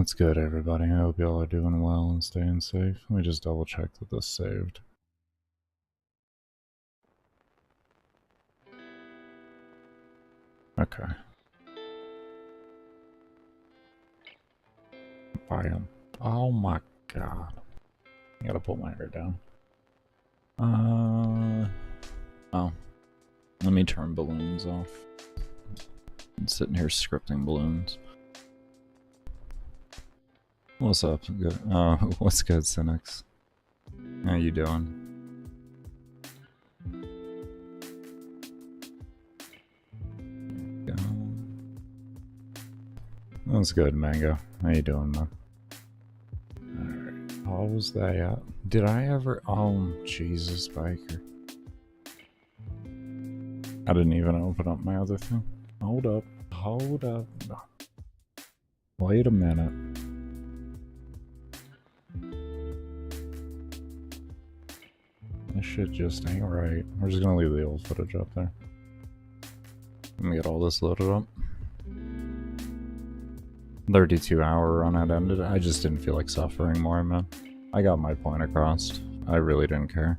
That's good, everybody. I hope y'all are doing well and staying safe. Let me just double check that this saved. Okay. Bam. Oh my god. I gotta pull my hair down. Oh. Let me turn balloons off. I'm sitting here scripting balloons. What's up? Good. What's good, Cynics? How you doing? Go. That's good, Mango. How you doing, man? Alright. How was that at? Did I ever? Oh, Jesus, Biker. I didn't even open up my other thing. Hold up. Hold up. Wait a minute. This shit just ain't right. We're just gonna leave the old footage up there. Let me get all this loaded up. 32-hour run had ended. I just didn't feel like suffering more, man. I got my point across. I really didn't care.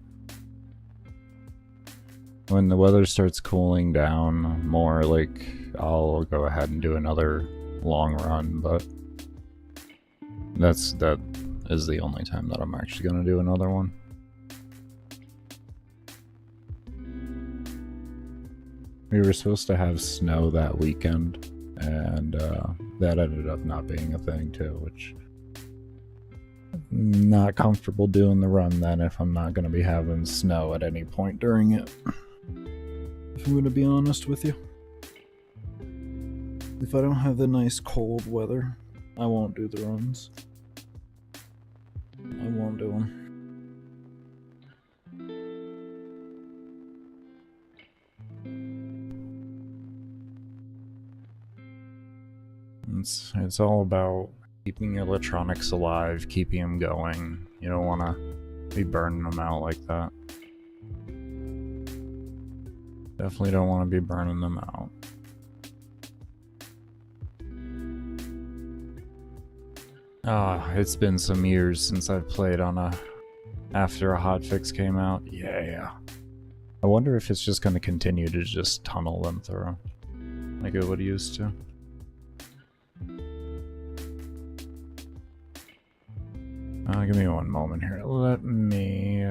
When the weather starts cooling down more, like, I'll go ahead and do another long run, but that is the only time that I'm actually gonna do another one. We were supposed to have snow that weekend, and that ended up not being a thing too, which I'm not comfortable doing the run then if I'm not going to be having snow at any point during it. If I'm going to be honest with you. If I don't have the nice cold weather, I won't do the runs. I won't do them. It's all about keeping electronics alive, keeping them going. You don't want to be burning them out like that. Definitely don't want to be burning them out. It's been some years since I've played on after a hotfix came out. Yeah. I wonder if it's just going to continue to just tunnel them through like it would used to. Give me one moment here. Let me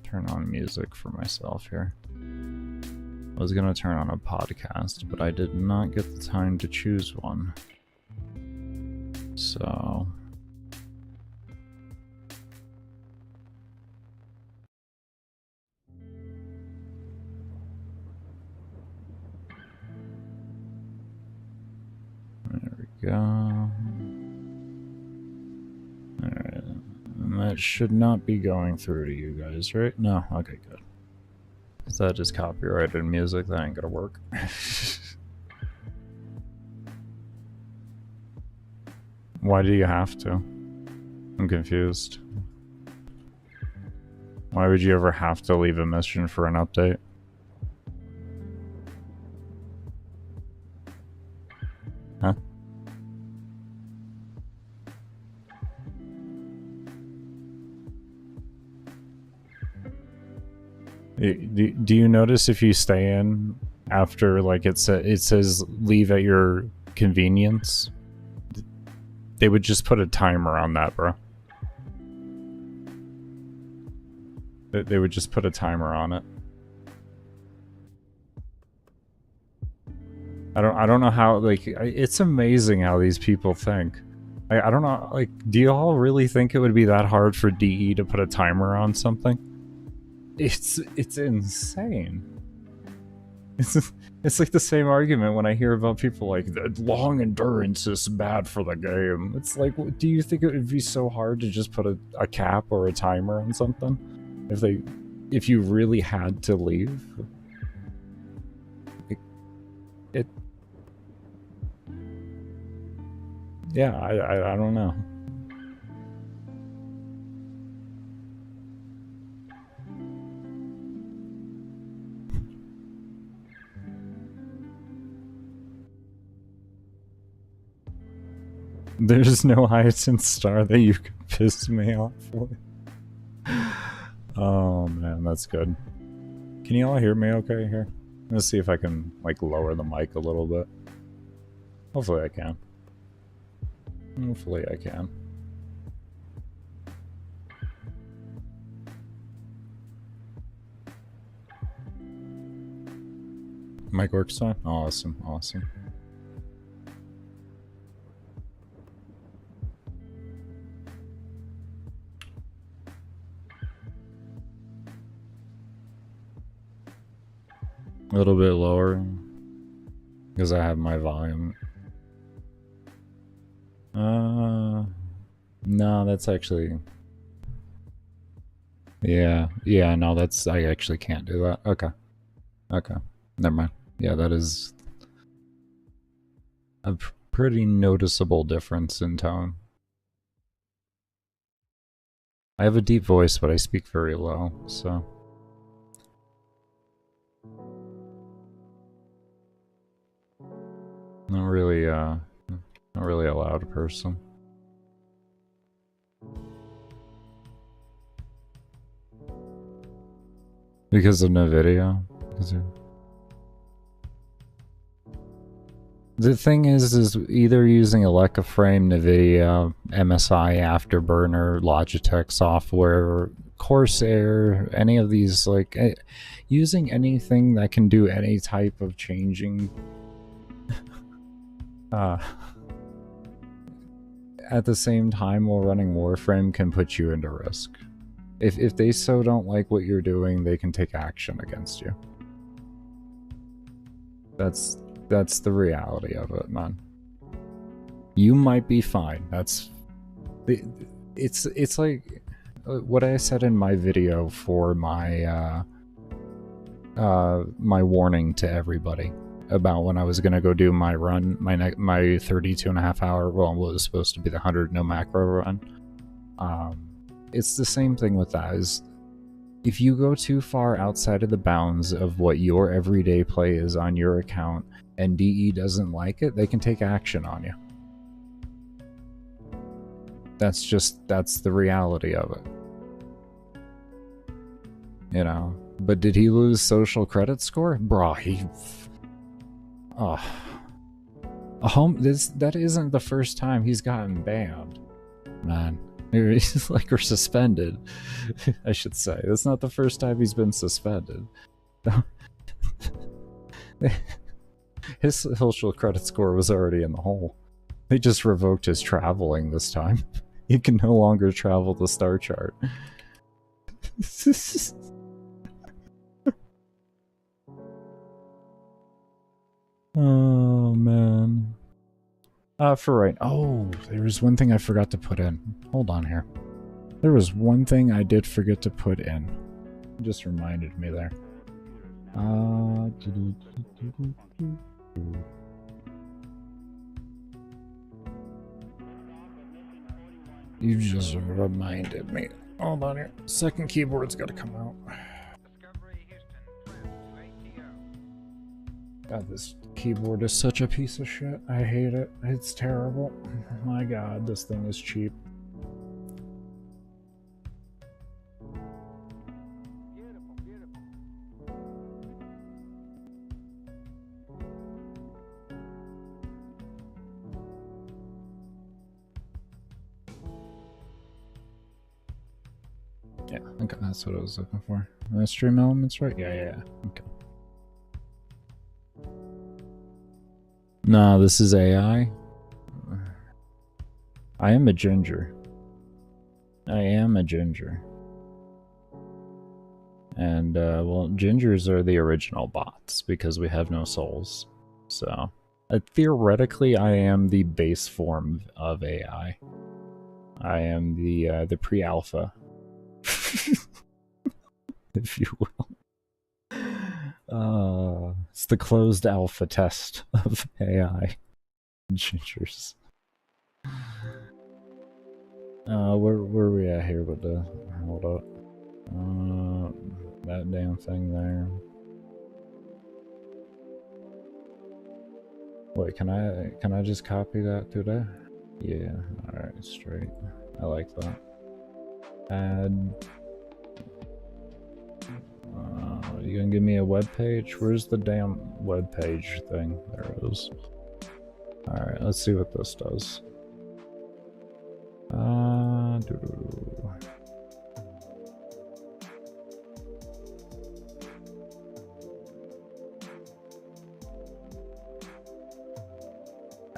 turn on music for myself here. I was gonna turn on a podcast, but I did not get the time to choose one. So... there we go. Alright. And that should not be going through to you guys, right? No? Okay, good. Is that just copyrighted music? That ain't gonna work. Why do you have to? I'm confused. Why would you ever have to leave a mission for an update? Huh? Do you notice if you stay in after, like, it says leave at your convenience? They would just put a timer on that, bro. They would just put a timer on it. I don't know how, like, it's amazing how these people think. I don't know, like, do you all really think it would be that hard for DE to put a timer on something? It's insane. It's like the same argument when I hear about people like, long endurance is bad for the game. It's like, do you think it would be so hard to just put a cap or a timer on something? If you really had to leave? Yeah, I don't know. There's no hyacinth star that you could piss me off with. Oh man, that's good. Can you all hear me okay here? Let's see if I can like lower the mic a little bit. Hopefully I can. Hopefully I can. Mic works fine? Awesome, awesome. A little bit lower because I have my volume. No, that's actually, yeah, no, that's, I actually can't do that. Okay, never mind. Yeah, that is a pretty noticeable difference in tone. I have a deep voice, but I speak very low, so. Not really a loud person. Because of NVIDIA? The thing is either using Alexa Frame, NVIDIA, MSI, Afterburner, Logitech software, Corsair, any of these, like, using anything that can do any type of changing at the same time while running Warframe can put you into risk. If they so don't like what you're doing, they can take action against you. That's the reality of it, man. You might be fine. It's like what I said in my video for my my warning to everybody about when I was gonna go do my run, my 32.5 hour, well, what was supposed to be the 100 no macro run. It's the same thing with that, is if you go too far outside of the bounds of what your everyday play is on your account and DE doesn't like it, they can take action on you. That's the reality of it. You know, but did he lose social credit score? Bro, that isn't the first time he's gotten banned, man. He's like, or suspended, I should say. That's not the first time he's been suspended. His social credit score was already in the hole. They just revoked his traveling this time. He can no longer travel the star chart. Oh, man. For right. Oh, there was one thing I forgot to put in. Hold on here. There was one thing I did forget to put in. It just reminded me there. You just reminded me. Hold on here. Second keyboard's gotta come out. God, this keyboard is such a piece of shit. I hate it. It's terrible. My god, this thing is cheap. Yeah, okay, that's what I was looking for. Stream elements, right? Yeah. Okay. Nah, this is AI. I am a ginger. And, well, gingers are the original bots because we have no souls. So, theoretically, I am the base form of AI. I am the pre-alpha. If you will. It's the closed alpha test of AI. Gingers. Where are we at here with the... Hold up. That damn thing there. Wait, can I just copy that to there? Yeah, alright, straight. I like that. Add. You gonna give me a web page? Where's the damn web page thing? There it is. Alright, let's see what this does.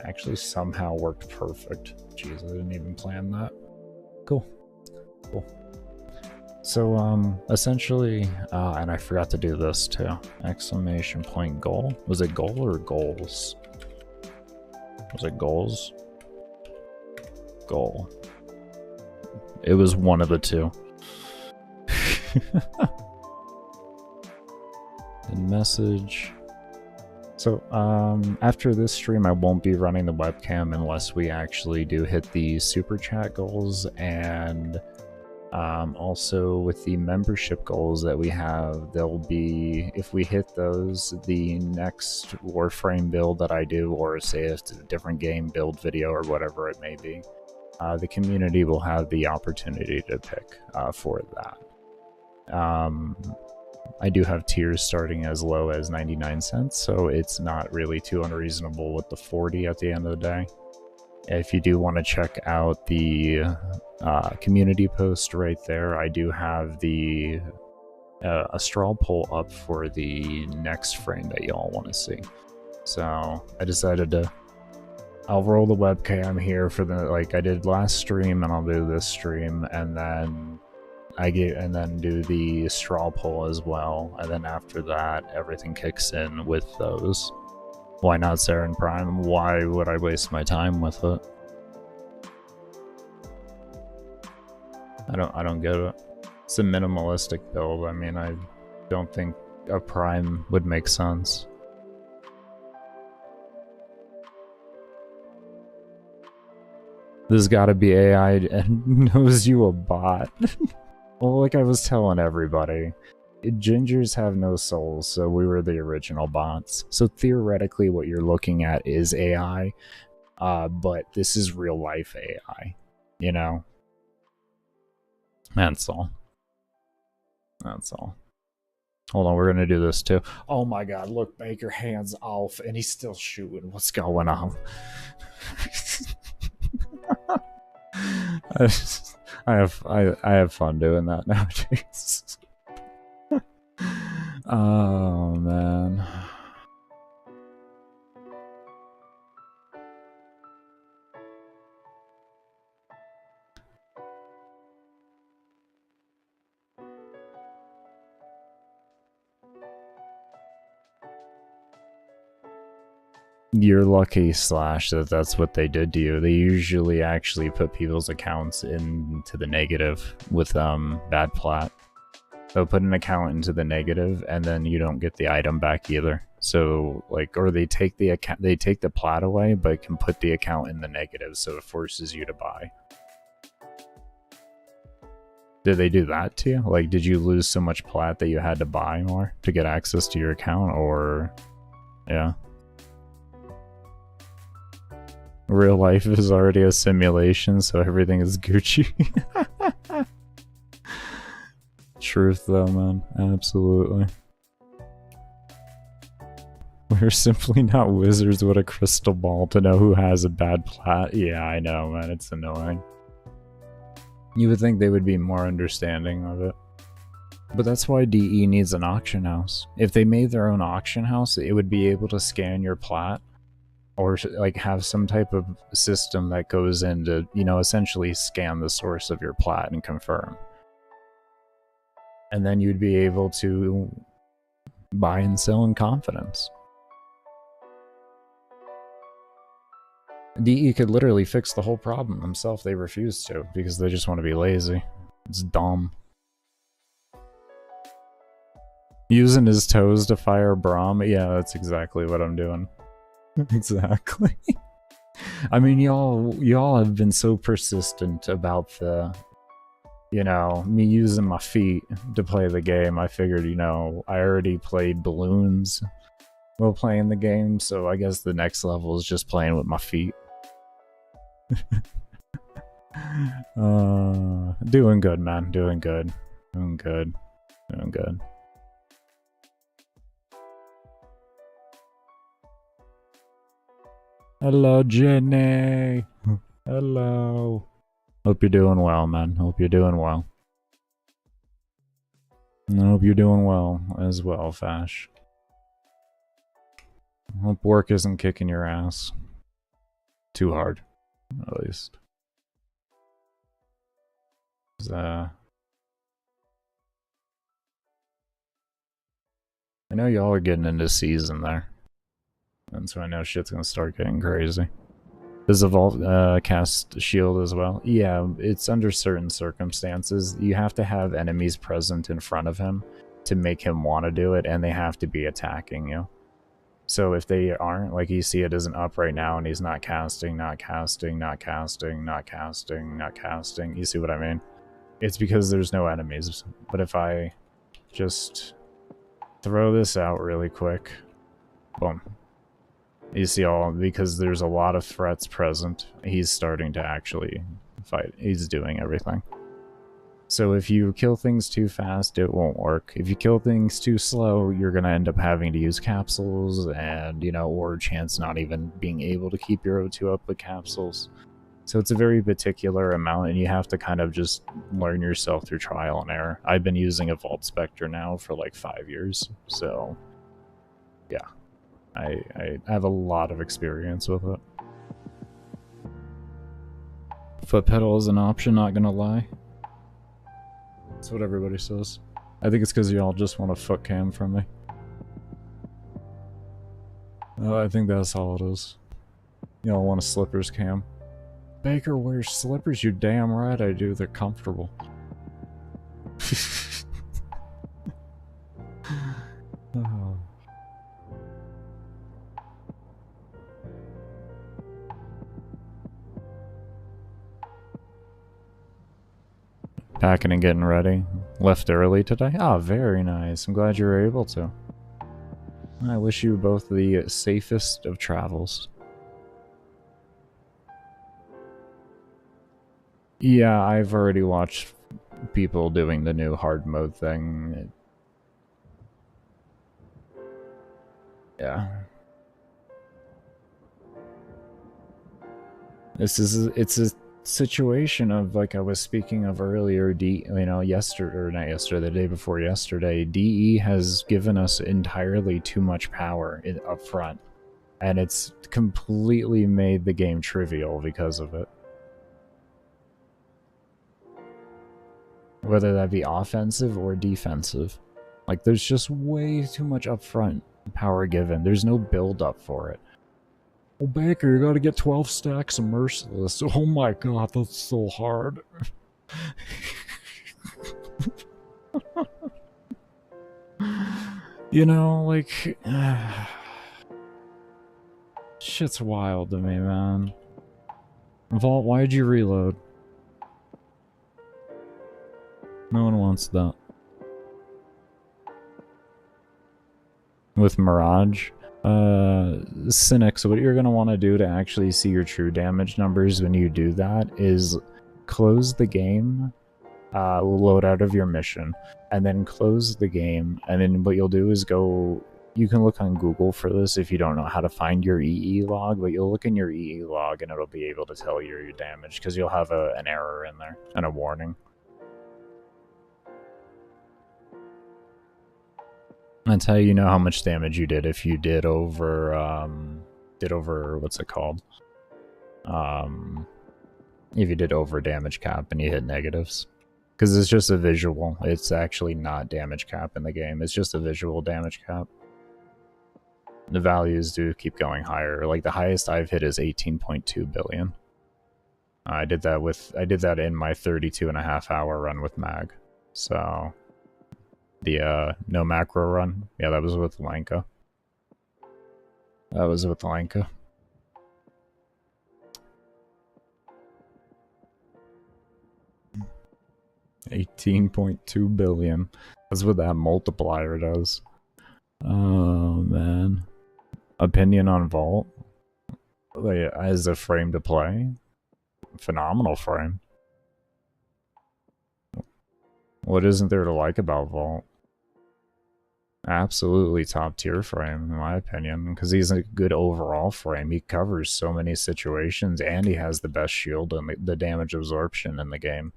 Actually somehow worked perfect. Jeez, I didn't even plan that. Cool. Cool. So, essentially, and I forgot to do this too. Exclamation point goal. Was it goal or goals? Was it goals? Goal. It was one of the two. And message. So, after this stream, I won't be running the webcam unless we actually do hit the super chat goals, and also with the membership goals that we have, they'll be, if we hit those, the next Warframe build that I do, or say it's a different game build video or whatever it may be, the community will have the opportunity to pick for that. I do have tiers starting as low as 99 cents, so it's not really too unreasonable with the 40 at the end of the day. If you do want to check out the community post right there, I do have the a straw poll up for the next frame that y'all want to see. So I decided I'll roll the webcam here for the, like I did last stream, and I'll do this stream, and then do the straw poll as well, and then after that everything kicks in with those. Why not Saryn Prime? Why would I waste my time with it? I don't get it. It's a minimalistic build. I mean, I don't think a Prime would make sense. There's gotta be AI and knows you a bot. Well, like I was telling everybody, Gingers have no souls, so we were the original bots. So theoretically what you're looking at is AI, but this is real life AI, you know? That's all. That's all. Hold on, we're gonna do this too. Oh my god, look, Baker, hands off, and he's still shooting. What's going on? I have fun doing that nowadays. Oh man. You're lucky, Slash, that that's what they did to you. They usually actually put people's accounts into the negative with bad plat. They'll put an account into the negative, and then you don't get the item back either. So, like, or they take the account, they take the plat away, but can put the account in the negative, so it forces you to buy. Did they do that to you? Like, did you lose so much plat that you had to buy more to get access to your account, or yeah? Real life is already a simulation, so everything is Gucci. Truth though, man. Absolutely. We're simply not wizards with a crystal ball to know who has a bad plat. Yeah, I know, man. It's annoying. You would think they would be more understanding of it. But that's why DE needs an auction house. If they made their own auction house, it would be able to scan your plat, or like have some type of system that goes in to, you know, essentially scan the source of your plat and confirm. And then you'd be able to buy and sell in confidence. DE could literally fix the whole problem themselves. They refuse to because they just want to be lazy. It's dumb. Using his toes to fire Braum? Yeah, that's exactly what I'm doing. Exactly. I mean, y'all have been so persistent about the, you know, me using my feet to play the game. I figured, you know, I already played balloons while playing the game, so I guess the next level is just playing with my feet. Doing good, man. Doing good. Doing good. Doing good. Hello, Jenny. Hello. Hope you're doing well, man. Hope you're doing well. I hope you're doing well as well, Fash. Hope work isn't kicking your ass. Too hard, at least. I know y'all are getting into season there. And so I know shit's gonna start getting crazy. Does Evolve cast shield as well? Yeah, it's under certain circumstances. You have to have enemies present in front of him to make him want to do it, and they have to be attacking you. So if they aren't, like you see it isn't up right now, and he's not casting, not casting, not casting, not casting, not casting. You see what I mean? It's because there's no enemies. But if I just throw this out really quick, boom. You see all, because there's a lot of threats present, he's starting to actually fight. He's doing everything. So if you kill things too fast, it won't work. If you kill things too slow, you're going to end up having to use capsules and, you know, or chance not even being able to keep your O2 up with capsules. So it's a very particular amount, and you have to kind of just learn yourself through trial and error. I've been using a Vault Spectre now for like 5 years, so yeah. I have a lot of experience with it. Foot pedal is an option, not gonna lie. That's what everybody says. I think it's because y'all just want a foot cam from me. I think that's all it is. Y'all want a slippers cam. Baker wears slippers, you're damn right I do, they're comfortable. Oh. Packing and getting ready. Left early today? Ah, very nice. I'm glad you were able to. I wish you both the safest of travels. Yeah, I've already watched people doing the new hard mode thing. Yeah. It's a situation of, like I was speaking of earlier, yesterday, or not yesterday, the day before yesterday, DE has given us entirely too much power up front, and it's completely made the game trivial because of it. Whether that be offensive or defensive. Like, there's just way too much upfront power given. There's no build-up for it. Oh, Baker, you gotta get 12 stacks of Merciless. Oh my god, that's so hard. You know, like... shit's wild to me, man. Vault, why'd you reload? No one wants that. With Mirage? Cynics, what you're going to want to do to actually see your true damage numbers when you do that is close the game, load out of your mission, and then close the game, and then what you'll do is go... You can look on Google for this if you don't know how to find your EE log, but you'll look in your EE log and it'll be able to tell you your damage, because you'll have an error in there, and a warning. That's how you know how much damage you did if you did over, what's it called? If you did over damage cap and you hit negatives. Because it's just a visual. It's actually not damage cap in the game. It's just a visual damage cap. The values do keep going higher. Like, the highest I've hit is 18.2 billion. I did that in my 32.5 hour run with Mag. So... the no macro run, yeah, that was with Lanka. That was with Lanka. $18.2 billion. That's what that multiplier does. Oh man. Opinion on Vault? Like, as a frame to play? phenomenal frame. What isn't there to like about Vault? Absolutely top tier frame, in my opinion, because he's a good overall frame. He covers so many situations, and he has the best shield and the damage absorption in the game.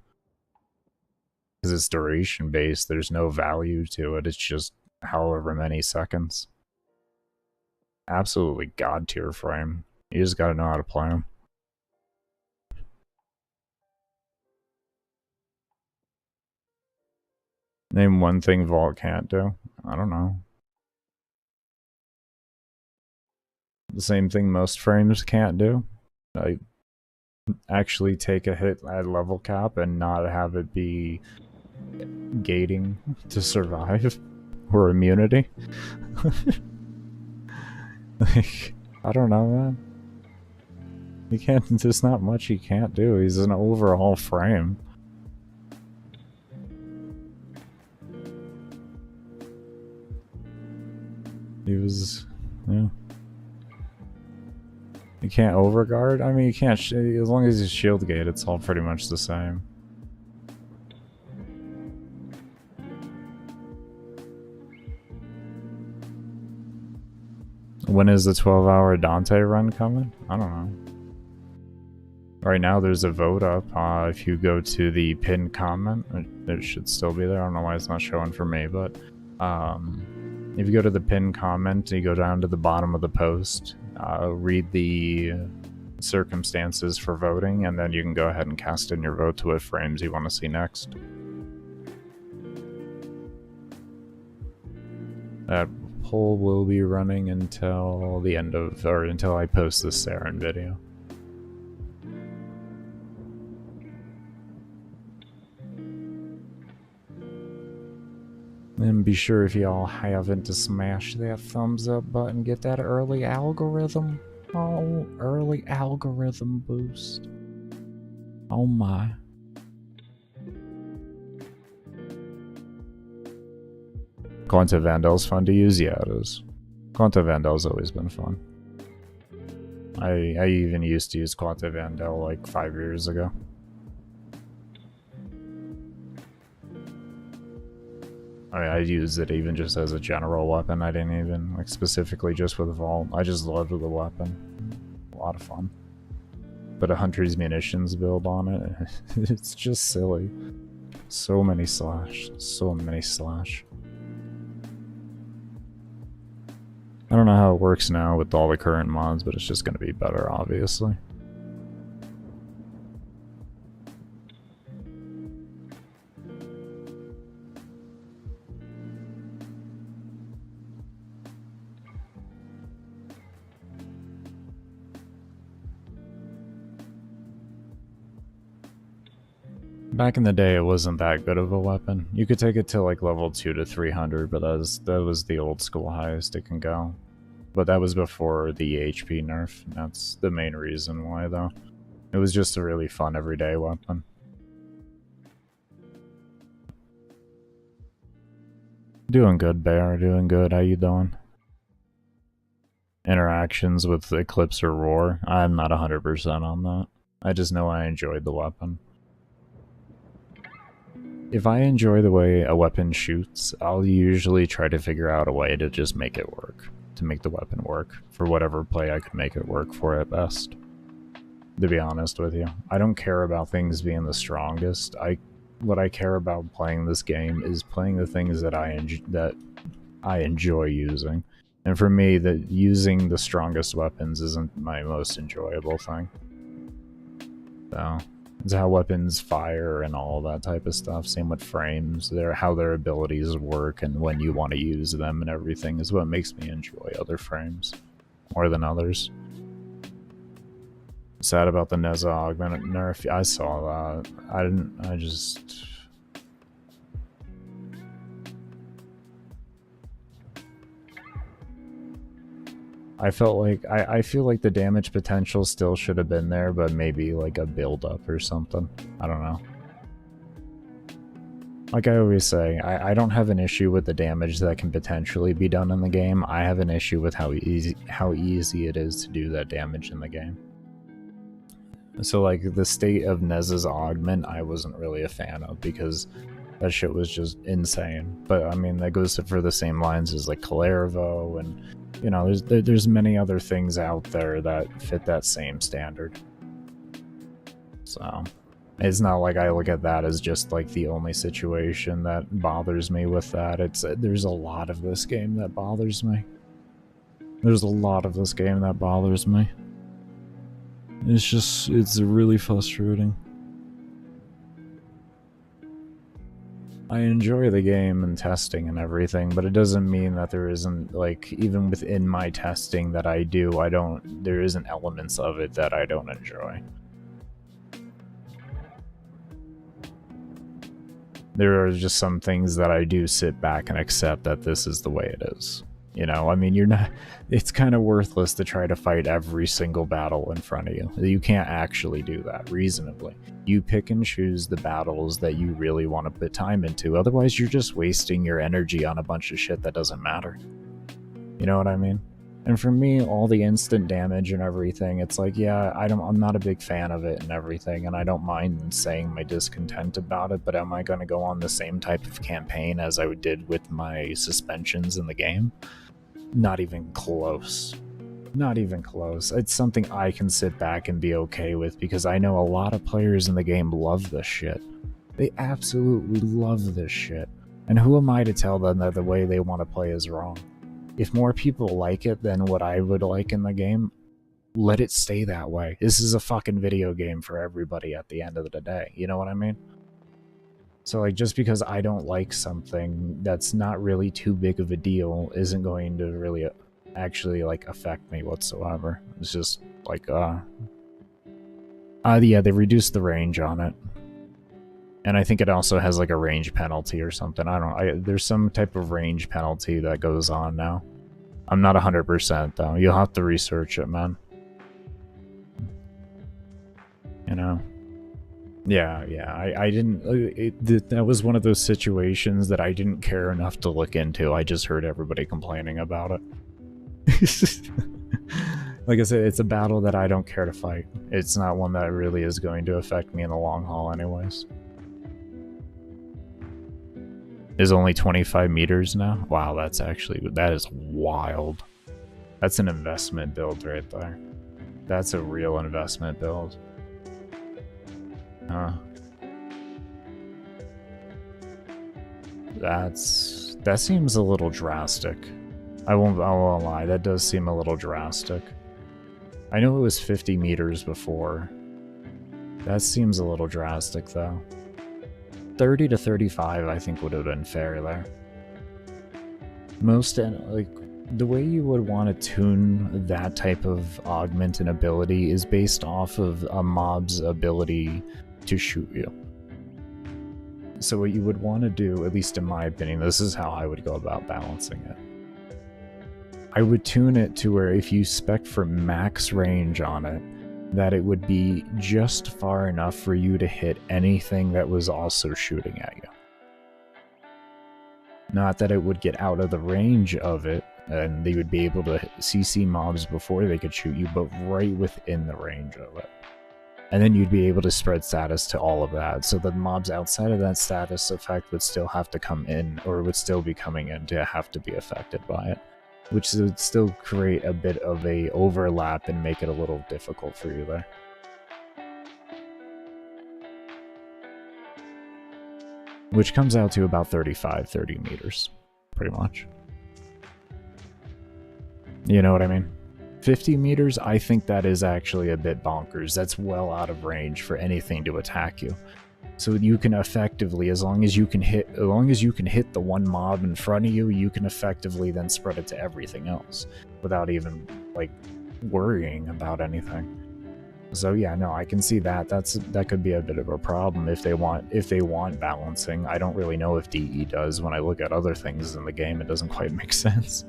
Because it's duration based, there's no value to it. It's just however many seconds. Absolutely god tier frame. You just gotta know how to play him. Name one thing Vault can't do. I don't know. The same thing most frames can't do. I actually take a hit at level cap and not have it be gating to survive or immunity. Like, I don't know, man. He can't. There's not much he can't do. He's an overall frame. He was, yeah. You can't overguard? I mean, you can't, as long as you shield gate, it's all pretty much the same. When is the 12-hour Dante run coming? I don't know. Right now there's a vote up. If you go to the pinned comment, it should still be there. I don't know why it's not showing for me, but if you go to the pinned comment, you go down to the bottom of the post, read the circumstances for voting, and then you can go ahead and cast in your vote to what frames you want to see next. That poll will be running until the end of, or until I post this Saryn video. And be sure if y'all haven't to smash that thumbs up button, get that early algorithm. Oh, early algorithm boost. Oh my. Quanta Vandel's fun to use? Yeah, it is. Quanta Vandel's always been fun. I even used to use Quanta Vandel like 5 years ago. I used it even just as a general weapon. I didn't even, like, specifically just with Vault. I just loved the weapon. A lot of fun. But a Hunter's Munitions build on it, it's just silly. So many slash. So many slash. I don't know how it works now with all the current mods, but it's just going to be better, obviously. Back in the day, it wasn't that good of a weapon. You could take it to like level 2 to 300, but that was the old school highest it can go. But that was before the HP nerf. That's the main reason why, though. It was just a really fun everyday weapon. Doing good, Bear. Doing good. How you doing? Interactions with Eclipse or Roar? I'm not 100% on that. I just know I enjoyed the weapon. If I enjoy the way a weapon shoots, I'll usually try to figure out a way to just make it work. To make the weapon work. For whatever play I can make it work for at best. To be honest with you. I don't care about things being the strongest. What I care about playing this game is playing the things that I enjoy using. And for me, using the strongest weapons isn't my most enjoyable thing. So... it's how weapons fire and all that type of stuff. Same with frames. How their abilities work and when you want to use them and everything is what makes me enjoy other frames more than others. Sad about the Neza augmented nerf. I saw that. I felt like, I feel like the damage potential still should have been there, but maybe like a build-up or something. I don't know. Like I always say, I don't have an issue with the damage that can potentially be done in the game. I have an issue with how easy it is to do that damage in the game. So like the state of Nez's augment, I wasn't really a fan of because that shit was just insane. But I mean, that goes for the same lines as like Calervo, and you know, there's many other things out there that fit that same standard. So it's not like I look at that as just like the only situation that bothers me with that. There's a lot of this game that bothers me. There's a lot of this game that bothers me. It's really frustrating. I enjoy the game and testing and everything, but it doesn't mean that there isn't, like, even within my testing that I do, there isn't elements of it that I don't enjoy. There are just some things that I do sit back and accept that this is the way it is. You know, I mean, it's kind of worthless to try to fight every single battle in front of you. You can't actually do that reasonably. You pick and choose the battles that you really want to put time into. Otherwise, you're just wasting your energy on a bunch of shit that doesn't matter. You know what I mean? And for me, all the instant damage and everything, it's like, yeah, I'm not a big fan of it and everything, and I don't mind saying my discontent about it, but am I going to go on the same type of campaign as I did with my suspensions in the game? Not even close. Not even close. It's something I can sit back and be okay with because I know a lot of players in the game love this shit. They absolutely love this shit. And who am I to tell them that the way they want to play is wrong? If more people like it than what I would like in the game, let it stay that way. This is a fucking video game for everybody at the end of the day. You know what I mean? So, like, just because I don't like something that's not really too big of a deal isn't going to really actually, like, affect me whatsoever. It's just, like, yeah, they reduced the range on it. And I think it also has, like, a range penalty or something. I don't know. There's some type of range penalty that goes on now. I'm not 100%, though. You'll have to research it, man. You know? Yeah, I didn't... that was one of those situations that I didn't care enough to look into. I just heard everybody complaining about it. Like I said, it's a battle that I don't care to fight. It's not one that really is going to affect me in the long haul anyways. Is only 25 meters now? Wow, that is wild. That's an investment build right there. That's a real investment build. Huh. That seems a little drastic. I won't lie, that does seem a little drastic. I know it was 50 meters before. That seems a little drastic though. 30 to 35 I think would have been fair there. Like, the way you would want to tune that type of augment and ability is based off of a mob's ability to shoot you. So what you would want to do, at least in my opinion, this is how I would go about balancing it. I would tune it to where if you spec for max range on it, that it would be just far enough for you to hit anything that was also shooting at you. Not that it would get out of the range of it, and they would be able to CC mobs before they could shoot you, but right within the range of it. And then you'd be able to spread status to all of that, so the mobs outside of that status effect would still have to come in, or would still be coming in to have to be affected by it. Which would still create a bit of a overlap and make it a little difficult for you there. Which comes out to about 30 meters, pretty much. You know what I mean? 50 meters, I think that is actually a bit bonkers. That's well out of range for anything to attack you. So you can effectively, as long as you can hit the one mob in front of you, you can effectively then spread it to everything else without even like worrying about anything. So yeah, no, I can see that. That could be a bit of a problem if they want balancing. I don't really know if DE does. When I look at other things in the game, it doesn't quite make sense.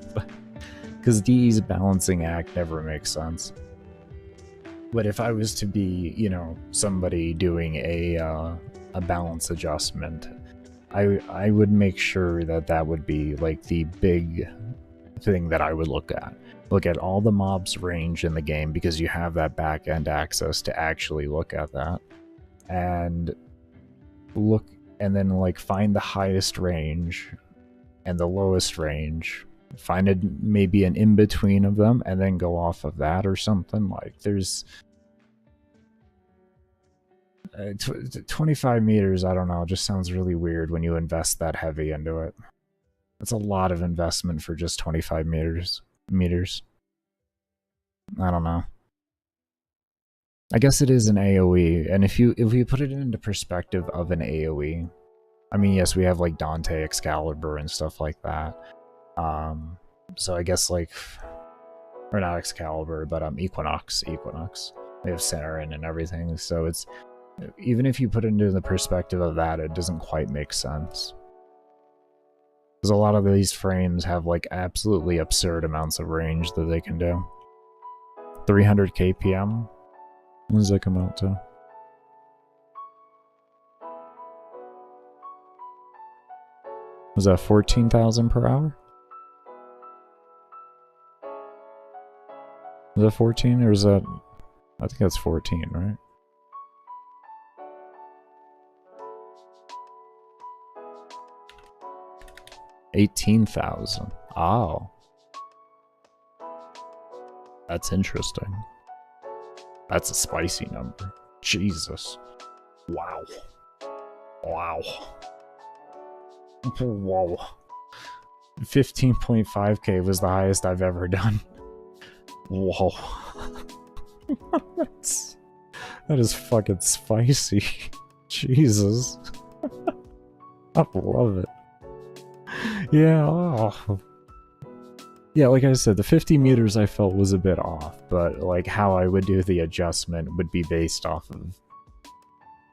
Because DE's balancing act never makes sense. But if I was to be, you know, somebody doing a balance adjustment, I would make sure that would be like the big thing that I would look at. Look at all the mobs range in the game, because you have that back end access to actually look at that. And look, and then like find the highest range and the lowest range. Find it maybe an in-between of them, and then go off of that or something. Like there's 25 meters, I don't know, just sounds really weird when you invest that heavy into it. That's a lot of investment for just 25 meters. I don't know. I guess it is an AoE, and if you put it into perspective of an AoE, I mean, yes, we have like Dante, Excalibur, and stuff like that. So I guess like, or not Excalibur, but Equinox. We have Saryn and everything, so it's, even if you put it into the perspective of that, it doesn't quite make sense. Because a lot of these frames have like absolutely absurd amounts of range that they can do. 300 kpm? What does that come out to? Was that 14,000 per hour? Is that 14 or is that... I think that's 14, right? $18,000. Oh. That's interesting. That's a spicy number. Jesus. Wow. Wow. Whoa. 15.5k was the highest I've ever done. Whoa. That is fucking spicy. Jesus. I love it. Yeah, oh. Yeah, like I said, the 50 meters I felt was a bit off, but like how I would do the adjustment would be based off of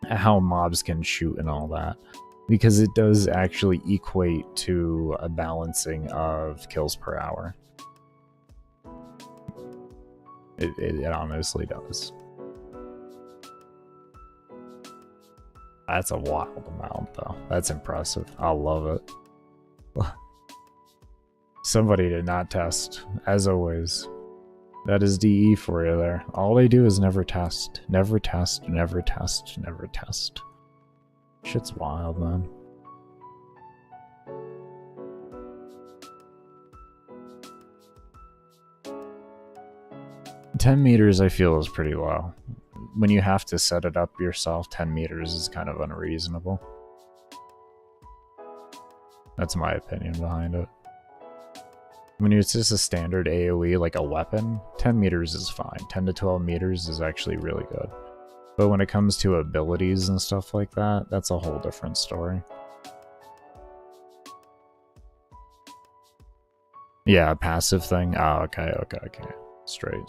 how mobs can shoot and all that. Because it does actually equate to a balancing of kills per hour. It honestly does. That's a wild amount, though. That's impressive. I love it. Somebody did not test, as always. That is DE for you there. All they do is never test. Never test, never test, never test. Shit's wild, man. $10 meters I feel is pretty low. When you have to set it up yourself, 10 meters is kind of unreasonable. That's my opinion behind it. When it's just a standard AoE, like a weapon, 10 meters is fine. 10 to 12 meters is actually really good. But when it comes to abilities and stuff like that, that's a whole different story. Yeah, a passive thing? Oh, okay. Straight.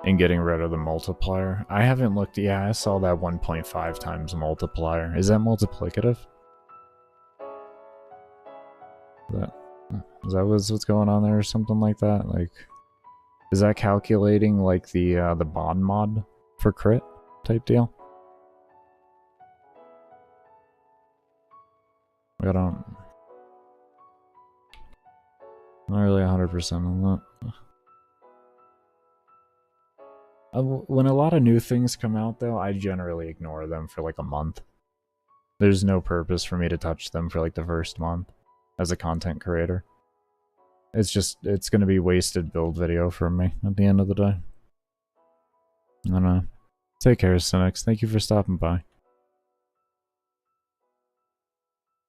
And getting rid of the multiplier. I haven't looked, yeah, I saw that 1.5 times multiplier. Is that multiplicative? Is that what's going on there or something like that? Like, is that calculating like the bond mod for crit type deal? I'm not really 100% on that. When a lot of new things come out, though, I generally ignore them for like a month. There's no purpose for me to touch them for like the first month as a content creator. It's going to be wasted build video for me at the end of the day. I don't know. Take care, Cynics. Thank you for stopping by.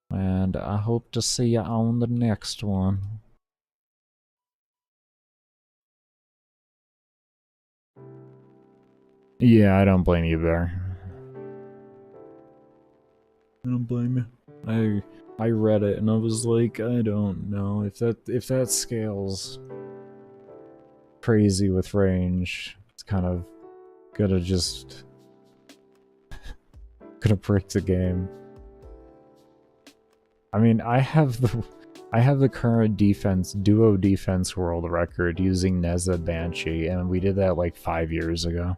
And I hope to see you on the next one. Yeah, I don't blame you, Bear. I don't blame you. I read it and I was like, I don't know if that scales crazy with range. It's kind of gonna break the game. I mean, I have the current duo defense world record using Neza Banshee, and we did that like 5 years ago.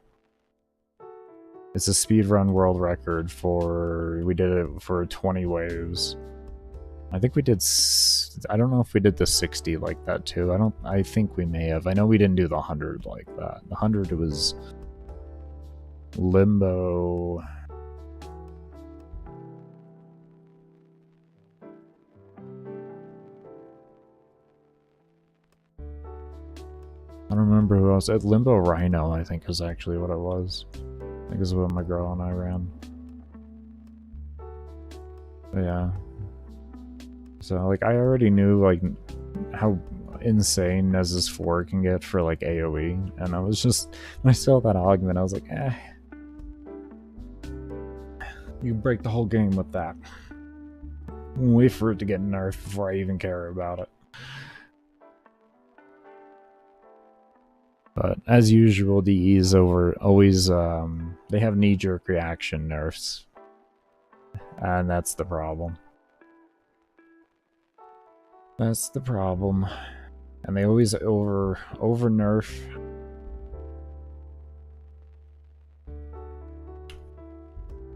It's a speedrun world record for, we did it for 20 waves. I think we did, I don't know if we did the 60 like that too. I think we may have. I know we didn't do the 100 like that. The 100 was Limbo. I don't remember who else. Limbo Rhino, I think, is actually what it was. I think is what my girl and I ran. But yeah. So, like, I already knew, like, how insane Nez's 4 can get for, like, AoE. And I was just, when I saw that augment, I was like, eh. You break the whole game with that. Wait for it to get nerfed before I even care about it. But as usual, DE's always they have knee-jerk reaction nerfs, and that's the problem. That's the problem, and they always over nerf.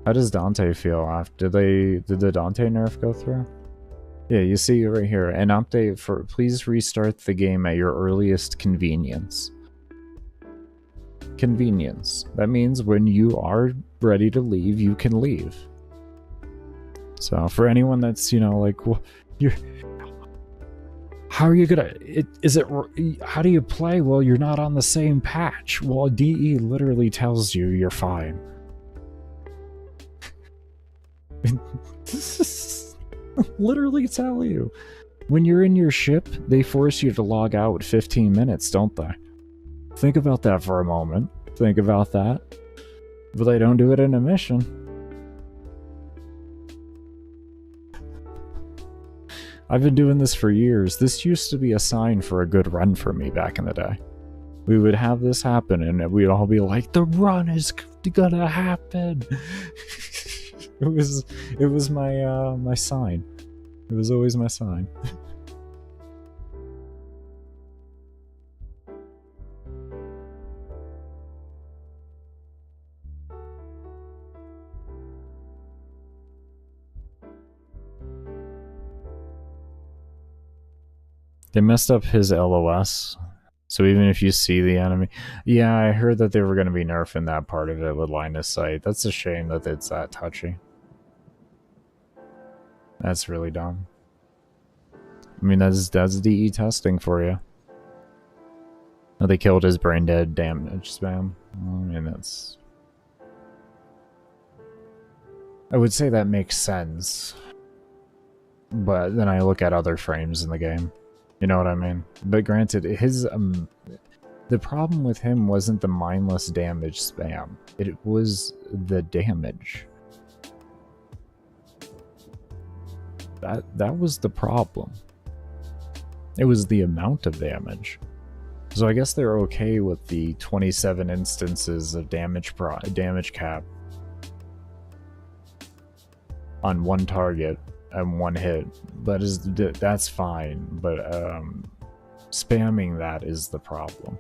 How does Dante feel after did the Dante nerf go through? Yeah, you see right here, an update for please restart the game at your earliest convenience. Convenience. That means when you are ready to leave, you can leave. So for anyone that's, you know, like, well, how are you gonna, how do you play? Well, you're not on the same patch. Well, DE literally tells you you're fine. Literally tell you. When you're in your ship, they force you to log out 15 minutes, don't they? Think about that for a moment. Think about that. But they don't do it in a mission. I've been doing this for years. This used to be a sign for a good run for me back in the day. We would have this happen and we'd all be like, the run is gonna happen. It was my my sign. It was always my sign. They messed up his LOS, so even if you see the enemy... Yeah, I heard that they were going to be nerfing that part of it with line of sight. That's a shame that it's that touchy. That's really dumb. I mean, that's DE testing for you. Oh, they killed his brain dead damage spam. I mean, that's... I would say that makes sense. But then I look at other frames in the game. You know what I mean? But granted, his the problem with him wasn't the mindless damage spam. It was the damage. That was the problem. It was the amount of damage. So I guess they're okay with the 27 instances of damage cap on one target and one hit, but that's fine. But spamming that is the problem.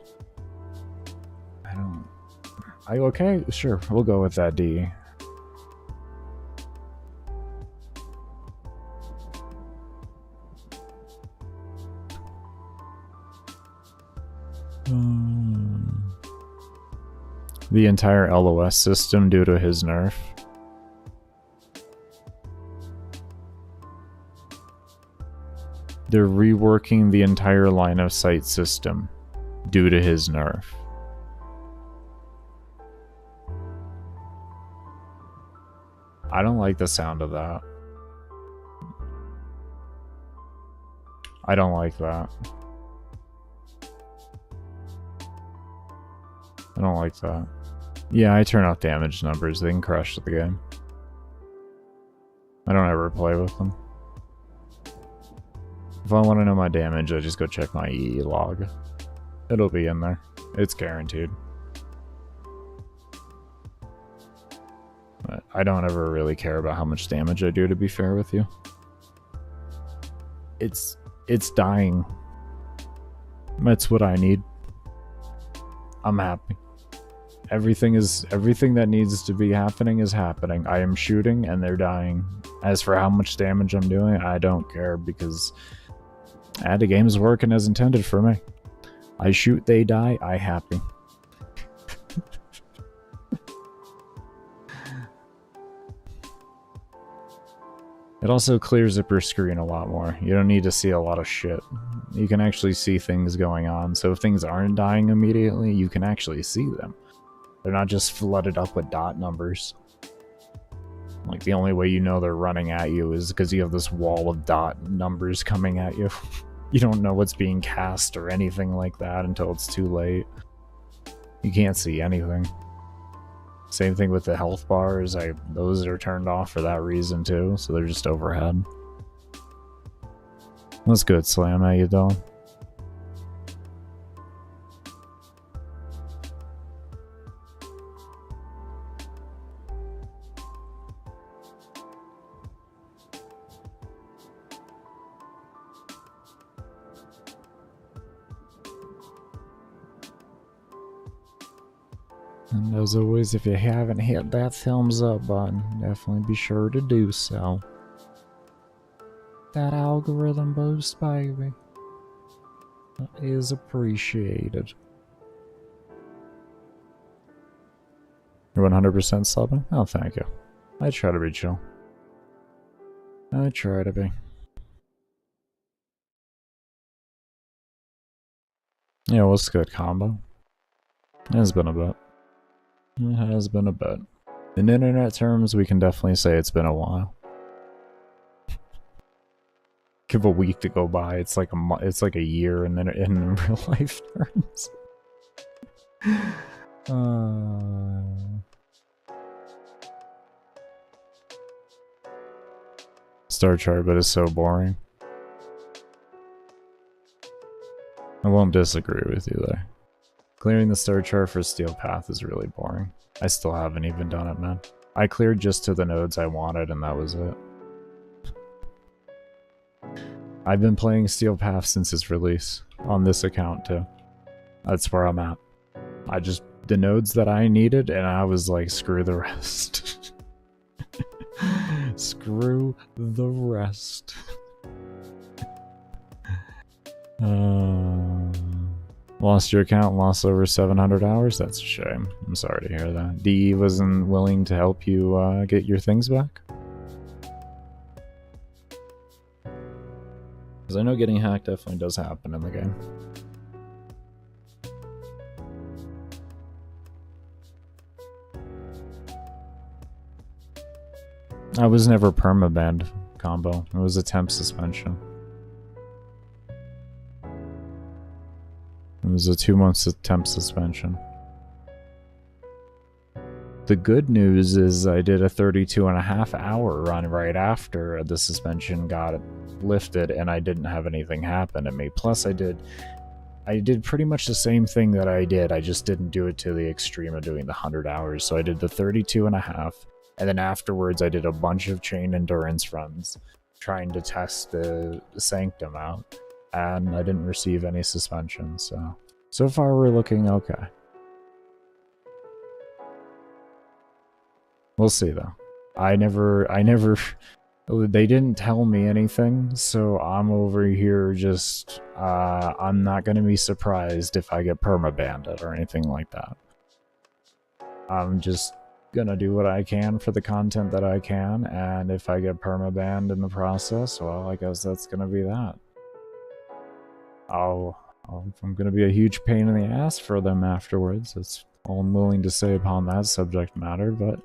Okay, sure, we'll go with that D. The entire LOS system due to his nerf. They're reworking the entire line of sight system due to his nerf. I don't like the sound of that. I don't like that. I don't like that. Yeah, I turn off damage numbers. They can crush the game. I don't ever play with them. If I want to know my damage, I just go check my EE log. It'll be in there. It's guaranteed. But I don't ever really care about how much damage I do, to be fair with you. It's dying. That's what I need. I'm happy. everything that needs to be happening is happening. I am shooting and they're dying. As for how much damage I'm doing, I don't care because the game is working as intended for me. I shoot, they die, I happy. It also clears up your screen a lot more. You don't need to see a lot of shit. You can actually see things going on. So if things aren't dying immediately, you can actually see them. They're not just flooded up with dot numbers. Like, the only way you know they're running at you is because you have this wall of dot numbers coming at you. You don't know what's being cast or anything like that until it's too late. You can't see anything. Same thing with the health bars. Those are turned off for that reason too, so they're just overhead. What's good, Slam? How you doing? And as always, if you haven't hit that thumbs up button, definitely be sure to do so. That algorithm boost, baby, is appreciated. You're 100% subbing? Oh, thank you. I try to be chill. I try to be. Yeah, what's good, combo? It has been a bit. It has been a bit. In internet terms, we can definitely say it's been a while. Give a week to go by, it's like a year, and then in real life terms. Star chart, but it's so boring. I won't disagree with you there. Clearing the star chart for Steel Path is really boring. I still haven't even done it, man. I cleared just to the nodes I wanted, and that was it. I've been playing Steel Path since its release, on this account too. That's where I'm at. The nodes that I needed, and I was like, screw the rest. Screw the rest. Lost your account, lost over 700 hours? That's a shame. I'm sorry to hear that. DE wasn't willing to help you get your things back? Because I know getting hacked definitely does happen in the game. I was never permabanned, combo. It was a temp suspension. It was a 2-month temp suspension. The good news is I did a 32.5-hour run right after the suspension got lifted, and I didn't have anything happen to me. Plus, I did pretty much the same thing that I did. I just didn't do it to the extreme of doing the 100 hours. So I did the 32.5, and then afterwards I did a bunch of chain endurance runs, trying to test the Sanctum out, and I didn't receive any suspensions. So far we're looking okay. We'll see though. They didn't tell me anything, so I'm over here just, I'm not gonna be surprised if I get permabanned or anything like that. I'm just gonna do what I can for the content that I can, and if I get permabanned in the process, well, I guess that's gonna be that. I'm gonna be a huge pain in the ass for them afterwards. That's all I'm willing to say upon that subject matter, but...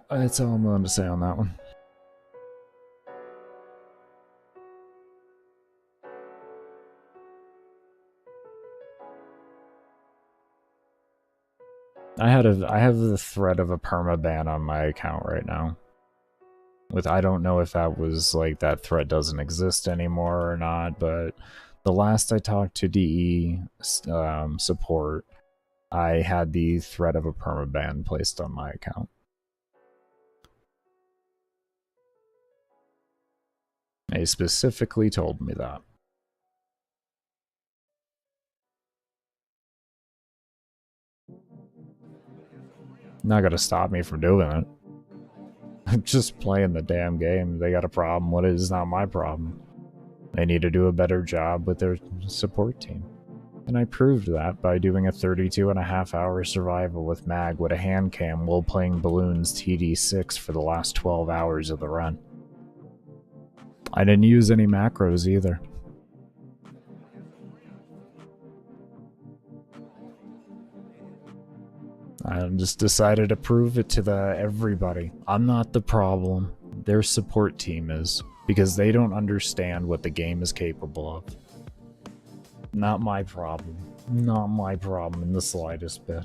that's all I'm willing to say on that one. I have the threat of a permaban on my account right now. I don't know if that was like that threat doesn't exist anymore or not, but the last I talked to DE support, I had the threat of a permaban placed on my account. They specifically told me that. Not gonna stop me from doing it. I'm just playing the damn game. They got a problem. What is not my problem? They need to do a better job with their support team. And I proved that by doing a 32.5-hour survival with Mag with a hand cam while playing Balloons TD6 for the last 12 hours of the run. I didn't use any macros either. I just decided to prove it to everybody. I'm not the problem. Their support team is. Because they don't understand what the game is capable of. Not my problem. Not my problem in the slightest bit.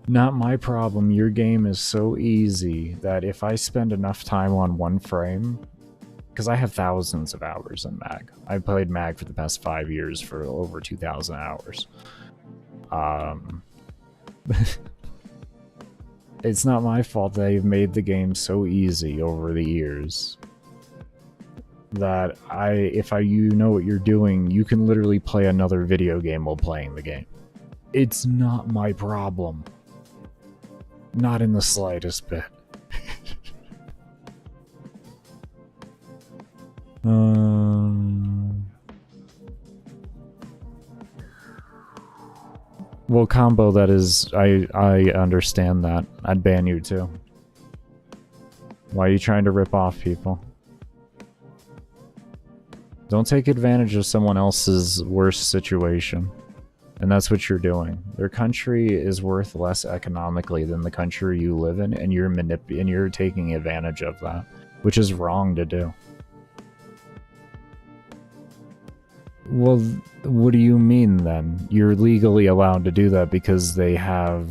Not my problem. Your game is so easy that if I spend enough time on one frame, because I have thousands of hours in Mag. I played Mag for the past 5 years for over 2,000 hours. It's not my fault that they've made the game so easy over the years that if you know what you're doing, you can literally play another video game while playing the game. It's not my problem. Not in the slightest bit. Well, combo, that is, I understand that. I'd ban you too. Why are you trying to rip off people? Don't take advantage of someone else's worst situation. And that's what you're doing. Their country is worth less economically than the country you live in, and you're taking advantage of that, which is wrong to do. Well, what do you mean then? You're legally allowed to do that because they have...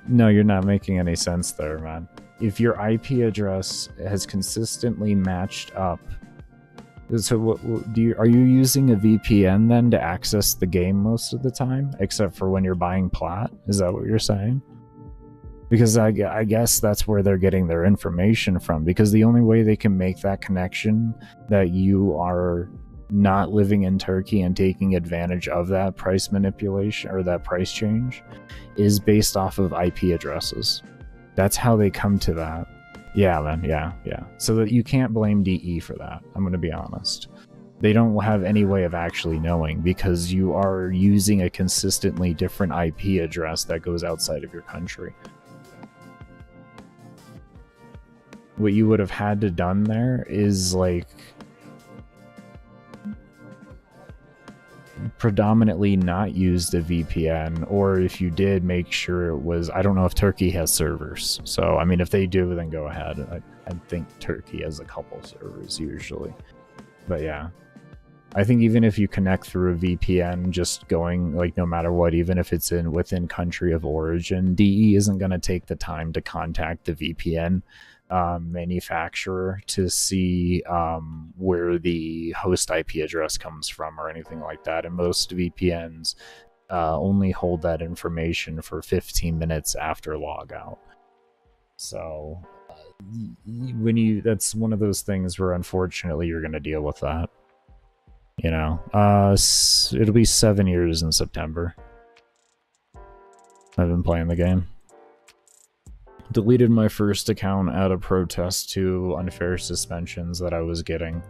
No, you're not making any sense there, man. If your IP address has consistently matched up... So what are you using a VPN then to access the game most of the time? Except for when you're buying plat? Is that what you're saying? Because I guess that's where they're getting their information from. Because the only way they can make that connection that you are not living in Turkey and taking advantage of that price manipulation or that price change is based off of IP addresses. That's how they come to that. Yeah, man, yeah. So that you can't blame DE for that, I'm going to be honest. They don't have any way of actually knowing because you are using a consistently different IP address that goes outside of your country. What you would have had to done there is like predominantly not use the VPN, or if you did, make sure it was, I don't know if Turkey has servers, so I mean if they do, then go ahead. I think Turkey has a couple servers usually, but yeah, I think even if you connect through a VPN, just going like no matter what, even if it's within country of origin, DE isn't going to take the time to contact the VPN manufacturer to see where the host IP address comes from or anything like that. And most VPNs only hold that information for 15 minutes after logout. So that's one of those things where unfortunately you're going to deal with that. You know, it'll be 7 years in September. I've been playing the game. Deleted my first account out of protest to unfair suspensions that I was getting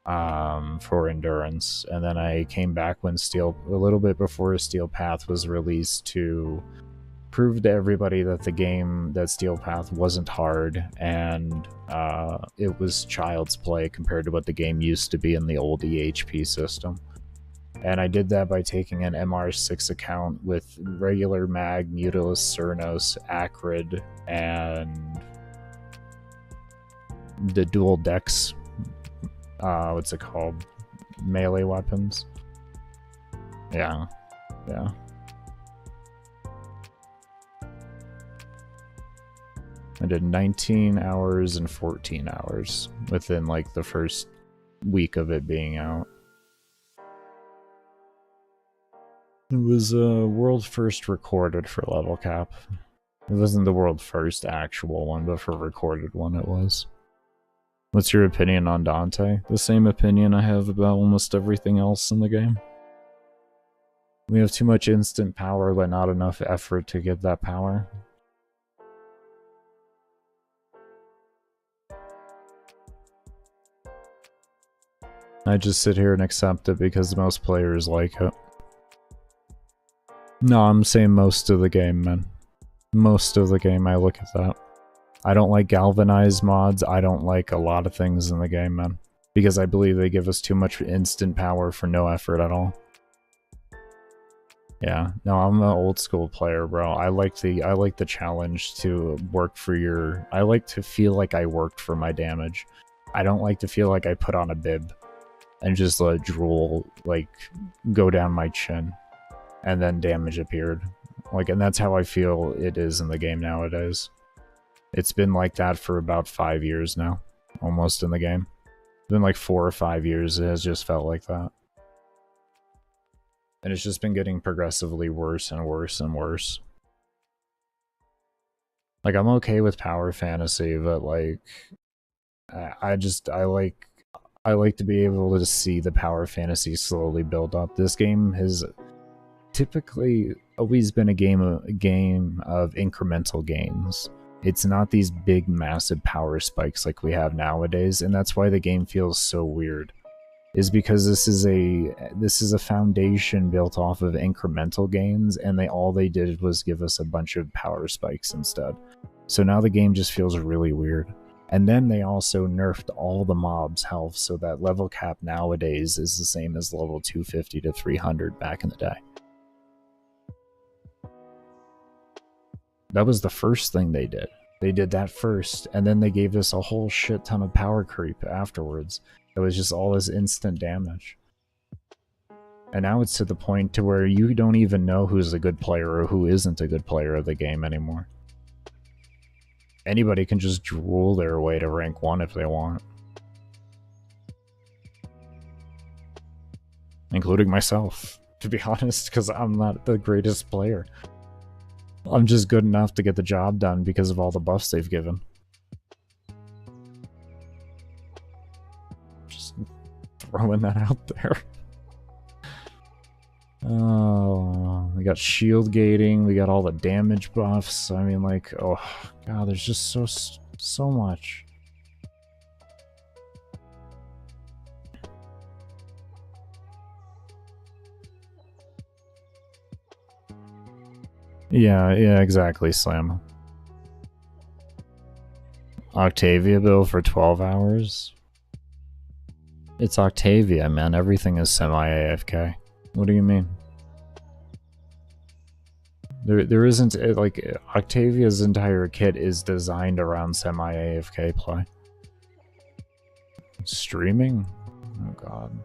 for endurance, and then I came back when a little bit before Steel Path was released to prove to everybody that that Steel Path wasn't hard and it was child's play compared to what the game used to be in the old EHP system. And I did that by taking an MR6 account with regular Mag, Mutilus, Cernos, Acrid, and the dual dex, what's it called? Melee weapons. Yeah. I did 19 hours and 14 hours within like the first week of it being out. It was a world first recorded for level cap. It wasn't the world first actual one, but for recorded one it was. What's your opinion on Dante? The same opinion I have about almost everything else in the game. We have too much instant power, but not enough effort to get that power. I just sit here and accept it because most players like it. No, I'm saying most of the game, man. Most of the game, I look at that. I don't like galvanized mods. I don't like a lot of things in the game, man. Because I believe they give us too much instant power for no effort at all. Yeah, no, I'm an old school player, bro. I like the challenge to work for your... I like to feel like I worked for my damage. I don't like to feel like I put on a bib and just let drool, like, go down my chin. And then damage appeared. Like, and that's how I feel it is in the game nowadays. It's been like that for about 5 years now. Almost in the game. It's been like 4 or 5 years, it has just felt like that. And it's just been getting progressively worse and worse and worse. Like, I'm okay with power fantasy, but like... I like to be able to see the power fantasy slowly build up. This game has typically always been a game of incremental gains. It's not these big, massive power spikes like we have nowadays, and that's why the game feels so weird. Is because this is a foundation built off of incremental gains, and all they did was give us a bunch of power spikes instead. So now the game just feels really weird. And then they also nerfed all the mobs' health, so that level cap nowadays is the same as level 250 to 300 back in the day. That was the first thing they did. They did that first, and then they gave us a whole shit ton of power creep afterwards. It was just all this instant damage. And now it's to the point to where you don't even know who's a good player or who isn't a good player of the game anymore. Anybody can just drool their way to rank 1 if they want. Including myself, to be honest, because I'm not the greatest player. I'm just good enough to get the job done because of all the buffs they've given. Just throwing that out there. Oh, we got shield gating, we got all the damage buffs. I mean, like, oh god, there's just so much. Yeah, exactly, Slam. Octavia build for 12 hours? It's Octavia, man. Everything is semi-AFK. What do you mean? There isn't, like, Octavia's entire kit is designed around semi-AFK play. Streaming? Oh god.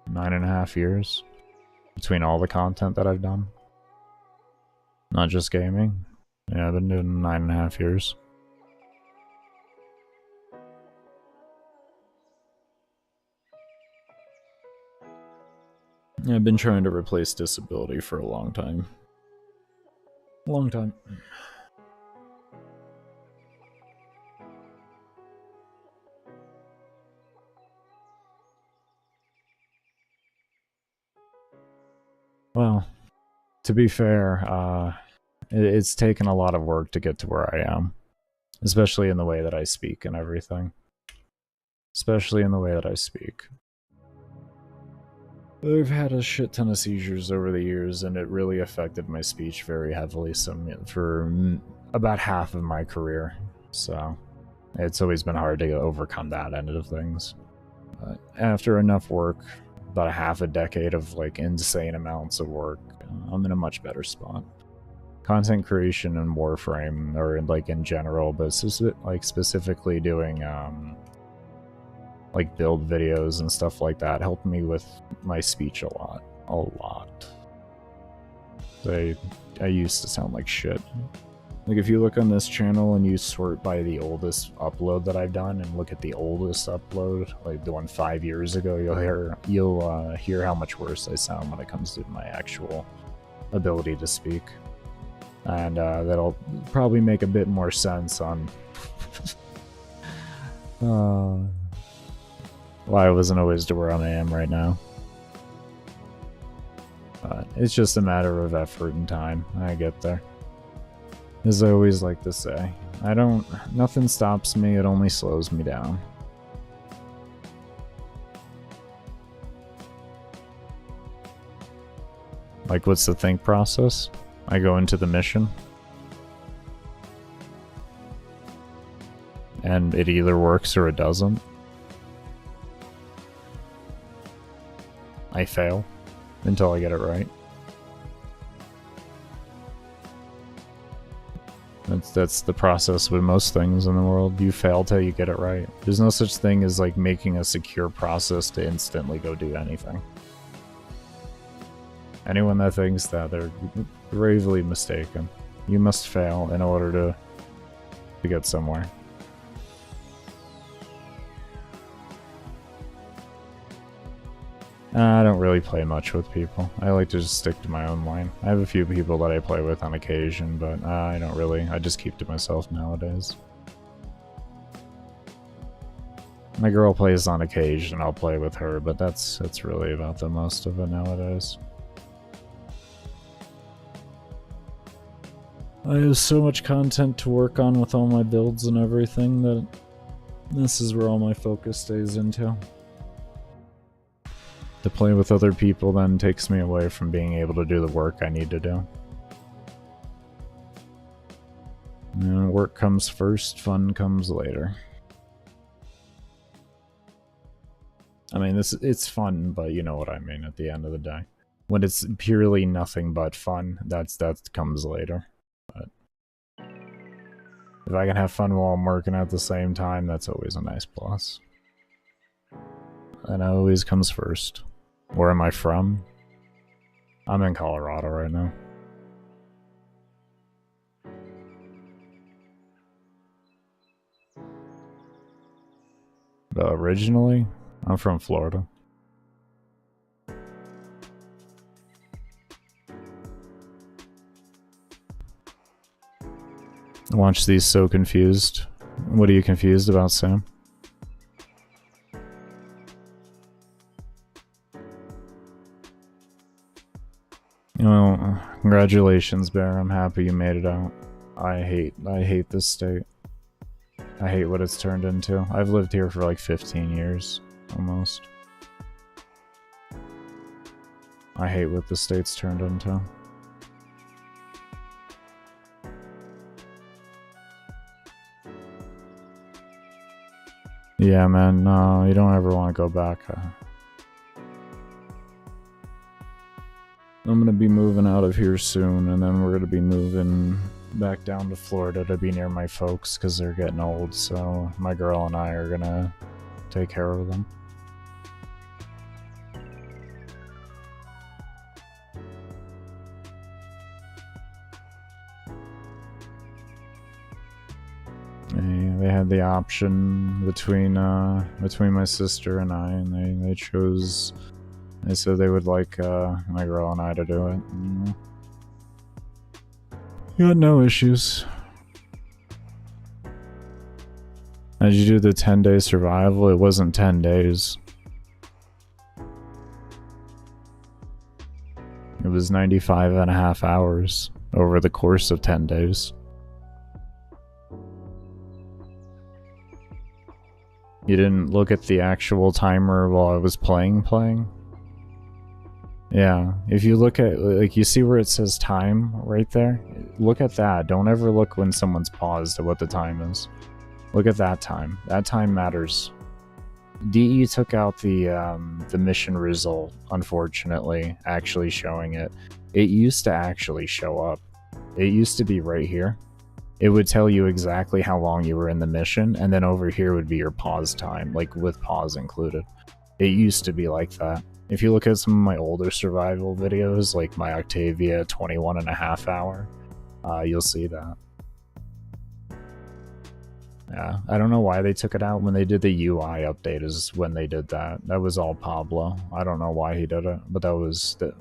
9.5 years between all the content that I've done. Not just gaming. Yeah, I've been doing 9.5 years. Yeah, I've been trying to replace disability for a long time. Long time. Well, to be fair, it's taken a lot of work to get to where I am. Especially in the way that I speak and everything. Especially in the way that I speak. I've had a shit ton of seizures over the years, and it really affected my speech very heavily for about half of my career. So, it's always been hard to overcome that end of things. But after enough work, about a half a decade of like insane amounts of work, I'm in a much better spot. Content creation and Warframe, or like in general, but specifically doing like build videos and stuff like that helped me with my speech a lot. I used to sound like shit. Like if you look on this channel and you sort by the oldest upload that I've done and look at the oldest upload, like the one 5 years ago, you'll hear how much worse I sound when it comes to my actual ability to speak. And that'll probably make a bit more sense on why I wasn't always to where I am right now. But it's just a matter of effort and time. I get there. As I always like to say, nothing stops me, it only slows me down. Like, what's the think process? I go into the mission, and it either works or it doesn't. I fail until I get it right. That's the process with most things in the world. You fail till you get it right. There's no such thing as like making a secure process to instantly go do anything. Anyone that thinks that, they're gravely mistaken. You must fail in order to get somewhere. I don't really play much with people. I like to just stick to my own lane. I have a few people that I play with on occasion, but I don't really. I just keep to myself nowadays. My girl plays on occasion, I'll play with her, but that's really about the most of it nowadays. I have so much content to work on with all my builds and everything that this is where all my focus stays into. To play with other people then takes me away from being able to do the work I need to do. And work comes first, fun comes later. I mean, it's fun, but you know what I mean at the end of the day. When it's purely nothing but fun, that comes later. But if I can have fun while I'm working at the same time, that's always a nice plus. And it always comes first. Where am I from? I'm in Colorado right now. But originally, I'm from Florida. Watch these so confused. What are you confused about, Sam? Well, congratulations, Bear. I'm happy you made it out. I hate this state. I hate what it's turned into. I've lived here for like 15 years, almost. I hate what the state's turned into. Yeah, man, no, you don't ever want to go back. I'm gonna be moving out of here soon, and then we're gonna be moving back down to Florida to be near my folks, because they're getting old, so my girl and I are gonna take care of them. They had the option between my sister and I, and they chose. They said they would like my girl and I to do it. You had no issues. Did you do the 10-day survival? It wasn't 10 days. It was 95.5 hours over the course of 10 days. You didn't look at the actual timer while I was playing? Yeah, if you look at, like, you see where it says time right there? Look at that. Don't ever look when someone's paused at what the time is. Look at that time. That time matters. DE took out the mission result, unfortunately, actually showing it. It used to actually show up. It used to be right here. It would tell you exactly how long you were in the mission, and then over here would be your pause time, like with pause included. It used to be like that. If you look at some of my older survival videos, like my Octavia 21.5 hour, you'll see that. Yeah, I don't know why they took it out. When they did the UI update is when they did that. That was all Pablo. I don't know why he did it, but that was the...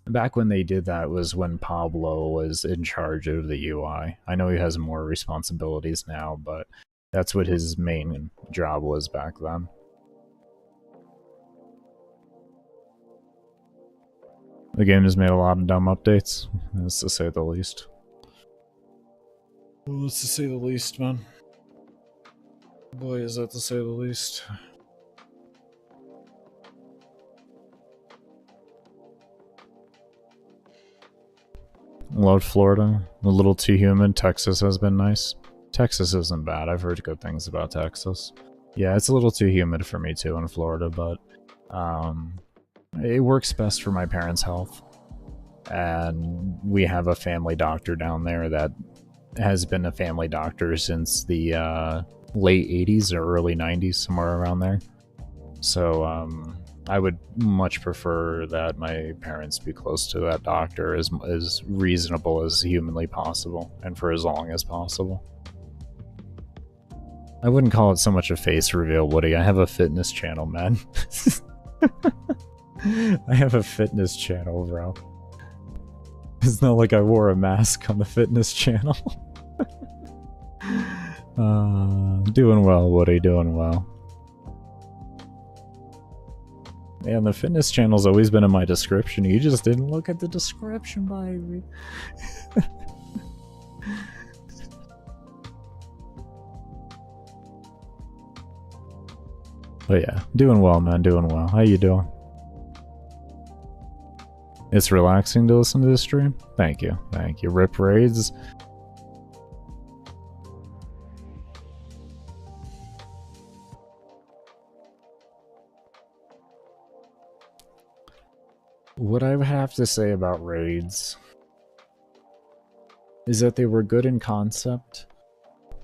Back when they did that was when Pablo was in charge of the UI. I know he has more responsibilities now, but that's what his main job was back then. The game has made a lot of dumb updates, that's to say the least. Well, that's to say the least, man. Boy, is that to say the least. Loved Florida. A little too humid. Texas has been nice. Texas isn't bad. I've heard good things about Texas. Yeah, it's a little too humid for me too in Florida, but it works best for my parents' health. And we have a family doctor down there that has been a family doctor since the late 80s or early 90s, somewhere around there. So I would much prefer that my parents be close to that doctor as reasonable as humanly possible and for as long as possible. I wouldn't call it so much a face reveal, Woody. I have a fitness channel, man. I have a fitness channel, bro. It's not like I wore a mask on the fitness channel. Doing well, Woody, doing well. Man, the fitness channel's always been in my description. You just didn't look at the description, baby. But yeah, doing well, man, doing well. How you doing? It's relaxing to listen to this stream? Thank you, thank you. Rip raids. What I would have to say about raids is that they were good in concept,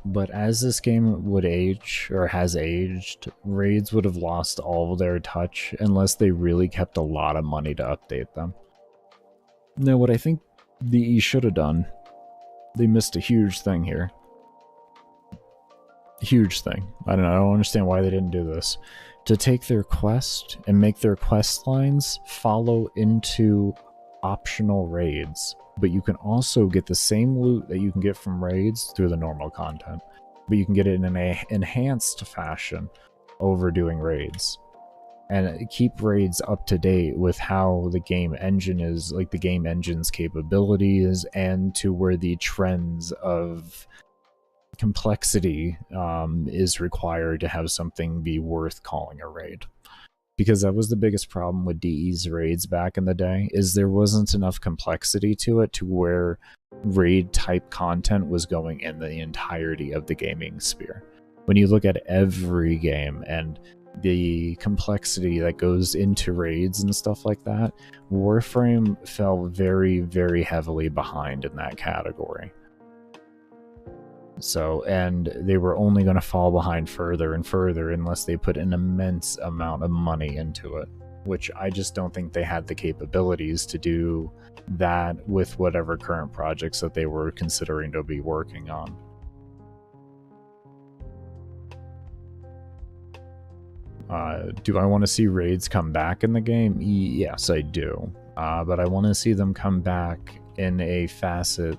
but as this game would age, or has aged, raids would have lost all of their touch unless they really kept a lot of money to update them. Now, what I think DE should have done, they missed a huge thing here. Huge thing. I don't understand why they didn't do this. To take their quest and make their quest lines follow into optional raids. But you can also get the same loot that you can get from raids through the normal content. But you can get it in an enhanced fashion over doing raids. And keep raids up to date with how the game engine is, like the game engine's capabilities, and to where the trends of complexity is required to have something be worth calling a raid. Because that was the biggest problem with DE's raids back in the day, is there wasn't enough complexity to it to where raid type content was going in the entirety of the gaming sphere. When you look at every game and the complexity that goes into raids and stuff like that, Warframe fell very, very heavily behind in that category. So, and they were only going to fall behind further and further unless they put an immense amount of money into it, which I just don't think they had the capabilities to do that with whatever current projects that they were considering to be working on. Do I want to see raids come back in the game? Yes, I do. But I want to see them come back in a facet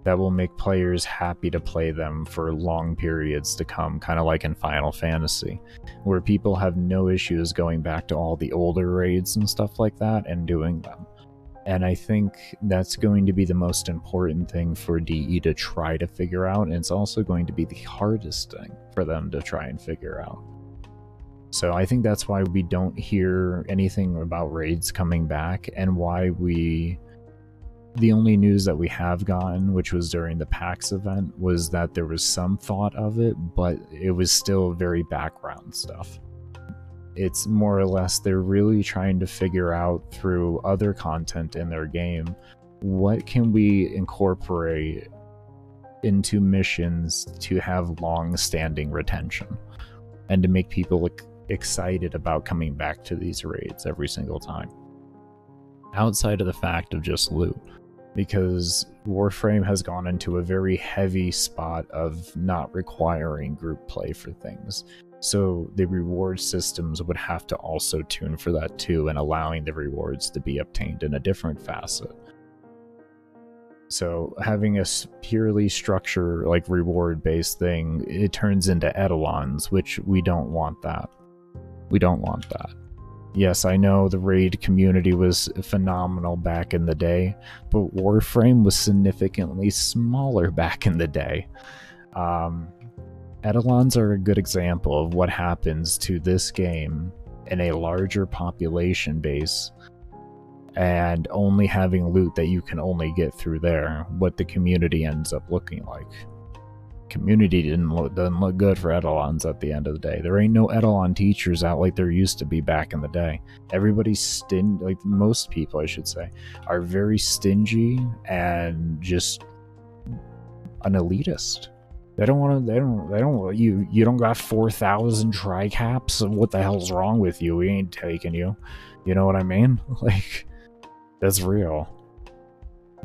that will make players happy to play them for long periods to come, kind of like in Final Fantasy, where people have no issues going back to all the older raids and stuff like that and doing them. And I think that's going to be the most important thing for DE to try to figure out, and it's also going to be the hardest thing for them to try and figure out. So I think that's why we don't hear anything about raids coming back, and why the only news that we have gotten, which was during the PAX event, was that there was some thought of it, but it was still very background stuff. It's more or less they're really trying to figure out through other content in their game, what can we incorporate into missions to have long-standing retention and to make people excited about coming back to these raids every single time, outside of the fact of just loot. Because Warframe has gone into a very heavy spot of not requiring group play for things. So the reward systems would have to also tune for that too, and allowing the rewards to be obtained in a different facet. So having a purely structure, like reward-based thing, it turns into etalons, which we don't want that. We don't want that. Yes, I know the raid community was phenomenal back in the day, but Warframe was significantly smaller back in the day. Eidolons are a good example of what happens to this game in a larger population base and only having loot that you can only get through there, what the community ends up looking like. Community doesn't look good for Eidolons at the end of the day. There ain't no Eidolon teachers out like there used to be back in the day. Everybody's stingy, like most people I should say, are very stingy and just an elitist. They don't want to, you don't got 4,000 tri-caps? What the hell's wrong with you? We ain't taking you. You know what I mean? Like, that's real.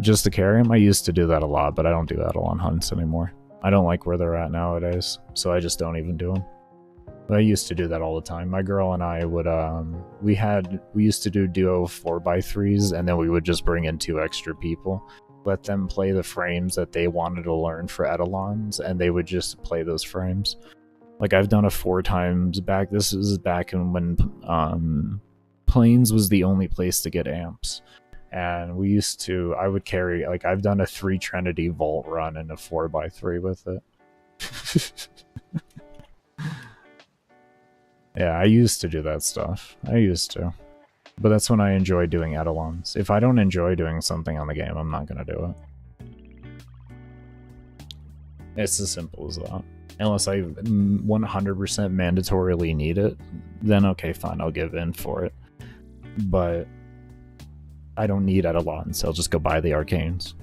Just to carry them, I used to do that a lot, but I don't do Eidolon hunts anymore. I don't like where they're at nowadays, so I just don't even do them. But I used to do that all the time. My girl and I would, we used to do duo 4x3s, and then we would just bring in 2 extra people, let them play the frames that they wanted to learn for Eidolons, and they would just play those frames. Like, I've done a 4 times back. This is back in when Plains was the only place to get amps. And we used to, I would carry, like, I've done a 3 Trinity Vault run and a 4x3 with it. Yeah, I used to do that stuff. I used to. But that's when I enjoy doing Eidolons. If I don't enjoy doing something on the game, I'm not going to do it. It's as simple as that. Unless I 100% mandatorily need it, then okay, fine, I'll give in for it. But I don't need Eidolons, so I'll just go buy the arcanes.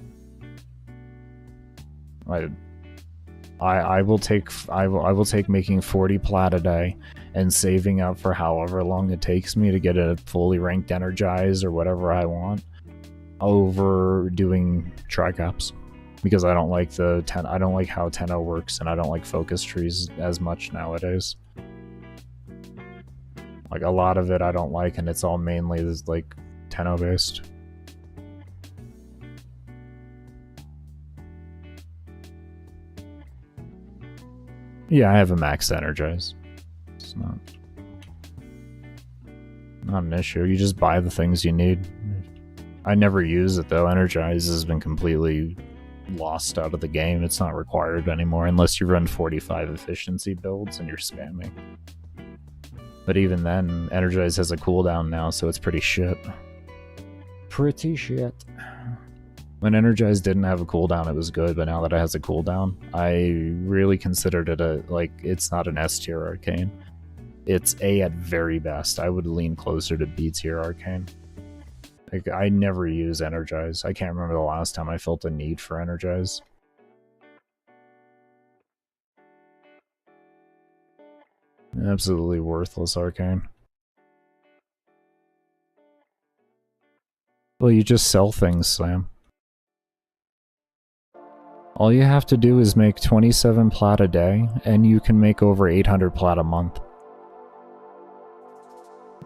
I will take making 40 plat a day and saving up for however long it takes me to get a fully ranked energize or whatever I want over doing tri-caps, because I don't like I don't like how 10-0 works, and I don't like focus trees as much nowadays. Like, a lot of it I don't like, and it's all mainly this, like, 10-0 based. Yeah, I have a max energize. It's not an issue. You just buy the things you need. I never use it though. Energize has been completely lost out of the game. It's not required anymore unless you run 45 efficiency builds and you're spamming. But even then, Energize has a cooldown now, so it's pretty shit. Pretty shit. When Energize didn't have a cooldown, it was good, but now that it has a cooldown, I really considered it it's not an S tier arcane. It's A at very best. I would lean closer to B tier arcane. Like, I never use Energize. I can't remember the last time I felt a need for Energize. Absolutely worthless arcane. Well, you just sell things, Sam. All you have to do is make 27 plat a day, and you can make over 800 plat a month.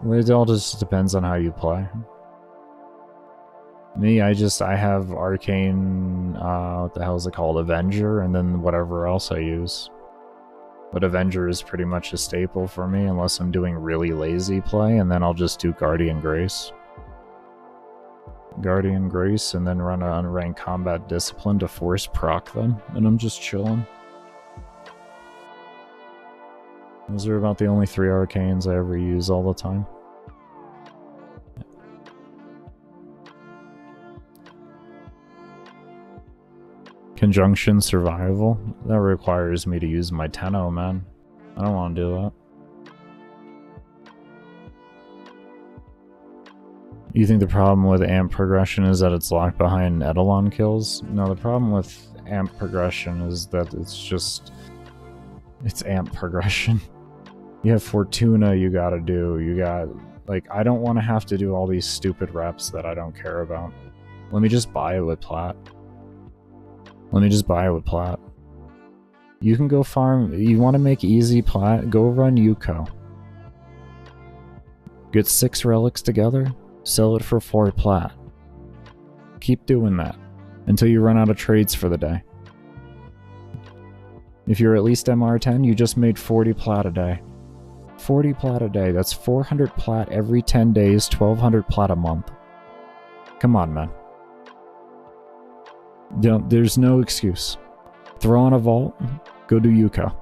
It all just depends on how you play. Me, I have Arcane, what the hell is it called, Avenger, and then whatever else I use. But Avenger is pretty much a staple for me, unless I'm doing really lazy play, and then I'll just do Guardian Grace. Guardian Grace, and then run an unranked combat discipline to force proc them, and I'm just chilling. Those are about the only 3 arcanes I ever use all the time. Conjunction survival? That requires me to use my 10-0, man. I don't want to do that. You think the problem with amp progression is that it's locked behind Eidolon kills? No, the problem with amp progression is that it's amp progression. You have Fortuna you gotta do, like, I don't want to have to do all these stupid reps that I don't care about. Let me just buy it with plat. You can go farm, you want to make easy plat, go run Yuko. Get 6 relics together, sell it for 4 plat. Keep doing that until you run out of trades for the day. If you're at least MR10, you just made 40 plat a day. 40 plat a day. That's 400 plat every 10 days, 1200 plat a month. Come on, man. There's no excuse. Throw on a vault, go do Yuka.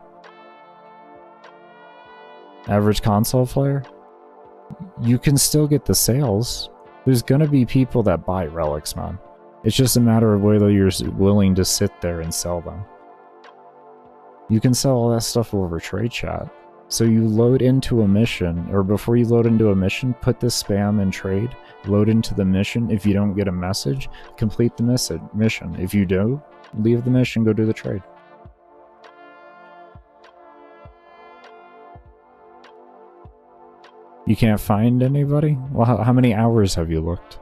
Average console player? You can still get the sales. There's gonna be people that buy relics, man. It's just a matter of whether you're willing to sit there and sell them. You can sell all that stuff over trade chat. So you load into a mission, or before you load into a mission, put the spam in trade, load into the mission. If you don't get a message, complete the mission. If you do, leave the mission, go do the trade. You can't find anybody? Well, how many hours have you looked?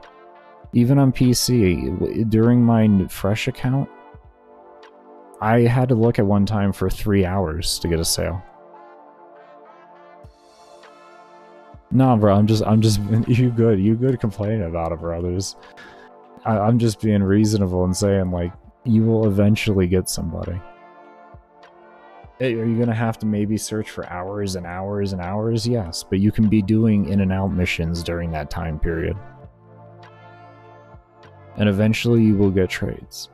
Even on PC, during my fresh account, I had to look at one time for 3 hours to get a sale. Nah, bro, I'm just you good complaining about it, brothers. I'm just being reasonable and saying, like, you will eventually get somebody. Hey, are you gonna have to maybe search for hours and hours and hours? Yes, but you can be doing in and out missions during that time period. And eventually you will get trades.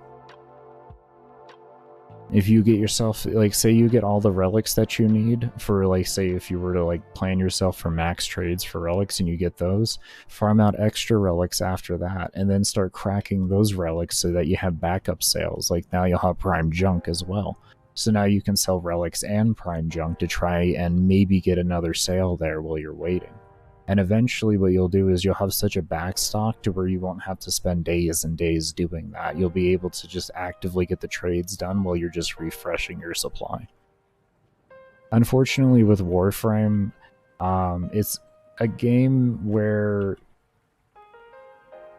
If you get yourself, like, say you get all the relics that you need for, like, say if you were to, like, plan yourself for max trades for relics and you get those, farm out extra relics after that, and then start cracking those relics so that you have backup sales. Like, now you'll have prime junk as well. So now you can sell relics and prime junk to try and maybe get another sale there while you're waiting. And eventually what you'll do is you'll have such a backstock to where you won't have to spend days and days doing that. You'll be able to just actively get the trades done while you're just refreshing your supply. Unfortunately with Warframe, it's a game where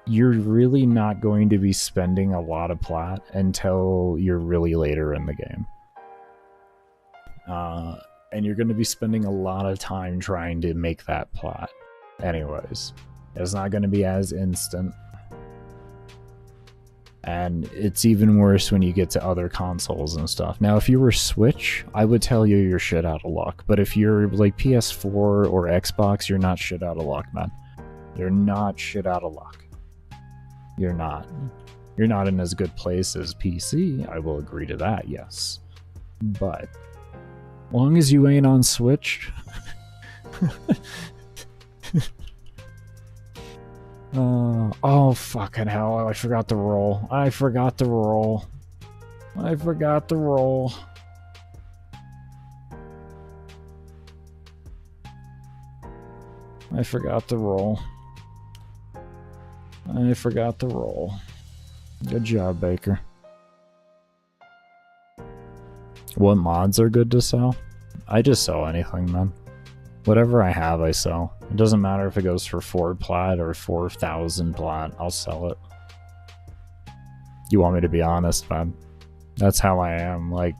you're really not going to be spending a lot of plat until you're really later in the game. And you're going to be spending a lot of time trying to make that plat. Anyways, it's not going to be as instant. And it's even worse when you get to other consoles and stuff. Now, if you were Switch, I would tell you you're shit out of luck. But if you're like PS4 or Xbox, you're not shit out of luck, man. You're not shit out of luck. You're not. You're not in as good place as PC. I will agree to that, yes. But long as you ain't on Switch. Oh, fucking hell. I forgot to roll. I forgot to roll. I forgot to roll. I forgot to roll. I forgot to roll. Good job, Baker. What mods are good to sell? I just sell anything, man. Whatever I have, I sell. It doesn't matter if it goes for 4 plat or 4,000 plat, I'll sell it. You want me to be honest, man? That's how I am. Like,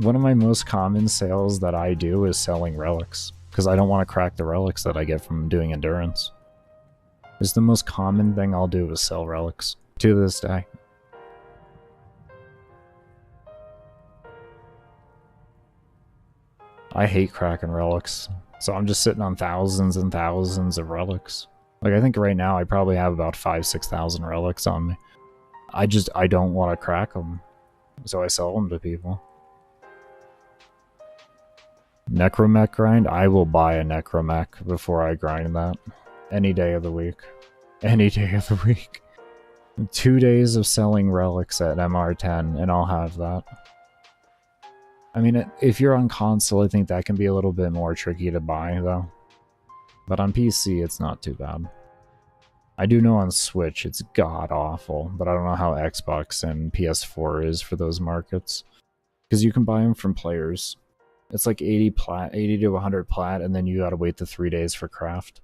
one of my most common sales that I do is selling relics, because I don't want to crack the relics that I get from doing endurance. It's the most common thing I'll do is sell relics, to this day. I hate cracking relics, so I'm just sitting on thousands and thousands of relics. Like, I think right now I probably have about 5,000-6,000 relics on me. I don't want to crack them, so I sell them to people. Necromech grind? I will buy a Necromech before I grind that. Any day of the week. Any day of the week. 2 days of selling relics at MR10 and I'll have that. I mean, if you're on console, I think that can be a little bit more tricky to buy, though. But on PC, it's not too bad. I do know on Switch, it's god-awful, but I don't know how Xbox and PS4 is for those markets. Because you can buy them from players. It's like 80 to 100 plat, and then you gotta wait the 3 days for craft.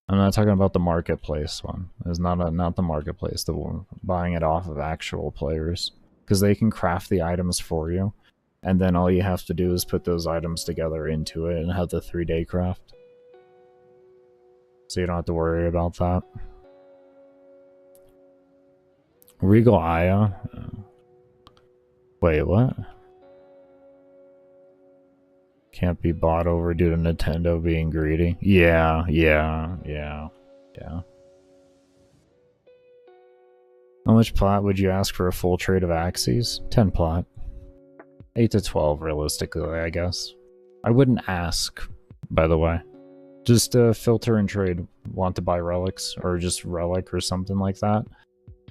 I'm not talking about the marketplace one. It's not the marketplace, the one buying it off of actual players. Because they can craft the items for you, and then all you have to do is put those items together into it and have the 3-day craft. So you don't have to worry about that. Regal Aya. Wait, what? Can't be bought over due to Nintendo being greedy. Yeah. How much plot would you ask for a full trade of axes? 10 plot. 8 to 12 realistically, I guess. I wouldn't ask, by the way. Just filter and trade. Want to buy relics or just relic or something like that.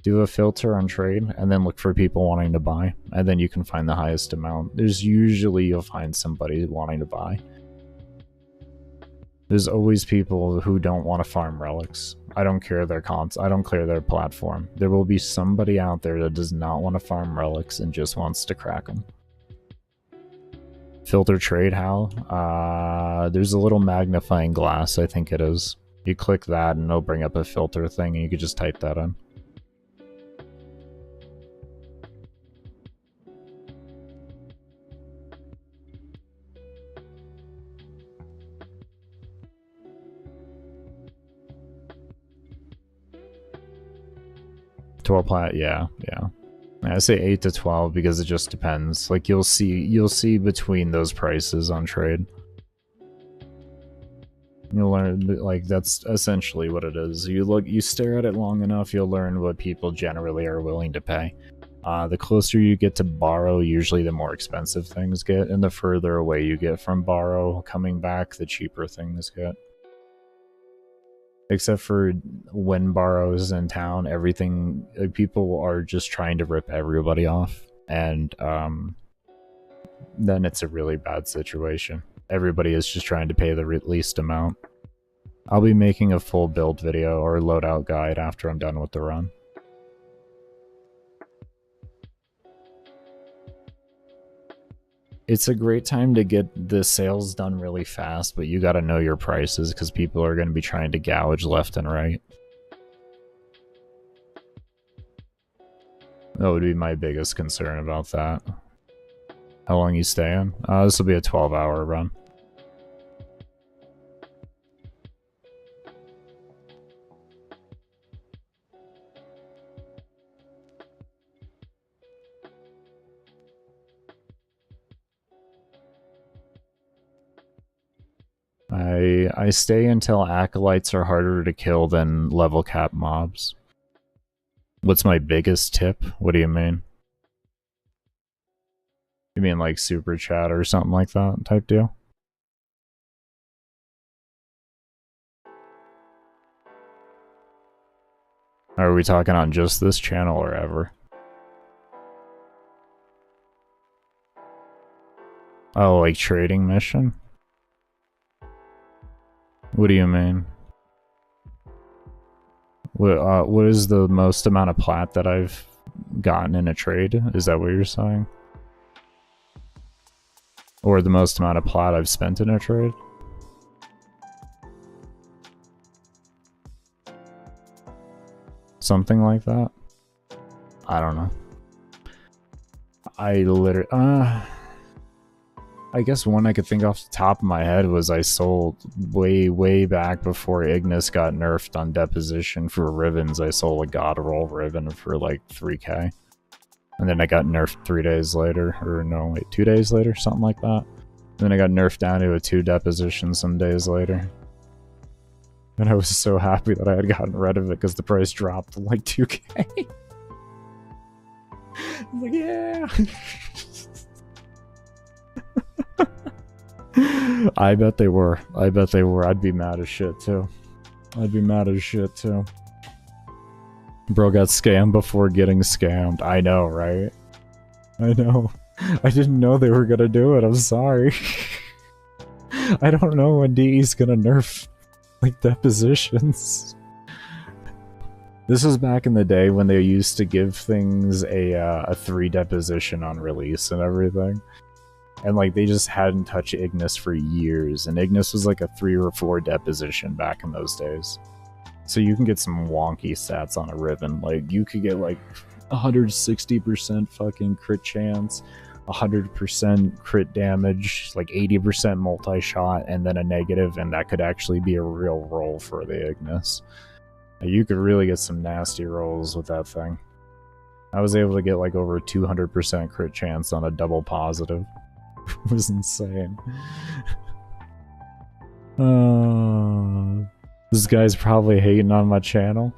Do a filter on trade and then look for people wanting to buy, and then you can find the highest amount. There's usually you'll find somebody wanting to buy. There's always people who don't want to farm relics. I don't care their cons. I don't care their platform. There will be somebody out there that does not want to farm relics and just wants to crack them. Filter trade how? There's a little magnifying glass, I think it is. You click that and it'll bring up a filter thing and you can just type that in. Yeah. I say 8 to 12 because it just depends. Like you'll see between those prices on trade. You'll learn, like, that's essentially what it is. You stare at it long enough, you'll learn what people generally are willing to pay. The closer you get to borrow, usually the more expensive things get, and the further away you get from borrow coming back, the cheaper things get. Except for when borrow's in town, everything, people are just trying to rip everybody off, and then it's a really bad situation. Everybody is just trying to pay the least amount. I'll be making a full build video or loadout guide after I'm done with the run. It's a great time to get the sales done really fast, but you gotta know your prices because people are going to be trying to gouge left and right. That would be my biggest concern about that. How long you staying? This will be a 12-hour run. I stay until acolytes are harder to kill than level cap mobs. What's my biggest tip? What do you mean? You mean like super chat or something like that type deal? Are we talking on just this channel or ever? Oh, like trading mission? What do you mean? What is the most amount of plat that I've gotten in a trade? Is that what you're saying? Or the most amount of plat I've spent in a trade? Something like that? I don't know. I literally... I guess one I could think off the top of my head was I sold way back before Ignis got nerfed on Deposition for ribbons. I sold a God Roll ribbon for like 3k. And then I got nerfed 3 days later, or no, wait, 2 days later, something like that. And then I got nerfed down to a 2 Deposition some days later. And I was so happy that I had gotten rid of it because the price dropped to like 2k. I was like, yeah! I bet they were. I'd be mad as shit too. Bro got scammed before getting scammed. I know, right? I know. I didn't know they were gonna do it. I'm sorry. I don't know when DE's gonna nerf like depositions. This was back in the day when they used to give things a 3 deposition on release and everything. And like they just hadn't touched Ignis for years, and Ignis was like a 3 or 4 deposition back in those days. So you can get some wonky stats on a ribbon. Like you could get like 160% fucking crit chance, 100% crit damage, like 80% multi-shot, and then a negative, and that could actually be a real roll for the Ignis. You could really get some nasty rolls with that thing. I was able to get like over 200% crit chance on a double positive. It was insane. This guy's probably hating on my channel.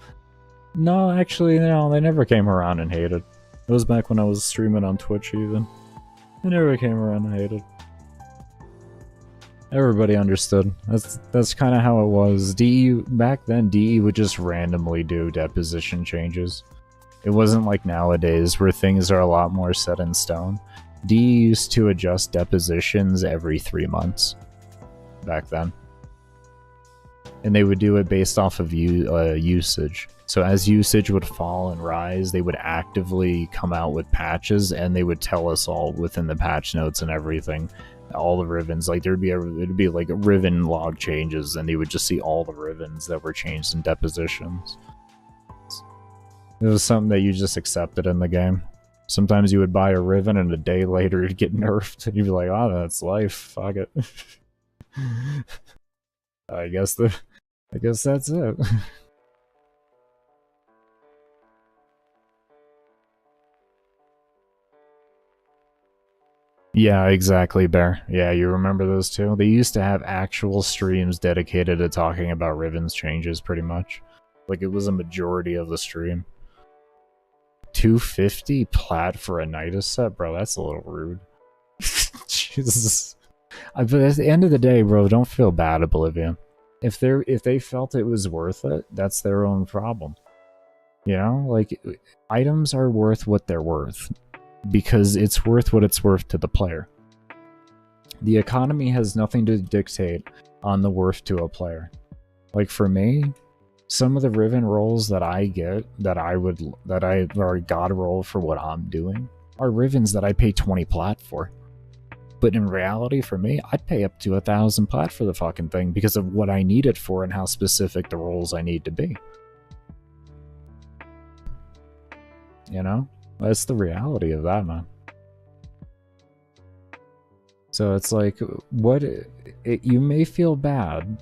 No, actually, no, they never came around and hated. It was back when I was streaming on Twitch even. They never came around and hated. Everybody understood. That's kind of how it was. DE, back then, DE would just randomly do deposition changes. It wasn't like nowadays where things are a lot more set in stone. DE used to adjust depositions every 3 months back then. And they would do it based off of usage. So as usage would fall and rise, they would actively come out with patches, and they would tell us all within the patch notes and everything, all the ribbons. Like it'd be like ribbon log changes, and they would just see all the ribbons that were changed in depositions. It was something that you just accepted in the game. Sometimes you would buy a ribbon, and a day later it'd get nerfed, and you'd be like, "Oh, that's life. Fuck it." I guess that's it. Yeah, exactly, Bear. Yeah, you remember those two? They used to have actual streams dedicated to talking about ribbons changes, pretty much. Like, it was a majority of the stream. 250 plat for a Nidus set? Bro, that's a little rude. Jesus. But at the end of the day, bro, don't feel bad, Oblivion. If they felt it was worth it, that's their own problem. You know? Like, items are worth what they're worth, because it's worth what it's worth to the player. The economy has nothing to dictate on the worth to a player. Like for me, some of the ribbon rolls that I get, that I god roll for what I'm doing, are ribbons that I pay 20 plat for. But in reality, for me, I'd pay up to 1,000 plat for the fucking thing because of what I need it for and how specific the rolls I need to be. You know? That's the reality of that, man. So it's like, you may feel bad,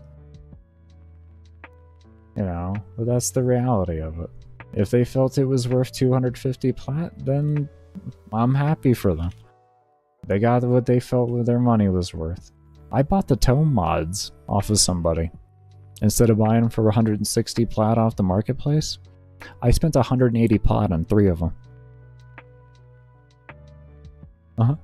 you know, but that's the reality of it. If they felt it was worth 250 plat, then I'm happy for them. They got what they felt their money was worth. I bought the tome mods off of somebody. Instead of buying them for 160 plat off the marketplace, I spent 180 plat on 3 of them. Uh-huh.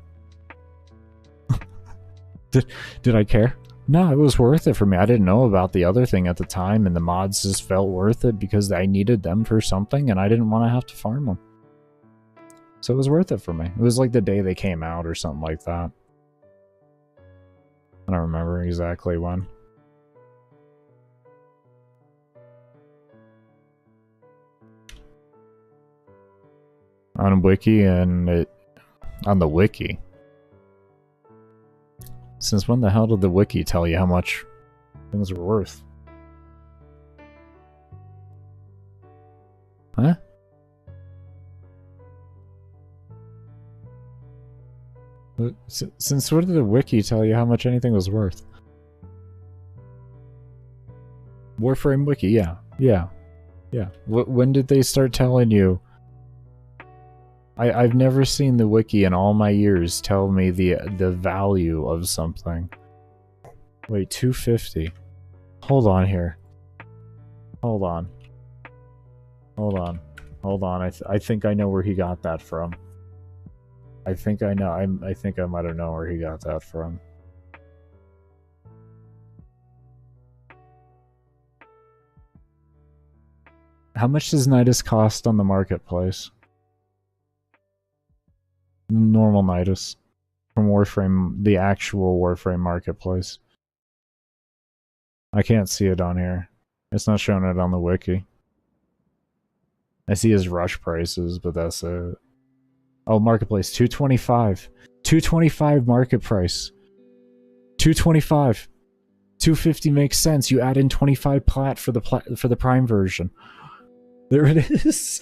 Did I care? No, it was worth it for me. I didn't know about the other thing at the time, and the mods just felt worth it because I needed them for something, and I didn't want to have to farm them. So it was worth it for me. It was like the day they came out or something like that. I don't remember exactly when. On Wiki and on the Wiki. Since when the hell did the Wiki tell you how much things were worth? Huh? Since when did the Wiki tell you how much anything was worth? Warframe Wiki, yeah. When did they start telling you? I've never seen the Wiki in all my years tell me the value of something. Wait, 250. Hold on here. Hold on. I think I know where he got that from. I think I know. I think I might have known where he got that from. How much does Nidus cost on the marketplace? Normal Nidus from Warframe, the actual Warframe marketplace. I can't see it on here. It's not showing it on the wiki. I see his rush prices, but that's it. Oh, marketplace, 225. 225 market price. 225. 250 makes sense. You add in 25 plat for the Prime version. There it is.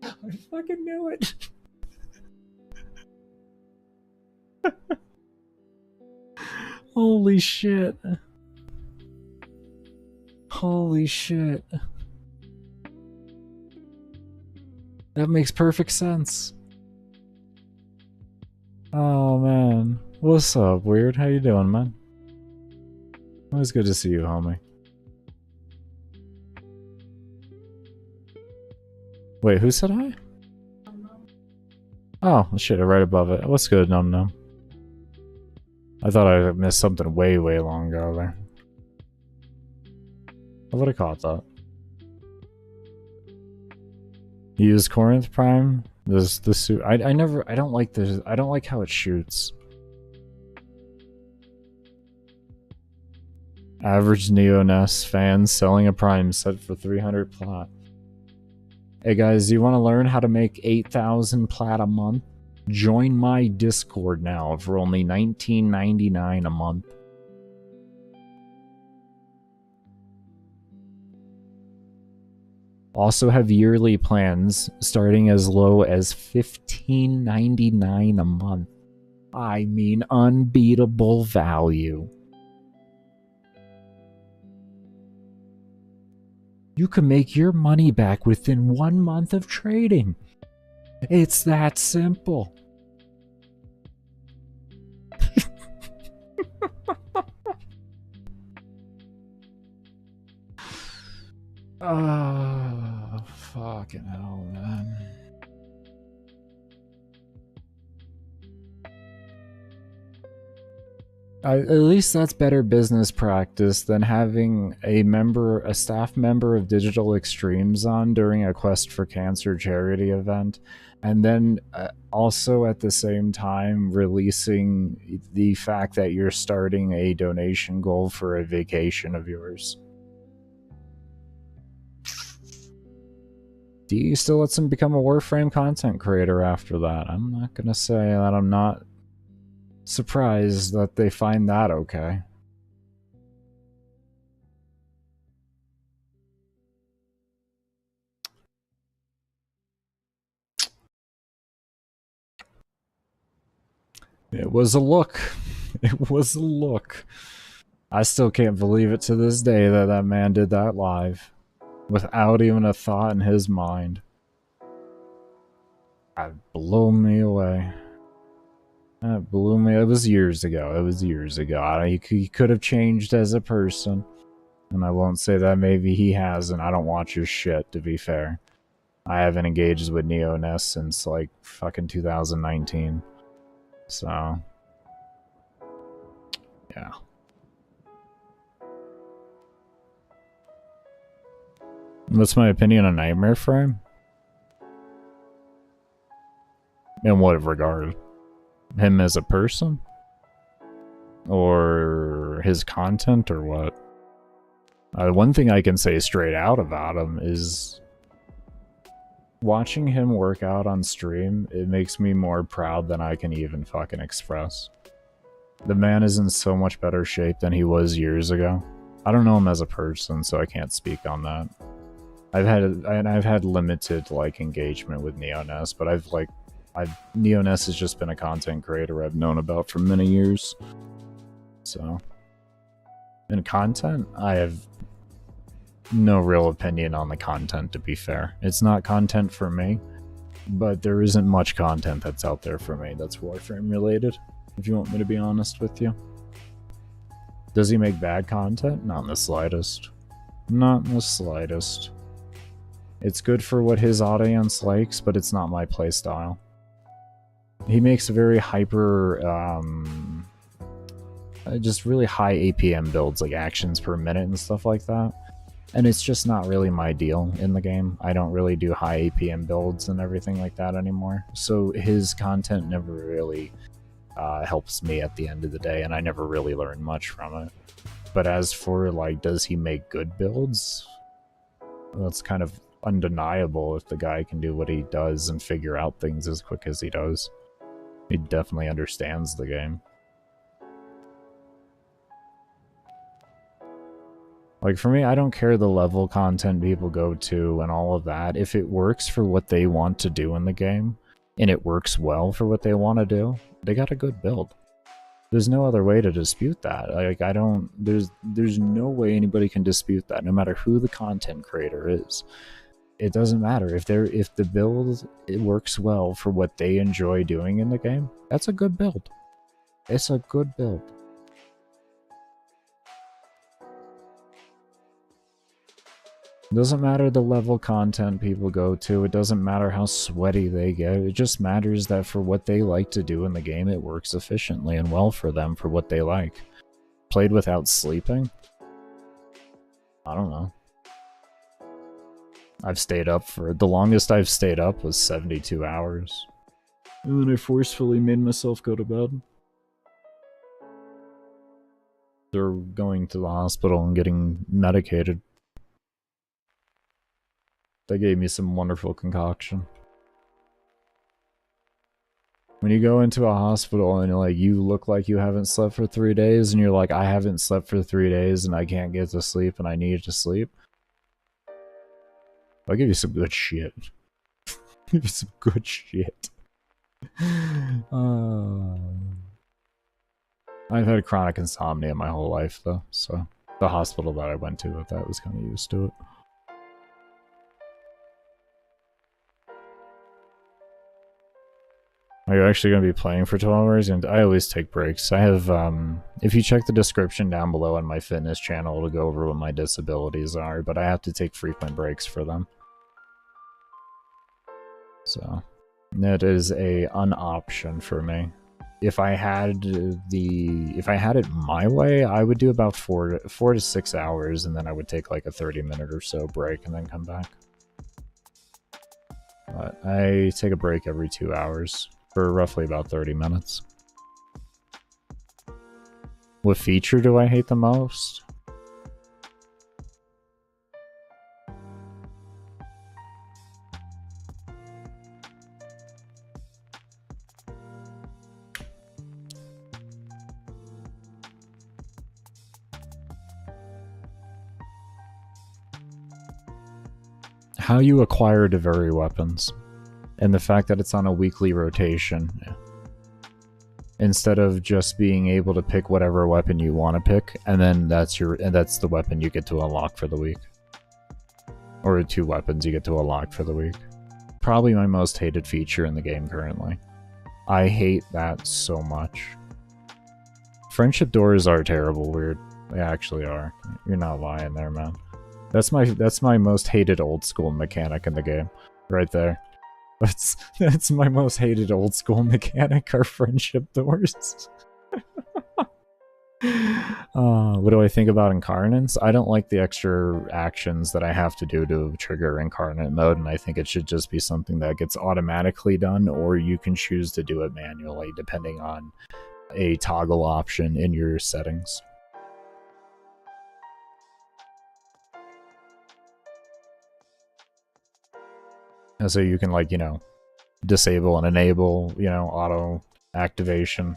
I fucking knew it. Holy shit. Holy shit. That makes perfect sense. Oh man. What's up, Weird? How you doing, man? Always good to see you, homie. Wait, who said hi? Oh, shit, right above it. What's good, Num Num? I thought I missed something way, way long ago there. I would have caught that. You use Corinth Prime? This suit. I don't like this. I don't like how it shoots. Average Neo-Ness fans selling a Prime set for 300 plat. Hey guys, you want to learn how to make 8,000 plat a month? Join my Discord now for only $19.99 a month. Also have yearly plans starting as low as $15.99 a month. I mean, unbeatable value. You can make your money back within 1 month of trading. It's that simple. Oh, fucking hell, man. At least that's better business practice than having a staff member of Digital Extremes on during a Quest for Cancer charity event, and then also at the same time releasing the fact that you're starting a donation goal for a vacation of yours. D still lets him become a Warframe content creator after that. I'm not gonna say that I'm not surprised that they find that okay. It was a look. It was a look. I still can't believe it to this day that that man did that live without even a thought in his mind. That blew me away. That blew me. It was years ago. It was years ago. He could have changed as a person. And I won't say that maybe he hasn't. I don't watch his shit, to be fair. I haven't engaged with Neo-Ness since, like, fucking 2019. So... yeah. What's my opinion on Nightmare Frame? In what regard? Him as a person? Or his content, or what? One thing I can say straight out about him is watching him work out on stream, it makes me more proud than I can even fucking express. The man is in so much better shape than he was years ago. I don't know him as a person, so I can't speak on that. I've had limited like engagement with Neo-Ness, but Neo-Ness has just been a content creator I've known about for many years. So, in content, I have no real opinion on the content, to be fair. It's not content for me, but there isn't much content that's out there for me that's Warframe related, if you want me to be honest with you. Does he make bad content? Not in the slightest. Not in the slightest. It's good for what his audience likes, but it's not my playstyle. He makes very hyper, just really high APM builds, like actions per minute and stuff like that. And it's just not really my deal in the game. I don't really do high APM builds and everything like that anymore. So his content never really helps me at the end of the day, and I never really learn much from it. But as for, like, does he make good builds? That's kind of undeniable if the guy can do what he does and figure out things as quick as he does. He definitely understands the game. Like, for me, I don't care the level content people go to and all of that. If it works for what they want to do in the game, and it works well for what they want to do, they got a good build. There's no other way to dispute that. Like, I don't, there's no way anybody can dispute that, no matter who the content creator is. It doesn't matter if the build, it works well for what they enjoy doing in the game. That's a good build. It's a good build. It doesn't matter the level content people go to. It doesn't matter how sweaty they get. It just matters that for what they like to do in the game, it works efficiently and well for them for what they like. Played without sleeping? I don't know. I've stayed up for... The longest I've stayed up was 72 hours. And then I forcefully made myself go to bed. They're going to the hospital and getting medicated. They gave me some wonderful concoction. When you go into a hospital and like you look like you haven't slept for 3 days and you're like, I haven't slept for 3 days and I can't get to sleep and I need to sleep, I'll give you some good shit. Give you some good shit. I've had chronic insomnia my whole life though, so the hospital that I went to with that was kind of used to it. Are you actually going to be playing for 12 hours? And I always take breaks. I have, if you check the description down below on my fitness channel, it'll go over what my disabilities are, but I have to take frequent breaks for them. So, that is an option for me. If I had it my way, I would do about 4 to 6 hours, and then I would take like a 30-minute or so break and then come back. But I take a break every 2 hours. For roughly about 30 minutes. What feature do I hate the most? How you acquire the very weapons. And the fact that it's on a weekly rotation. Instead of just being able to pick whatever weapon you want to pick, and then that's the weapon you get to unlock for the week. Or 2 weapons you get to unlock for the week. Probably my most hated feature in the game currently. I hate that so much. Friendship doors are terrible weird. They actually are. You're not lying there, man. That's my most hated old school mechanic in the game. Right there. That's my most hated old school mechanic, are friendship doors. What do I think about incarnates? I don't like the extra actions that I have to do to trigger incarnate mode, and I think it should just be something that gets automatically done, or you can choose to do it manually, depending on a toggle option in your settings. And so you can, like, you know, disable and enable, you know, auto activation.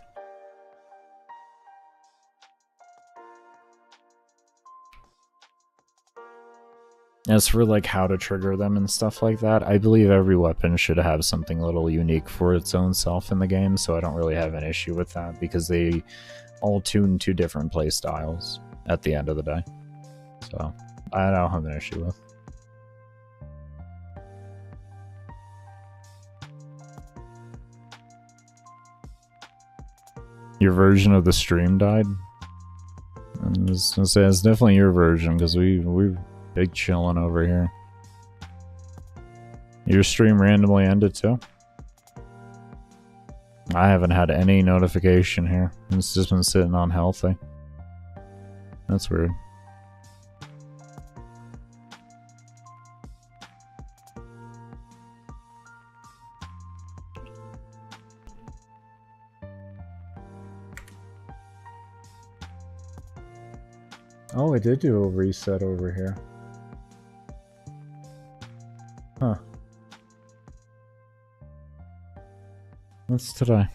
As for, like, how to trigger them and stuff like that, I believe every weapon should have something a little unique for its own self in the game, so I don't really have an issue with that, because they all tune to different play styles at the end of the day. So, I don't have an issue with. Your version of the stream died? I was gonna say, it's definitely your version, because we're big chillin' over here. Your stream randomly ended too? I haven't had any notification here. It's just been sitting on healthy. That's weird. Oh, I did do a reset over here. Huh. What's today?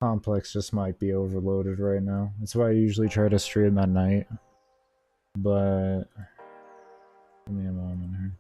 Complex just might be overloaded right now. That's why I usually try to stream at night. But give me a moment here.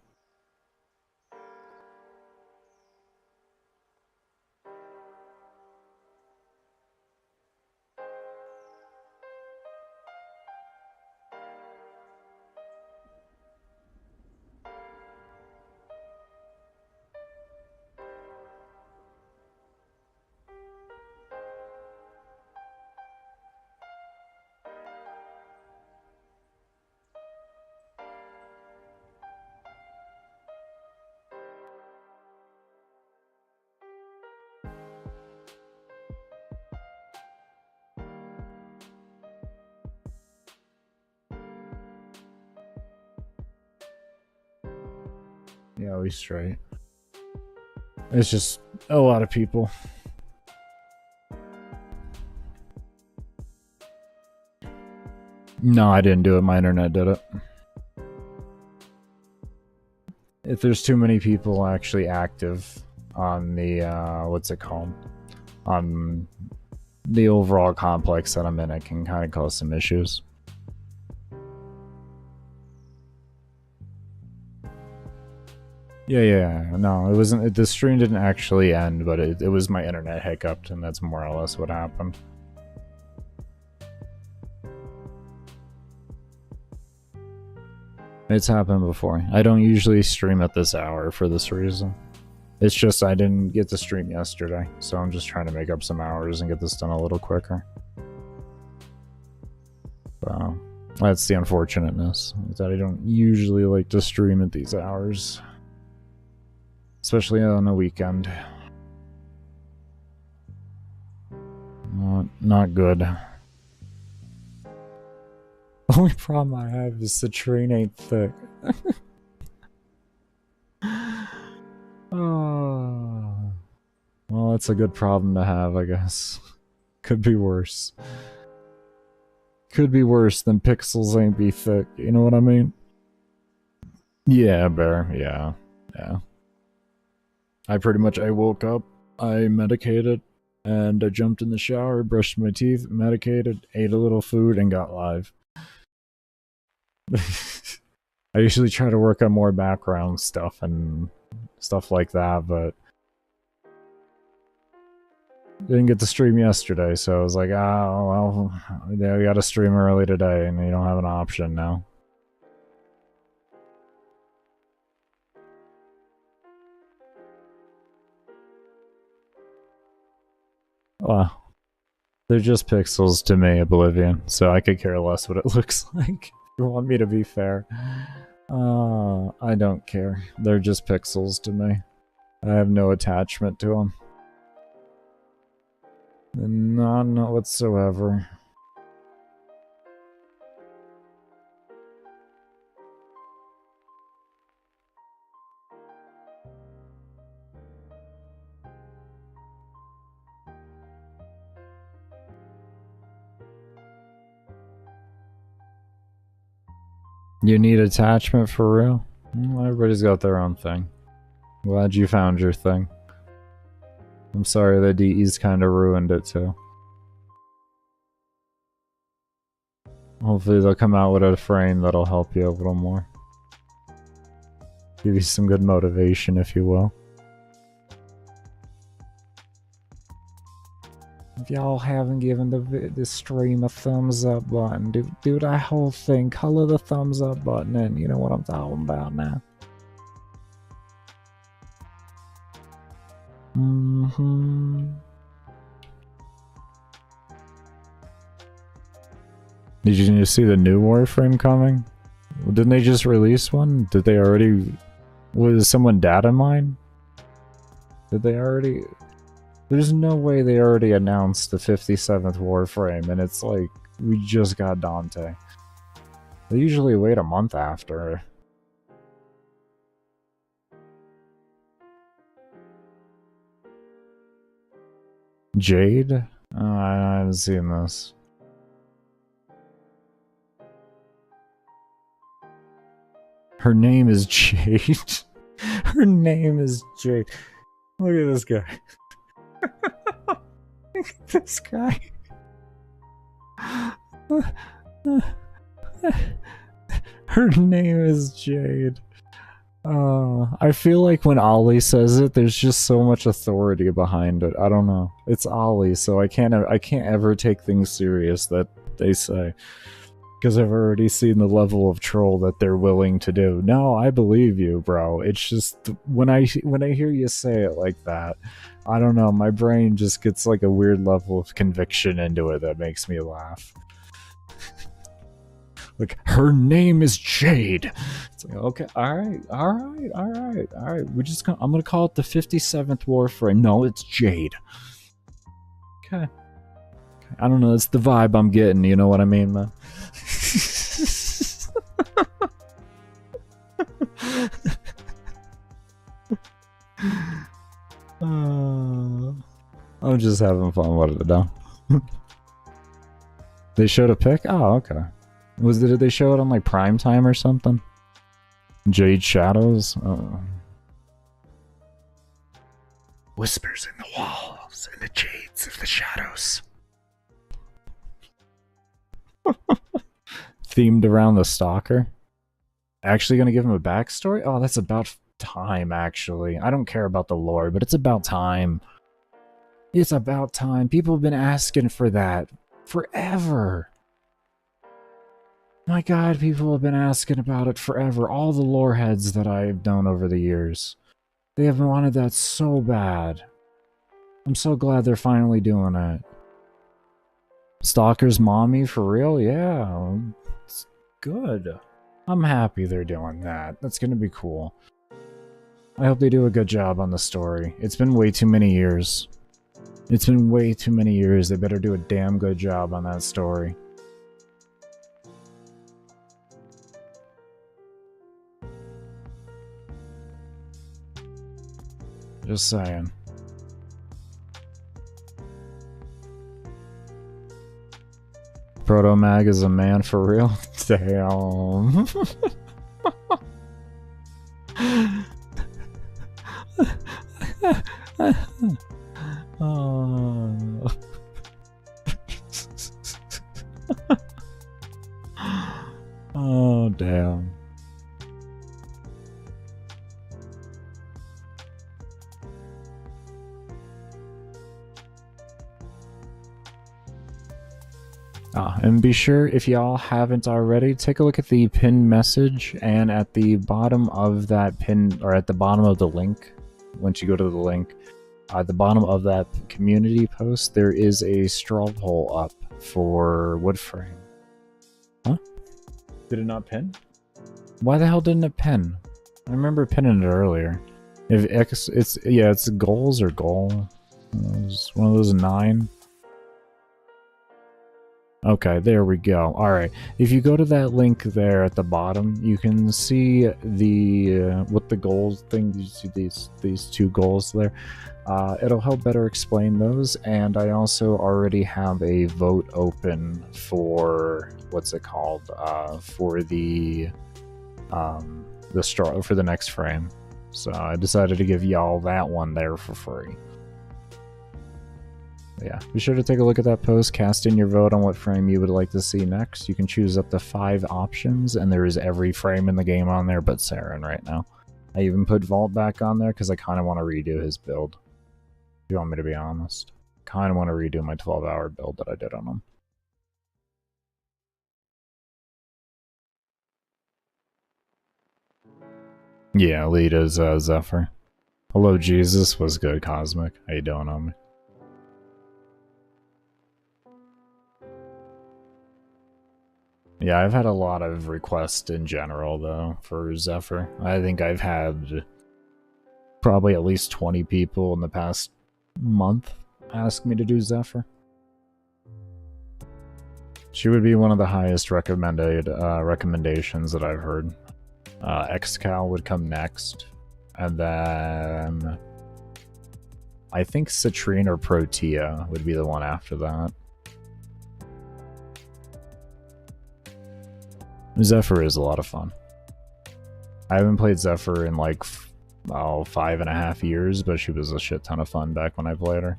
Yeah, we straight. It's just a lot of people. No, I didn't do it. My internet did it. If there's too many people actually active on the, what's it called? On the overall complex that I'm in, it can kind of cause some issues. Yeah, no, it wasn't, the stream didn't actually end, but it was my internet hiccuped, and that's more or less what happened. It's happened before. I don't usually stream at this hour for this reason. It's just I didn't get to stream yesterday, so I'm just trying to make up some hours and get this done a little quicker. So, that's the unfortunateness, that I don't usually like to stream at these hours. Especially on a weekend. Not good. Only problem I have is the train ain't thick. Oh. Well, that's a good problem to have, I guess. Could be worse. Could be worse than pixels ain't be thick, you know what I mean? Yeah, bear, yeah. I woke up, I medicated, and I jumped in the shower, brushed my teeth, medicated, ate a little food, and got live. I usually try to work on more background stuff and stuff like that, but didn't get to stream yesterday, so I was like, oh, well, yeah, we gotta stream early today, and you don't have an option now. Well, they're just pixels to me, Oblivion, so I could care less what it looks like. If you want me to be fair. I don't care. They're just pixels to me. I have no attachment to them. None whatsoever. You need attachment for real? Well, everybody's got their own thing. Glad you found your thing. I'm sorry the DE's kind of ruined it too. Hopefully they'll come out with a frame that'll help you a little more. Give you some good motivation, if you will. If y'all haven't given the stream a thumbs up button, do that whole thing. Color the thumbs up button in. You know what I'm talking about now. Did you see the new Warframe coming? Didn't they just release one? Did they already... Was someone data mine? Did they already... There's no way they already announced the 57th Warframe, and it's like, we just got Dante. They usually wait a month after. Jade? Oh, I haven't seen this. Her name is Jade. Her name is Jade. Look at this guy. Look at this guy. Her name is Jade. I feel like when Ollie says it, there's just so much authority behind it. I don't know. It's Ollie, so I can't ever take things serious that they say. Because I've already seen the level of troll that they're willing to do. No, I believe you, bro. It's just, when I hear you say it like that, I don't know, my brain just gets like a weird level of conviction into it that makes me laugh. Like, her name is Jade. It's like, okay, alright. I'm gonna call it the 57th Warframe. No, it's Jade. Okay. I don't know, that's the vibe I'm getting, you know what I mean, man? I'm just having fun with it now. They showed a pic? Oh, okay. Did they show it on like prime time or something? Jade Shadows? Oh. Whispers in the walls and the jades of the shadows. Themed around the stalker. Actually gonna give him a backstory? Oh, that's about time, actually. I don't care about the lore, but it's about time. It's about time. People have been asking for that forever. My god, people have been asking about it forever. All the lore heads that I've known over the years. They have wanted that so bad. I'm so glad they're finally doing it. Stalker's mommy, for real? Yeah. It's good. I'm happy they're doing that. That's gonna be cool. I hope they do a good job on the story. It's been way too many years. It's been way too many years. They better do a damn good job on that story. Just saying. Proto-Mag is a man for real? Damn. Oh. Oh, damn. And be sure, if y'all haven't already, take a look at the pinned message, and at the bottom of that pin, or at the bottom of the link, once you go to the link, at the bottom of that community post, there is a straw poll up for wood frame. Huh? Did it not pin? Why the hell didn't it pin? I remember pinning it earlier. If it's goals or goal. It's one of those 9. Okay, there we go. Alright, if you go to that link there at the bottom, you can see the what the goals thing, you see these 2 goals there. It'll help better explain those, and I also already have a vote open for what's it called? For the straw for the next frame. So I decided to give y'all that one there for free. Yeah, be sure to take a look at that post, cast in your vote on what frame you would like to see next. You can choose up to 5 options, and there is every frame in the game on there but Saryn right now. I even put Vault back on there because I kind of want to redo his build. If you want me to be honest. Kind of want to redo my 12-hour build that I did on him. Yeah, lead is Zephyr. Hello Jesus, was good Cosmic. How you doing on me? Yeah, I've had a lot of requests in general, though, for Zephyr. I think I've had probably at least 20 people in the past month ask me to do Zephyr. She would be one of the highest recommended recommendations that I've heard. Xcal would come next, and then I think Citrine or Protea would be the one after that. Zephyr is a lot of fun. I haven't played Zephyr in like 5.5 years, but she was a shit ton of fun back when I played her.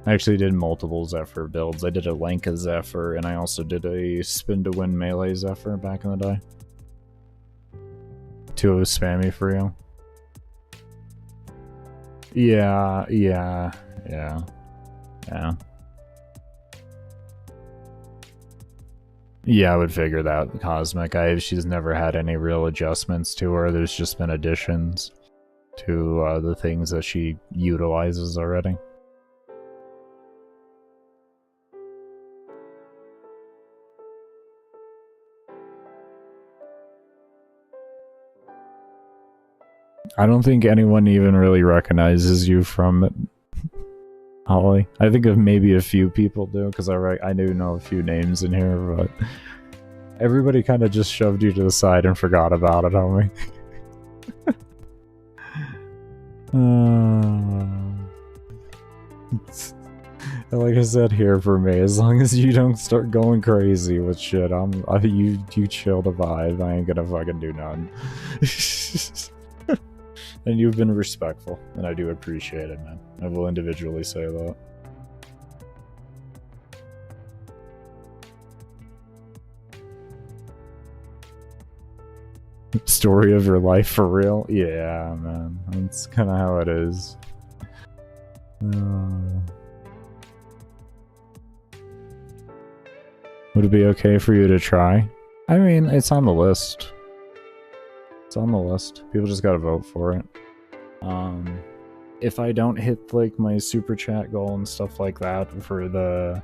I actually did multiple Zephyr builds. I did a Lenka Zephyr, and I also did a spin to win melee Zephyr back in the day. 2 was spammy for you. Yeah. Yeah, I would figure that, Cosmic. She's never had any real adjustments to her. There's just been additions to the things that she utilizes already. I don't think anyone even really recognizes you from Holly. I think of maybe a few people do, because I do know a few names in here, but everybody kind of just shoved you to the side and forgot about it, homie. Like I said here for me, as long as you don't start going crazy with shit, you chill the vibe. I ain't gonna fucking do none. And you've been respectful, and I do appreciate it, man. I will individually say that. Story of your life for real? Yeah, man. That's kind of how it is. Would it be okay for you to try? I mean, it's on the list. It's on the list. People just gotta vote for it. If I don't hit like my super chat goal and stuff like that for the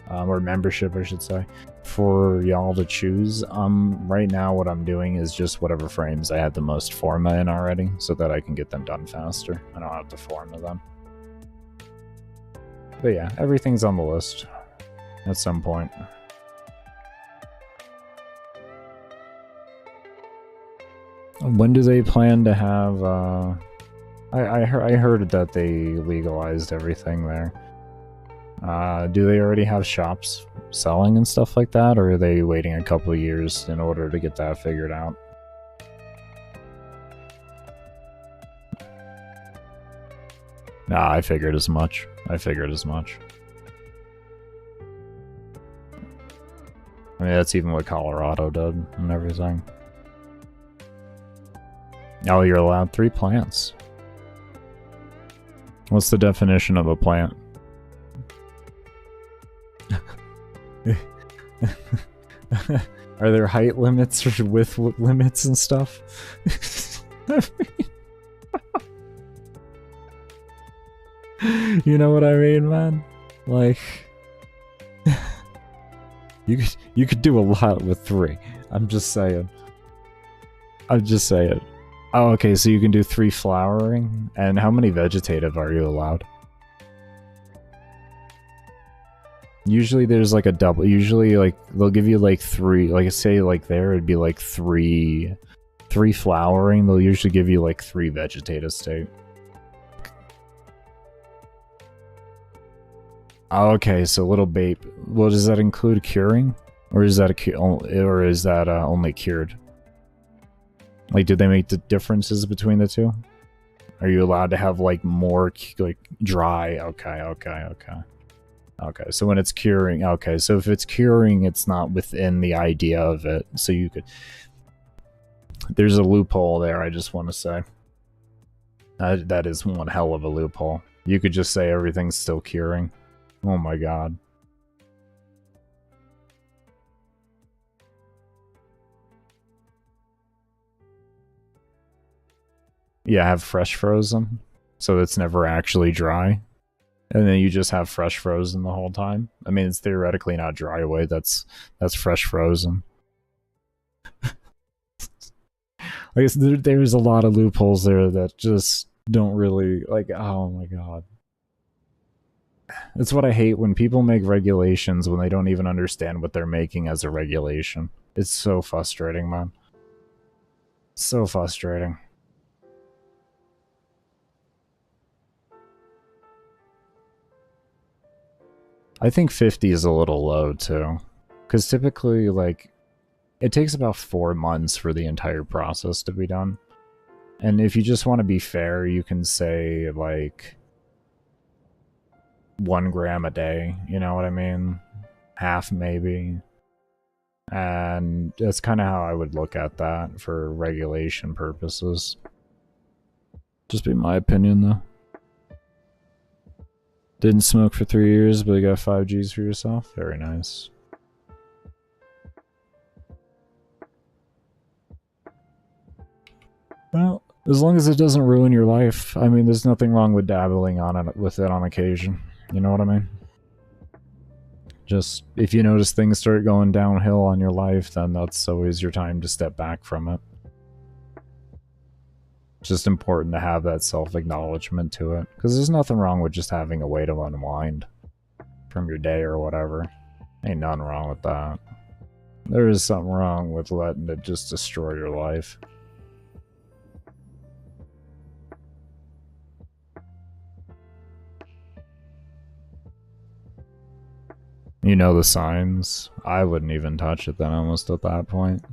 or membership, I should say, for y'all to choose, right now what I'm doing is just whatever frames I had the most forma in already, so that I can get them done faster. I don't have to forma them. But yeah, everything's on the list at some point. When do they plan to have, I heard that they legalized everything there. Do they already have shops selling and stuff like that, or are they waiting a couple of years in order to get that figured out? Nah, I figured as much. I mean, that's even what Colorado did and everything. Oh, you're allowed 3 plants. What's the definition of a plant? Are there height limits or width limits and stuff? You know what I mean, man? Like, you could do a lot with 3. I'm just saying. Oh, okay, so you can do 3 flowering? And how many vegetative are you allowed? Usually there's like a double. Usually, like, they'll give you like 3. Like, say, like, there, it'd be like 3 flowering. They'll usually give you like 3 vegetative state. Okay, so little babe. Well, does that include curing? Or is that only cured? Like, did they make the differences between the two? Are you allowed to have, like, more, like, dry? Okay, so when it's curing... Okay, so if it's curing, it's not within the idea of it. So you could... There's a loophole there, I just want to say. That is one hell of a loophole. You could just say everything's still curing. Oh my god. Yeah, have fresh frozen, so it's never actually dry. And then you just have fresh frozen the whole time. I mean, it's theoretically not dry away, that's fresh frozen. I guess there's a lot of loopholes there that just don't really, like, oh my god. That's what I hate, when people make regulations when they don't even understand what they're making as a regulation. It's so frustrating, man. So frustrating. I think 50 is a little low, too. Because typically, like, it takes about 4 months for the entire process to be done. And if you just want to be fair, you can say, like, 1 gram a day, you know what I mean? Half, maybe. And that's kind of how I would look at that for regulation purposes. Just be my opinion, though. Didn't smoke for 3 years, but you got 5 Gs for yourself? Very nice. Well, as long as it doesn't ruin your life. I mean, there's nothing wrong with dabbling with it on occasion. You know what I mean? Just, if you notice things start going downhill on your life, then that's always your time to step back from it. It's just important to have that self-acknowledgement to it. Because there's nothing wrong with just having a way to unwind from your day or whatever. Ain't nothing wrong with that. There is something wrong with letting it just destroy your life. You know the signs. I wouldn't even touch it then almost at that point.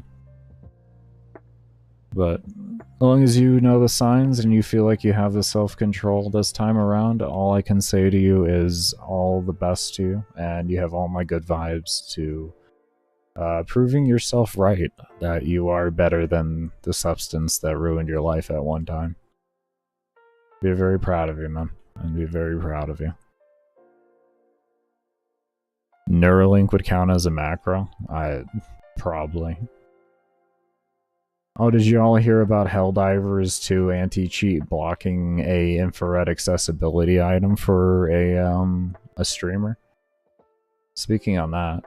But as long as you know the signs and you feel like you have the self-control this time around, all I can say to you is all the best to you, and you have all my good vibes to proving yourself right, that you are better than the substance that ruined your life at one time. Be very proud of you, man. I'd be very proud of you. Neuralink would count as a macro? Probably. Oh, did you all hear about Helldivers 2 anti-cheat blocking a infrared accessibility item for a streamer? Speaking on that,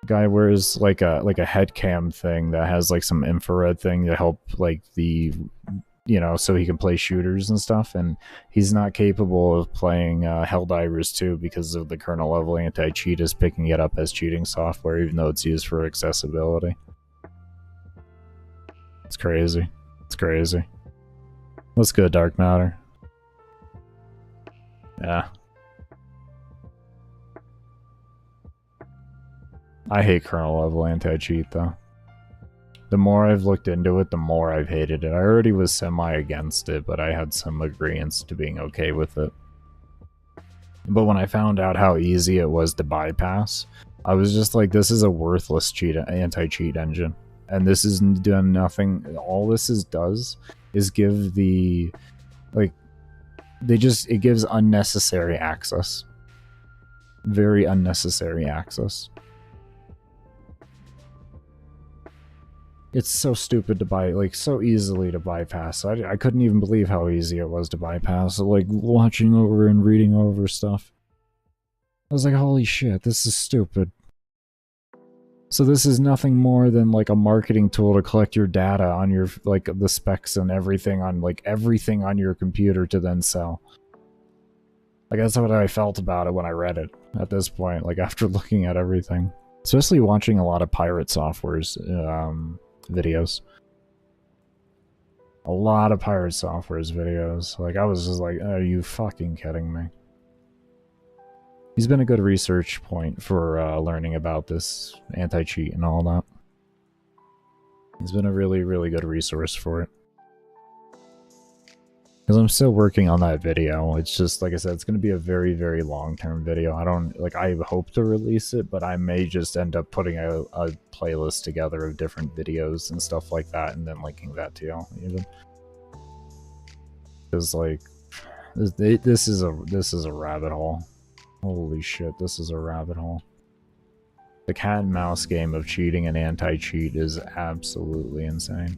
guy wears like a head cam thing that has like some infrared thing to help like the, you know, so he can play shooters and stuff, and he's not capable of playing Helldivers 2 because of the kernel level anti-cheat is picking it up as cheating software even though it's used for accessibility. It's crazy. It's crazy. What's good, Dark Matter? Yeah. I hate kernel level anti-cheat though. The more I've looked into it, the more I've hated it. I already was semi-against it, but I had some agreeance to being okay with it. But when I found out how easy it was to bypass, I was just like, this is a worthless anti-cheat engine. And this is done nothing. All this does is give the, like, it gives unnecessary access. Very unnecessary access. It's so stupid to so easily to bypass. I couldn't even believe how easy it was to bypass. Like, watching over and reading over stuff. I was like, holy shit, this is stupid. So this is nothing more than like a marketing tool to collect your data on your, like, the specs and everything on your computer to then sell. Like, that's what I felt about it when I read it at this point, like, after looking at everything. Especially watching a lot of pirate software's videos. A lot of pirate software's videos. Like, I was just like, are you fucking kidding me? He's been a good research point for learning about this anti-cheat and all that. He's been a really, really good resource for it. Because I'm still working on that video. It's just, like I said, it's going to be a very, very long-term video. I hope to release it, but I may just end up putting a playlist together of different videos and stuff like that, and then linking that to y'all, even. Because, like, this is a rabbit hole. Holy shit, this is a rabbit hole. The cat and mouse game of cheating and anti-cheat is absolutely insane.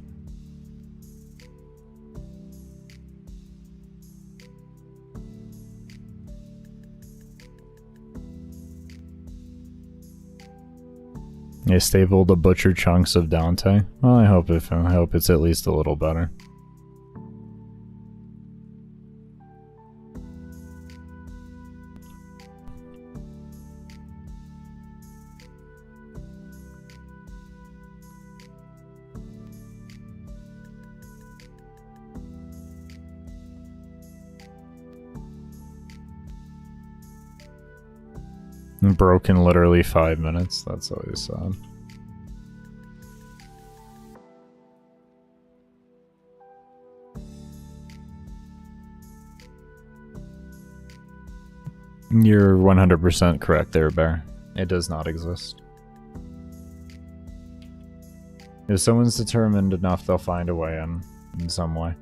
They stapled the butcher chunks of Dante. Well, I hope it's at least a little better. Broken literally 5 minutes. That's always sad. You're 100% correct there, Bear. It does not exist. If someone's determined enough, they'll find a way in some way.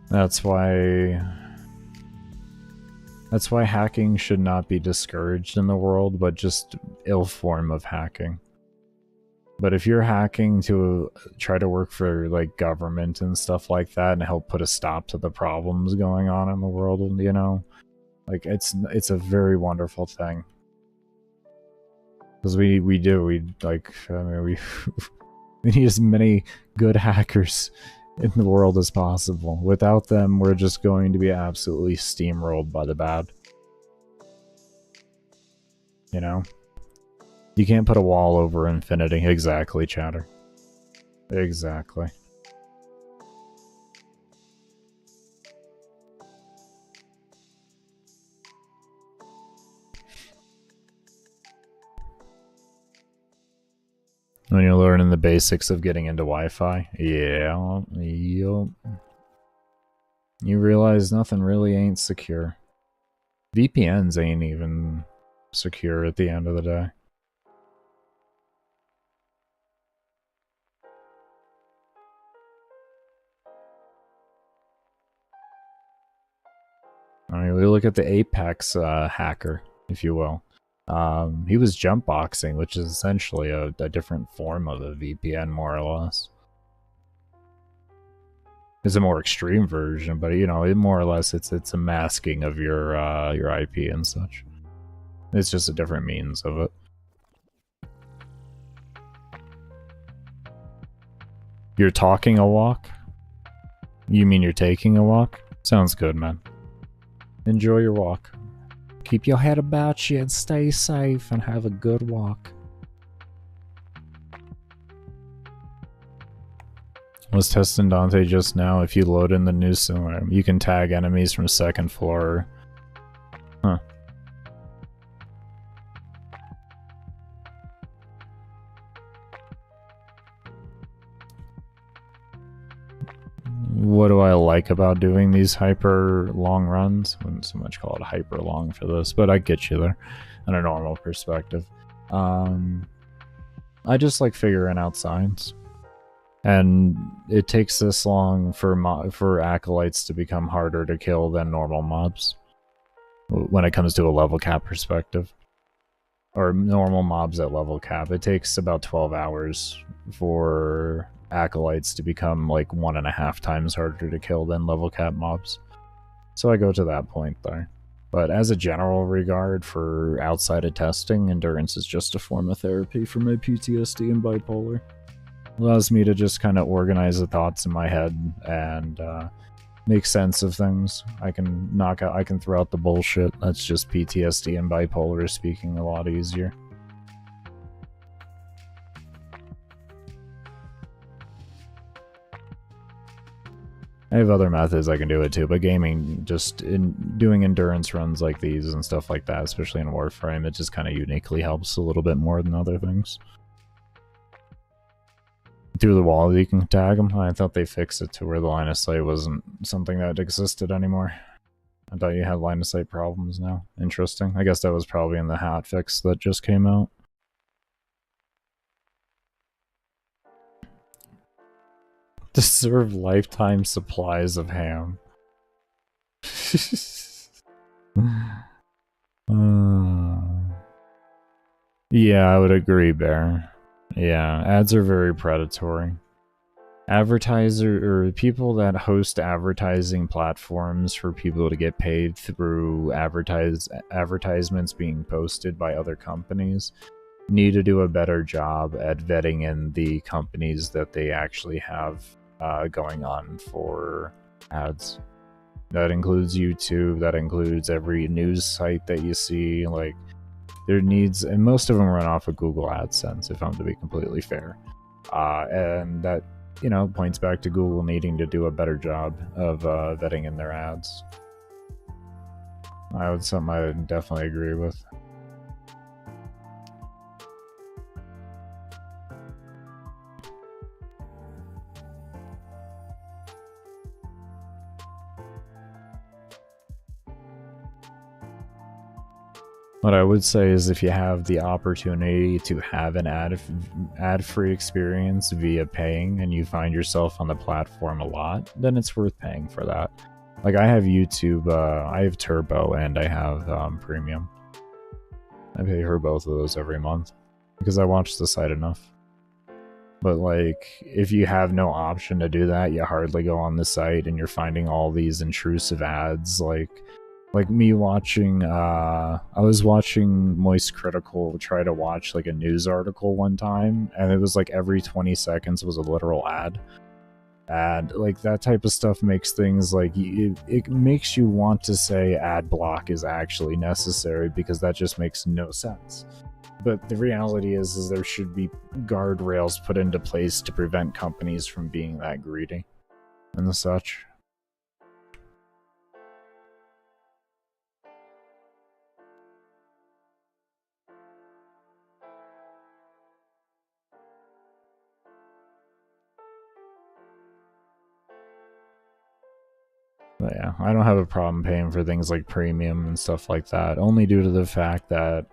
That's why hacking should not be discouraged in the world, but just ill form of hacking. But if you're hacking to try to work for, like, government and stuff like that and help put a stop to the problems going on in the world, you know, like, it's a very wonderful thing. Because we need as many good hackers in the world as possible. Without them, we're just going to be absolutely steamrolled by the bad. You know? You can't put a wall over infinity. Exactly, chatter. Exactly. When you're learning the basics of getting into Wi-Fi, yeah, yup. You realize nothing really ain't secure. VPNs ain't even secure at the end of the day. I mean, we look at the Apex hacker, if you will. He was jump boxing, which is essentially a different form of a VPN, more or less. It's a more extreme version, but you know, more or less, it's a masking of your IP and such. It's just a different means of it. You're talking a walk? You mean you're taking a walk? Sounds good, man. Enjoy your walk. Keep your head about you and stay safe and have a good walk. I was testing Dante just now. If you load in the new scenario, you can tag enemies from second floor. Huh. What do I like about doing these hyper long runs? I wouldn't so much call it hyper long for this, but I get you there on a normal perspective. I just like figuring out signs. And it takes this long for acolytes to become harder to kill than normal mobs when it comes to a level cap perspective. Or normal mobs at level cap. It takes about 12 hours for acolytes to become like 1.5 times harder to kill than level cap mobs. So I go to that point there. But as a general regard for outside of testing, endurance is just a form of therapy for my PTSD and bipolar. Allows me to just kind of organize the thoughts in my head and make sense of things. I can throw out the bullshit. That's just PTSD and bipolar speaking a lot easier. I have other methods I can do it too, but gaming, just in doing endurance runs like these and stuff like that, especially in Warframe, it just kind of uniquely helps a little bit more than other things. Through the wall, you can tag them. I thought they fixed it to where the line of sight wasn't something that existed anymore. I thought you had line of sight problems now. Interesting. I guess that was probably in the hat fix that just came out. Deserve lifetime supplies of ham. Yeah, I would agree, Bear. Yeah, ads are very predatory. Advertiser or people that host advertising platforms for people to get paid through advertisements being posted by other companies need to do a better job at vetting in the companies that they actually have going on for ads. That includes YouTube, that includes every news site that you see. Like, there needs, and most of them run off of Google AdSense, if I'm to be completely fair. And that, you know, points back to Google needing to do a better job of vetting in their ads. Something I would definitely agree with. What I would say is if you have the opportunity to have an ad-free experience via paying and you find yourself on the platform a lot, then it's worth paying for that. Like, I have YouTube, I have Turbo, and I have Premium. I pay for both of those every month because I watch the site enough. But like, if you have no option to do that, you hardly go on the site and you're finding all these intrusive ads. Like me watching, I was watching Moist Critical try to watch like a news article one time, and it was like every 20 seconds was a literal ad. And like, that type of stuff makes things like, it makes you want to say ad block is actually necessary, because that just makes no sense. But the reality is there should be guardrails put into place to prevent companies from being that greedy and such. yeah, I don't have a problem paying for things like premium and stuff like that, only due to the fact that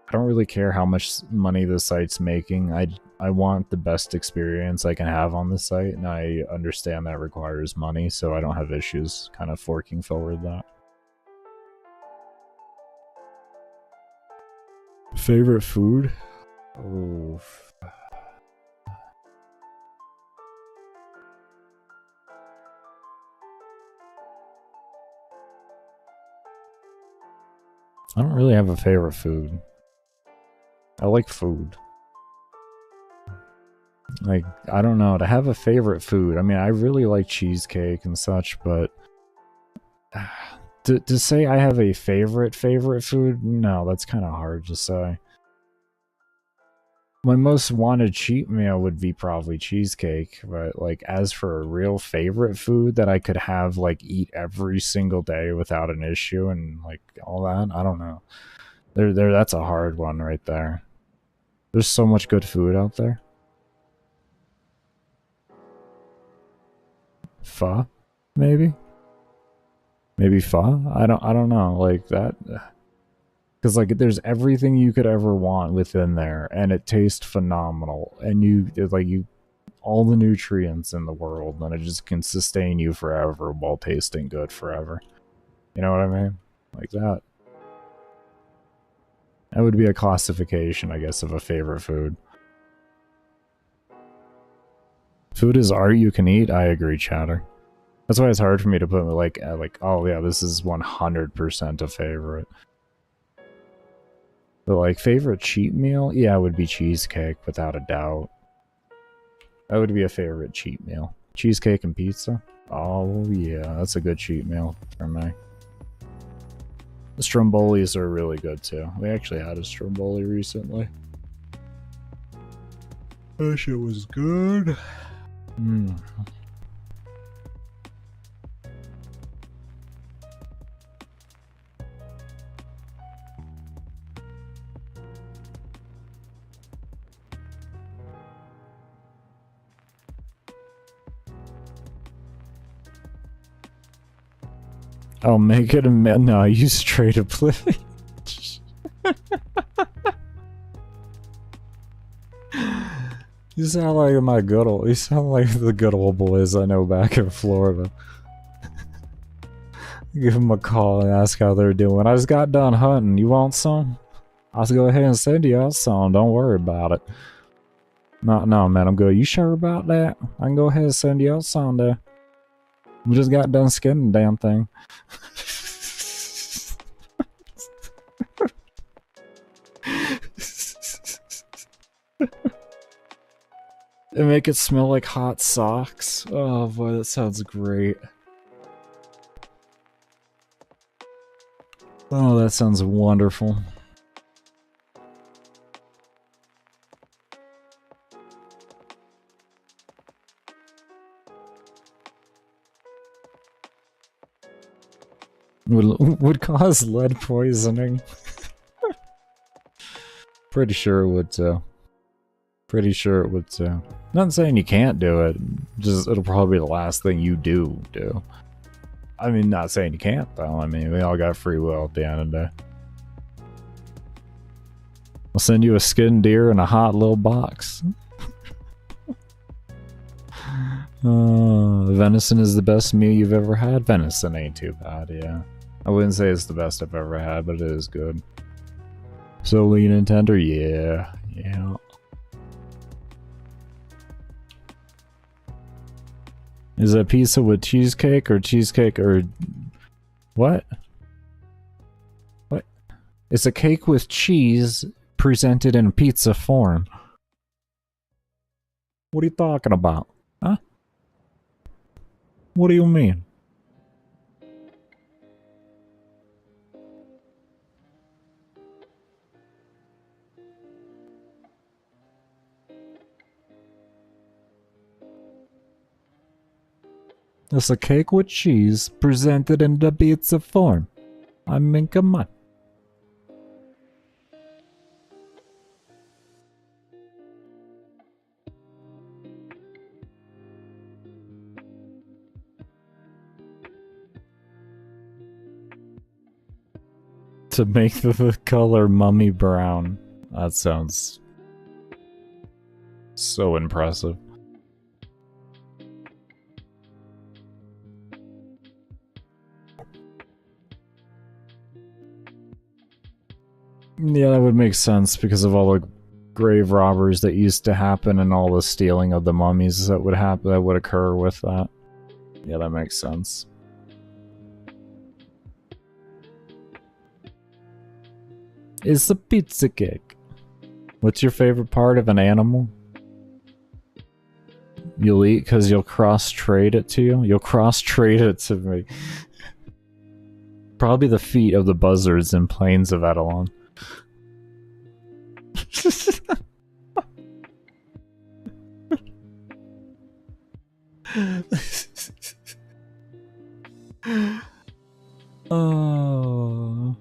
I don't really care how much money the site's making. I want the best experience I can have on the site, and I understand that requires money, so I don't have issues kind of forking forward that. Favorite food? Oh. I don't really have a favorite food. I like food. Like, I don't know, to have a favorite food, I mean, I really like cheesecake and such, but to say I have a favorite food, no, that's kind of hard to say. My most wanted cheat meal would be probably cheesecake, but like as for a real favorite food that I could have like eat every single day without an issue and like all that, I don't know. That's a hard one right there. There's so much good food out there. Pho, maybe pho. I don't know, like that, because like there's everything you could ever want within there, and it tastes phenomenal, and you all the nutrients in the world, and it just can sustain you forever while tasting good forever. You know what I mean? Like that. That would be a classification, I guess, of a favorite food. Food is art you can eat. I agree, Chatter. That's why it's hard for me to put like, oh yeah, this is 100% a favorite. But like favorite cheat meal, yeah, it would be cheesecake without a doubt. That would be a favorite cheat meal. Cheesecake and pizza. Oh yeah, that's a good cheat meal for me. The strombolis are really good too. We actually had a stromboli recently. That shit was good. Mm. I'll make it a man. No, you straight oblivion. You sound like my good old. You sound like the good old boys I know back in Florida. Give them a call and ask how they're doing. I just got done hunting. You want some? I'll go ahead and send you out some. Don't worry about it. No, man, I'm good. You sure about that? I can go ahead and send you out some there. We just got done skinning the damn thing. And make it smell like hot socks. Oh boy, that sounds great. Oh, that sounds wonderful. Would cause lead poisoning. Pretty sure it would too. Pretty sure it would too. Not saying you can't do it, just it'll probably be the last thing you do. I mean, not saying you can't though. I mean, we all got free will at the end of the day. I'll send you a skinned deer in a hot little box. Venison is the best meal you've ever had? Venison ain't too bad, yeah. I wouldn't say it's the best I've ever had, but it is good. So lean and tender? Yeah. Is it pizza with cheesecake or cheesecake or... What? What? It's a cake with cheese presented in pizza form. What are you talking about? Huh? What do you mean? It's a cake with cheese presented in the pizza form. I mean, come on. To make the color mummy brown. That sounds so impressive. Yeah, that would make sense because of all the grave robbers that used to happen and all the stealing of the mummies that would happen, that would occur with that. Yeah, that makes sense. It's a pizza cake. What's your favorite part of an animal? You'll eat because you'll cross-trade it to you? You'll cross-trade it to me. Probably the feet of the buzzards in Plains of Edelon. Oh.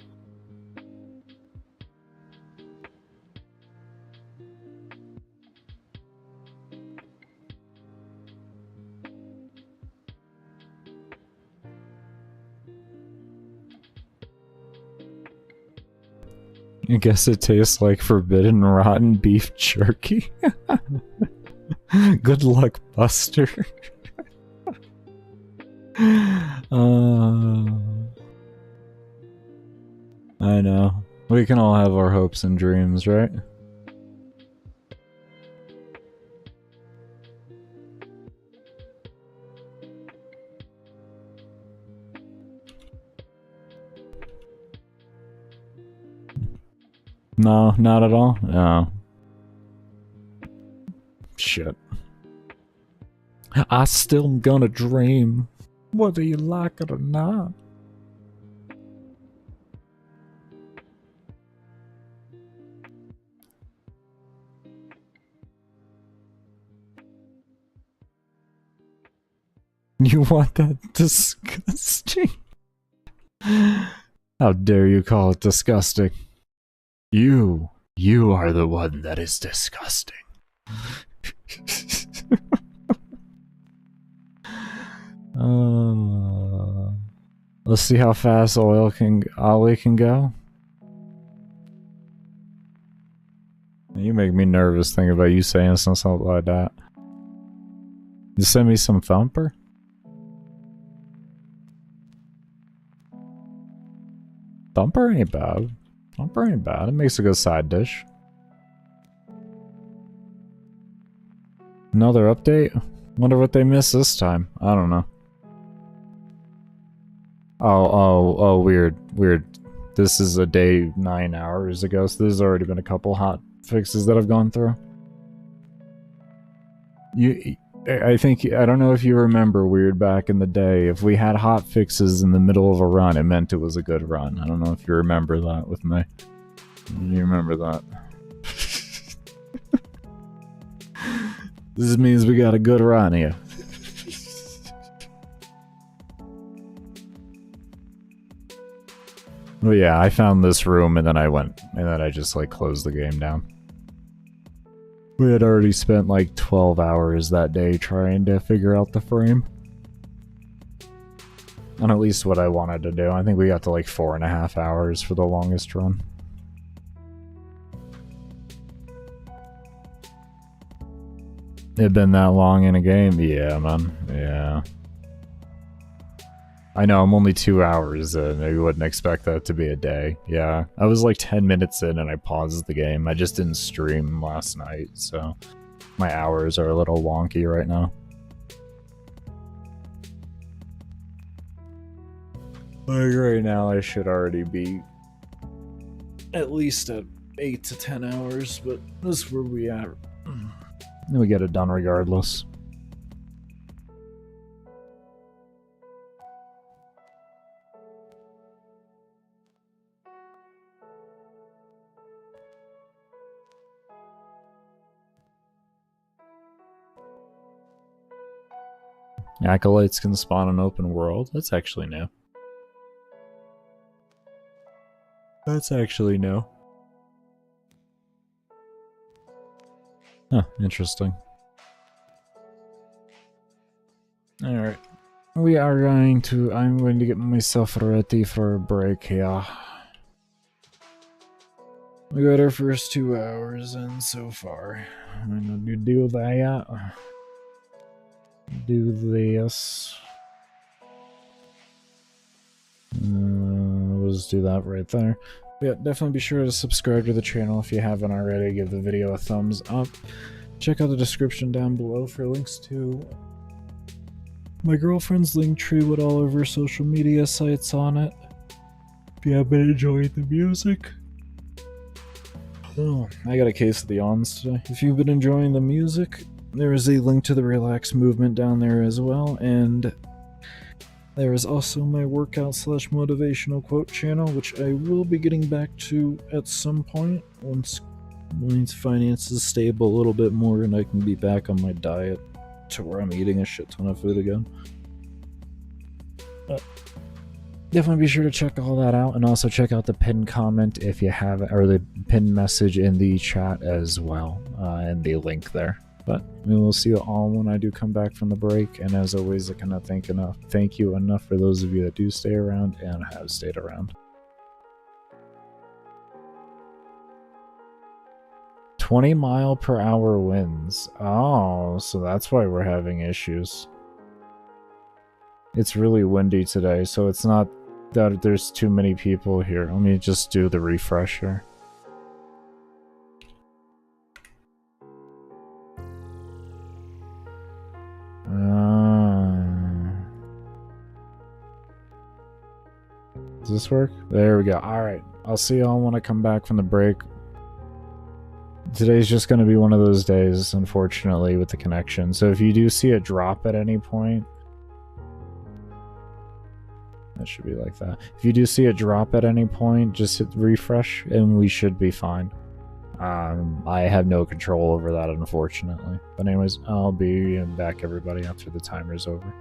I guess it tastes like forbidden rotten beef jerky. Good luck, Buster. I know. We can all have our hopes and dreams, right? No, not at all? No. Shit. I still gonna dream, whether you like it or not. You want that disgusting? How dare you call it disgusting? You are the one that is disgusting. Let's see how fast Ollie can go. You make me nervous thinking about you saying something like that. You send me some thumper? Thumper ain't bad. Thumper ain't bad. It makes a good side dish. Another update? Wonder what they missed this time. I don't know. Oh, weird. This is a day 9 hours ago, so there's already been a couple hot fixes that I've gone through. I don't know if you remember, Weird, back in the day, if we had hot fixes in the middle of a run, it meant it was a good run. I don't know if you remember that with me. You remember that. This means we got a good run here. Well, yeah, I found this room and then I just like closed the game down. We had already spent like 12 hours that day trying to figure out the frame. And at least what I wanted to do. I think we got to like 4.5 hours for the longest run. It been that long in a game? Yeah, man. Yeah. I know, I'm only 2 hours in. I wouldn't expect that to be a day. Yeah. I was like 10 minutes in and I paused the game. I just didn't stream last night, so my hours are a little wonky right now. Like right now I should already be at least at 8 to 10 hours, but this is where we at. Then we get it done regardless. Acolytes can spawn an open world? That's actually new. That's actually new. Huh, interesting. Alright. I'm going to get myself ready for a break here. We got our first 2 hours in so far. I'm gonna do that. Do this. We'll just do that right there. Yeah, definitely be sure to subscribe to the channel if you haven't already. Give the video a thumbs up. Check out the description down below for links to my girlfriend's link tree with all of her social media sites on it. If you have been enjoying the music. Oh, I got a case of the ons today. If you've been enjoying the music, there is a link to the Relax movement down there as well, and there is also my workout / motivational quote channel, which I will be getting back to at some point once finances stable a little bit more and I can be back on my diet to where I'm eating a shit ton of food again. Definitely be sure to check all that out, and also check out the pinned comment if you have, or the pinned message in the chat as well, and the link there. But we will see you all when I do come back from the break, and as always, I cannot thank you enough for those of you that do stay around and have stayed around. 20-mile-per-hour winds. Oh, so that's why we're having issues. It's really windy today, so it's not that there's too many people here. Let me just do the refresher. Does this work? There we go. Alright, I'll see y'all when I come back from the break. Today's just going to be one of those days, unfortunately, with the connection. So if you do see it drop at any point, that should be like that. If you do see it drop at any point, just hit refresh and we should be fine. I have no control over that, unfortunately. But anyways, I'll be back, everybody, after the timer's over.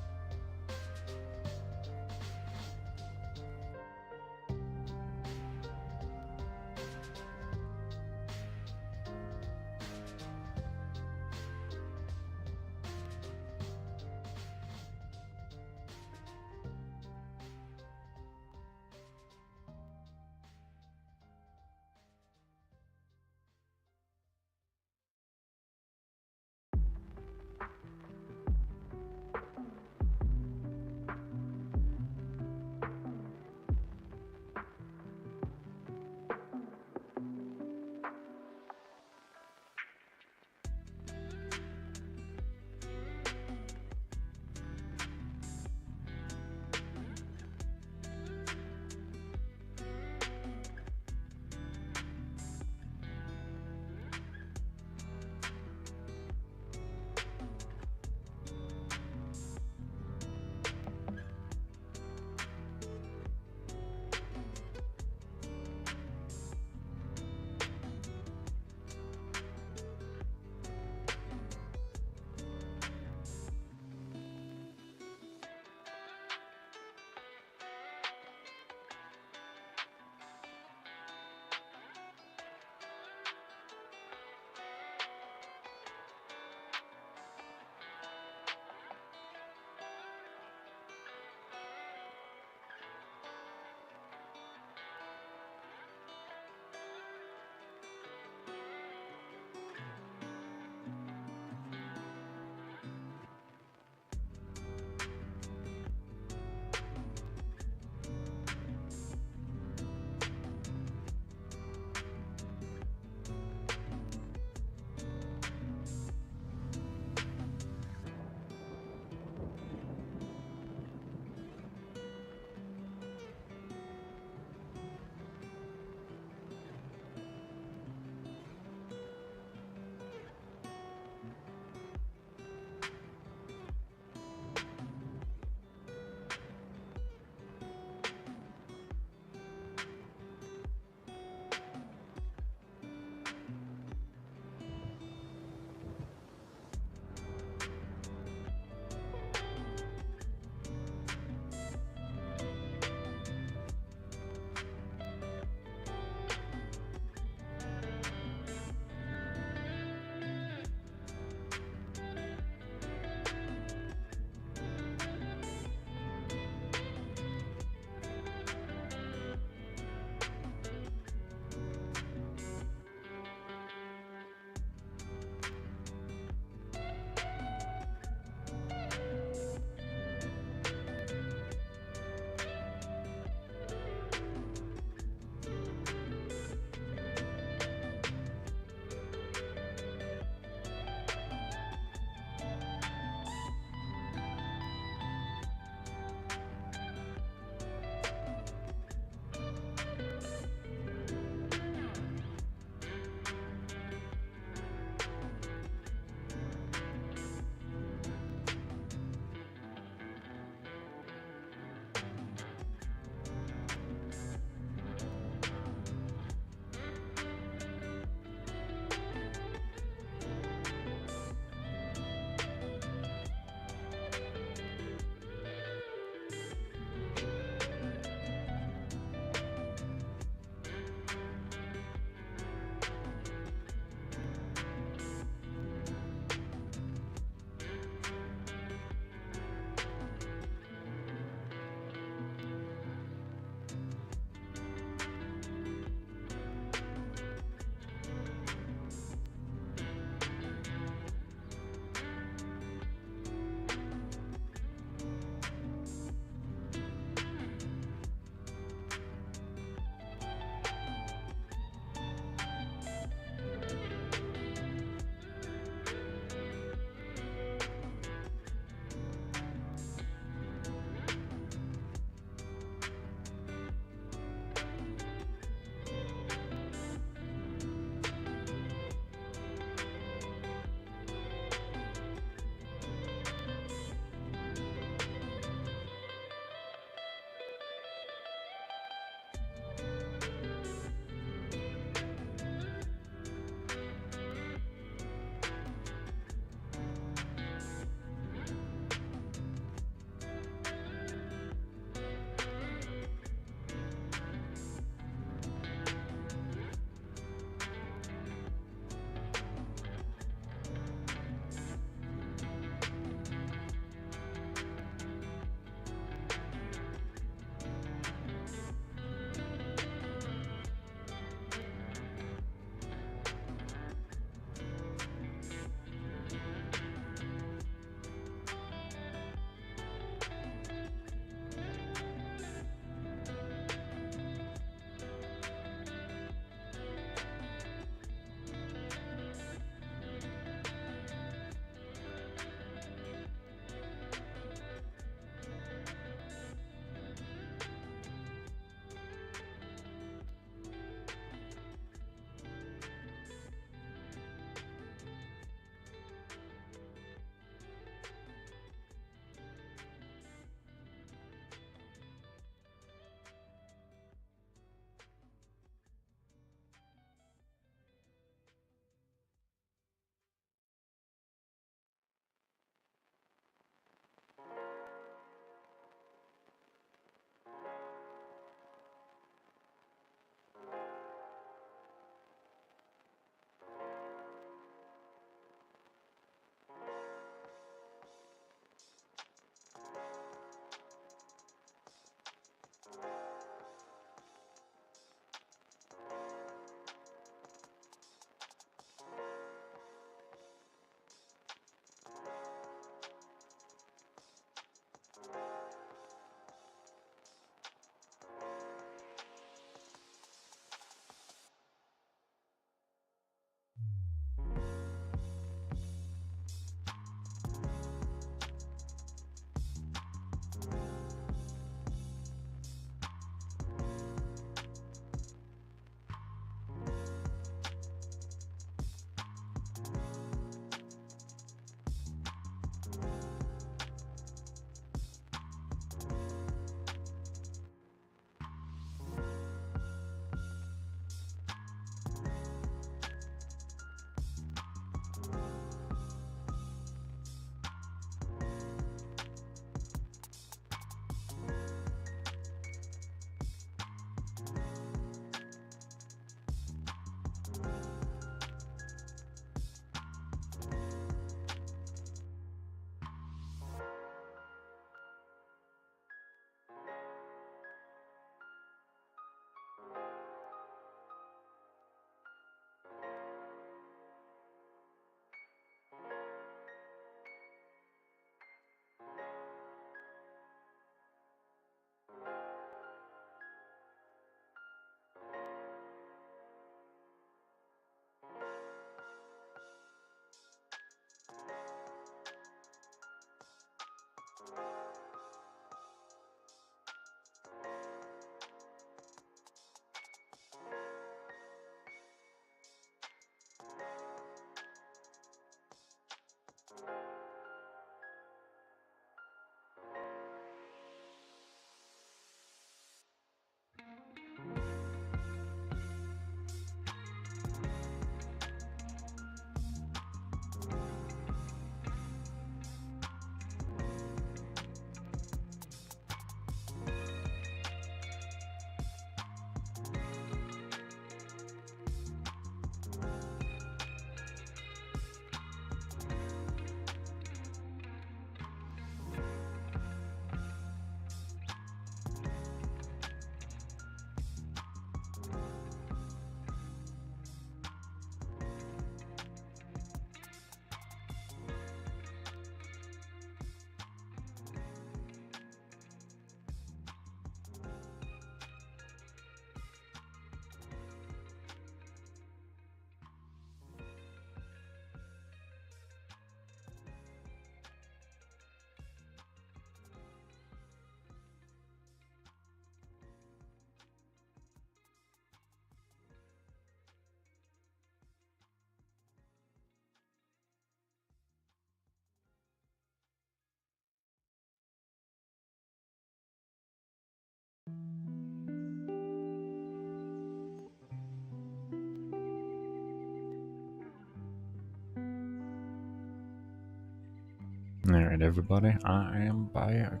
Alright, everybody, I am back.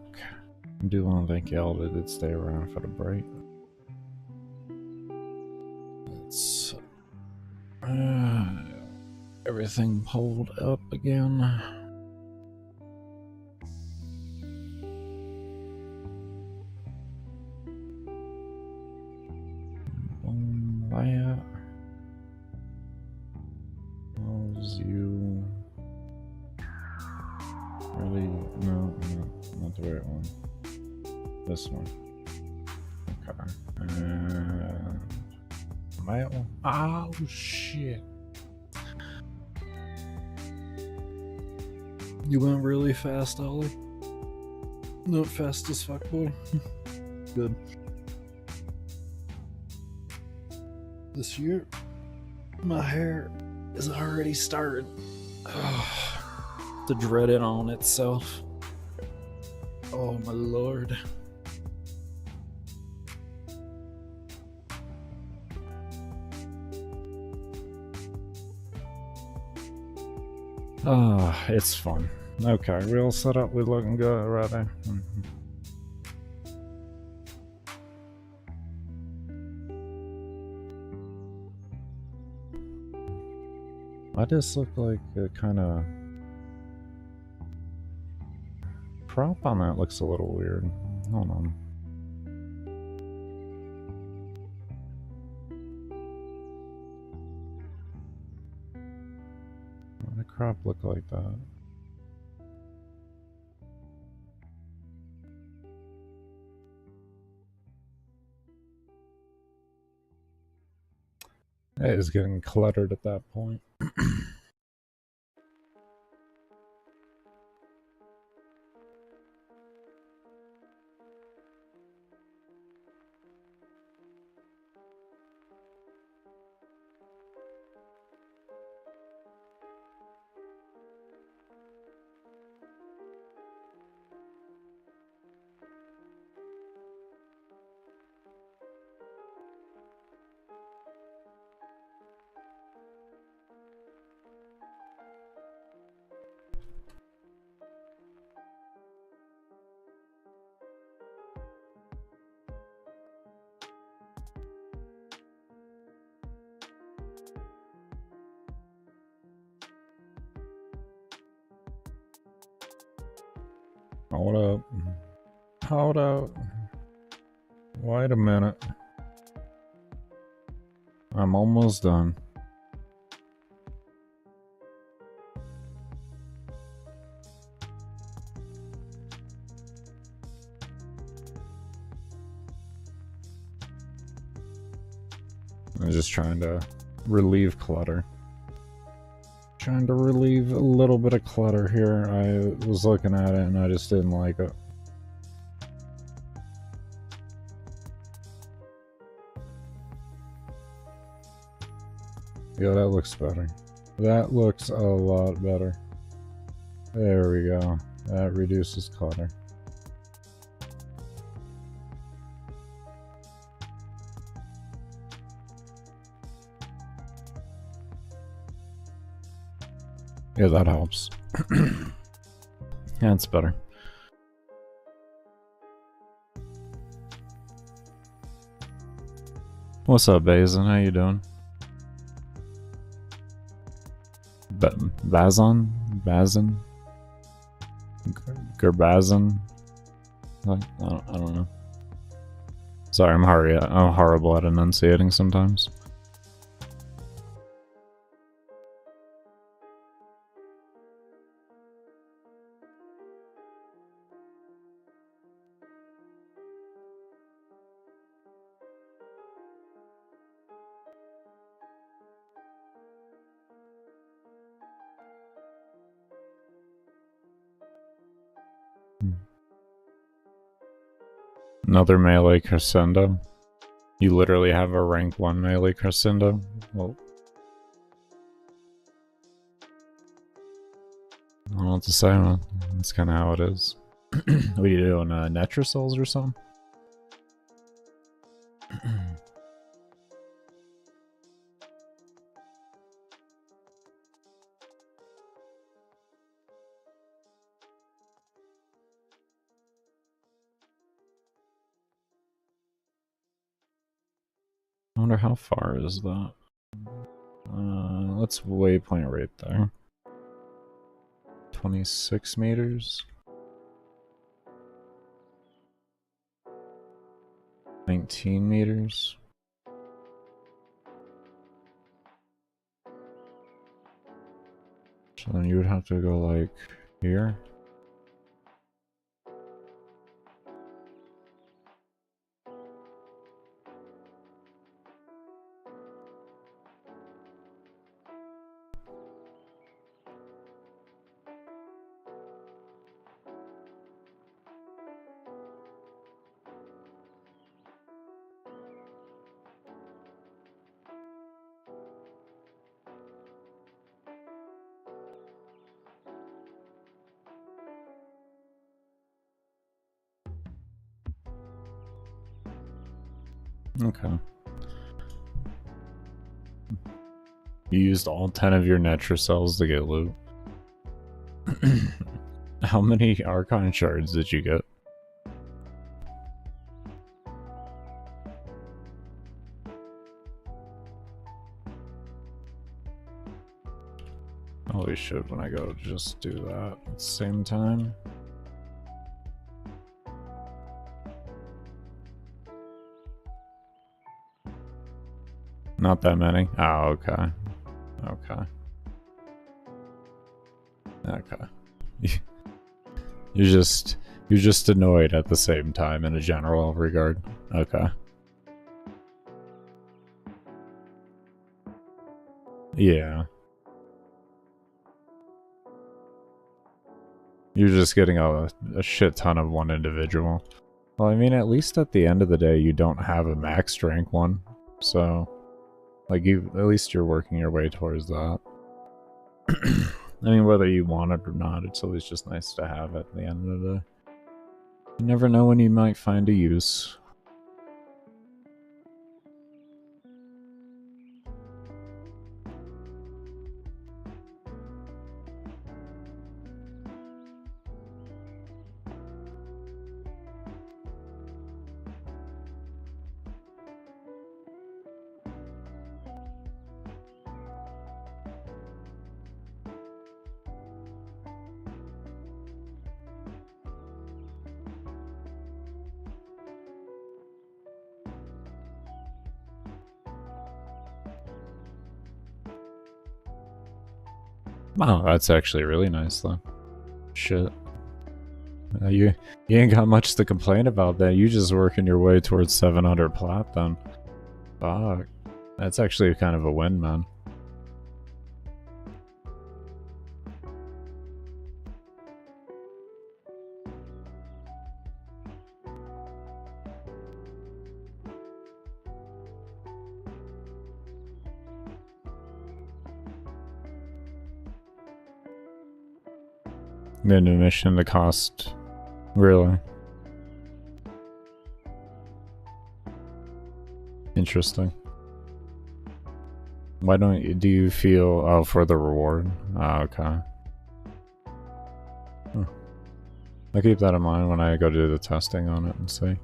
I do want to thank y'all that did stay around for the break. It's everything pulled up again. That was you. Really? No, not the right one. This one. Okay. Mail. Oh shit. You went really fast, Ollie. Not fast as fuck, boy. Good. This year, my hair is already started to dread it on itself. Oh my lord. It's fun. Okay, we all set up. We looking good already. I just look like a kind of crop on that looks a little weird. Hold on. Why did the crop look like that? It is getting cluttered at that point. Hold up. Hold up. Wait a minute. I'm almost done. I'm just trying to relieve clutter. Trying to relieve a little bit of clutter here. I was looking at it and I just didn't like it. Yeah, that looks better. That looks a lot better. There we go. That reduces clutter. Yeah, that helps. Yeah, it's better. What's up, Bazin? How you doing? Bazin? Gerbazin? I don't know. Sorry, I'm horrible at enunciating sometimes. Another melee crescendo. You literally have a rank 1 melee crescendo. Well, I don't know what to say, man. That's kind of how it is. What are you doing? Netrosols or something? wonder how far is that? Let's waypoint right there. 26 meters. 19 meters. So then you would have to go like here. Okay. You used all 10 of your Netra cells to get loot. How many Archon shards did you get? Holy shit, when I go just do that at the same time. Not that many? Oh, okay. Okay. Okay. You're just annoyed at the same time in a general regard. Okay. Yeah. You're just getting a shit ton of one individual. Well, I mean, at least at the end of the day, you don't have a max rank one. So, like, at least you're working your way towards that. I mean, whether you want it or not, it's always just nice to have at the end of the day. You never know when you might find a use. Wow, that's actually really nice, though. Shit. You ain't got much to complain about then. You just working your way towards 700 plat then. Fuck. That's actually kind of a win, man. The new mission, the cost. Really? Interesting. Why don't you, do you feel, oh, for the reward? Oh, okay. I'll keep that in mind when I go do the testing on it and see.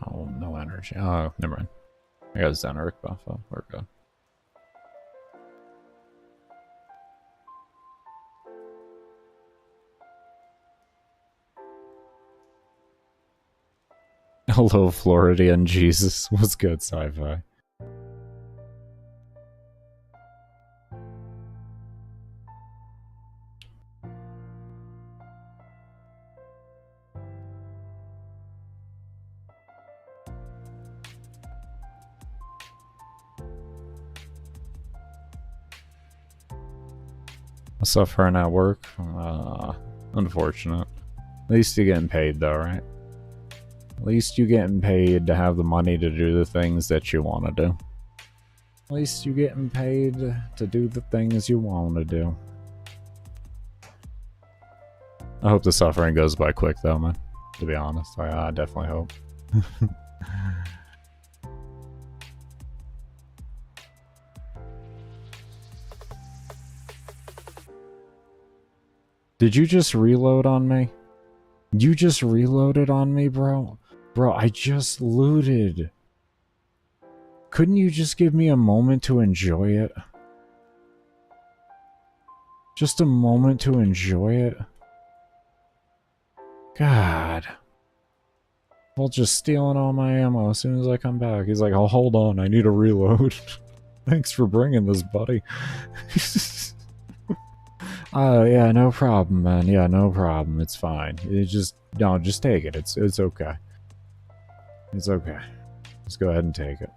Oh, no energy. Oh, never mind. I got Xenoric buff up. We're good. Hello, Floridian Jesus. What's good, sci-fi? Suffering at work? Unfortunate. At least you're getting paid though, right? At least you're getting paid to have the money to do the things that you want to do. At least you're getting paid to do the things you want to do. I hope the suffering goes by quick though, man. To be honest, I definitely hope. Did you just reload on me? You just reloaded on me, bro? Bro, I just looted. Couldn't you just give me a moment to enjoy it? Just a moment to enjoy it? God. Well, just stealing all my ammo as soon as I come back. He's like, oh, hold on, I need a reload. Thanks for bringing this, buddy. Yeah, no problem, man. Yeah, no problem. It's fine. It just, no, just take it. It's okay. It's okay. Just go ahead and take it.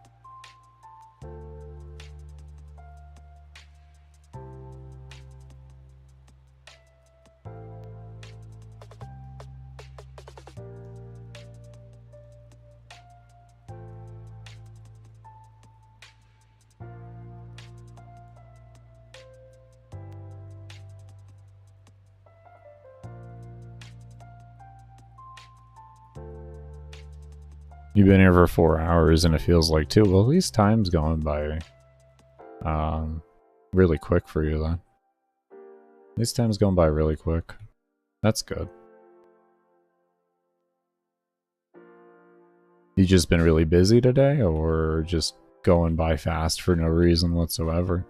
You've been here for 4 hours and it feels like 2. Well, at least time's going by really quick for you then. At least time's going by really quick. That's good. You just been really busy today or just going by fast for no reason whatsoever?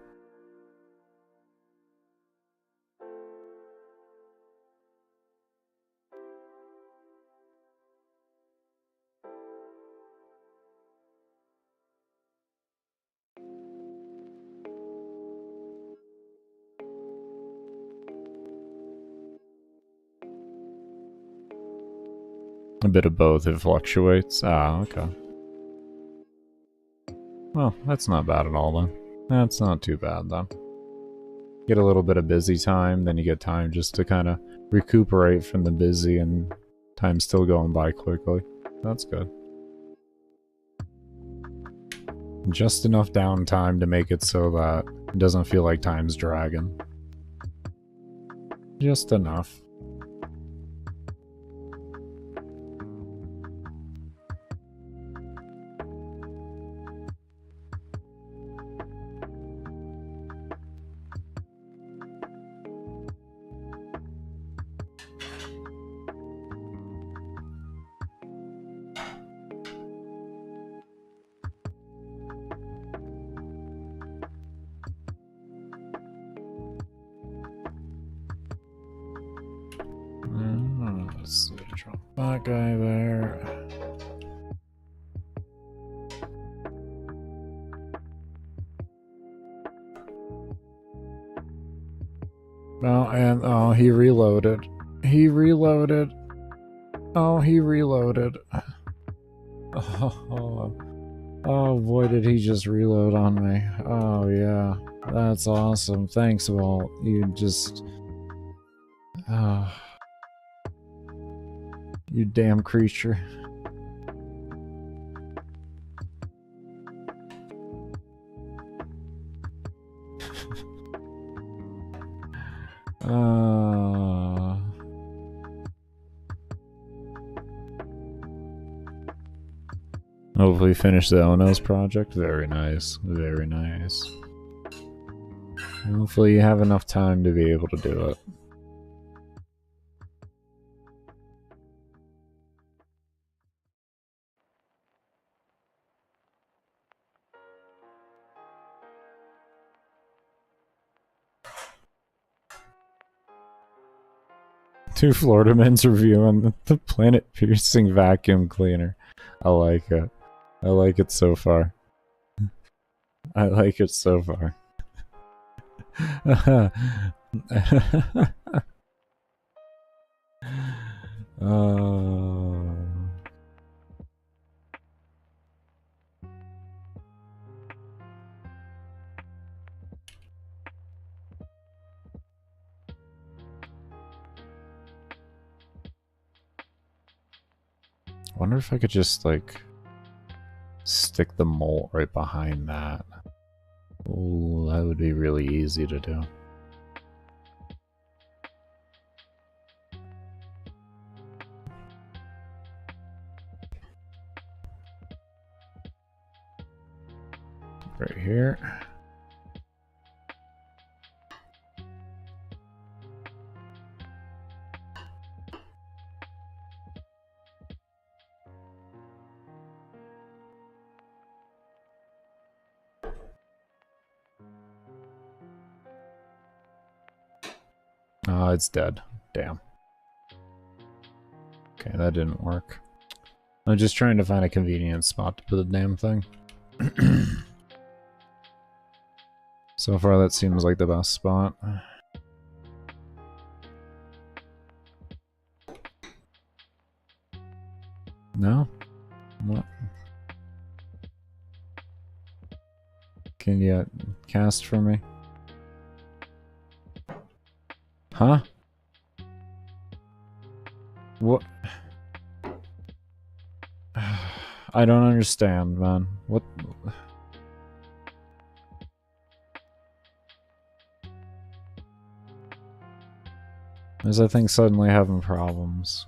A bit of both, it fluctuates. Ah, okay. Well, that's not bad at all then. That's not too bad then. Get a little bit of busy time, then you get time just to kind of recuperate from the busy and time's still going by quickly. That's good. Just enough downtime to make it so that it doesn't feel like time's dragging. Just enough. Let's see, drop that guy there. Oh, and oh, he reloaded. He reloaded. Oh, he reloaded. Oh boy, did he just reload on me. Oh yeah, that's awesome. Thanks, Walt. You just... you damn creature. Hopefully finish the Onos project. Very nice. Very nice. Hopefully you have enough time to be able to do it. Two Florida men's reviewing the planet-piercing vacuum cleaner. I like it. I like it so far. I like it so far. Wonder if I could just, like, stick the molt right behind that. Ooh, that would be really easy to do. Right here. Oh, it's dead. Damn. Okay, that didn't work. I'm just trying to find a convenient spot to put the damn thing. So far, that seems like the best spot. No? What? Can you cast for me? Huh? What? I don't understand, man. What? Is that thing suddenly having problems?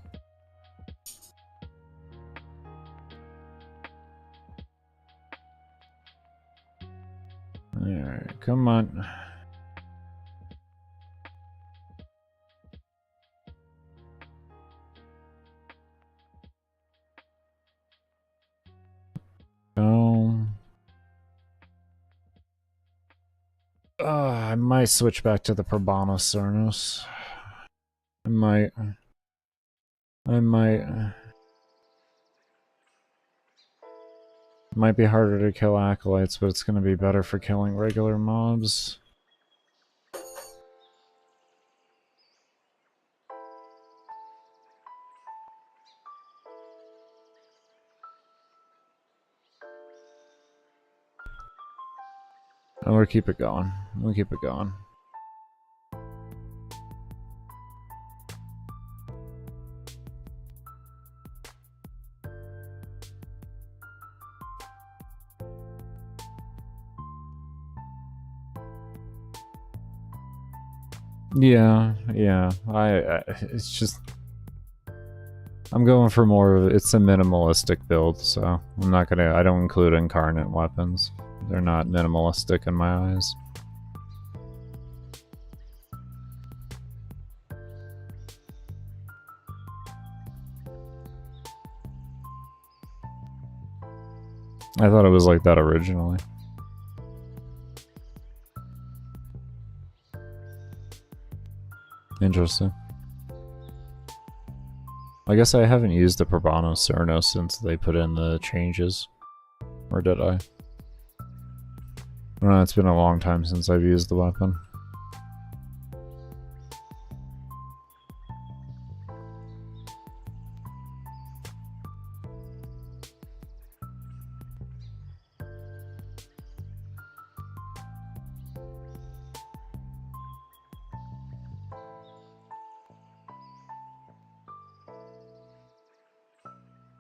Alright, come on. I might switch back to the Provoided. I might. Might be harder to kill acolytes, but it's gonna be better for killing regular mobs. And we'll keep it going. We'll keep it going. Yeah. It's just... I'm going for more of... It's a minimalistic build, so I'm not gonna... I don't include incarnate weapons. They're not minimalistic in my eyes. I thought it was like that originally. Interesting. I guess I haven't used the Provoided since they put in the changes. Or did I? Well, it's been a long time since I've used the weapon.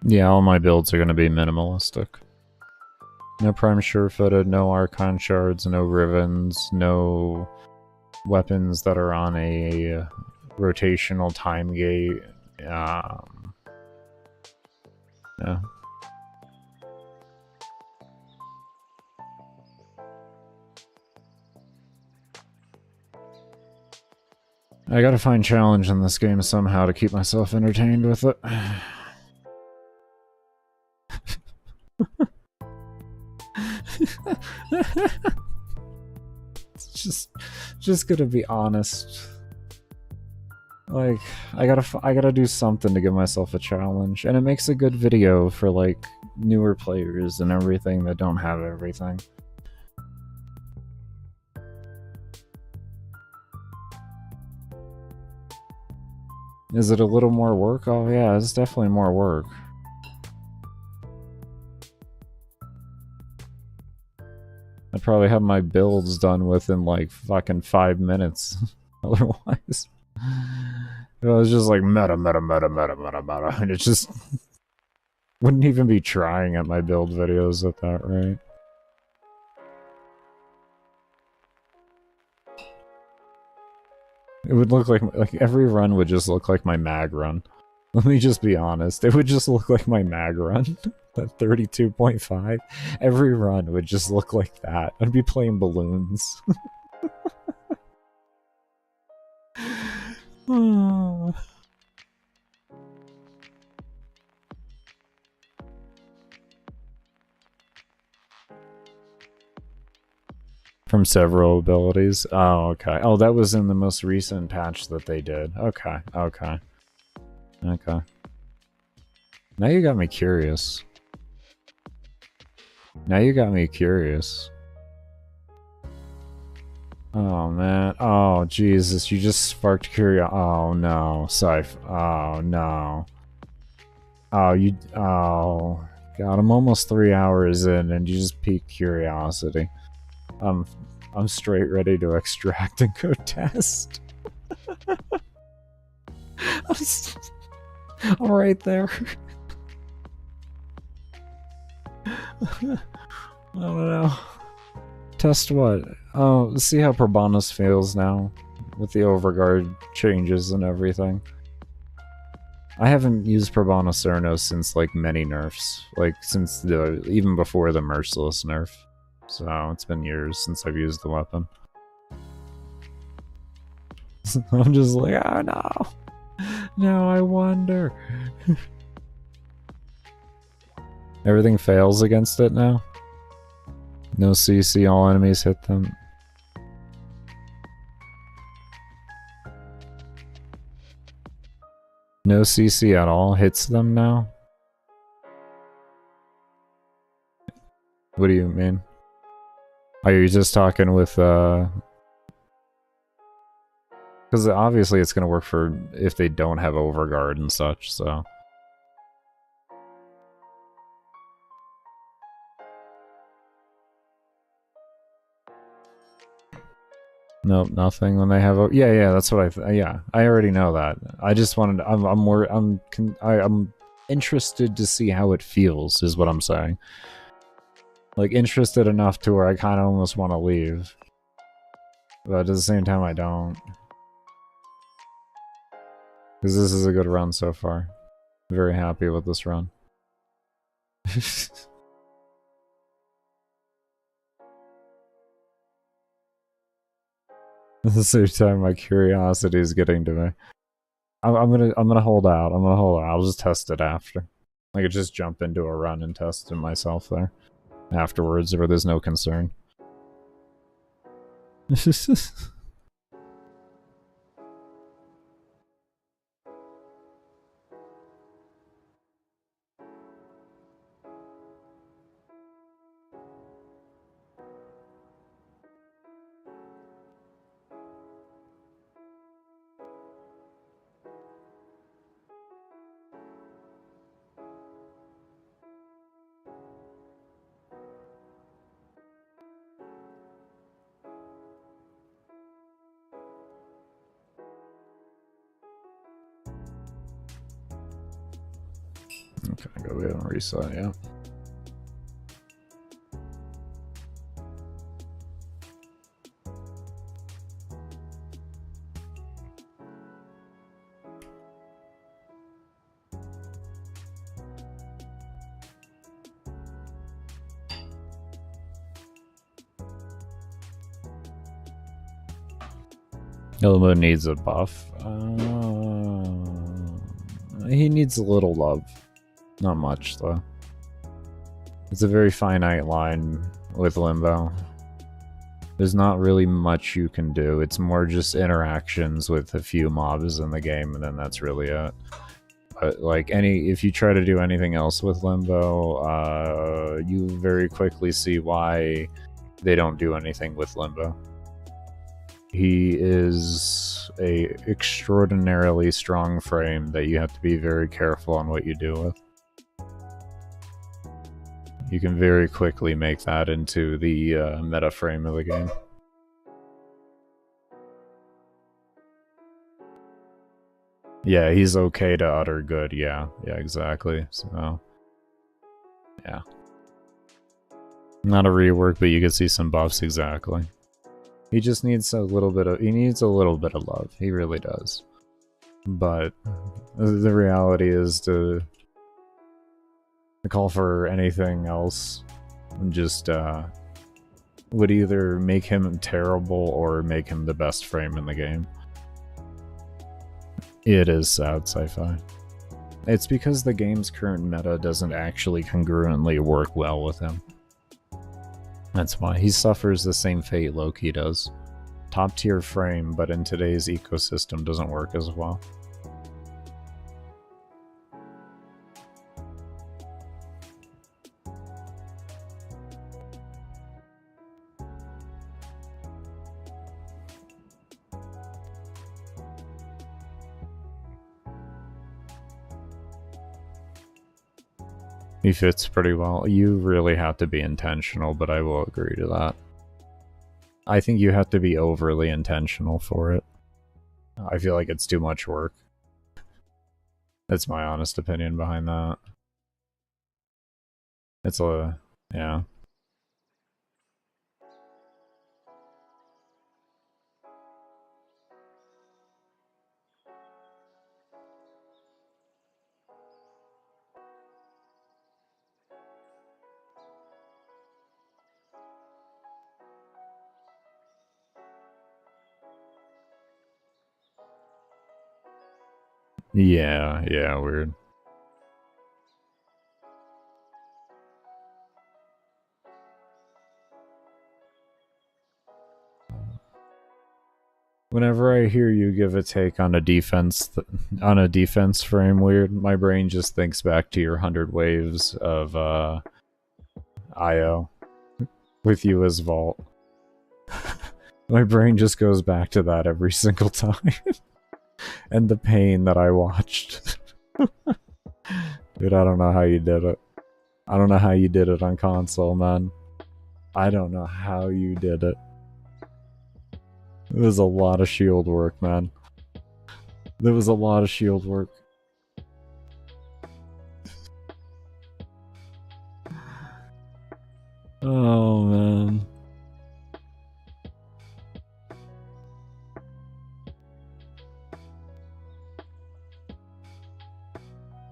Yeah, all my builds are going to be minimalistic. No prime sure-footed, no archon shards, no ribbons, no weapons that are on a rotational time gate. No. I gotta find challenge in this game somehow to keep myself entertained with it. It's just gonna be honest. Like, I gotta do something to give myself a challenge, and it makes a good video for like newer players and everything that don't have everything. Is it a little more work? Oh yeah, it's definitely more work. I'd probably have my builds done within like fucking 5 minutes. Otherwise, it was just like meta, and it's just Wouldn't even be trying at my build videos at that rate. It would look like every run would just look like my mag run. Let me just be honest. It would just look like my mag run. That 32.5. Every run would just look like that. I'd be playing balloons. From several abilities. Oh, okay. Oh, that was in the most recent patch that they did. Okay, okay. Okay. Now you got me curious. Now you got me curious. Oh, man. Oh, Jesus. You just sparked curiosity. Oh, no. Scythe. Oh, no. Oh, you... Oh. God, I'm almost 3 hours in and you just piqued curiosity. I'm straight ready to extract and go test. I'm right there. I don't know. Test what? Oh, see how Probonos feels now with the overguard changes and everything. I haven't used Probonos Cernos since like many nerfs, like since the even before the Merciless nerf. So it's been years since I've used the weapon. I'm just like, oh no. Now I wonder. Everything fails against it now? No CC, all enemies hit them. No CC at all hits them now? What do you mean? Are you just talking with, because obviously it's gonna work for if they don't have overguard and such, so... Nope, nothing when they have. Yeah, that's what yeah, I already know that. I just wanted. I'm interested to see how it feels. Is what I'm saying. Like interested enough to where I kind of almost want to leave, but at the same time I don't, because this is a good run so far. I'm very happy with this run. At the same time, my curiosity is getting to me. I'm gonna hold out. I'm gonna hold out. I'll just test it after. I could just jump into a run and test it myself there afterwards, where there's no concern. Okay, go ahead and reset, yeah. Ilmo needs a buff. He needs a little love. Not much, though. It's a very finite line with Limbo. There's not really much you can do. It's more just interactions with a few mobs in the game, and then that's really it. But, like, if you try to do anything else with Limbo, you very quickly see why they don't do anything with Limbo. He is a extraordinarily strong frame that you have to be very careful on what you do with. You can very quickly make that into the meta frame of the game. Yeah, he's okay to utter good, yeah, exactly, so... Yeah. Not a rework, but you can see some buffs exactly. He just needs a little bit of love. He really does. But the reality is to call for anything else just would either make him terrible or make him the best frame in the game. It is sad, sci-fi. It's because the game's current meta doesn't actually congruently work well with him. That's why he suffers the same fate Loki does. Top tier frame, but in today's ecosystem doesn't work as well. He fits pretty well. You really have to be intentional, but I will agree to that. I think you have to be overly intentional for it. I feel like it's too much work. That's my honest opinion behind that. It's yeah. Yeah, weird. Whenever I hear you give a take on a defense frame weird, my brain just thinks back to your 100 waves of IO with you as Vault. My brain just goes back to that every single time. And the pain that I watched. Dude, I don't know how you did it. I don't know how you did it on console, man. I don't know how you did it. It was a lot of shield work, man. There was a lot of shield work. Oh, man.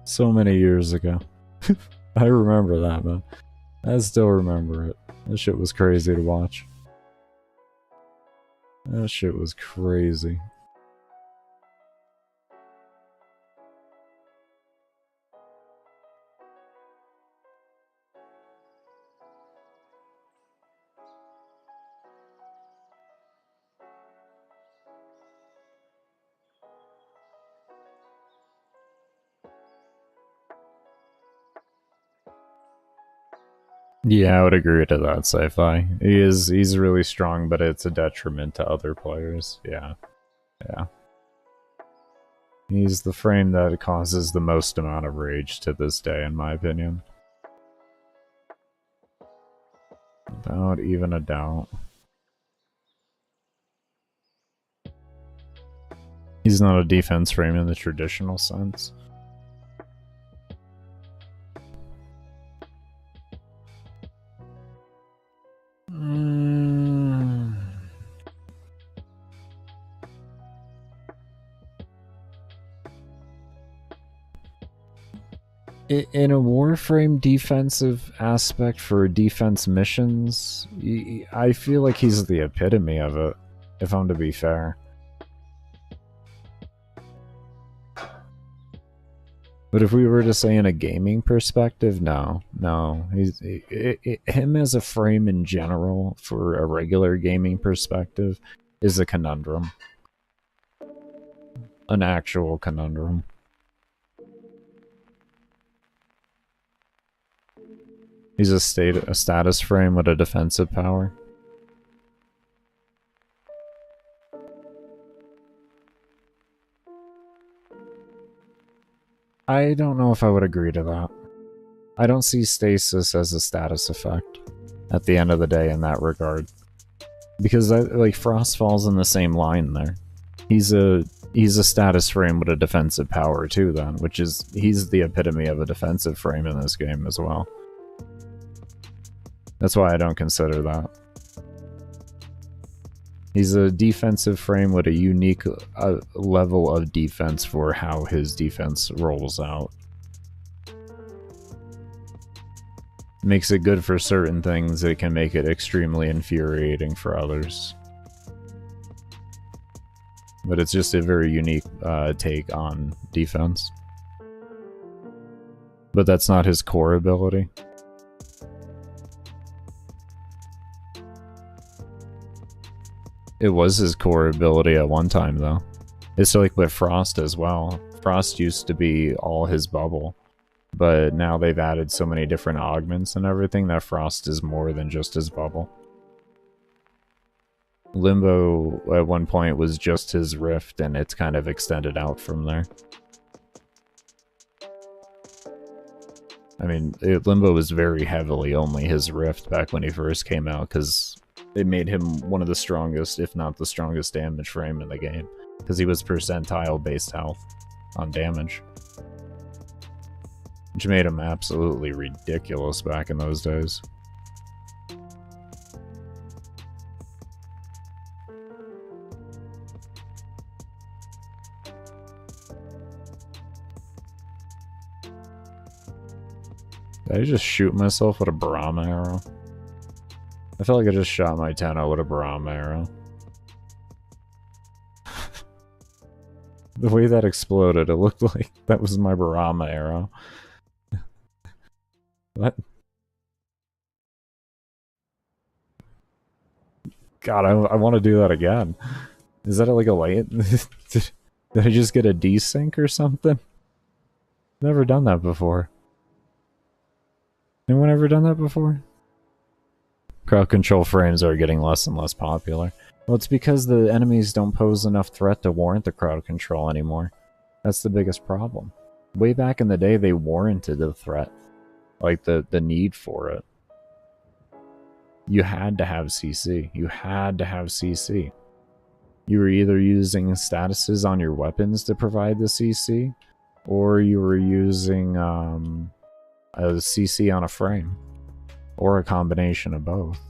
So many years ago. I remember that, man. I still remember it. That shit was crazy to watch. That shit was crazy. Yeah, I would agree to that, sci-fi. He's really strong, but it's a detriment to other players. Yeah. He's the frame that causes the most amount of rage to this day, in my opinion. Without even a doubt. He's not a defense frame in the traditional sense. In a Warframe defensive aspect for defense missions, I feel like he's the epitome of it, if I'm to be fair. But if we were to say in a gaming perspective, no. Him as a frame in general, for a regular gaming perspective, is a conundrum. An actual conundrum. He's a status frame with a defensive power. I don't know if I would agree to that. I don't see stasis as a status effect at the end of the day in that regard. Because like Frost falls in the same line there. He's a status frame with a defensive power too then, which is he's the epitome of a defensive frame in this game as well. That's why I don't consider that. He's a defensive frame with a unique level of defense for how his defense rolls out. Makes it good for certain things, it can make it extremely infuriating for others. But it's just a very unique take on defense. But that's not his core ability. It was his core ability at one time, though. It's like with Frost as well. Frost used to be all his bubble, but now they've added so many different augments and everything that Frost is more than just his bubble. Limbo at one point was just his rift, and it's kind of extended out from there. I mean, Limbo was very heavily only his rift back when he first came out, because it made him one of the strongest, if not the strongest damage frame in the game, because he was percentile-based health on damage. Which made him absolutely ridiculous back in those days. Did I just shoot myself with a Brahma arrow? I feel like I just shot my Tenno with a Brahma arrow. The way that exploded, it looked like that was my Brahma arrow. What? God, I want to do that again. Is that like a light? Did I just get a desync or something? Never done that before. Anyone ever done that before? Crowd control frames are getting less and less popular. Well, it's because the enemies don't pose enough threat to warrant the crowd control anymore. That's the biggest problem. Way back in the day, they warranted the threat. Like, the need for it. You had to have CC. You had to have CC. You were either using statuses on your weapons to provide the CC, or you were using a CC on a frame. Or a combination of both.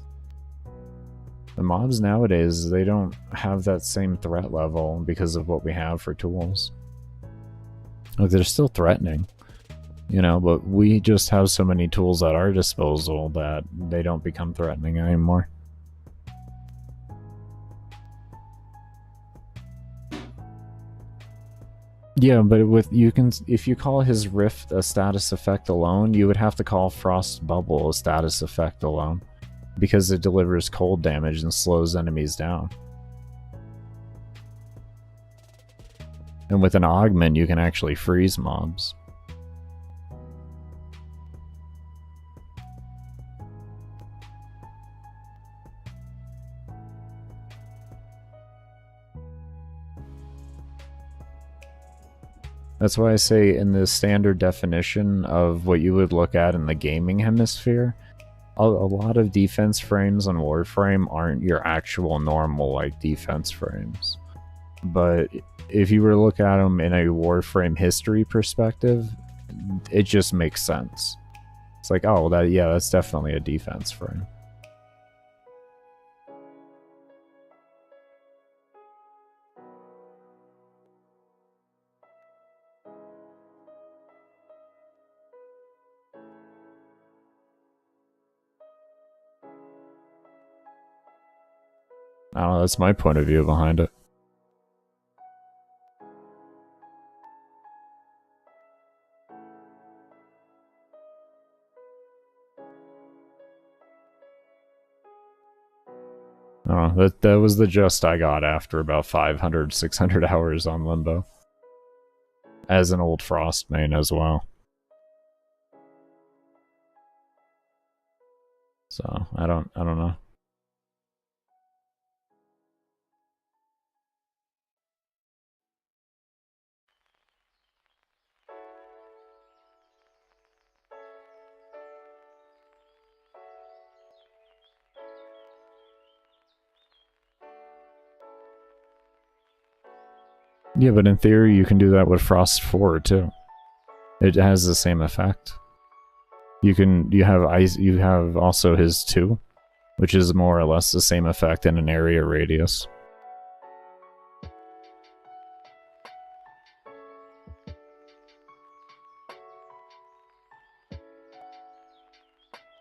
The mobs nowadays, they don't have that same threat level because of what we have for tools. Like, they're still threatening, you know, but we just have so many tools at our disposal that they don't become threatening anymore. Yeah, but with if you call his rift a status effect alone, you would have to call Frost Bubble a status effect alone, because it delivers cold damage and slows enemies down. And with an augment, you can actually freeze mobs. That's why I say in the standard definition of what you would look at in the gaming hemisphere, a lot of defense frames on Warframe aren't your actual normal like defense frames. But if you were to look at them in a Warframe history perspective, it just makes sense. It's like, oh, that's definitely a defense frame. I don't know, that's my point of view behind it. Oh, that was the gist I got after about 500, 600 hours on Limbo. As an old Frost main as well. So, I don't know. Yeah, but in theory, you can do that with Frost 4, too. It has the same effect. You have ice. You have also his 2, which is more or less the same effect in an area radius.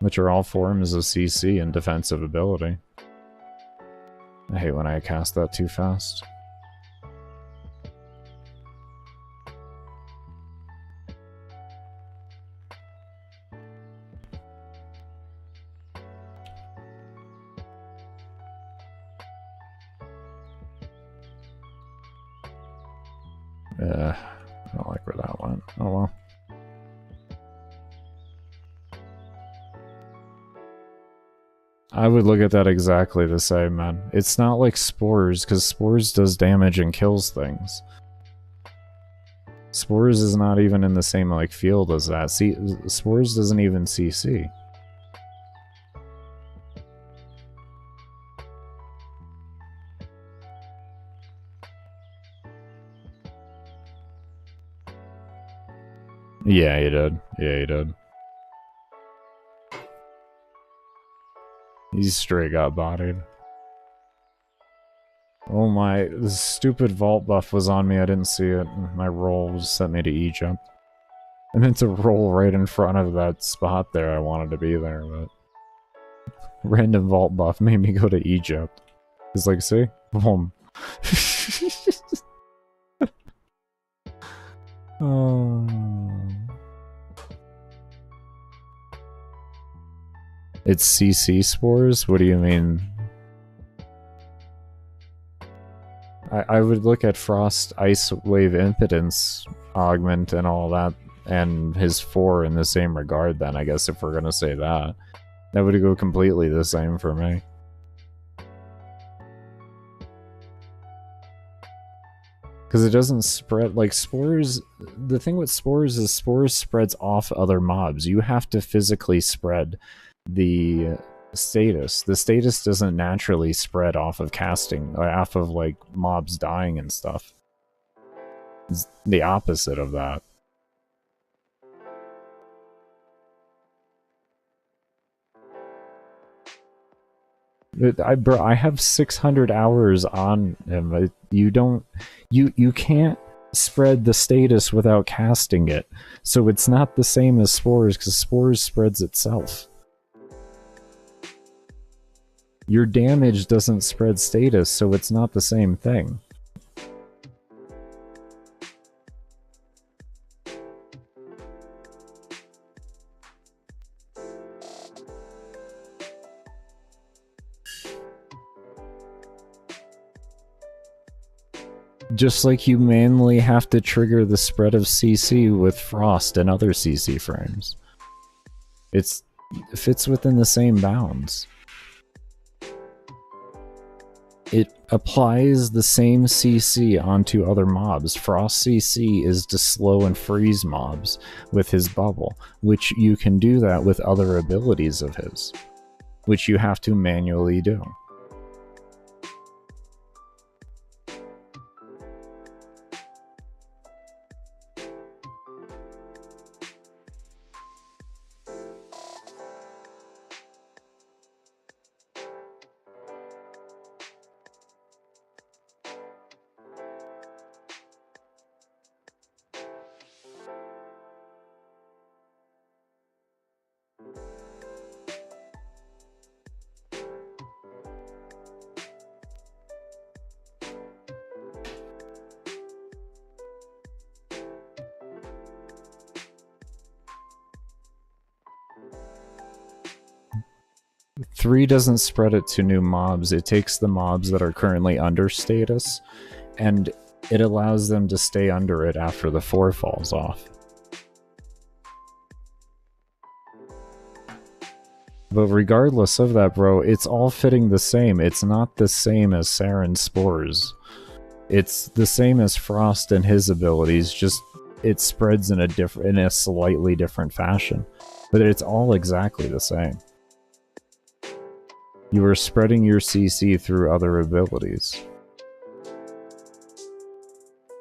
Which are all forms of CC and defensive ability. I hate when I cast that too fast. I don't like where that went. Oh well. I would look at that exactly the same, man. It's not like Spores, because Spores does damage and kills things. Spores is not even in the same like field as that. See, Spores doesn't even CC. Yeah, he did. Yeah, he did. He straight got bodied. Oh my, this stupid vault buff was on me, I didn't see it. My roll sent me to E-jump. I meant to roll right in front of that spot there, I wanted to be there, but... Random vault buff made me go to E-jump. It's like, see? Boom. Oh... It's CC spores? What do you mean? I would look at Frost, Ice Wave Impotence, Augment, and all that, and his 4 in the same regard then, I guess, if we're gonna say that. That would go completely the same for me. Because it doesn't spread, like, spores... The thing with spores is spores spreads off other mobs. You have to physically spread the status. The status doesn't naturally spread off of casting, or off of, like, mobs dying and stuff. It's the opposite of that. Bro, I have 600 hours on him. You can't spread the status without casting it. So it's not the same as spores, because spores spreads itself. Your damage doesn't spread status, so it's not the same thing. Just like you manually have to trigger the spread of CC with Frost and other CC frames. It fits within the same bounds. It applies the same CC onto other mobs. Frost CC is to slow and freeze mobs with his bubble, which you can do that with other abilities of his, which you have to manually do. Three doesn't spread it to new mobs. It takes the mobs that are currently under status, and it allows them to stay under it after the 4 falls off. But regardless of that, bro, it's all fitting the same. It's not the same as Saryn's spores. It's the same as Frost and his abilities, just it spreads in a slightly different fashion. But it's all exactly the same. You are spreading your CC through other abilities.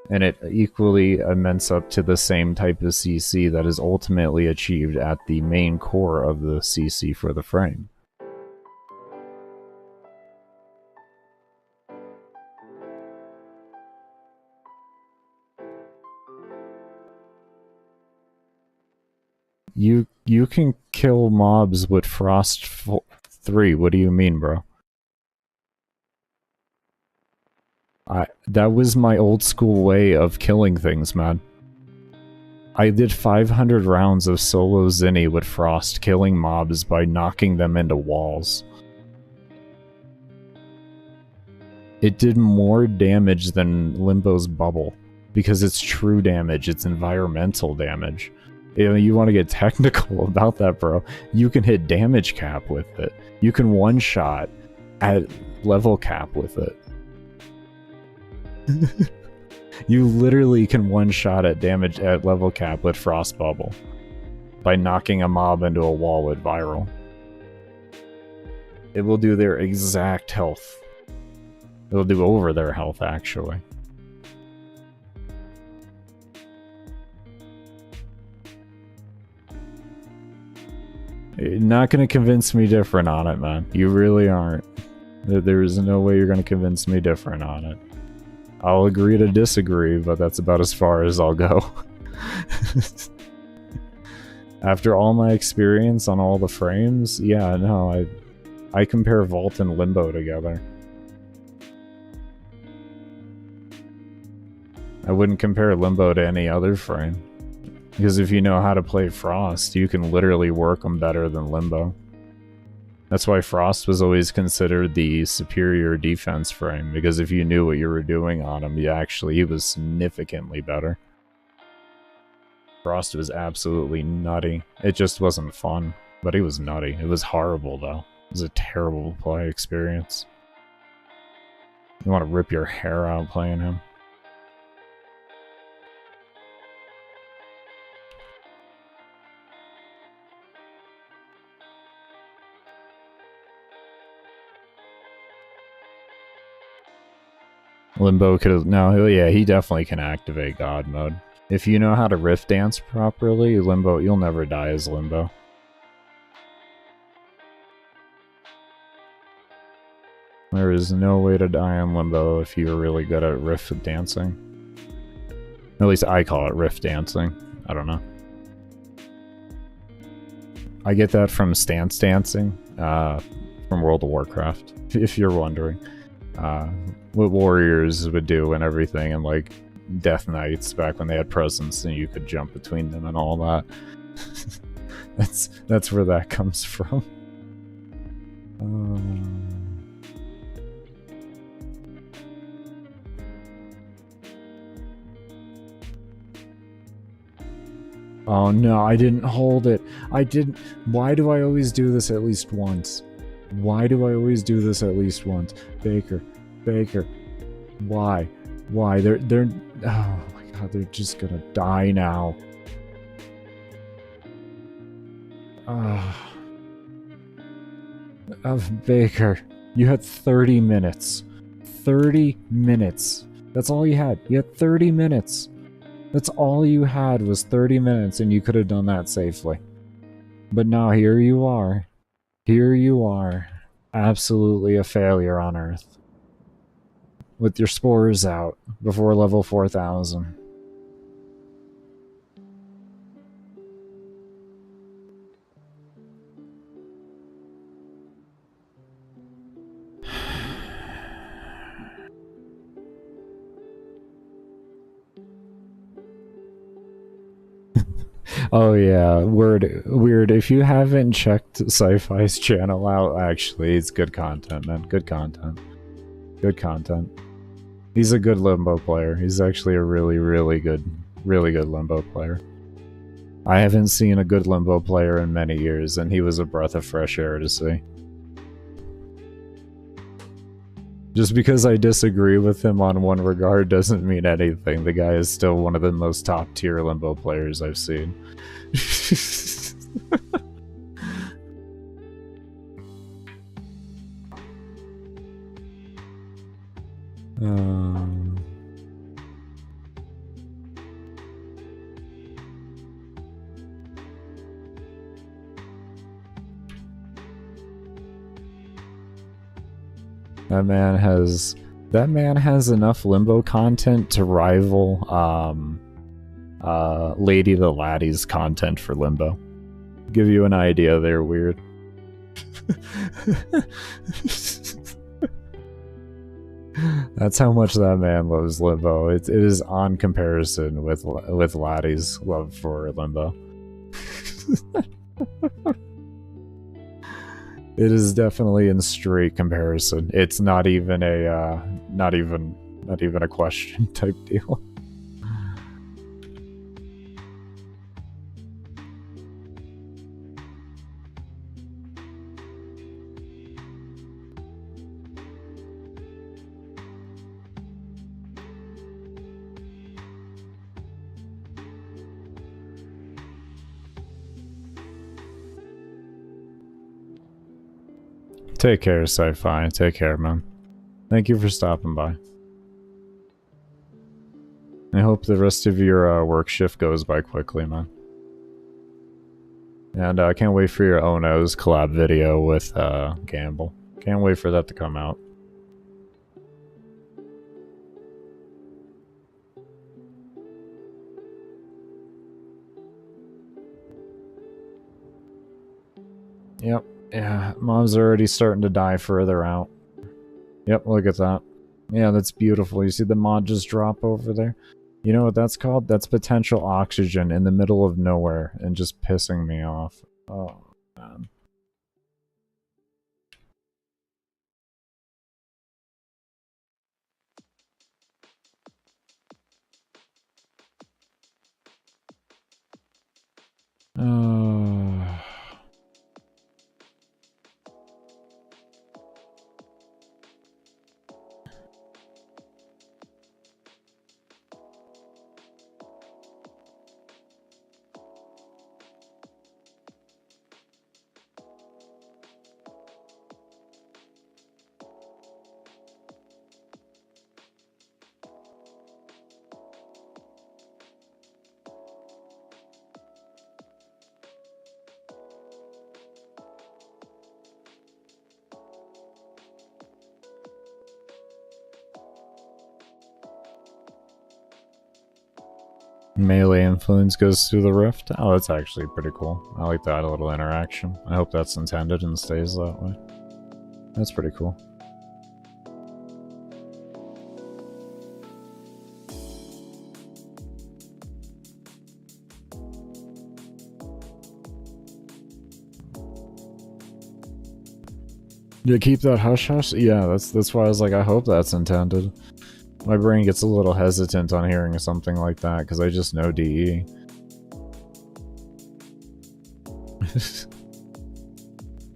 and it equally immense up to the same type of CC that is ultimately achieved at the main core of the CC for the frame. You can kill mobs with Frost 3. What do you mean, bro? That was my old school way of killing things, man. I did 500 rounds of solo Zinni with Frost, killing mobs by knocking them into walls. It did more damage than Limbo's bubble, because it's true damage, it's environmental damage. You know, you want to get technical about that, bro. You can hit damage cap with it. You can one-shot at level cap with it. You literally can one-shot at damage at level cap with Frost Bubble by knocking a mob into a wall with Viral. It will do their exact health. It will do over their health, actually. You're not going to convince me different on it, man. You really aren't. There is no way you're going to convince me different on it. I'll agree to disagree, but that's about as far as I'll go. After all my experience on all the frames, yeah, no, I compare Vault and Limbo together. I wouldn't compare Limbo to any other frame. Because if you know how to play Frost, you can literally work them better than Limbo. That's why Frost was always considered the superior defense frame, because if you knew what you were doing on him, he was significantly better. Frost was absolutely nutty. It just wasn't fun, but he was nutty. It was horrible, though. It was a terrible play experience. You want to rip your hair out playing him. Limbo could have... No, yeah, he definitely can activate God mode. If you know how to riff dance properly, Limbo, you'll never die as Limbo. There is no way to die on Limbo if you're really good at riff dancing. At least I call it riff dancing. I don't know. I get that from stance dancing, from World of Warcraft, if you're wondering. What warriors would do and everything, and like Death Knights back when they had presence and you could jump between them and all that. That's where that comes from. Oh no, I didn't hold it. I didn't. Why do I always do this at least once? Why do I always do this at least once? Baker. Why? They're oh my god, they're just gonna die now. Baker, you had 30 minutes. 30 minutes. That's all you had. You had 30 minutes. That's all you had was 30 minutes, and you could have done that safely. But now here you are. Here you are. Absolutely a failure on Earth. With your spores out before level 4000. Oh yeah, weird. If you haven't checked Sci-Fi's channel out, actually, it's good content, man. Good content. He's a good Limbo player. He's actually a really good Limbo player. I haven't seen a good Limbo player in many years, and he was a breath of fresh air to see. Just because I disagree with him on one regard doesn't mean anything. The guy is still one of the most top-tier Limbo players I've seen. That man has enough Limbo content to rival Lady the Laddie's content for Limbo. Give you an idea, they're weird. That's how much that man loves Limbo. It is on comparison with Laddie's love for Limbo. It is definitely in straight comparison. It's not even a not even a question type deal. Take care, Sci-Fi. Take care, man. Thank you for stopping by. I hope the rest of your work shift goes by quickly, man. And I can't wait for your Ono's collab video with Gamble. Can't wait for that to come out. Yep. Yeah, Mom's already starting to die further out. Yep, look at that. Yeah, that's beautiful. You see the mod just drop over there? You know what that's called? That's potential oxygen in the middle of nowhere and just pissing me off. Oh, man. Melee influence goes through the rift. Oh, that's actually pretty cool. I like that little interaction. I hope that's intended and stays that way. That's pretty cool. You keep that hush hush? Yeah, that's why I was like, I hope that's intended. My brain gets a little hesitant on hearing something like that, because I just know DE.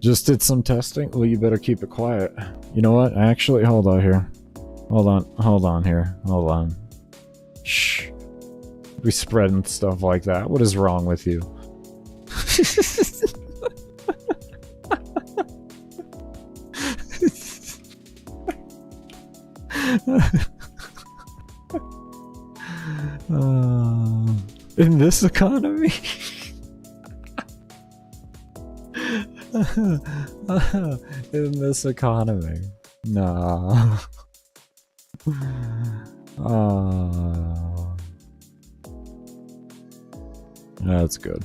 Just did some testing? Well, you better keep it quiet. You know what? Actually, hold on here. Hold on here. Hold on. Shh. We spreading stuff like that. What is wrong with you? In this economy? In this economy? Nah. That's good.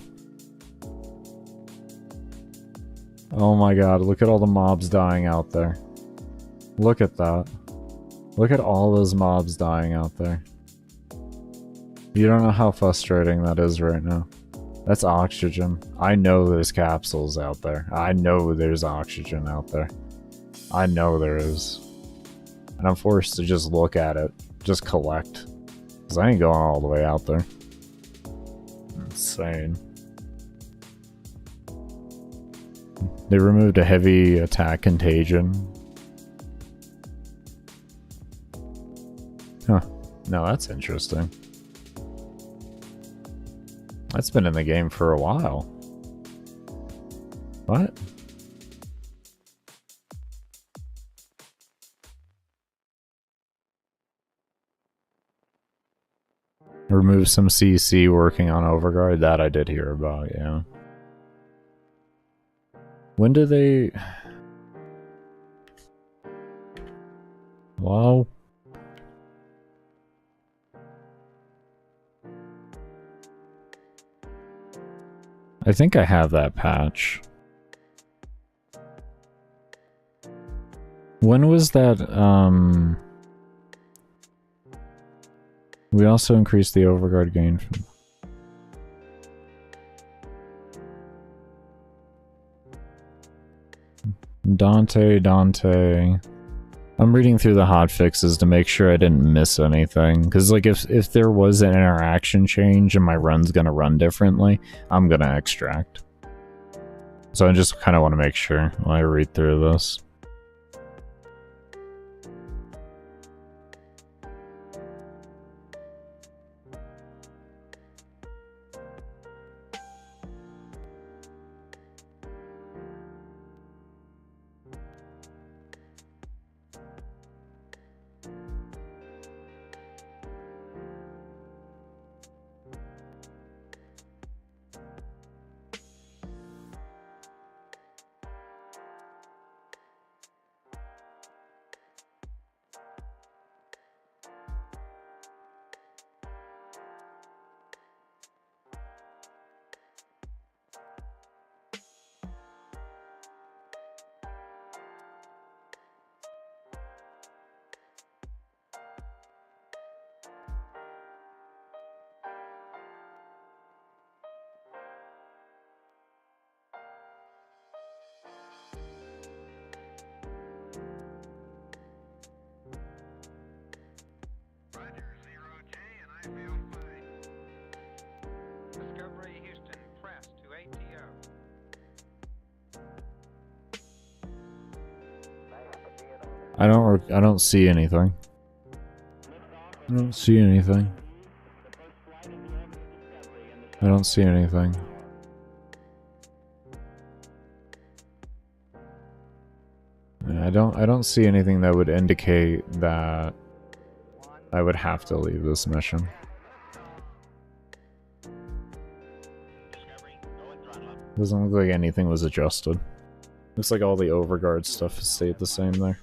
Oh my god, look at all the mobs dying out there. Look at that. Look at all those mobs dying out there. You don't know how frustrating that is right now. That's oxygen. I know there's capsules out there. I know there's oxygen out there. I know there is. And I'm forced to just look at it. Just collect. Because I ain't going all the way out there. Insane. They removed a heavy attack contagion. Huh. No, that's interesting. That's been in the game for a while. What? Remove some CC working on Overguard? That I did hear about, yeah. When do they... Hello? I think I have that patch. When was that, we also increased the overguard gain from... Dante. I'm reading through the hotfixes to make sure I didn't miss anything. Because, like, if there was an interaction change and my run's gonna run differently, I'm gonna extract. So I just kind of want to make sure when I read through this. I don't see anything. I don't see anything. I don't see anything. I don't see anything that would indicate that I would have to leave this mission. Doesn't look like anything was adjusted. Looks like all the overguard stuff stayed the same there.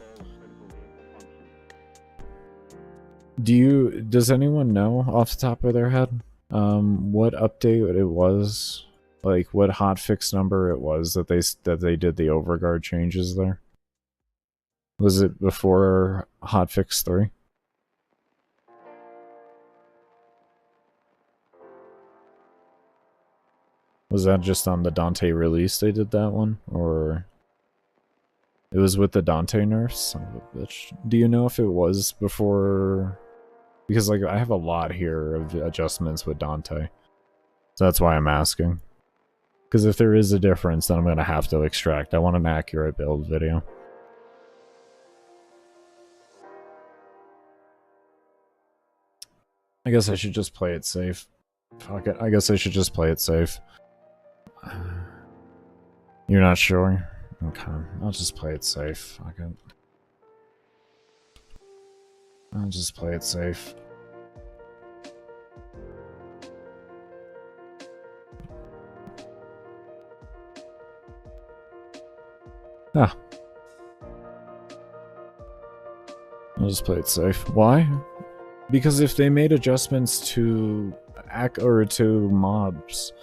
Does anyone know off the top of their head what update it was? Like what hotfix number it was that they did the overguard changes there? Was it before hotfix 3? Was that just on the Dante release they did that one? Or it was with the Dante nerfs? Son of a bitch. Do you know if it was before? Because like I have a lot here of adjustments with Dante. So that's why I'm asking. Because if there is a difference, then I'm going to have to extract. I want an accurate build video. I guess I should just play it safe. Fuck it. I guess I should just play it safe. You're not sure? Okay. I'll just play it safe. Fuck it. I'll just play it safe. Ah. I'll just play it safe. Why? Because if they made adjustments to mobs,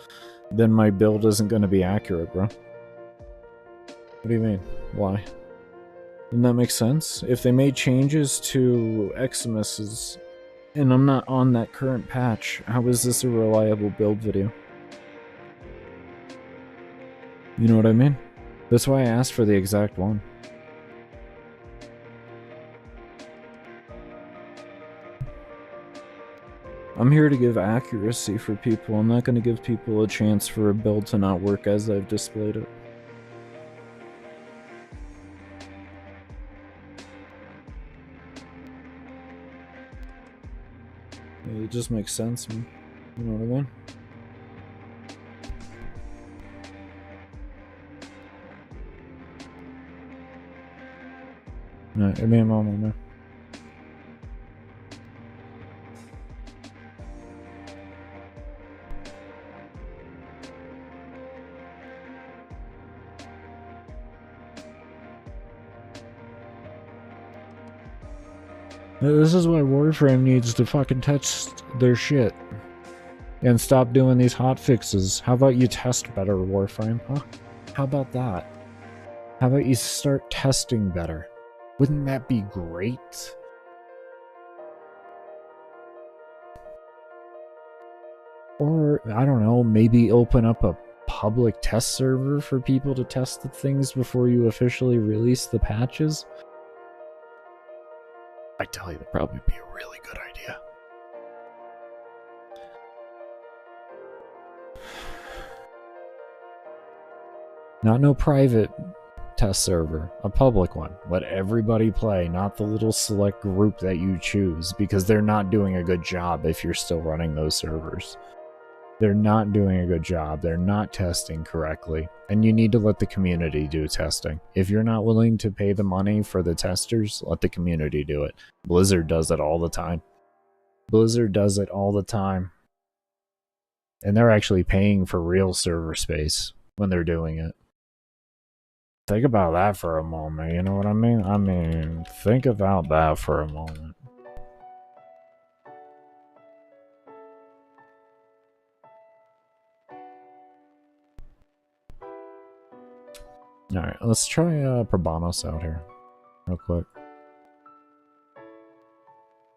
then my build isn't going to be accurate, bro. What do you mean? Why? Doesn't that make sense? If they made changes to Eximus's, and I'm not on that current patch, how is this a reliable build video? You know what I mean? That's why I asked for the exact one. I'm here to give accuracy for people. I'm not going to give people a chance for a build to not work as I've displayed it. It just makes sense, man. You know what I mean? No, give me a moment, man. This is why Warframe needs to fucking test their shit. And stop doing these hot fixes. How about you test better, Warframe, huh? How about that? How about you start testing better? Wouldn't that be great? Or, I don't know, maybe open up a public test server for people to test the things before you officially release the patches? I tell you, that'd probably be a really good idea. Not no private test server, a public one. Let everybody play, not the little select group that you choose, because they're not doing a good job if you're still running those servers. They're not doing a good job. They're not testing correctly. And you need to let the community do testing. If you're not willing to pay the money for the testers, let the community do it. Blizzard does it all the time. Blizzard does it all the time. And they're actually paying for real server space when they're doing it. Think about that for a moment, you know what I mean? I mean, think about that for a moment. Alright, let's try Probanos out here, real quick.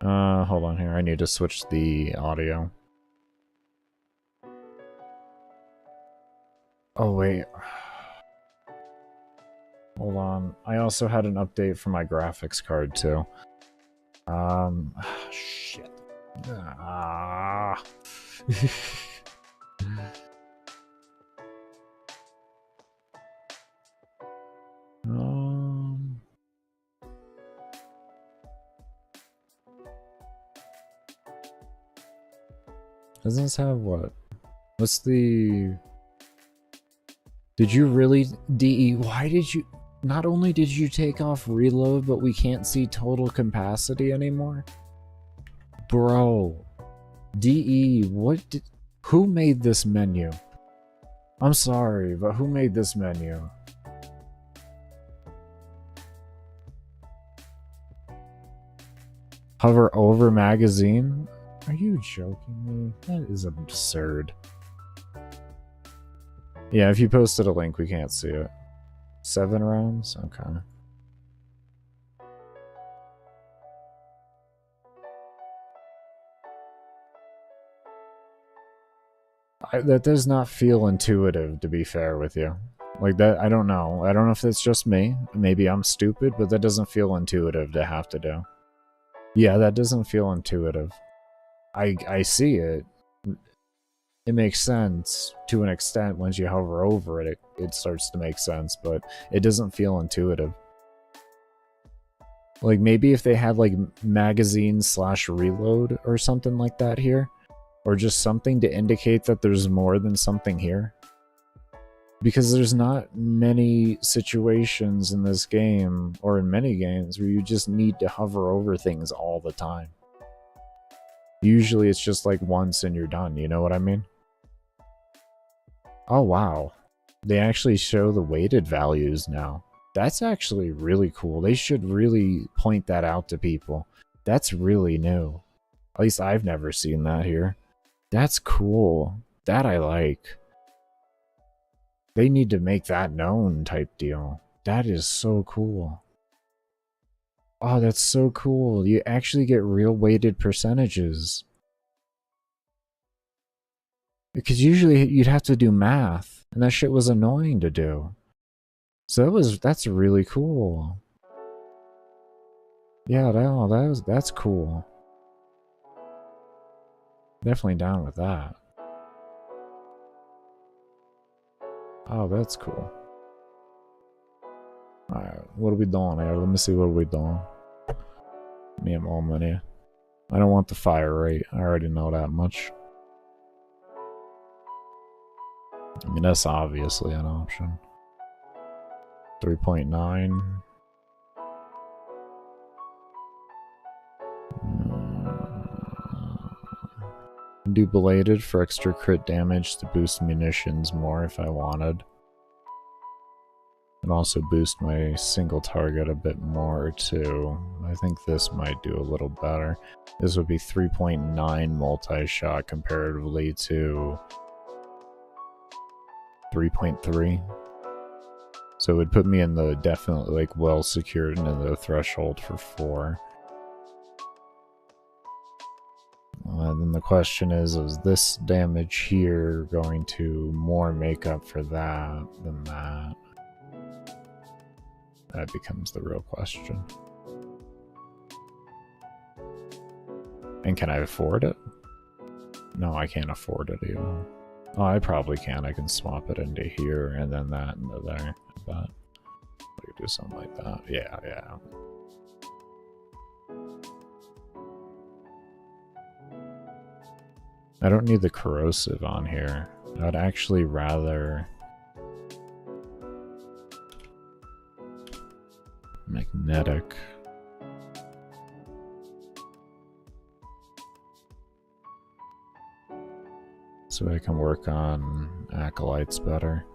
Hold on here, I need to switch the audio. Oh, wait. Hold on. I also had an update for my graphics card, too. Shit. Doesn't this have what? What's the... Did you really... DE, why did you... Not only did you take off reload, but we can't see total capacity anymore? Bro. DE, what did... Who made this menu? I'm sorry, but who made this menu? Hover over magazine? Are you joking me? That is absurd. Yeah, if you posted a link, we can't see it. 7 rounds? Okay. That does not feel intuitive, to be fair with you. Like that, I don't know. I don't know if it's just me. Maybe I'm stupid, but that doesn't feel intuitive to have to do. Yeah, that doesn't feel intuitive. I see it. It makes sense to an extent. Once you hover over it, it starts to make sense, but it doesn't feel intuitive. Like maybe if they had like magazine/reload or something like that here, or just something to indicate that there's more than something here. Because there's not many situations in this game, or in many games, where you just need to hover over things all the time. Usually it's just like once and you're done, you know what I mean? Oh wow, they actually show the weighted values now. That's actually really cool. They should really point that out to people. That's really new. At least I've never seen that here. That's cool. That I like. They need to make that known type deal. That is so cool. Oh, that's so cool. You actually get real weighted percentages. Because usually you'd have to do math, and that shit was annoying to do. So that's really cool. Yeah, that's cool. Definitely down with that. Oh, that's cool. Alright, what are we doing here? Let me see what we're doing. Give me a moment here. I don't want the fire rate. I already know that much. I mean, that's obviously an option. 3.9. Do belated for extra crit damage to boost munitions more if I wanted. And also boost my single target a bit more too. I think this might do a little better. This would be 3.9 multi-shot comparatively to 3.3. So it would put me in the definitely like well secured and in the threshold for 4. And then the question is this damage here going to more make up for that than that? That becomes the real question. And can I afford it? No, I can't afford it even. Oh, I probably can. I can swap it into here and then that into there. I bet. I could do something like that. Yeah, yeah. I don't need the corrosive on here. I'd actually rather magnetic. So I can work on acolytes better.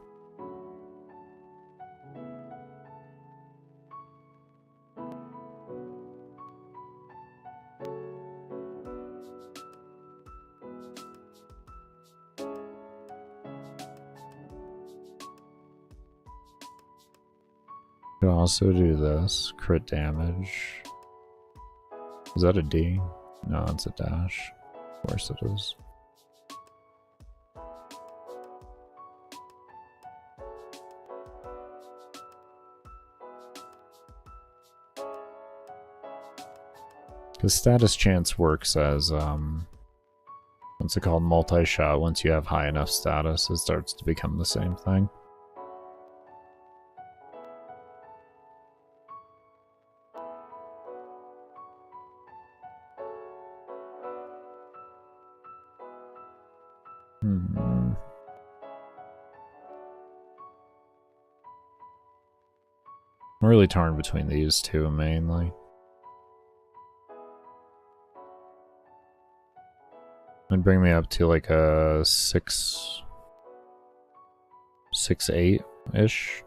Could also do this. Crit damage. Is that a D? No, it's a dash. Of course it is. Because status chance works as, what's it called? Multi-shot. Once you have high enough status, it starts to become the same thing. I'm really torn between these two, mainly. It'd bring me up to like a 6'8"-ish.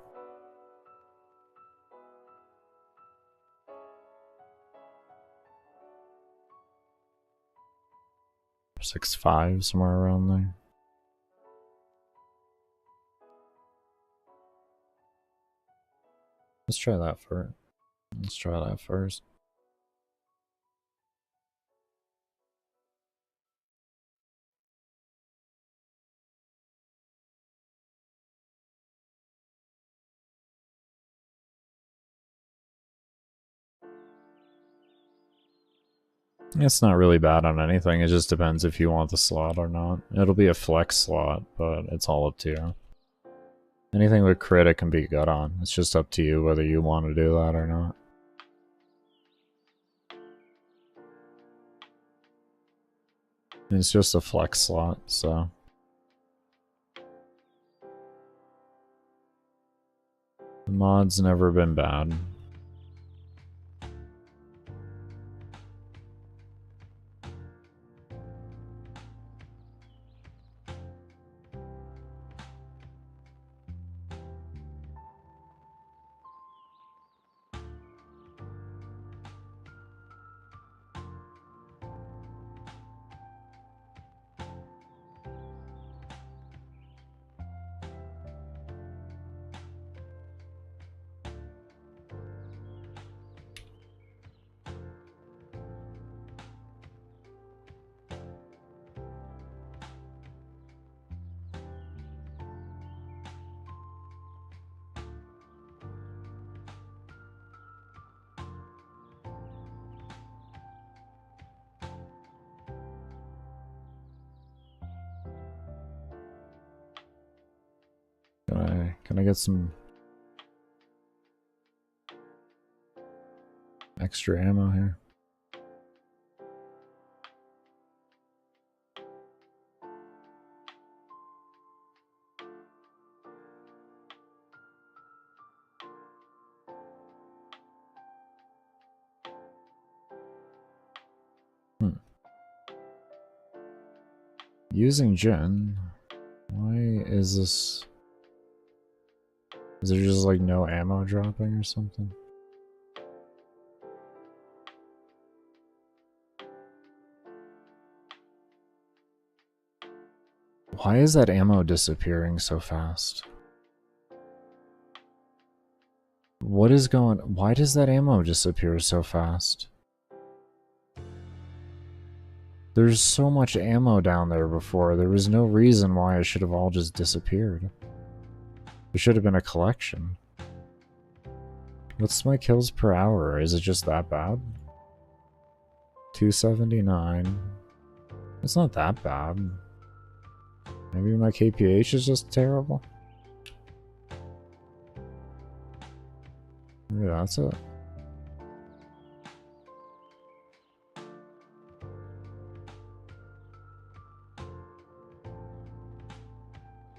6'5", somewhere around there. Let's try that first. Let's try that first. It's not really bad on anything, it just depends if you want the slot or not. It'll be a flex slot, but it's all up to you. Anything with crit it can be good on. It's just up to you whether you want to do that or not. It's just a flex slot, so... The mod's never been bad. Can I get some extra ammo here? Using Gen, why is this? Is there just like no ammo dropping or something? Why is that ammo disappearing so fast? What is going... Why does that ammo disappear so fast? There's so much ammo down there before. There was no reason why it should have all just disappeared. There should have been a collection. What's my kills per hour? Is it just that bad? 279. It's not that bad. Maybe my KPH is just terrible? Yeah, that's it.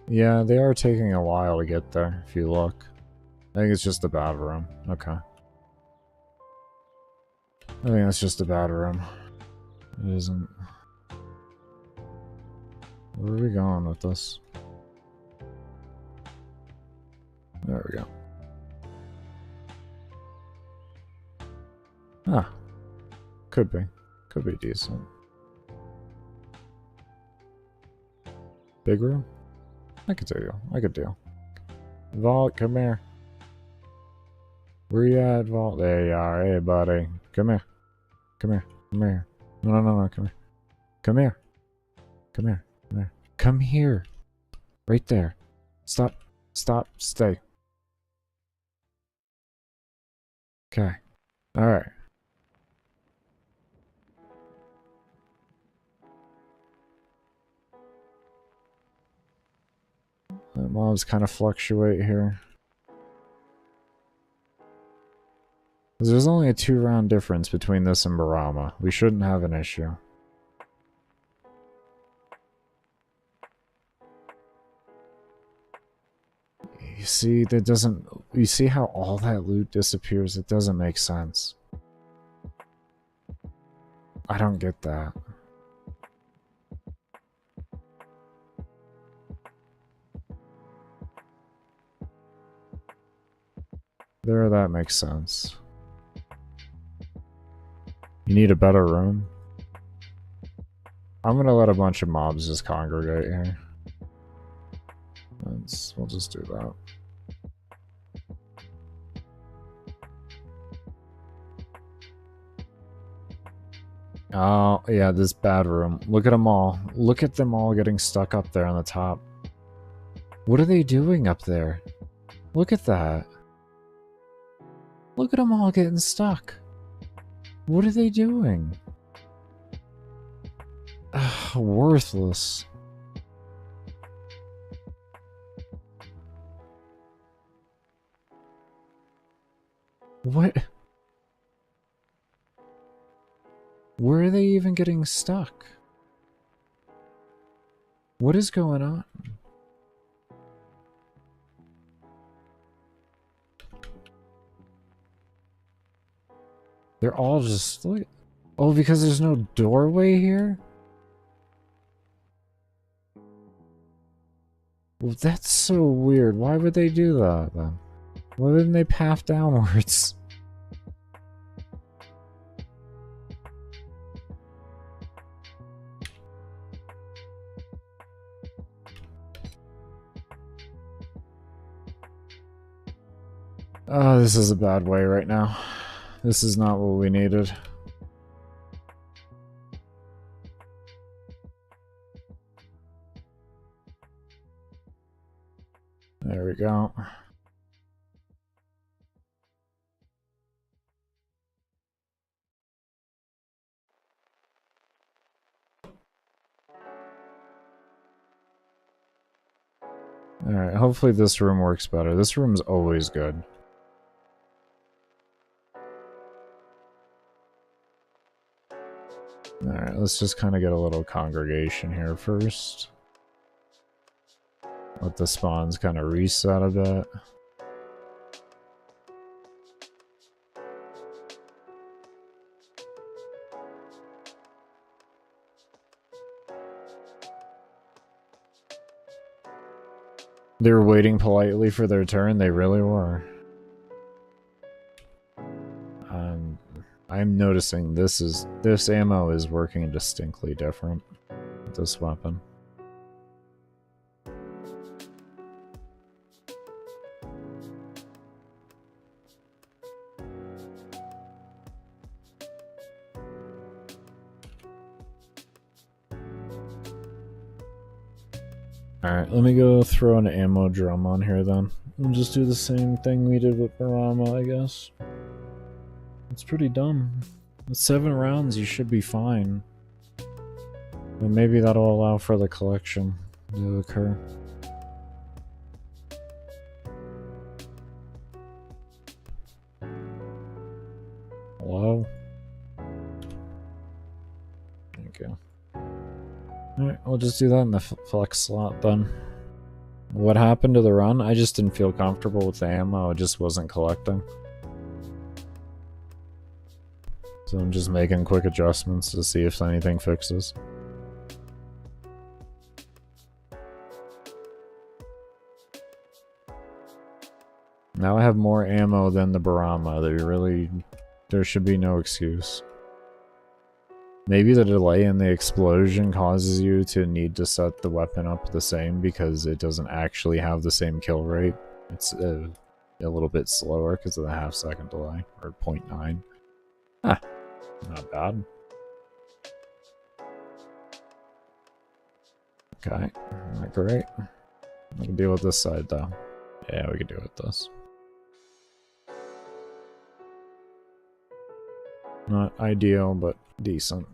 Yeah, they are taking a while to get there, if you look. I think it's just a bad room. Okay. I think that's just a bad room. It isn't... Where are we going with this? There we go. Ah. Could be. Could be decent. Big room? I could deal. I could deal. Vault, come here. Where you at, Vault? There you are. Hey, buddy. Come here. Come here. Come here. No, no, no, no. Come here. Come here. Come here. Come here. Come here. Right there. Stop. Stop. Stay. Okay. Alright. The mobs kind of fluctuate here. There's only a 2-round difference between this and Barama. We shouldn't have an issue. You see, that doesn't... You see how all that loot disappears? It doesn't make sense. I don't get that. There, that makes sense. You need a better room? I'm gonna let a bunch of mobs just congregate here. We'll just do that. Oh, yeah, this bad room. Look at them all. Look at them all getting stuck up there on the top. What are they doing up there? Look at that. Look at them all getting stuck. What are they doing? Ugh, worthless. What? Where are they even getting stuck? What is going on? They're all just like... Oh, because there's no doorway here? Well, that's so weird. Why would they do that, then? Why wouldn't they path downwards? Oh, this is a bad way right now. This is not what we needed. There we go. Alright, hopefully this room works better. This room's always good. Alright, let's just kind of get a little congregation here first. Let the spawns kind of reset a bit. They were waiting politely for their turn, they really were. I'm noticing this ammo is working distinctly different with this weapon. Alright, let me go throw an ammo drum on here then. We'll just do the same thing we did with Barama, I guess. It's pretty dumb. With 7 rounds, you should be fine. But maybe that'll allow for the collection to occur. Hello? Thank you. Alright, we'll just do that in the flex slot then. What happened to the run? I just didn't feel comfortable with the ammo, it just wasn't collecting. So I'm just making quick adjustments to see if anything fixes. Now I have more ammo than the Barama. There should be no excuse. Maybe the delay in the explosion causes you to need to set the weapon up the same because it doesn't actually have the same kill rate. It's a little bit slower because of the half-second delay, or 0.9. Ah, not bad. Okay, not great. We can deal with this side though. Yeah, we can deal with this. Not ideal, but decent.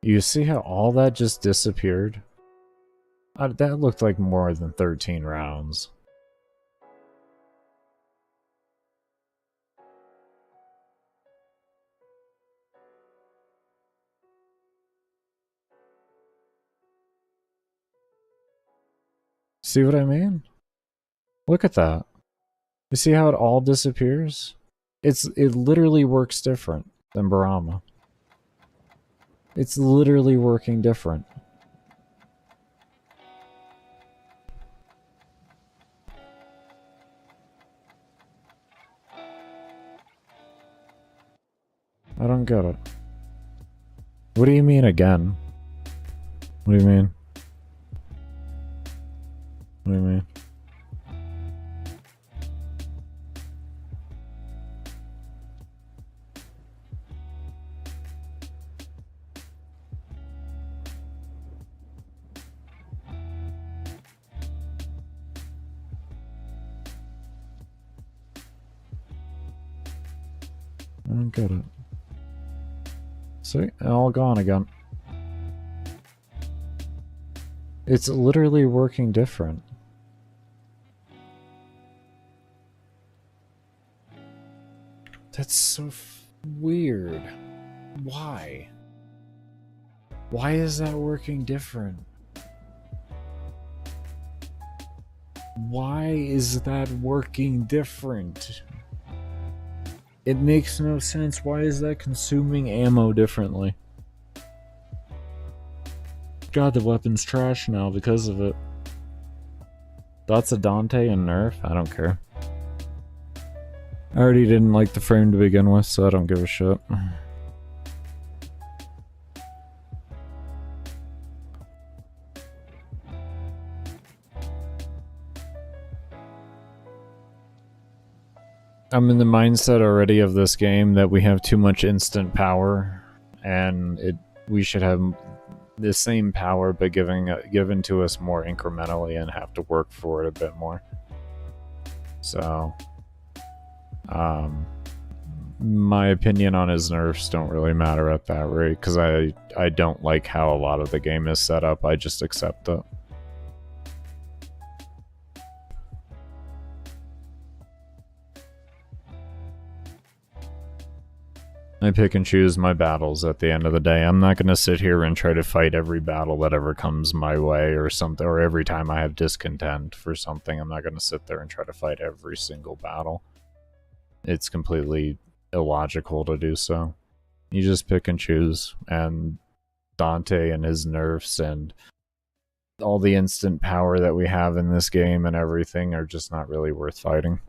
You see how all that just disappeared? That looked like more than 13 rounds. See what I mean? Look at that. You see how it all disappears? It literally works different than Barama. It's literally working different. I don't get it. What do you mean again? What do you mean? What do you mean? I don't get it. See? All gone again. It's literally working different. That's so weird. Why? Why is that working different? Why is that working different? It makes no sense. Why is that consuming ammo differently? God, the weapon's trash now because of it. That's a Dante and nerf? I don't care. I already didn't like the frame to begin with, so I don't give a shit. I'm in the mindset already of this game that we have too much instant power, and we should have the same power but given to us more incrementally and have to work for it a bit more. So, my opinion on his nerfs don't really matter at that rate, because I don't like how a lot of the game is set up. I just accept it. I pick and choose my battles at the end of the day. I'm not going to sit here and try to fight every battle that ever comes my way or something, or every time I have discontent for something. I'm not going to sit there and try to fight every single battle. It's completely illogical to do so. You just pick and choose, and Dante and his nerfs and all the instant power that we have in this game and everything are just not really worth fighting.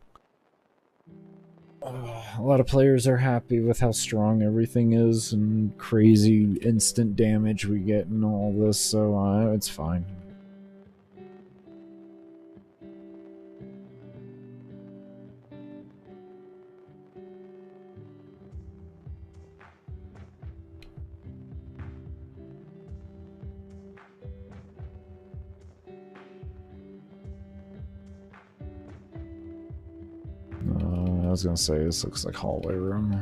A lot of players are happy with how strong everything is and crazy instant damage we get and all this, so it's fine. I was gonna say, this looks like hallway room.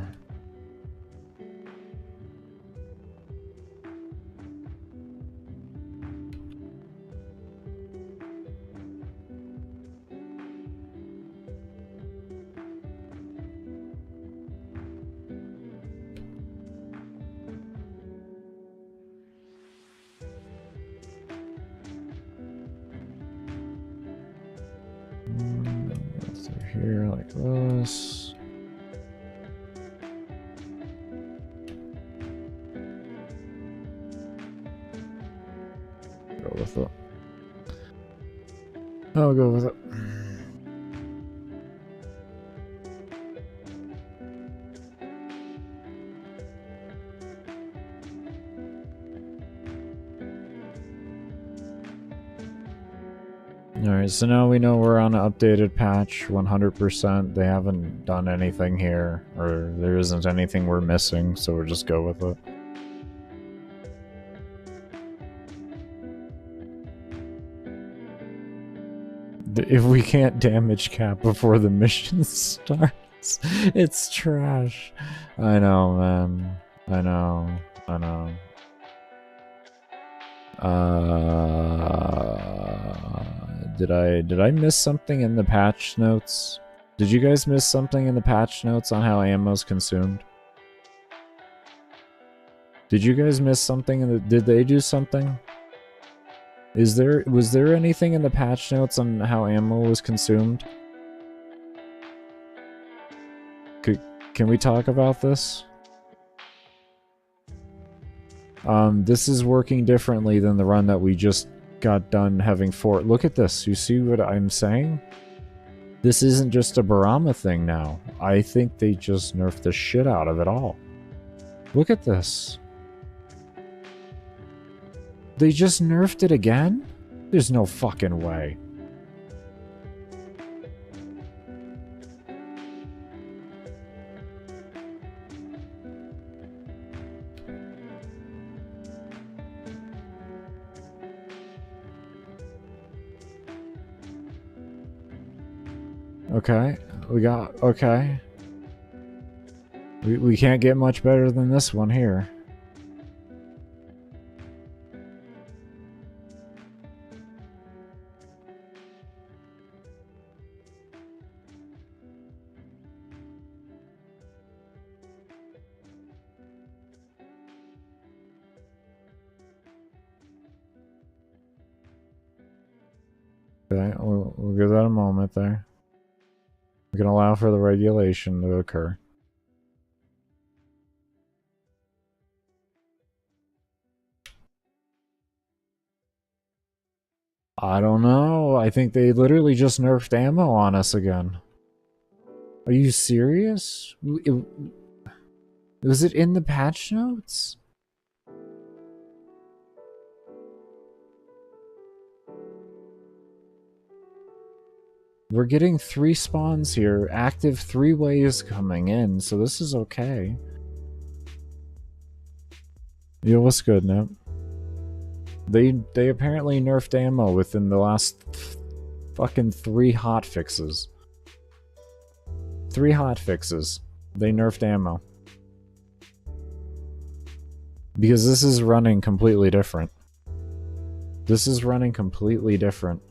Here like this. Go with it. I'll go with it. Alright, so now we know we're on an updated patch, 100%. They haven't done anything here, or there isn't anything we're missing, so we'll just go with it. If we can't damage cap before the mission starts, it's trash. I know, man. I know. I know. Did I miss something in the patch notes? Did you guys miss something in the patch notes on how ammo's consumed? Did you guys miss something in the, did they do something? Was there anything in the patch notes on how ammo was consumed? Can we talk about this? This is working differently than the run that we just got done having for. Look at this. You see what I'm saying? This isn't just a Barama thing now. I think they just nerfed the shit out of it all. Look at this. They just nerfed it again? There's no fucking way. Okay, okay. We can't get much better than this one here. Okay, we'll give that a moment there. We can allow for the regulation to occur. I don't know. I think they literally just nerfed ammo on us again. Are you serious? Was it in the patch notes? We're getting 3 spawns here, active 3 waves coming in, so this is okay. Yo, what's good, Nip? They apparently nerfed ammo within the last fucking 3 hotfixes. 3 hotfixes. They nerfed ammo. Because this is running completely different. This is running completely different.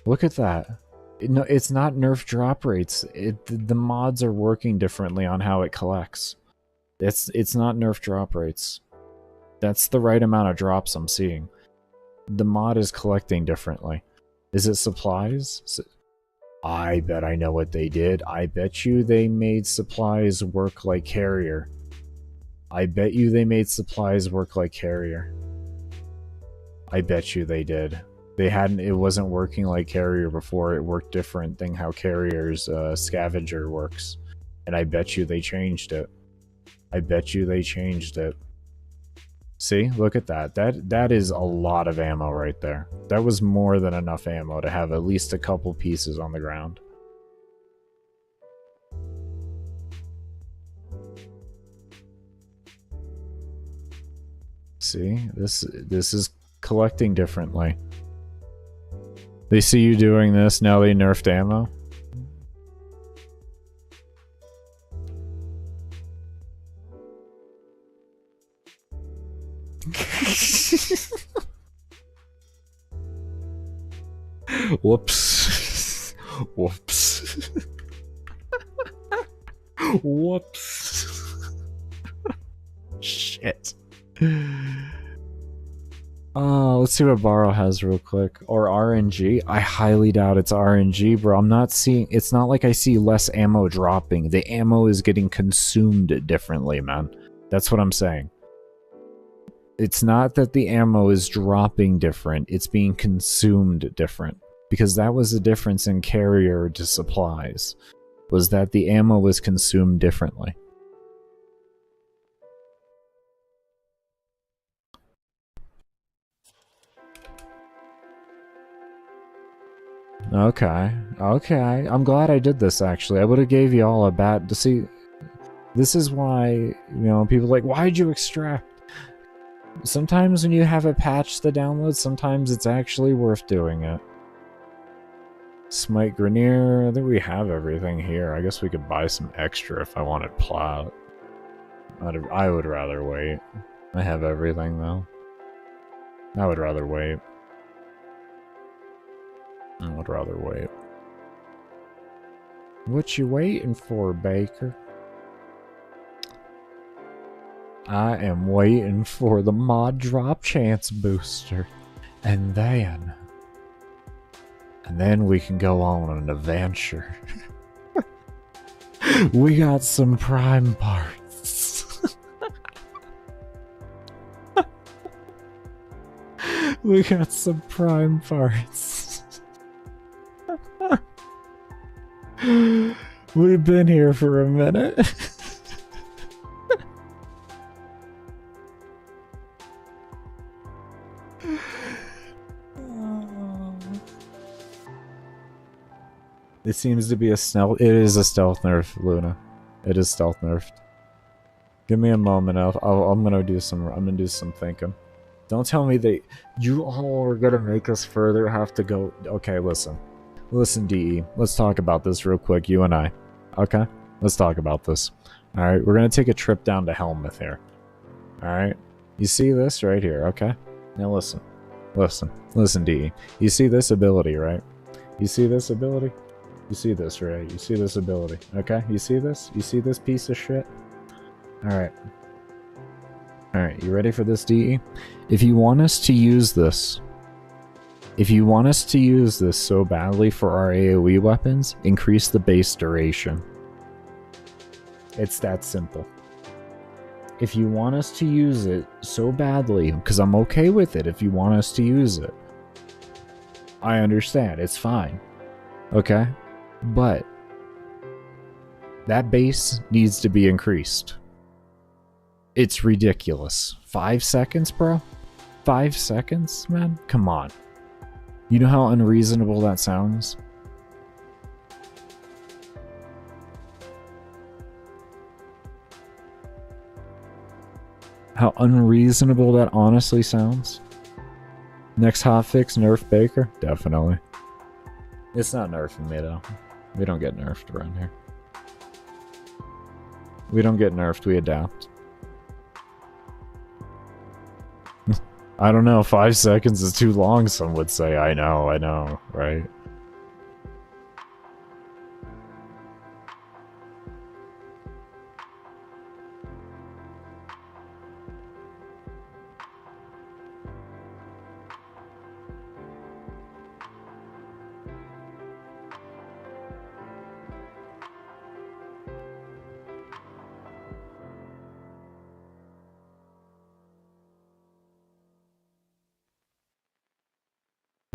Look at that. No, it's not nerf drop rates. The mods are working differently on how it collects. It's not nerf drop rates. That's the right amount of drops I'm seeing. The mod is collecting differently. Is it supplies? I bet I know what they did. I bet you they made supplies work like carrier. I bet you they made supplies work like carrier. I bet you they did. It wasn't working like carrier before. It worked different than how carrier's scavenger works. And I bet you they changed it. I bet you they changed it. See, look at that. That is a lot of ammo right there. That was more than enough ammo to have at least a couple pieces on the ground. See, this is collecting differently. They see you doing this, now they nerfed ammo. Whoops. Whoops. Whoops. Shit. Let's see what Borrow has real quick. Or RNG. I highly doubt it's RNG, bro. I'm not seeing... It's not like I see less ammo dropping. The ammo is getting consumed differently, man. That's what I'm saying. It's not that the ammo is dropping different. It's being consumed different. Because that was the difference in carrier to supplies. Was that the ammo was consumed differently. Okay, okay. I'm glad I did this, actually. I would have gave you all a bat to see. This is why, you know, people are like, why'd you extract? Sometimes when you have a patch to download, sometimes it's actually worth doing it. Smite Grenier, I think we have everything here. I guess we could buy some extra if I wanted plow. I would rather wait. I have everything, though. I would rather wait. I would rather wait. What you waiting for, Baker? I am waiting for the mod drop chance booster. And then we can go on an adventure. We got some prime parts. We got some prime parts. We've been here for a minute. It seems to be a stealth. It is a stealth nerf, Luna. It is stealth nerfed. Give me a moment. I'm gonna do some thinking. Don't tell me that you all are gonna make us further have to go. Okay, listen. Listen, DE. Let's talk about this real quick, you and I. Okay? Let's talk about this. Alright, we're gonna take a trip down to Helmuth here. Alright? You see this right here, okay? Now listen. Listen. Listen, DE. You see this ability, right? You see this ability? You see this, right? You see this ability, okay? You see this? You see this piece of shit? Alright. Alright, you ready for this, DE? If you want us to use this... If you want us to use this so badly for our AoE weapons, increase the base duration. It's that simple. If you want us to use it so badly, because I'm okay with it if you want us to use it. I understand, it's fine. Okay? But that base needs to be increased. It's ridiculous. 5 seconds, bro? 5 seconds, man? Come on. You know how unreasonable that sounds? How unreasonable that honestly sounds? Next hotfix, nerf Baker? Definitely. It's not nerfing me though. We don't get nerfed around here. We don't get nerfed, we adapt. I don't know, 5 seconds is too long, some would say. I know, right?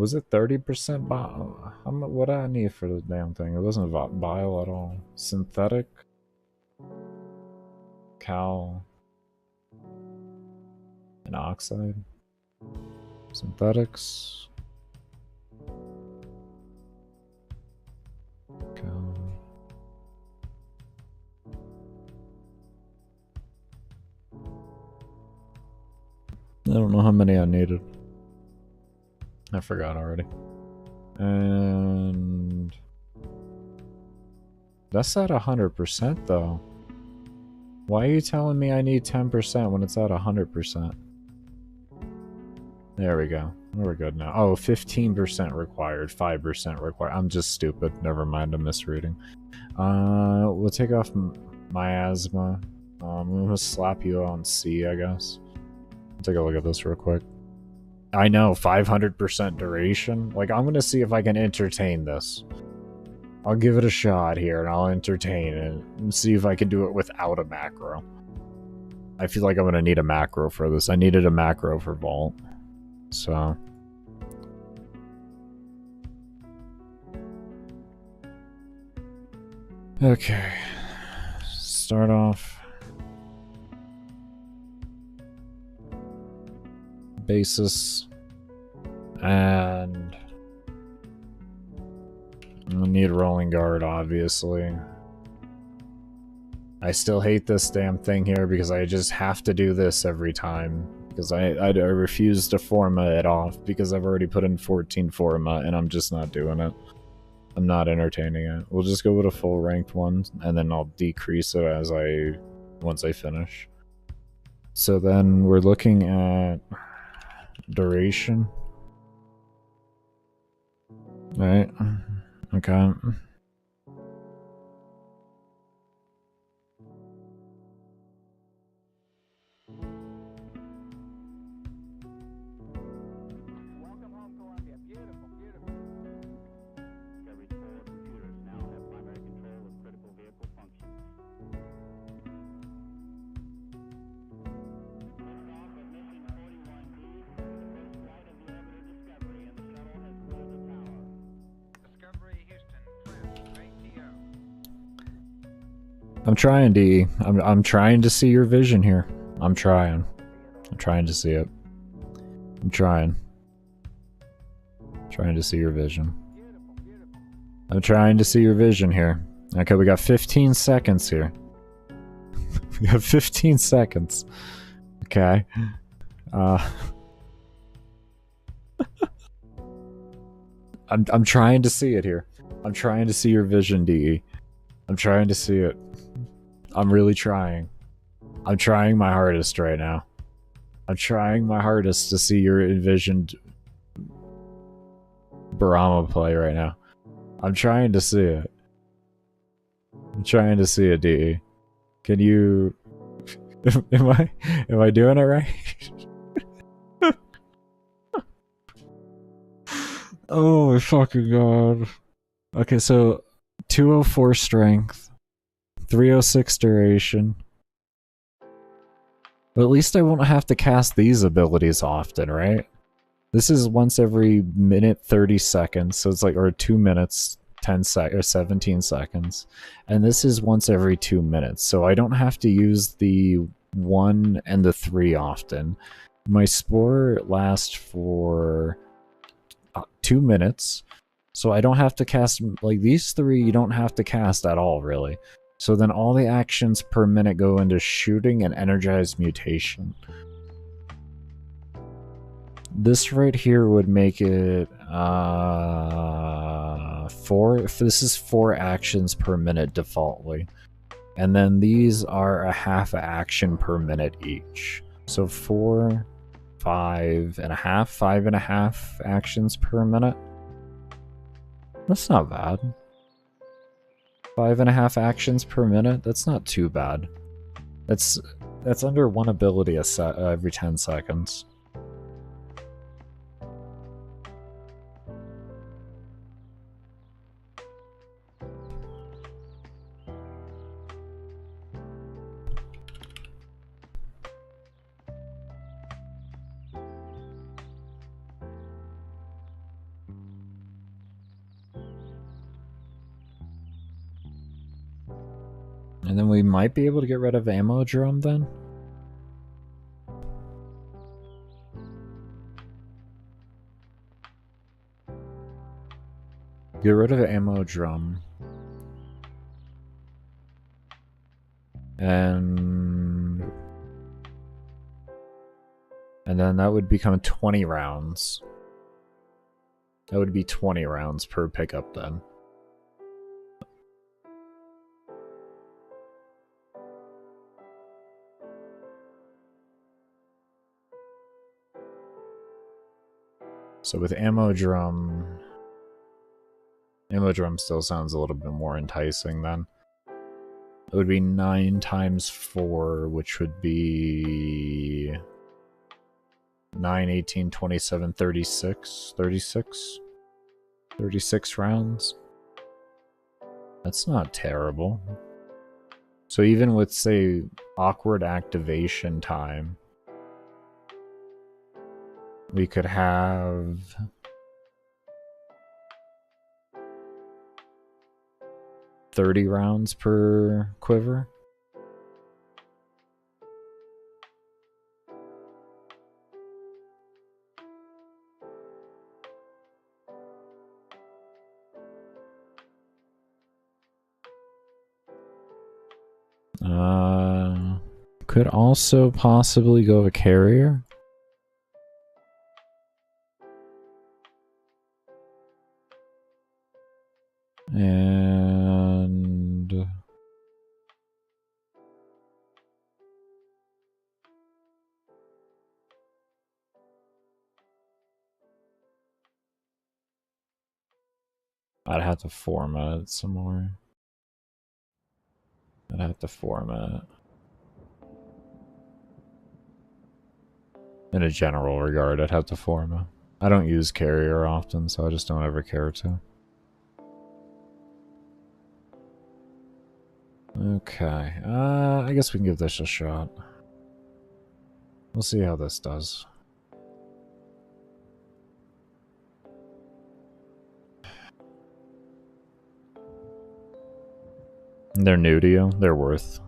Was it 30% bio? What I need for the damn thing? It wasn't bio at all. Synthetic? Cal? And oxide? Synthetics? Cal? I don't know how many I needed. I forgot already. And that's at 100% though. Why are you telling me I need 10% when it's at 100%? There we go. We're good now. Oh, 15% required, 5% required. I'm just stupid. Never mind, I'm misreading. We'll take off miasma. I'm gonna slap you on C, I guess. Take a look at this real quick. I know, 500% duration. Like, I'm gonna see if I can entertain this. I'll give it a shot here, and I'll entertain it, and see if I can do it without a macro. I feel like I'm gonna need a macro for this. I needed a macro for Vault. So... okay. Start off... basis, and I need rolling guard, obviously. I still hate this damn thing here because I just have to do this every time because I refuse to forma it off because I've already put in 14 forma and I'm just not doing it. I'm not entertaining it. We'll just go with a full ranked one and then I'll decrease it as once I finish. So then we're looking at duration. Right. Okay. I'm trying, DE. I'm trying to see your vision here. I'm trying. I'm trying to see it. I'm trying. Trying to see your vision. I'm trying to see your vision here. Okay, we got 15 seconds here. We have 15 seconds. Okay. I'm trying to see it here. I'm trying to see your vision, DE. I'm trying to see it. I'm really trying. I'm trying my hardest right now. I'm trying my hardest to see your envisioned Barama play right now. I'm trying to see it. I'm trying to see it, DE. Can you... am I doing it right? Oh my fucking god. Okay, so 204 strength, 306 duration. But at least I won't have to cast these abilities often, right? This is once every minute 30 seconds, so it's like, or 2 minutes, 10 or 17 seconds. And this is once every 2 minutes, so I don't have to use the 1 and the 3 often. My spore lasts for 2 minutes, so I don't have to cast, like these 3 you don't have to cast at all, really. So then all the actions per minute go into shooting and energized mutation. This right here would make it 4. If this is 4 actions per minute defaultly. And then these are a half action per minute each. So 4, 5.5 actions per minute. That's not bad. 5.5 actions per minute? That's not too bad. That's under 1 ability every 10 seconds. And then we might be able to get rid of ammo drum then? Get rid of ammo drum. And then that would become 20 rounds. That would be 20 rounds per pickup then. So with ammo drum still sounds a little bit more enticing then. It would be 9 times 4, which would be 9, 18, 27, 36. 36 rounds. That's not terrible. So even with, say, awkward activation time, we could have... $30 rounds per quiver. Could also possibly go a carrier. And I'd have to format it some more. I'd have to format it. In a general regard, I'd have to format. I don't use carrier often, so I just don't ever care to. Okay, I guess we can give this a shot. We'll see how this does. They're new to you. They're worth.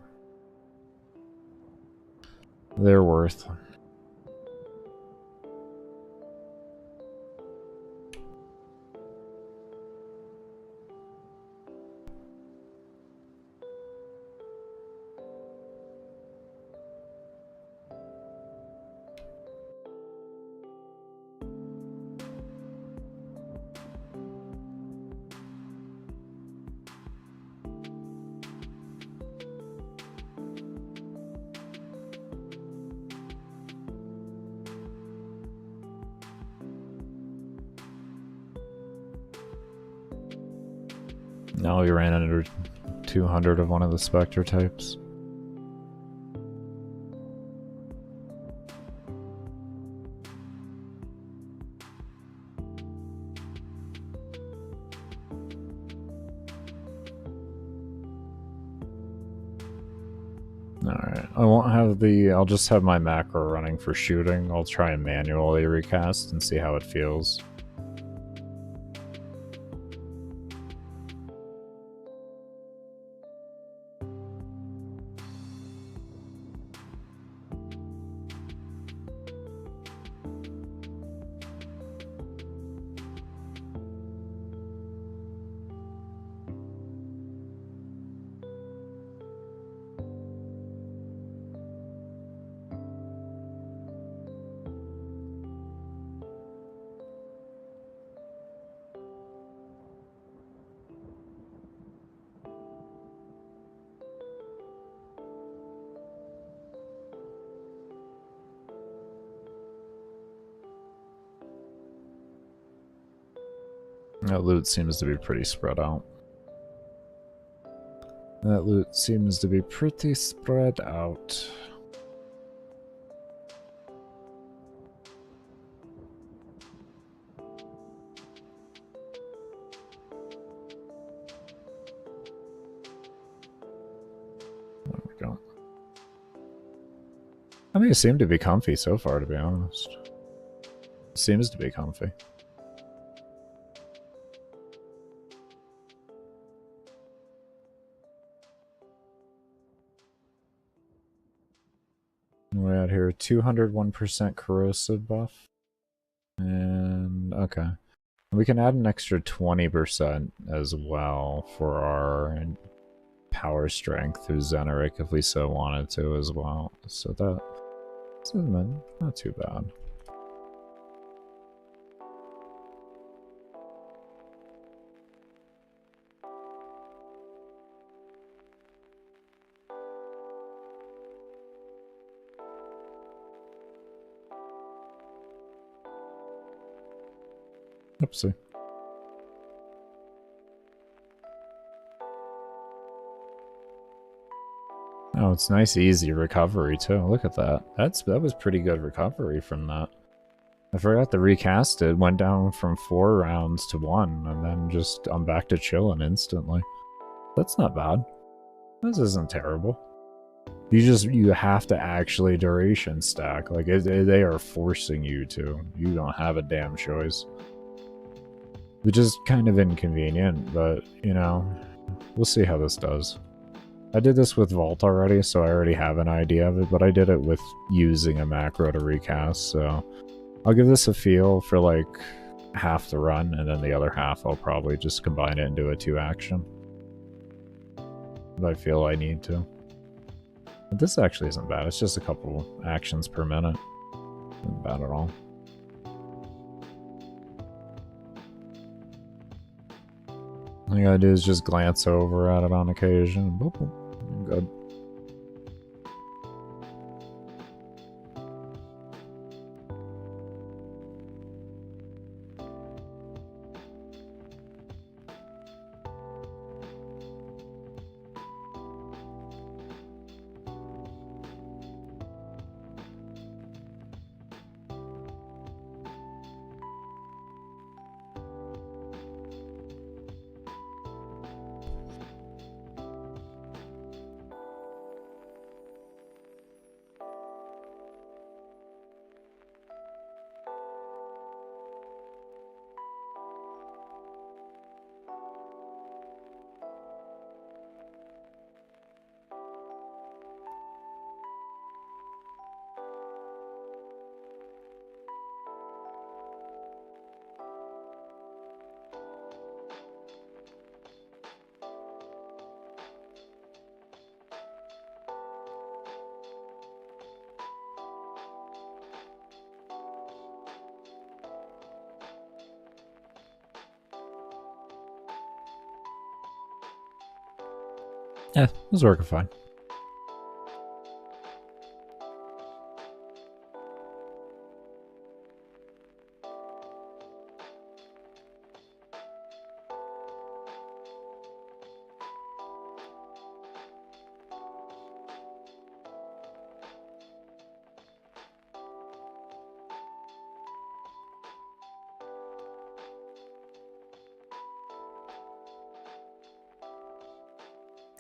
They're worth. No, we ran under 200 of one of the Spectre types. Alright, I won't have the... I'll just have my macro running for shooting. I'll try and manually recast and see how it feels. That loot seems to be pretty spread out. That loot seems to be pretty spread out. There we go. I mean, it seemed to be comfy so far, to be honest. It seems to be comfy. we had here? 201% corrosive buff. And okay. We can add an extra 20% as well for our power strength through Zeneric if we so wanted to as well. So that's not too bad. Oopsie. Oh, it's nice, easy recovery too. Look at that. That was pretty good recovery from that. I forgot to recast it. Went down from 4 rounds to 1, and then I'm back to chilling instantly. That's not bad. This isn't terrible. You have to actually duration stack. Like they are forcing you to. You don't have a damn choice. Which is kind of inconvenient, but you know, we'll see how this does. I did this with Vault already, so I already have an idea of it, but I did it with using a macro to recast, so I'll give this a feel for like half the run, and then the other half I'll probably just combine it into a 2-action. If I feel I need to. But this actually isn't bad, it's just a couple actions per minute. Not bad at all. All you gotta do is just glance over at it on occasion. Boop, boop. I'm good. Yeah, it was working fine.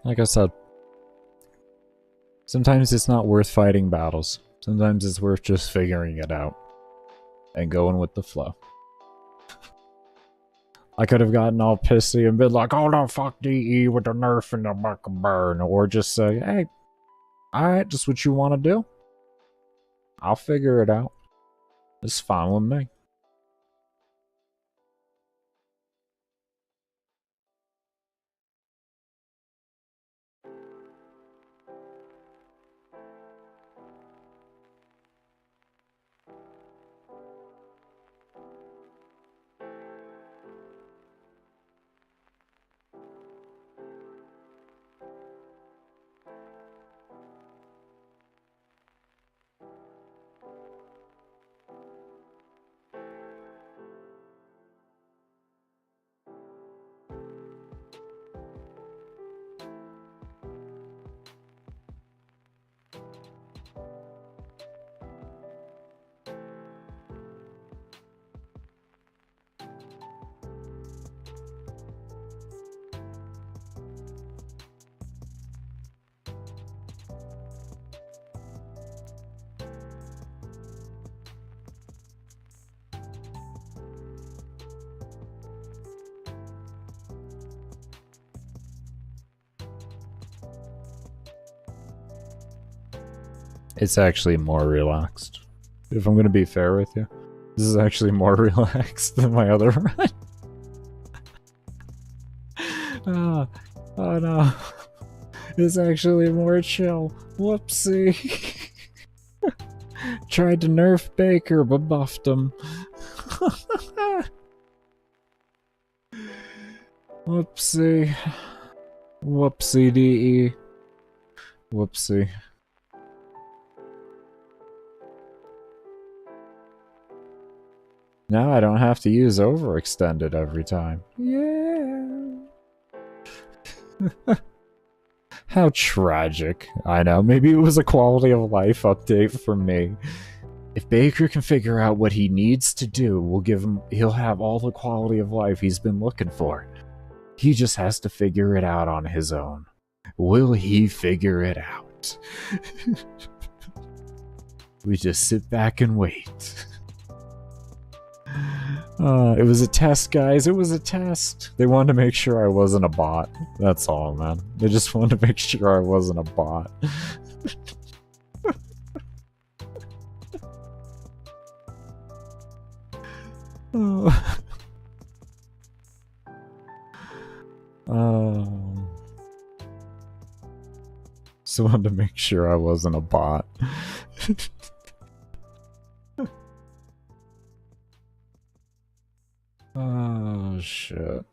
Like I said, sometimes it's not worth fighting battles. Sometimes it's worth just figuring it out and going with the flow. I could have gotten all pissy and been like, oh no, fuck DE with the nerf and the back burn. Or just say, hey, alright, just what you want to do. I'll figure it out. It's fine with me. It's actually more relaxed. If I'm gonna be fair with you, this is actually more relaxed than my other run. Oh, oh no. It's actually more chill. Whoopsie. Tried to nerf Baker, but buffed him. Whoopsie. Whoopsie DE. Whoopsie. Now I don't have to use overextended every time. Yeah. How tragic. I know, maybe it was a quality of life update for me. If Baker can figure out what he needs to do, he'll have all the quality of life he's been looking for. He just has to figure it out on his own. Will he figure it out? We just sit back and wait. It was a test, guys. It was a test. They wanted to make sure I wasn't a bot. That's all, man. They just wanted to make sure I wasn't a bot. Oh. Oh. Just wanted to make sure I wasn't a bot. Oh, shit.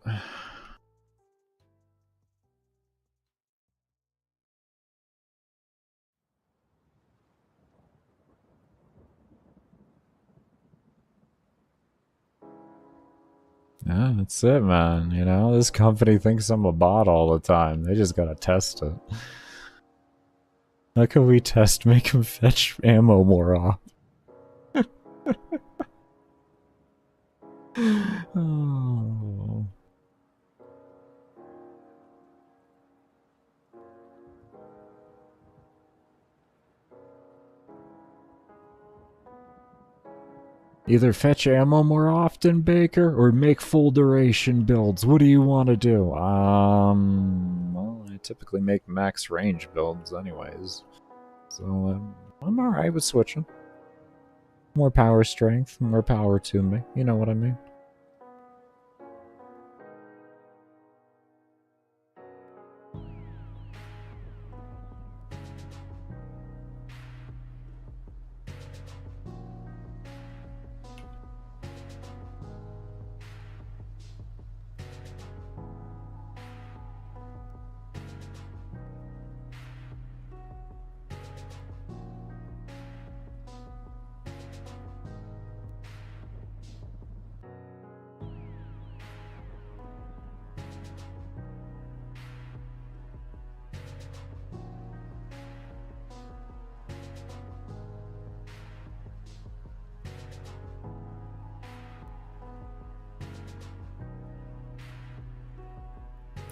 Yeah, that's it, man. You know, this company thinks I'm a bot all the time. They just gotta test it. How can we test make him fetch ammo more off? Oh. Either fetch ammo more often, Baker, or make full duration builds. What do you want to do? Well, I typically make max range builds anyways. So, I'm alright with switching. More power strength, more power to me. You know what I mean?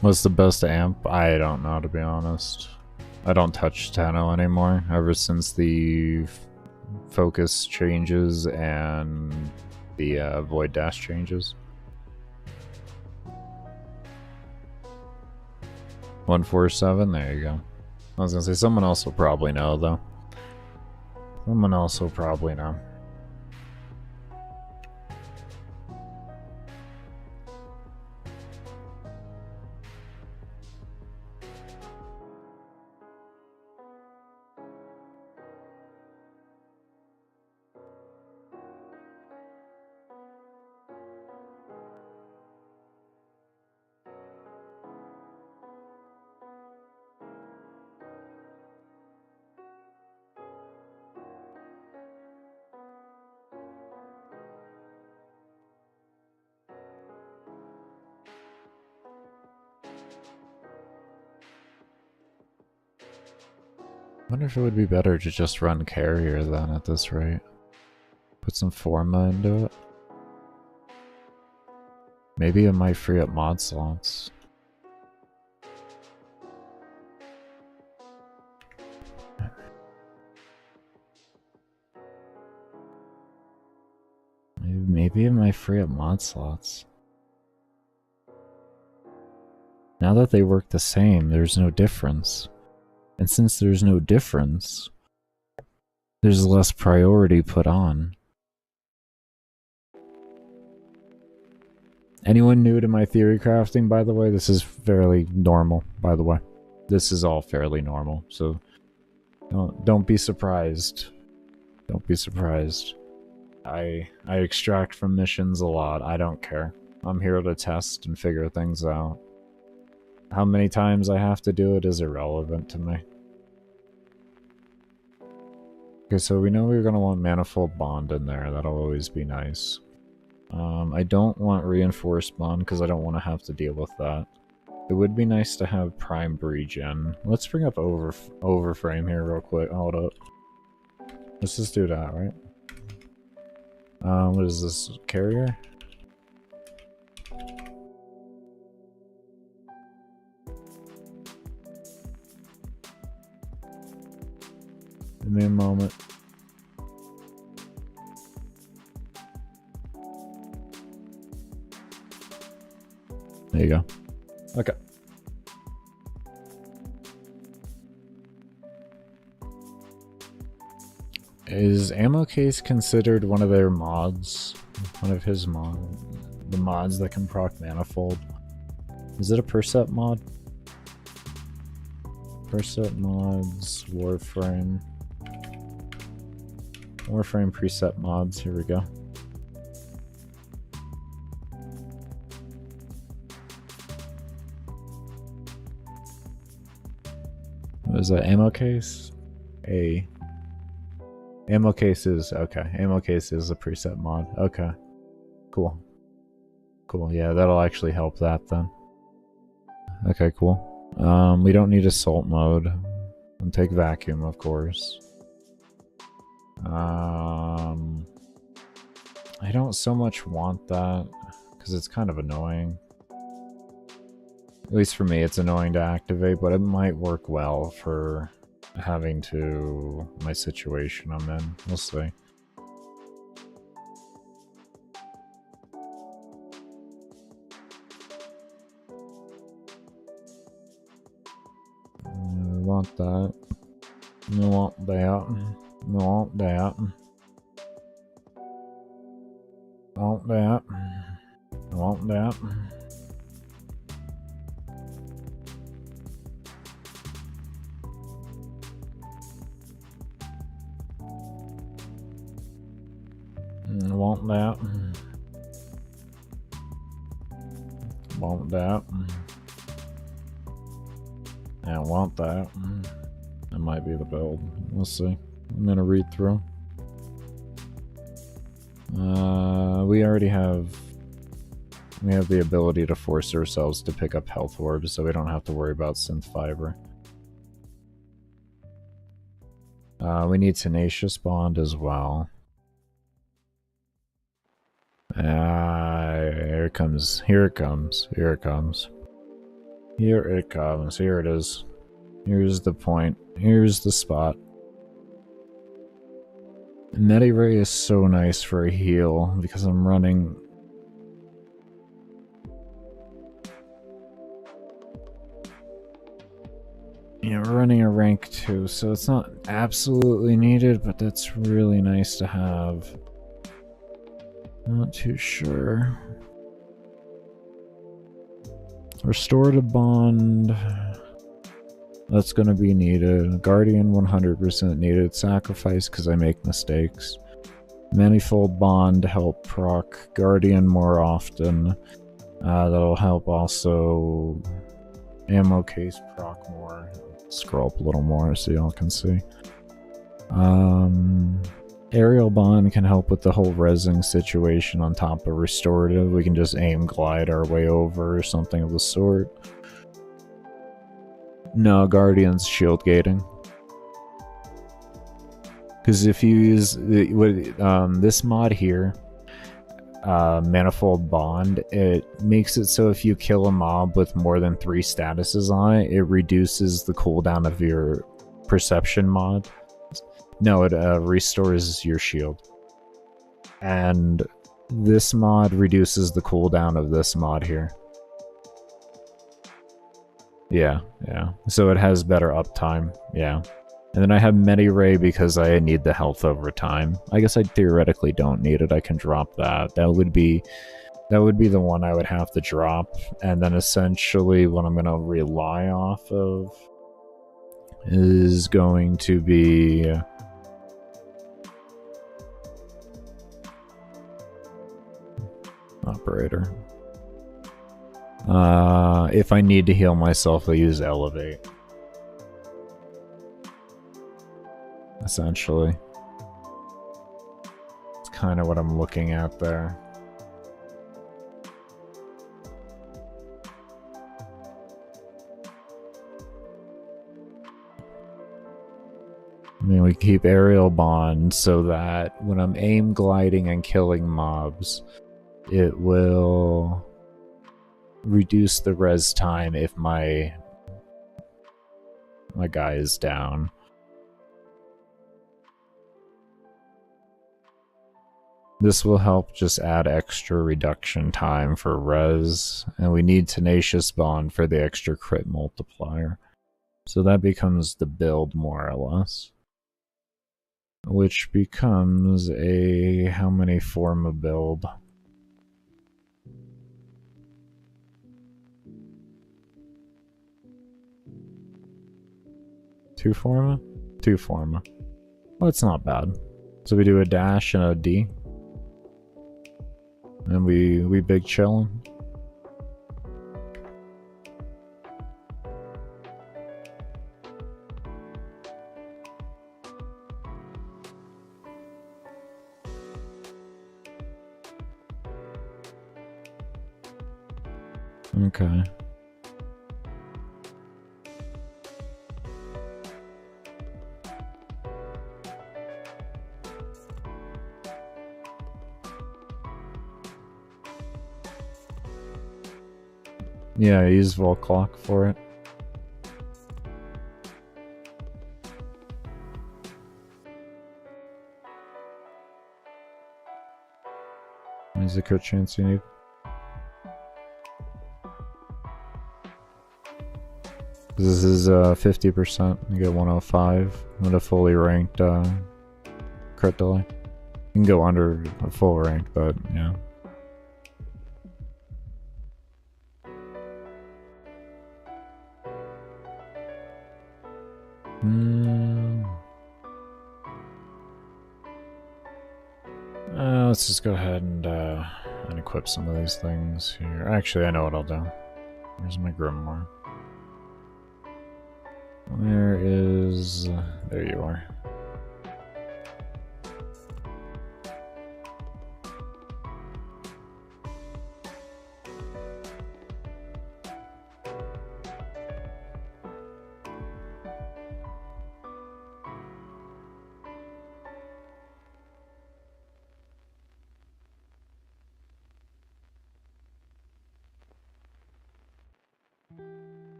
What's the best amp? I don't know, to be honest. I don't touch Tano anymore, ever since the focus changes and the void dash changes. 147, there you go. I was gonna say, someone else will probably know, though. Someone else will probably know. I wonder if it would be better to just run carrier then at this rate. Put some forma into it. Maybe it might free up mod slots. Maybe it might free up mod slots. Now that they work the same, there's no difference. And since there's no difference, There's less priority put on. Anyone new to my theory crafting, by the way? This is fairly normal, by the way. This is all fairly normal, so don't be surprised. Don't be surprised. I extract from missions a lot. I don't care. I'm here to test and figure things out. How many times I have to do it is irrelevant to me. Okay, so we know we're going to want manifold bond in there. That'll always be nice. I don't want reinforced bond because I don't want to have to deal with that. It would be nice to have primed regen. Let's bring up overframe here real quick. Hold up. Let's just do that, right? What is this? Carrier? Give me a moment. There you go. Okay. Is ammo case considered one of their mods? One of his mods? The mods that can proc manifold? Is it a percep mod? Percep mods, Warframe. Warframe preset mods, here we go. What is that, ammo case? Ammo case is, okay, ammo case is a preset mod, okay. Cool. Cool, yeah, that'll actually help that then. Okay, cool. We don't need assault mode. And take vacuum, of course. I don't so much want that, because it's kind of annoying. At least for me, it's annoying to activate, but it might work well for having to... my situation I'm in. We'll see. I want that. I want that. I want that. I want that. I want that. I want that. Want that. I want that. That might be the build. We'll see. I'm gonna read through. We already have... we have the ability to force ourselves to pick up health orbs, so we don't have to worry about synth fiber. We need tenacious bond as well. Here it comes. Here it comes. Here it comes. Here it comes. Here it is. Here's the point. Here's the spot. Mediray is so nice for a heal because I'm running... yeah, we're running a rank 2, so it's not absolutely needed, but that's really nice to have. Not too sure. Restorative bond. That's gonna be needed. Guardian 100% needed. Sacrifice because I make mistakes. Manifold bond help proc Guardian more often. That'll help also ammo case proc more. Scroll up a little more so y'all can see. Aerial bond can help with the whole resing situation on top of restorative. We can just aim glide our way over or something of the sort. No, Guardian's shield gating. Because if you use this mod here, Manifold Bond, it makes it so if you kill a mob with more than 3 statuses on it, it reduces the cooldown of your Perception mod. No, it restores your shield. And this mod reduces the cooldown of this mod here. Yeah, yeah. So it has better uptime, yeah. And then I have Medi-Ray because I need the health over time. I guess I theoretically don't need it. I can drop that. That would be the one I would have to drop. And then essentially what I'm going to rely off of is going to be... Operator. If I need to heal myself, I use Elevate. Essentially. It's kind of what I'm looking at there. I mean, we keep aerial bond so that when I'm aim gliding and killing mobs, it will reduce the res time if my guy is down. This will help just add extra reduction time for res, and we need Tenacious Bond for the extra crit multiplier. So that becomes the build more or less. Which becomes a how many forma build? Two forma? Two forma. Well, it's not bad. So we do a dash and a D. And we big chillin'. Okay. Yeah, I use Volclock for it. Is the crit chance you need? This is 50%. You get 105 with a fully ranked crit delay. You can go under a full rank, but yeah. Let's just go ahead and equip some of these things here. Actually, I know what I'll do. Where's my Grimoire? Where is... there you are.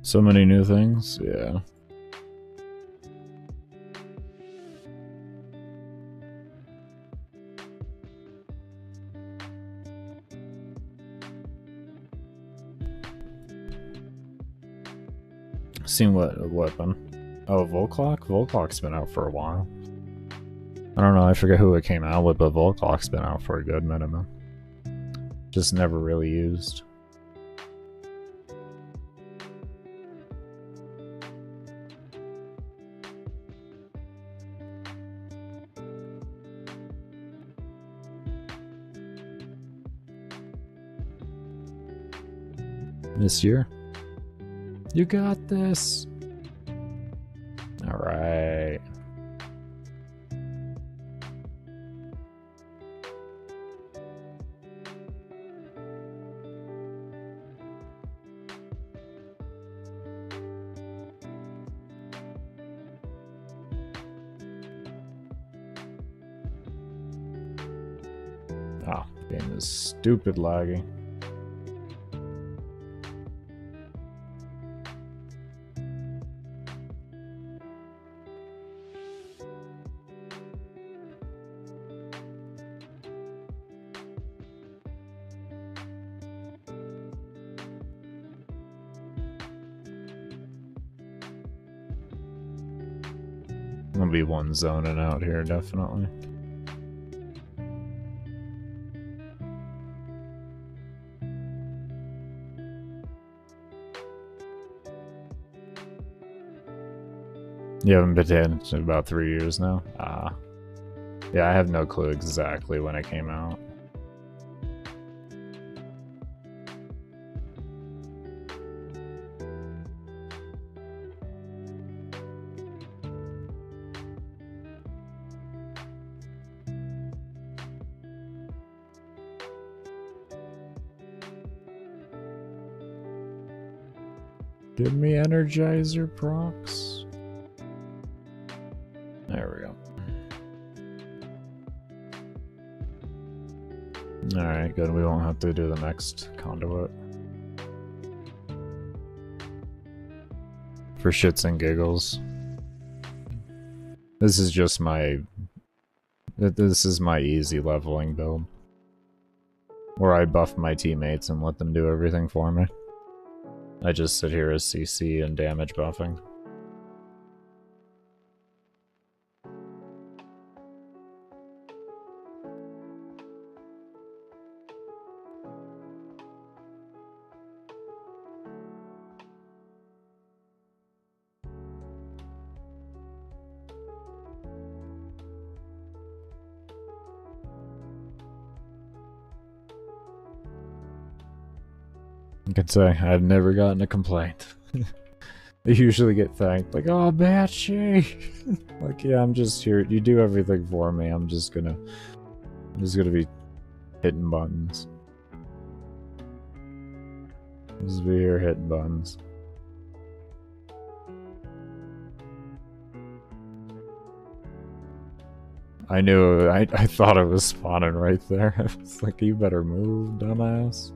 So many new things, yeah. Seen what weapon? Oh, Volclock? Volclock's been out for a while. I don't know, I forget who it came out with, but Volclock's been out for a good minimum. Just never really used. This year. You got this. All right. Ah, game is stupid laggy. There'll be one zoning out here, definitely. You haven't been in about 3 years now? Ah. Yeah, I have no clue exactly when it came out. Give me Energizer procs. There we go. Alright, good. We won't have to do the next conduit. For shits and giggles. This is just my... This is my easy leveling build. Where I buff my teammates and let them do everything for me. I just sit here as CC and damage buffing. I can say I've never gotten a complaint. I usually get thanked, like, oh, Batchy! Like, yeah, I'm just here. You do everything for me. I'm just gonna be hitting buttons. Just be here hitting buttons. I knew, I thought it was spawning right there. I was like, you better move, dumbass.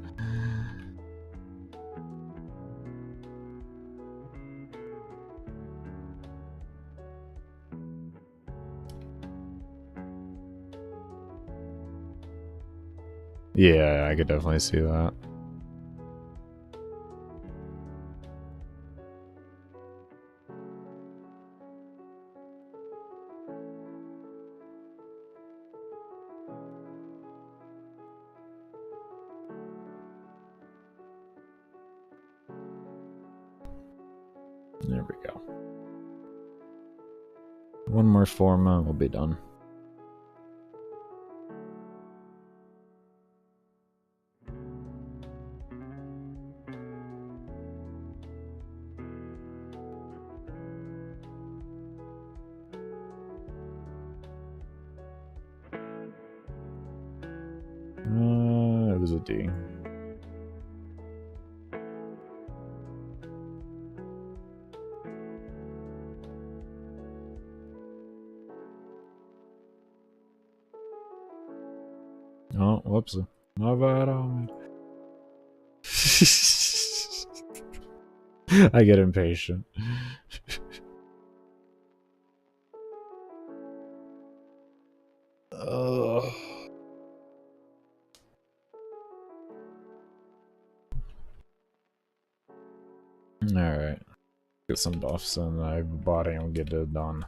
Yeah, I could definitely see that. There we go. One more forma, we'll be done. It was a D. Oh, whoops. My bad on me. I get impatient. Alright. Get some buffs and I have a body and we'll get it done.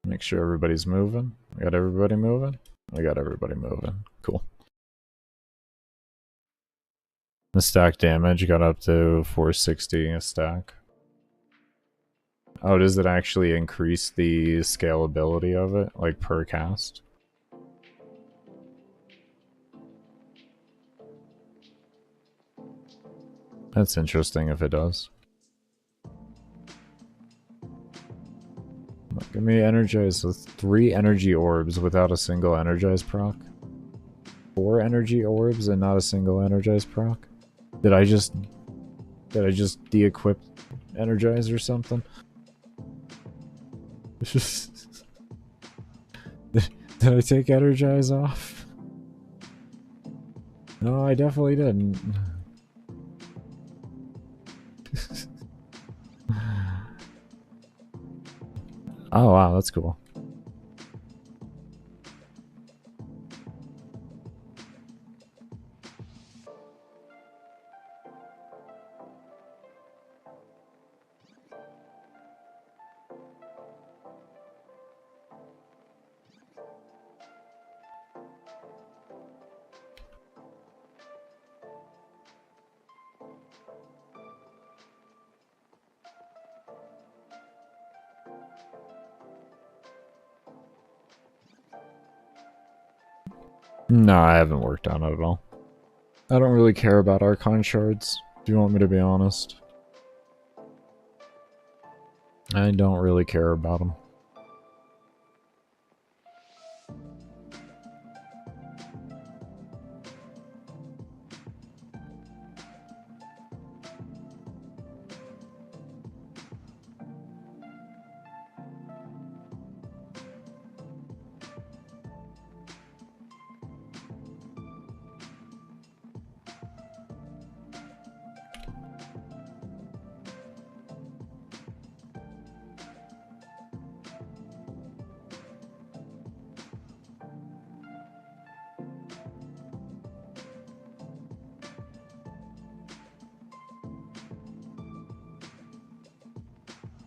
Make sure everybody's moving. We got everybody moving? We got everybody moving. Cool. The stack damage got up to 460 a stack. Oh, does it actually increase the scalability of it, like per cast? That's interesting if it does. Give me energize with 3 energy orbs without a single energize proc. 4 energy orbs and not a single energize proc. Did I just de-equip energize or something? Did I take Energize off? No, I definitely didn't. Oh wow, that's cool. No, I haven't worked on it at all. I don't really care about Archon shards, if you want me to be honest. I don't really care about them.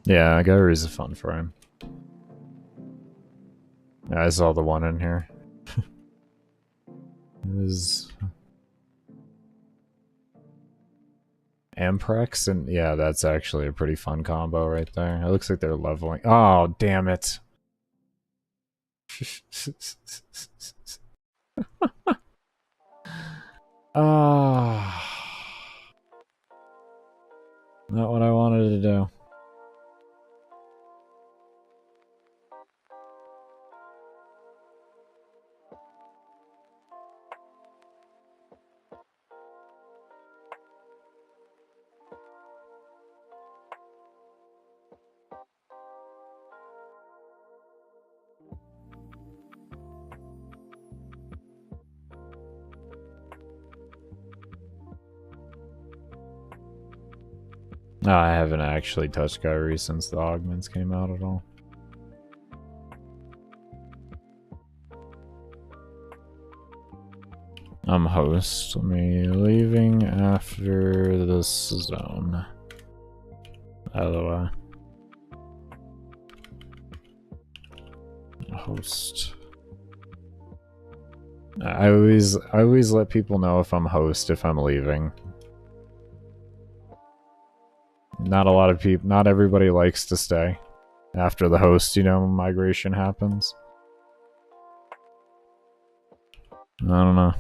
Yeah, Gyri's a fun frame. Yeah, I saw the one in here. Is Amprex, and yeah, that's actually a pretty fun combo right there. It looks like they're leveling. Oh, damn it. Ah. Not what I wanted to do. No, I haven't actually touched Gyri since the augments came out at all. I'm host. Me leaving after this zone. Out of the way. Host. I always let people know if I'm host if I'm leaving. Not a lot of people, not everybody likes to stay after the host, migration happens. I don't know.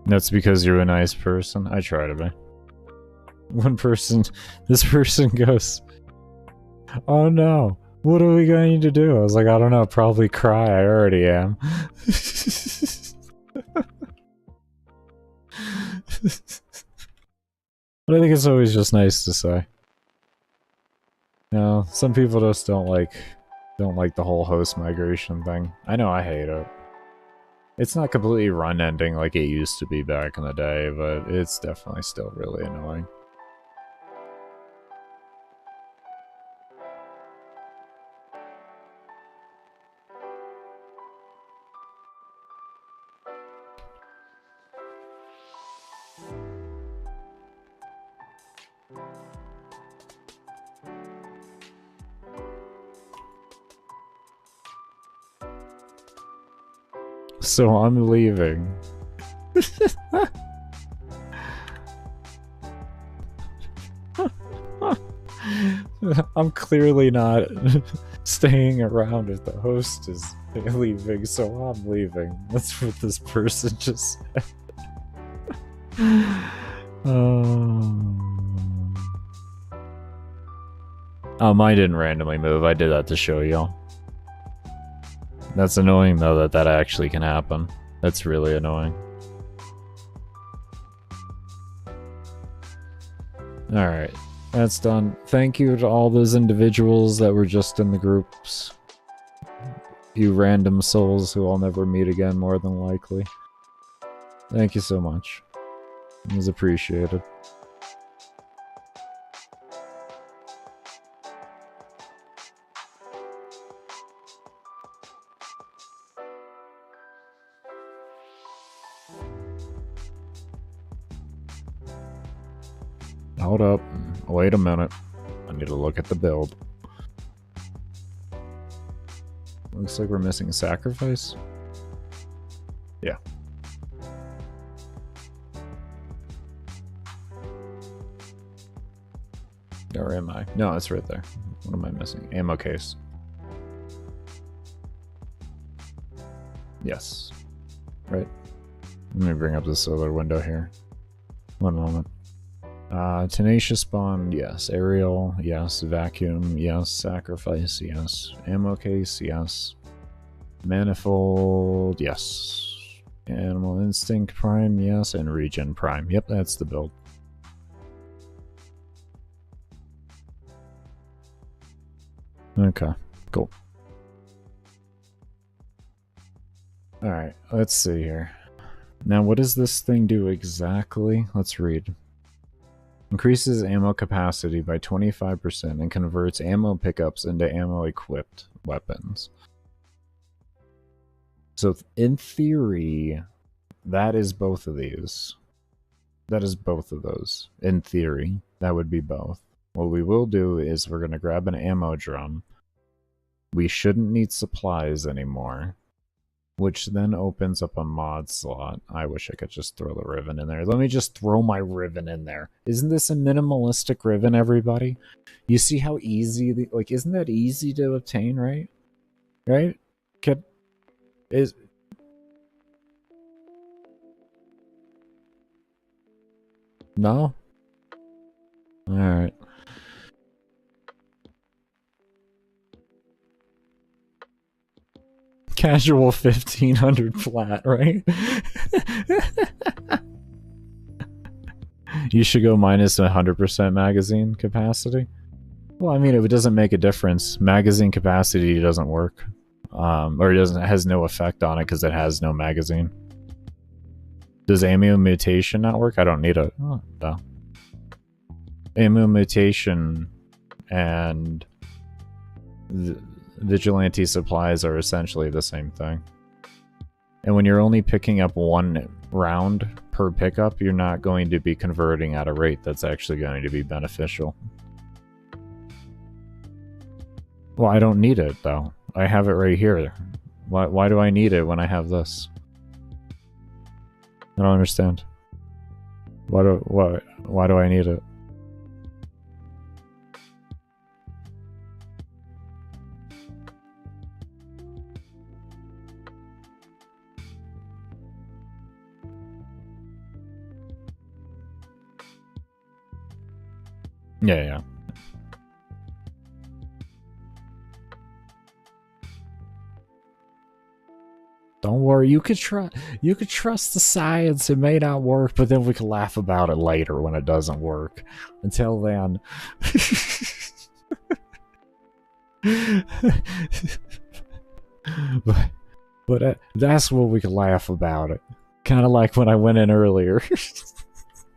That's because you're a nice person. I try to be. This person goes, "Oh no, what are we going to do?" I was like, "I don't know, probably cry. I already am." But I think it's always just nice to say. Some people just don't like the whole host migration thing. I know I hate it. It's not completely run ending like it used to be back in the day, but it's definitely still really annoying. So I'm leaving. I'm clearly not staying around if the host is leaving, so I'm leaving. That's what this person just said. Oh, mine didn't randomly move. I did that to show y'all. That's annoying, though, that actually can happen. That's really annoying. Alright, that's done. Thank you to all those individuals that were just in the groups. You random souls who I'll never meet again, more than likely. Thank you so much. It was appreciated. Hold up. Wait a minute. I need to look at the build. Looks like we're missing a sacrifice. Yeah. Or am I? No, it's right there. What am I missing? Ammo case. Yes. Right. Let me bring up the solar window here. One moment. Tenacious Bond, yes. Aerial, yes. Vacuum, yes. Sacrifice, yes. Ammo case, yes. Manifold, yes. Animal Instinct Prime, yes. And Regen Prime. Yep, that's the build. Okay, cool. Alright, let's see here. Now, what does this thing do exactly? Let's read. Increases ammo capacity by 25% and converts ammo pickups into ammo-equipped weapons. So, in theory, that is both of these. That is both of those. In theory, that would be both. What we will do is we're going to grab an ammo drum. We shouldn't need supplies anymore, which then opens up a mod slot. I wish I could just throw the ribbon in there. Let me just throw my ribbon in there. Isn't this a minimalistic ribbon, everybody? You see how easy, like, isn't that easy to obtain, right? Right? No? Alright. Casual 1500 flat, right? You should go minus 100% magazine capacity. Well, I mean, it doesn't make a difference. Magazine capacity doesn't work. Or it has no effect on it because it has no magazine. Does ammo mutation not work? I don't need it. Oh, no. Ammo mutation and vigilante supplies are essentially the same thing. And when you're only picking up one round per pickup, you're not going to be converting at a rate that's actually going to be beneficial. Well, I don't need it, though. I have it right here. Why do I need it when I have this? I don't understand. Why do I need it? Yeah. Don't worry, you could trust the science. It may not work, but then we can laugh about it later when it doesn't work. Until then. but that's what we can laugh about it. Kind of like when I went in earlier.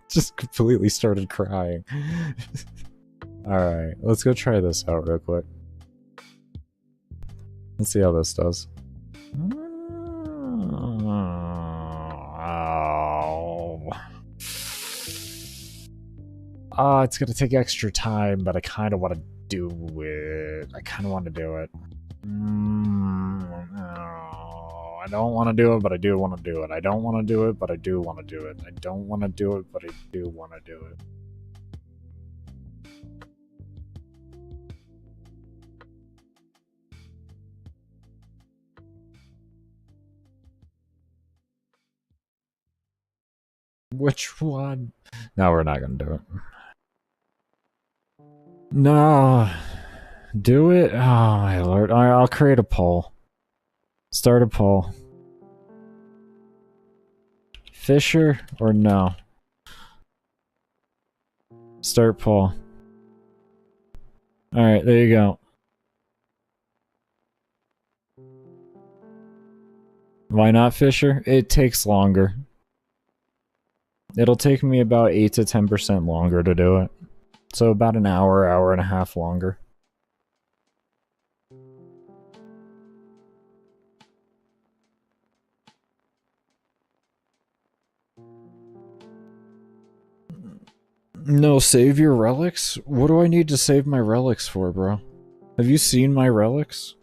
Just completely started crying. Alright, let's go try this out real quick. Let's see how this does. It's gonna take extra time, but I kind of want to do it. I I don't want to do it, but I do want to do it. I don't want to do it, but I do want to do it. I don't want to do it, but I do want to do it. Which one? No, we're not gonna do it. No. Do it? Oh my lord. I'll create a poll. Start a poll. Fisher or no? Start poll. Alright, there you go. Why not Fisher? It takes longer. It'll take me about 8 to 10% longer to do it. So about an hour, hour and a half longer. No, save your relics? What do I need to save my relics for, bro? Have you seen my relics?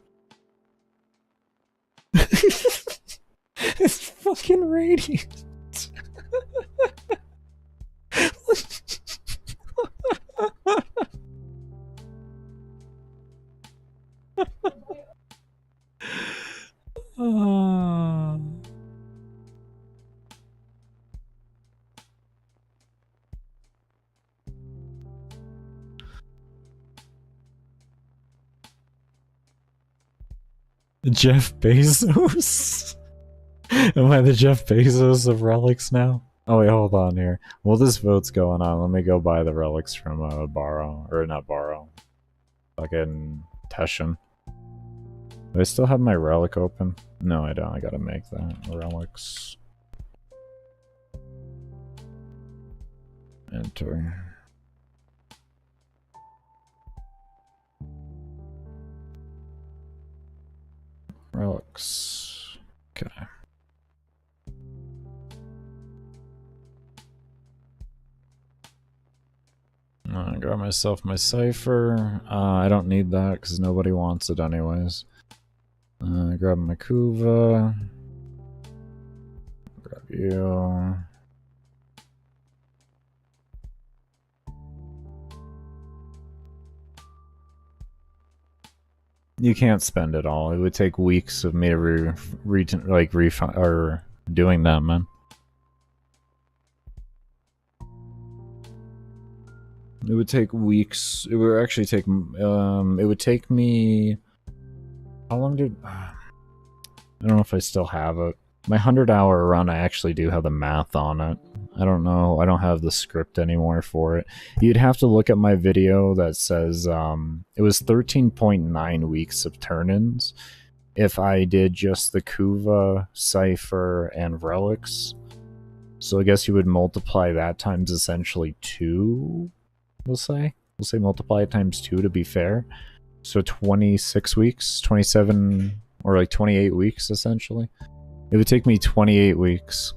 It's fucking radiant. Jeff Bezos? Am I the Jeff Bezos of relics now? Oh wait, hold on here. While this vote's going on, let me go buy the relics from Borrow. Or not Borrow. Fucking Teshin. Do I still have my relic open? No, I don't. I gotta make that. Relics. Enter. Relics. Okay. I grab myself my cipher. I don't need that because nobody wants it anyways. Grab my Kuva. Grab you. You can't spend it all. It would take weeks of me to refund or doing that, man. It would take weeks. It would actually take. It would take me. How long did? I don't know if I still have it. My 100-hour run, I actually do have the math on it. I don't know. I don't have the script anymore for it. You'd have to look at my video that says it was 13.9 weeks of turn-ins. If I did just the Kuva, Cipher, and Relics. So I guess you would multiply that times essentially 2, we'll say. We'll say multiply it times 2 to be fair. So 26 weeks, 27, or like 28 weeks essentially. It would take me 28 weeks.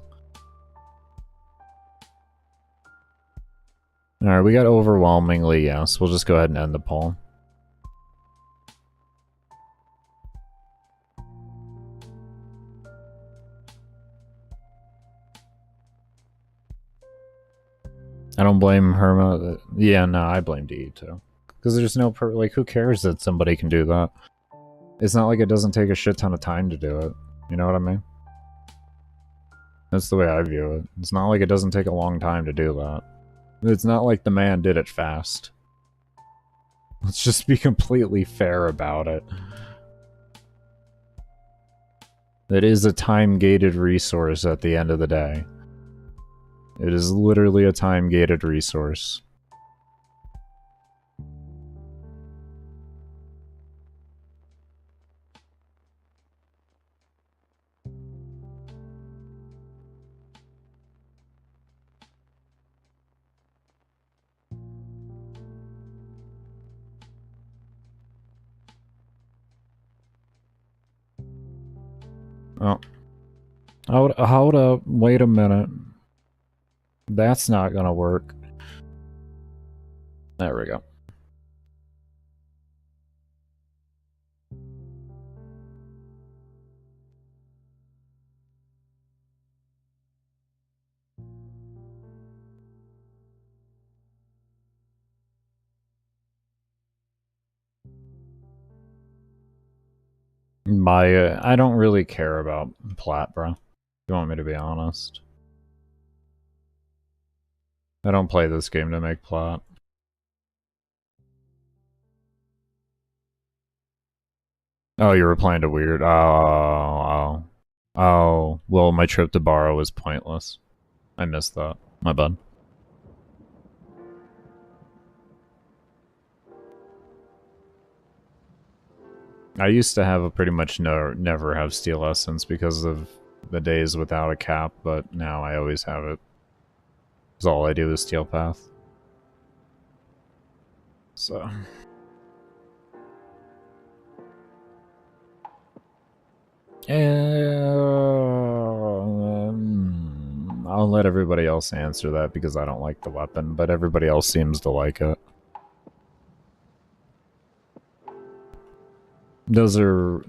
Alright, we got overwhelmingly yes. We'll just go ahead and end the poll. I don't blame Herma. Yeah, no, I blame DE too. Because there's no like, who cares that somebody can do that? It's not like it doesn't take a shit ton of time to do it. You know what I mean? That's the way I view it. It's not like it doesn't take a long time to do that. It's not like the man did it fast. Let's just be completely fair about it. It is a time-gated resource at the end of the day. It is literally a time-gated resource. Oh. Hold up. Wait a minute. That's not gonna work. There we go. I don't really care about plat, bro. If you want me to be honest. I don't play this game to make plat. Oh, you were playing to weird. Oh. Well, my trip to Borrow was pointless. I missed that. My bad. I used to have a pretty much never have Steel Essence because of the days without a cap, but now I always have it. Because all I do is Steel Path. So... I'll let everybody else answer that because I don't like the weapon, but everybody else seems to like it. Those are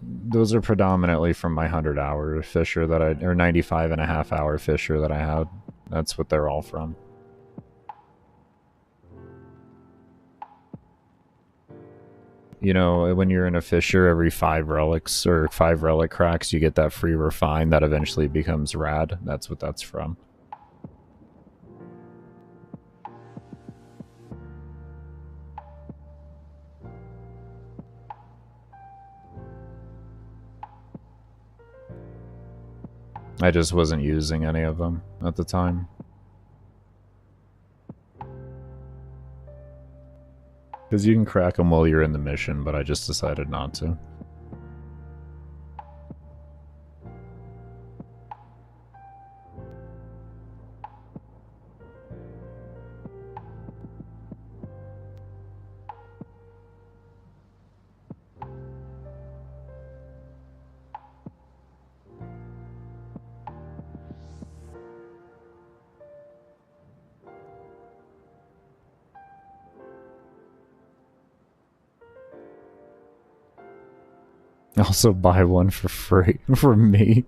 predominantly from my 100-hour Fisher that or 95.5-hour Fisher that I had. That's what they're all from. You know, when you're in a Fisher, every 5 relics or 5 relic cracks, you get that free refine that eventually becomes rad. That's what that's from. I just wasn't using any of them at the time. Because you can crack them while you're in the mission, but I just decided not to. Also buy one for free from me.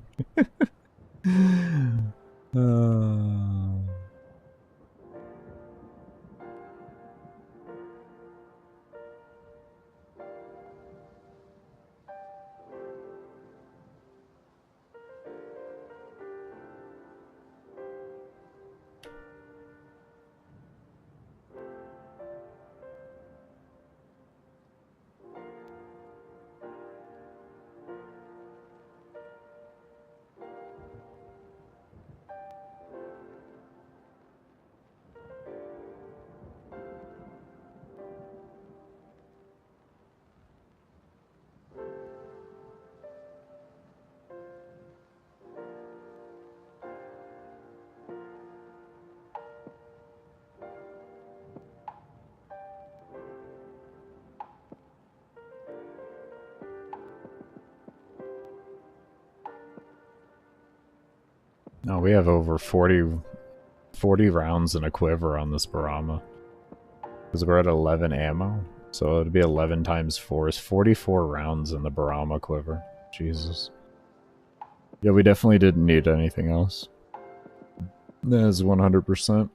No, we have over 40 rounds in a quiver on this Barama. Because we're at 11 ammo. So it'd be 11 times 4 is 44 rounds in the Barama quiver. Jesus. Yeah, we definitely didn't need anything else. That is 100%.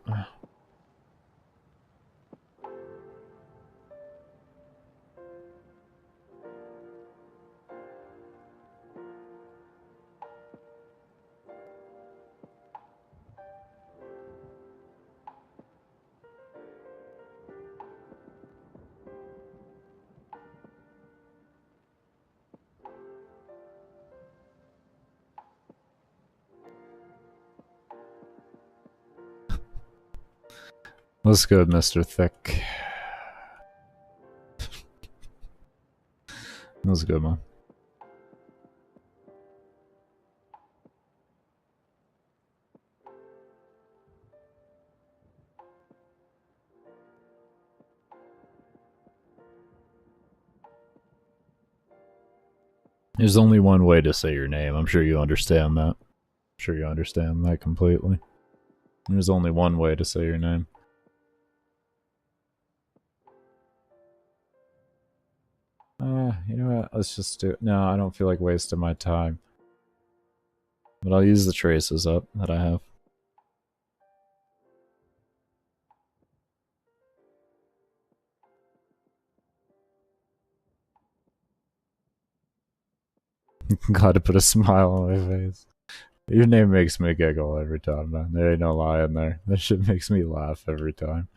What's good, Mr. Thick? What's good, man? There's only one way to say your name. I'm sure you understand that. I'm sure you understand that completely. There's only one way to say your name. You know what? Let's just do it. No, I don't feel like wasting my time. But I'll use the traces up that I have. glad to put a smile on my face. Your name makes me giggle every time, man. There ain't no lie in there. That shit makes me laugh every time.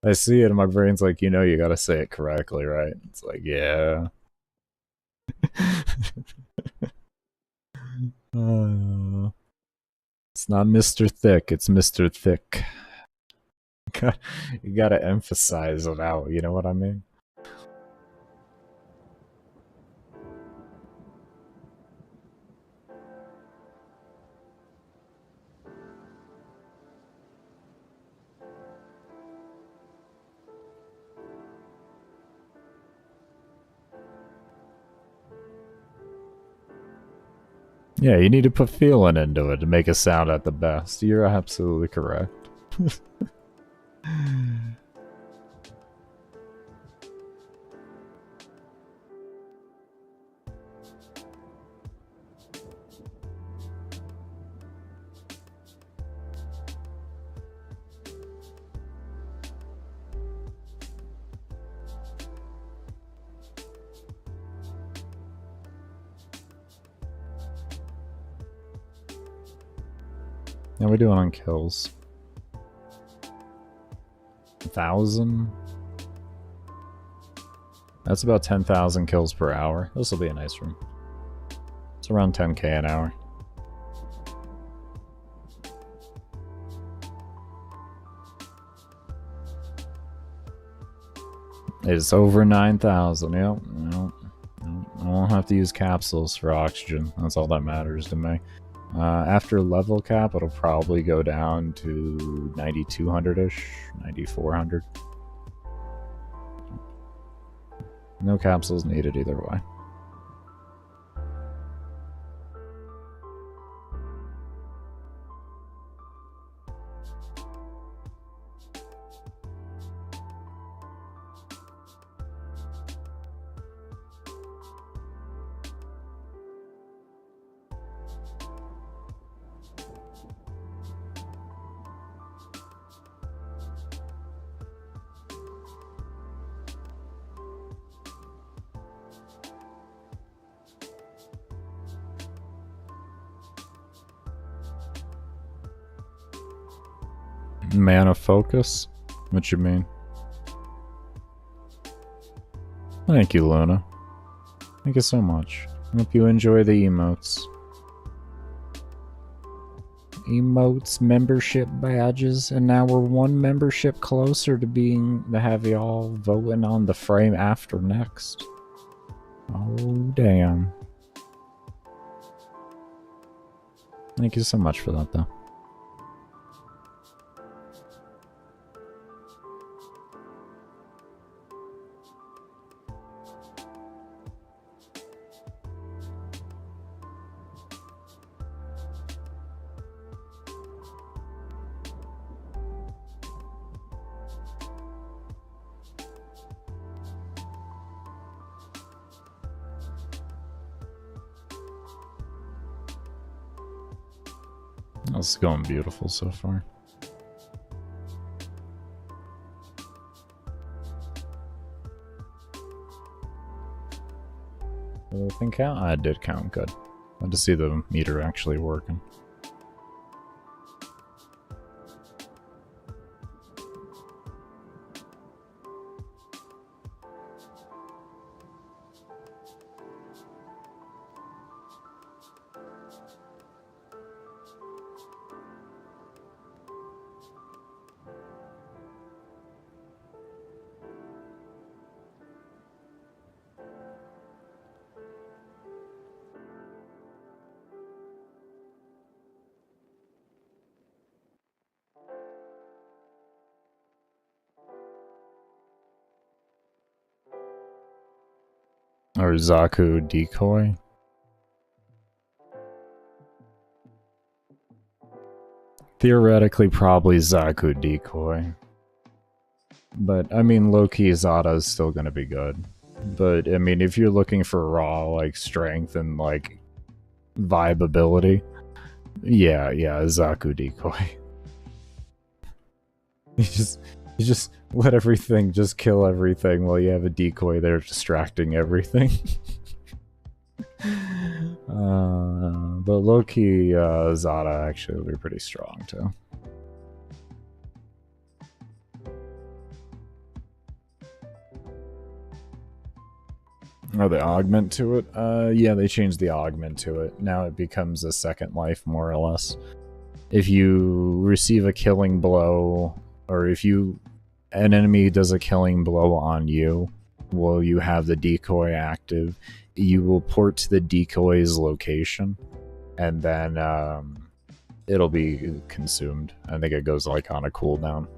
I see it and my brain's like, you know, you gotta say it correctly, right? It's like, yeah. It's not Mr. Thick, it's Mr. Thick. You gotta emphasize it out, you know what I mean? Yeah, you need to put feeling into it to make it sound at the best. You're absolutely correct. How we doing on kills? 1,000? That's about 10,000 kills per hour. This will be a nice room. It's around 10k an hour. It's over 9,000, yep. I won't have to use capsules for oxygen. That's all that matters to me. After level cap, it'll probably go down to 9,200-ish, 9,400. No capsules needed either way. Mana focus? What you mean? Thank you, Luna. Thank you so much. Hope you enjoy the emotes. Emotes, membership badges, and now we're one membership closer to have y'all voting on the frame after next. Oh, damn. Thank you so much for that, though. It's going beautiful so far. Did the thing count? I did count, good. Glad to see the meter actually working. Or Zaku decoy. Theoretically, probably Zaku decoy. But, I mean, low-key Zada is still gonna be good. But, I mean, if you're looking for raw, like, strength and, like, vibe ability, yeah, Zaku decoy. You just let everything just kill everything while you have a decoy there distracting everything. But low-key, Zada actually will be pretty strong, too. Oh, the augment to it? Yeah, they changed the augment to it. Now it becomes a second life, more or less. If you receive a killing blow, or if an enemy does a killing blow on you, while you have the decoy active, you will port to the decoy's location, and then it'll be consumed. I think it goes like on a cooldown.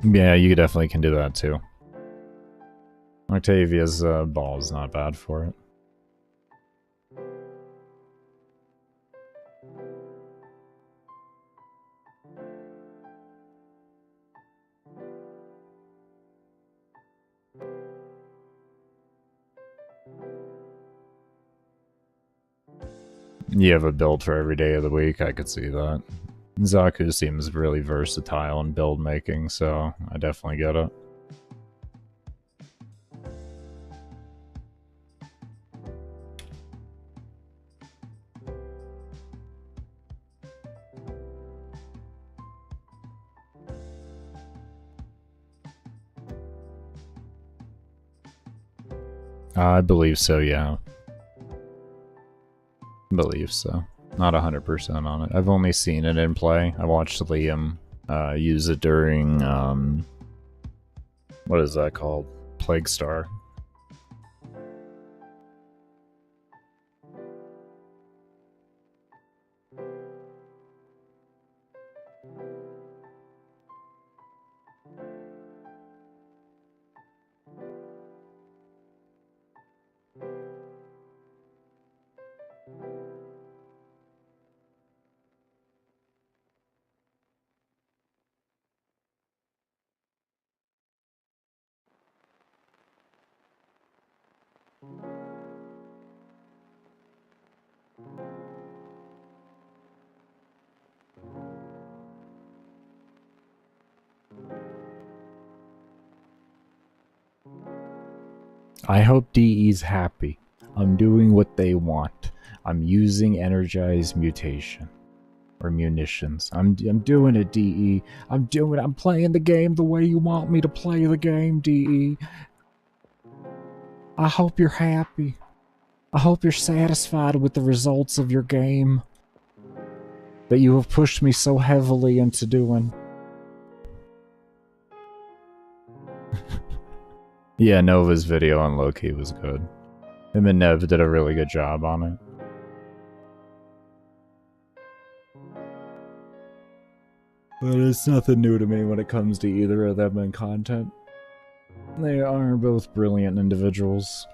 Yeah, you definitely can do that too. Octavia's ball is not bad for it. You have a build for every day of the week, I could see that. Zaku seems really versatile in build making, so I definitely get it. I believe so, yeah. I believe so. Not 100% on it. I've only seen it in play. I watched Liam use it during, what is that called? Plague Star. I hope DE's happy. I'm doing what they want. I'm using energized mutation. Or munitions. I'm doing it, DE. I'm playing the game the way you want me to play the game, DE. I hope you're happy. I hope you're satisfied with the results of your game that you have pushed me so heavily into doing. Yeah, Nova's video on Loki was good. Him and Nev did a really good job on it. But it's nothing new to me when it comes to either of them in content. They are both brilliant individuals.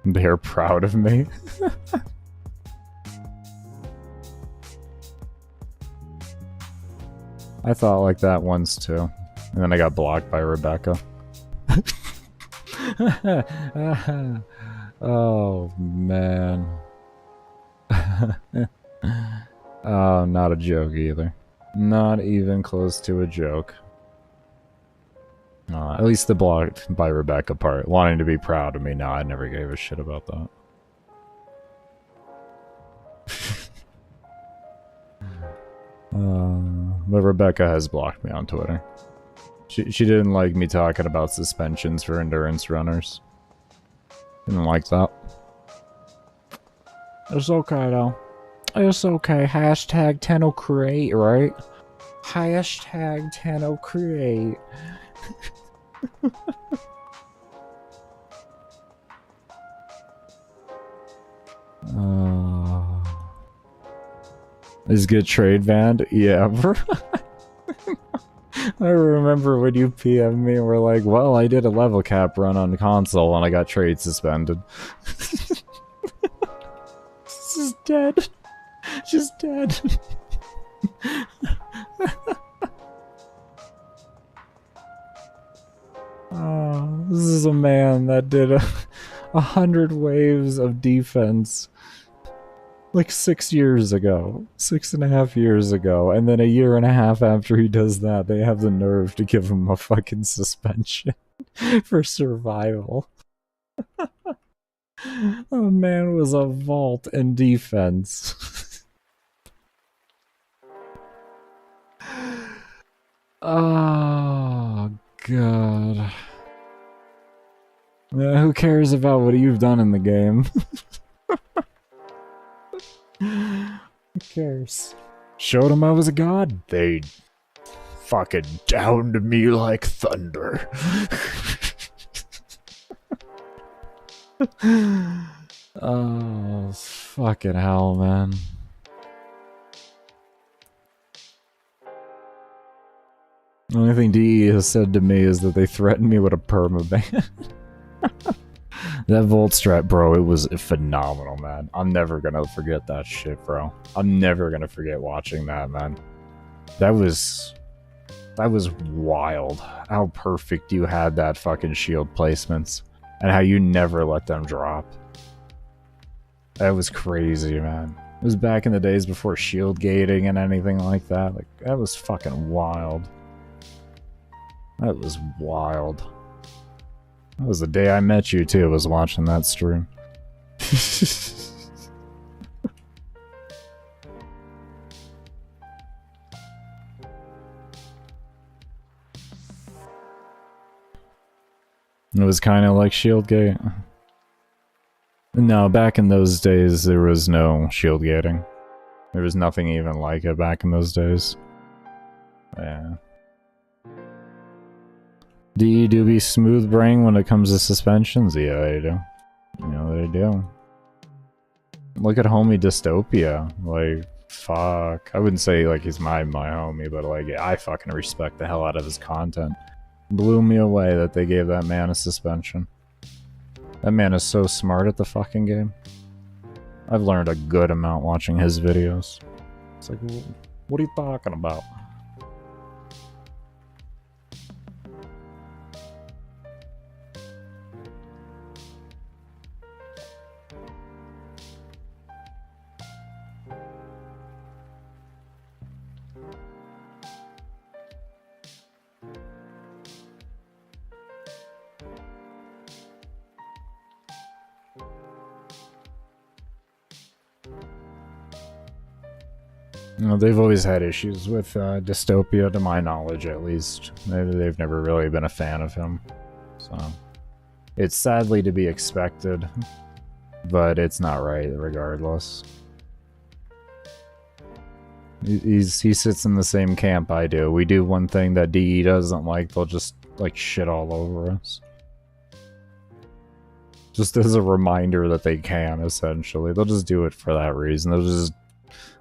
They're proud of me. I thought like that once too. And then I got blocked by Rebecca. Oh, man. Oh, not a joke either. Not even close to a joke. At least the blocked by Rebecca part. Wanting to be proud of me. No, I never gave a shit about that. But Rebecca has blocked me on Twitter. She didn't like me talking about suspensions for endurance runners. Didn't like that. It's okay though. It's okay. Hashtag Tenno Create, right? Hashtag Tenno Create. I Is Good Trade banned? Yeah, bro. I remember when you PM'd me and were like, well, I did a level cap run on the console and I got trade suspended. Just dead. Just dead. Oh, this is a man that did 100 waves of defense like 6 years ago, 6.5 years ago, and then a year and a half after he does that, they have the nerve to give him a fucking suspension for survival. A man was a vault in defense. Oh, God. Yeah, who cares about what you've done in the game? Who cares? Showed them I was a god. They fucking downed me like thunder. Oh, fucking hell, man. The only thing DE has said to me is that they threatened me with a permaban. That Volt Strat, bro, it was phenomenal, man. I'm never gonna forget that shit, bro. I'm never gonna forget watching that, man. That was wild. How perfect you had that fucking shield placements. And how you never let them drop. That was crazy, man. It was back in the days before shield gating and anything like that. Like, that was fucking wild. That was wild. That was the day I met you, too, was watching that stream. It was kind of like Shieldgate. No, back in those days, there was no shield gating. There was nothing even like it back in those days. Yeah. Do you be smooth brain when it comes to suspensions? Yeah, they do. You know, they do. Look at homie Dystopia. Like, fuck. I wouldn't say, like, he's my homie, but, like, I fucking respect the hell out of his content. Blew me away that they gave that man a suspension. That man is so smart at the fucking game. I've learned a good amount watching his videos. It's like, what are you talking about? You know, they've always had issues with Dystopia, to my knowledge at least. They've never really been a fan of him. So, it's sadly to be expected, but it's not right regardless. He sits in the same camp I do. We do one thing that DE doesn't like, they'll just, like, shit all over us. Just as a reminder that they can, essentially. They'll just do it for that reason. They'll just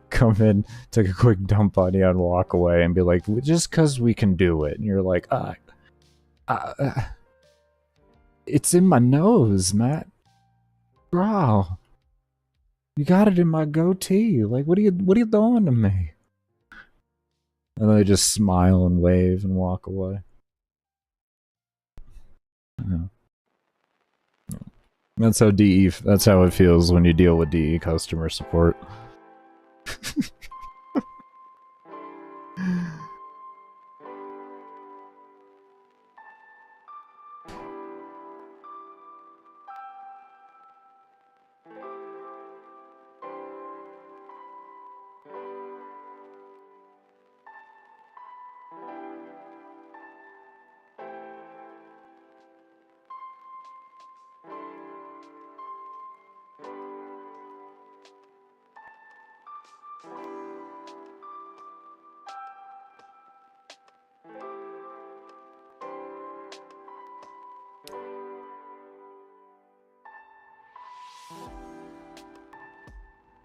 come in, take a quick dump on you, and walk away and be like, just because we can do it. And you're like, it's in my nose, Matt. Bro. You got it in my goatee. Like, what are you doing to me? And then they just smile and wave and walk away. Yeah. That's how it feels when you deal with DE customer support.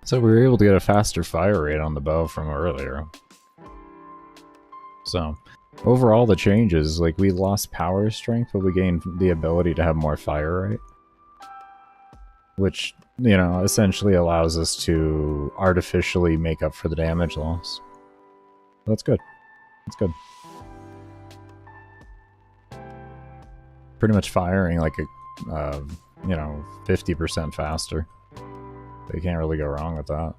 So we were able to get a faster fire rate on the bow from earlier. So, overall the changes, like we lost power strength, but we gained the ability to have more fire rate. Which, you know, essentially allows us to artificially make up for the damage loss. That's good. That's good. Pretty much firing like a, you know, 50% faster. They can't really go wrong with that.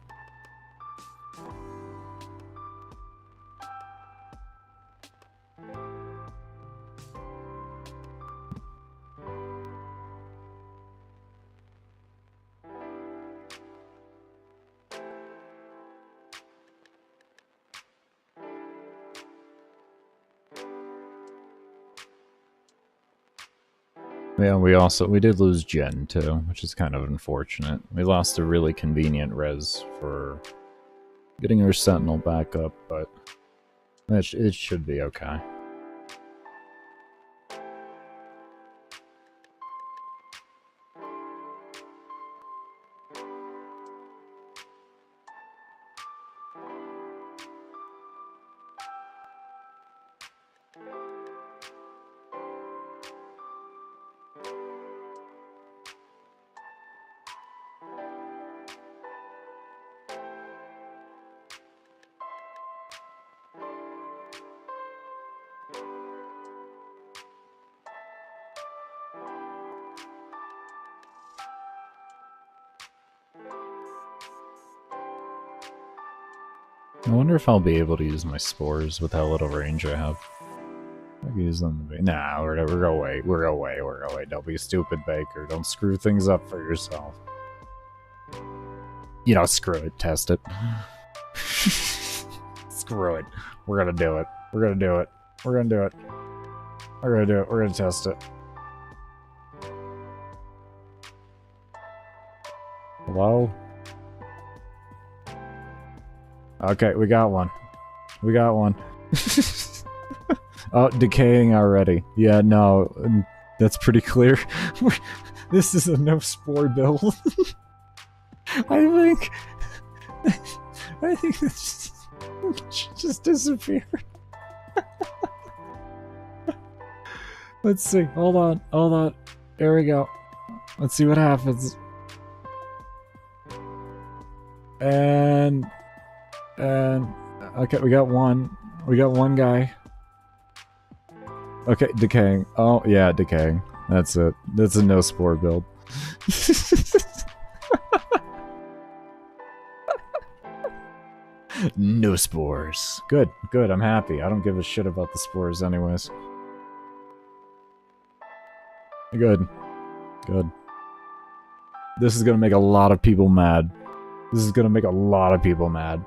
Yeah, we did lose Gen too, which is kind of unfortunate. We lost a really convenient res for getting our Sentinel back up, but it should be okay. I wonder if I'll be able to use my spores with how little range I have. I can use them. Nah, we're away. We're away. We're away. Don't be stupid, Baker. Don't screw things up for yourself. You know, screw it. Test it. Screw it. We're gonna do it. We're gonna do it. We're gonna do it. We're gonna do it. We're gonna test it. Hello? Okay, we got one. We got one. Oh, decaying already. Yeah, no, that's pretty clear. This is a no spore build. I think this should just disappear. Let's see. Hold on. Hold on. There we go. Let's see what happens. And okay, we got one. We got one guy. Okay, decaying. Oh yeah, decaying. That's it. That's a no spore build. No spores. Good, good. I'm happy. I don't give a shit about the spores anyways. Good. Good. This is gonna make a lot of people mad. This is gonna make a lot of people mad.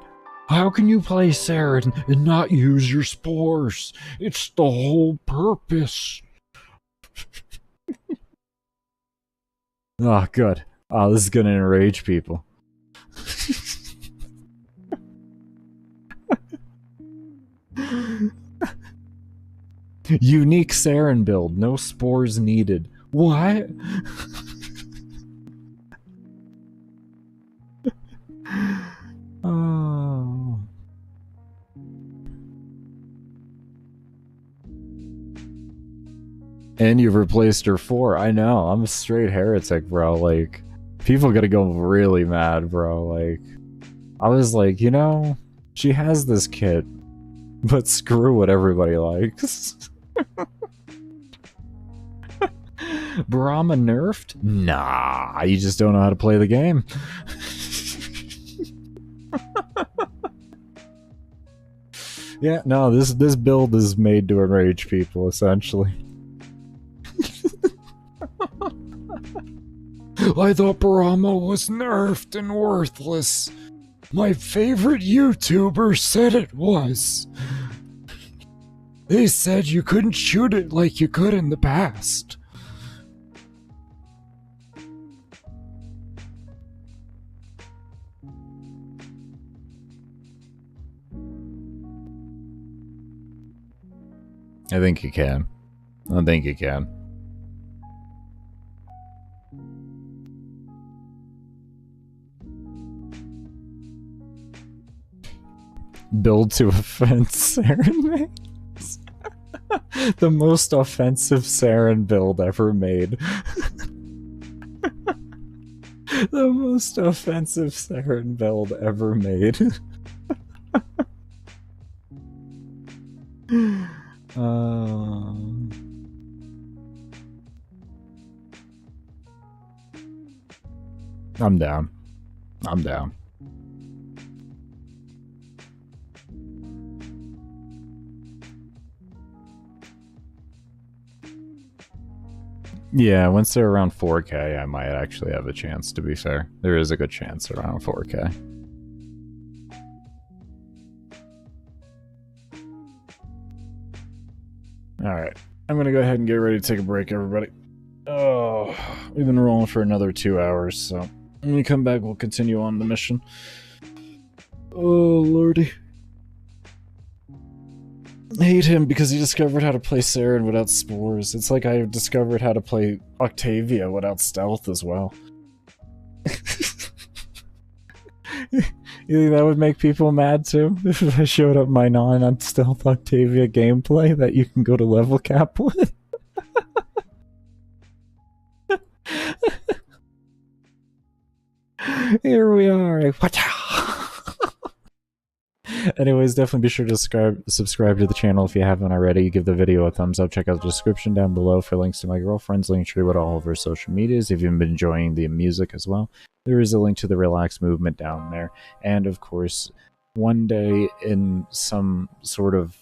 How can you play Saryn and not use your spores? It's the whole purpose. Oh, good. Oh, this is gonna enrage people. Unique Saryn build, no spores needed. What? Oh. And you've replaced her 4. I know, I'm a straight heretic, bro. Like, people gotta go really mad, bro. Like, I was like, you know, she has this kit, but screw what everybody likes. Brahma nerfed? Nah, you just don't know how to play the game. Yeah, no, this build is made to enrage people, essentially. I thought Brahma was nerfed and worthless. My favorite YouTuber said it was. They said you couldn't shoot it like you could in the past. I think you can. I think you can. build to offense Saryn makes. The most offensive Saryn build ever made. The most offensive Saryn build ever made. I'm down. I'm down. Yeah, once they're around 4K, I might actually have a chance, to be fair. There is a good chance around 4K. Alright, I'm gonna go ahead and get ready to take a break, everybody. Oh, we've been rolling for another 2 hours, so when we come back, we'll continue on the mission. Oh, lordy. I hate him because he discovered how to play Saryn without spores. It's like I discovered how to play Octavia without stealth as well. You think that would make people mad too? If I showed up my non-stealth Octavia gameplay that you can go to level cap with? Here we are. Anyways, definitely be sure to subscribe to the channel if you haven't already. Give the video a thumbs up. Check out the description down below for links to my girlfriend's link tree with all of her social medias. If you've been enjoying the music as well, there is a link to the Relax movement down there. And of course, one day in some sort of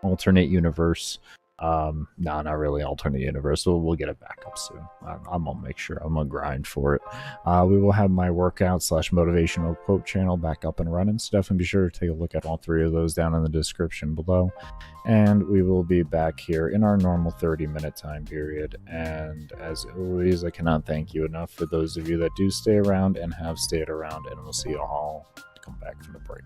alternate universe, no, not really alternate universe, we'll get it back up soon. I'm gonna make sure, I'm gonna grind for it. We will have my workout / motivational quote channel back up and running, so definitely be sure to take a look at all 3 of those down in the description below. And we will be back here in our normal 30-minute time period. And as always, I cannot thank you enough for those of you that do stay around and have stayed around, and we'll see you all come back from the break.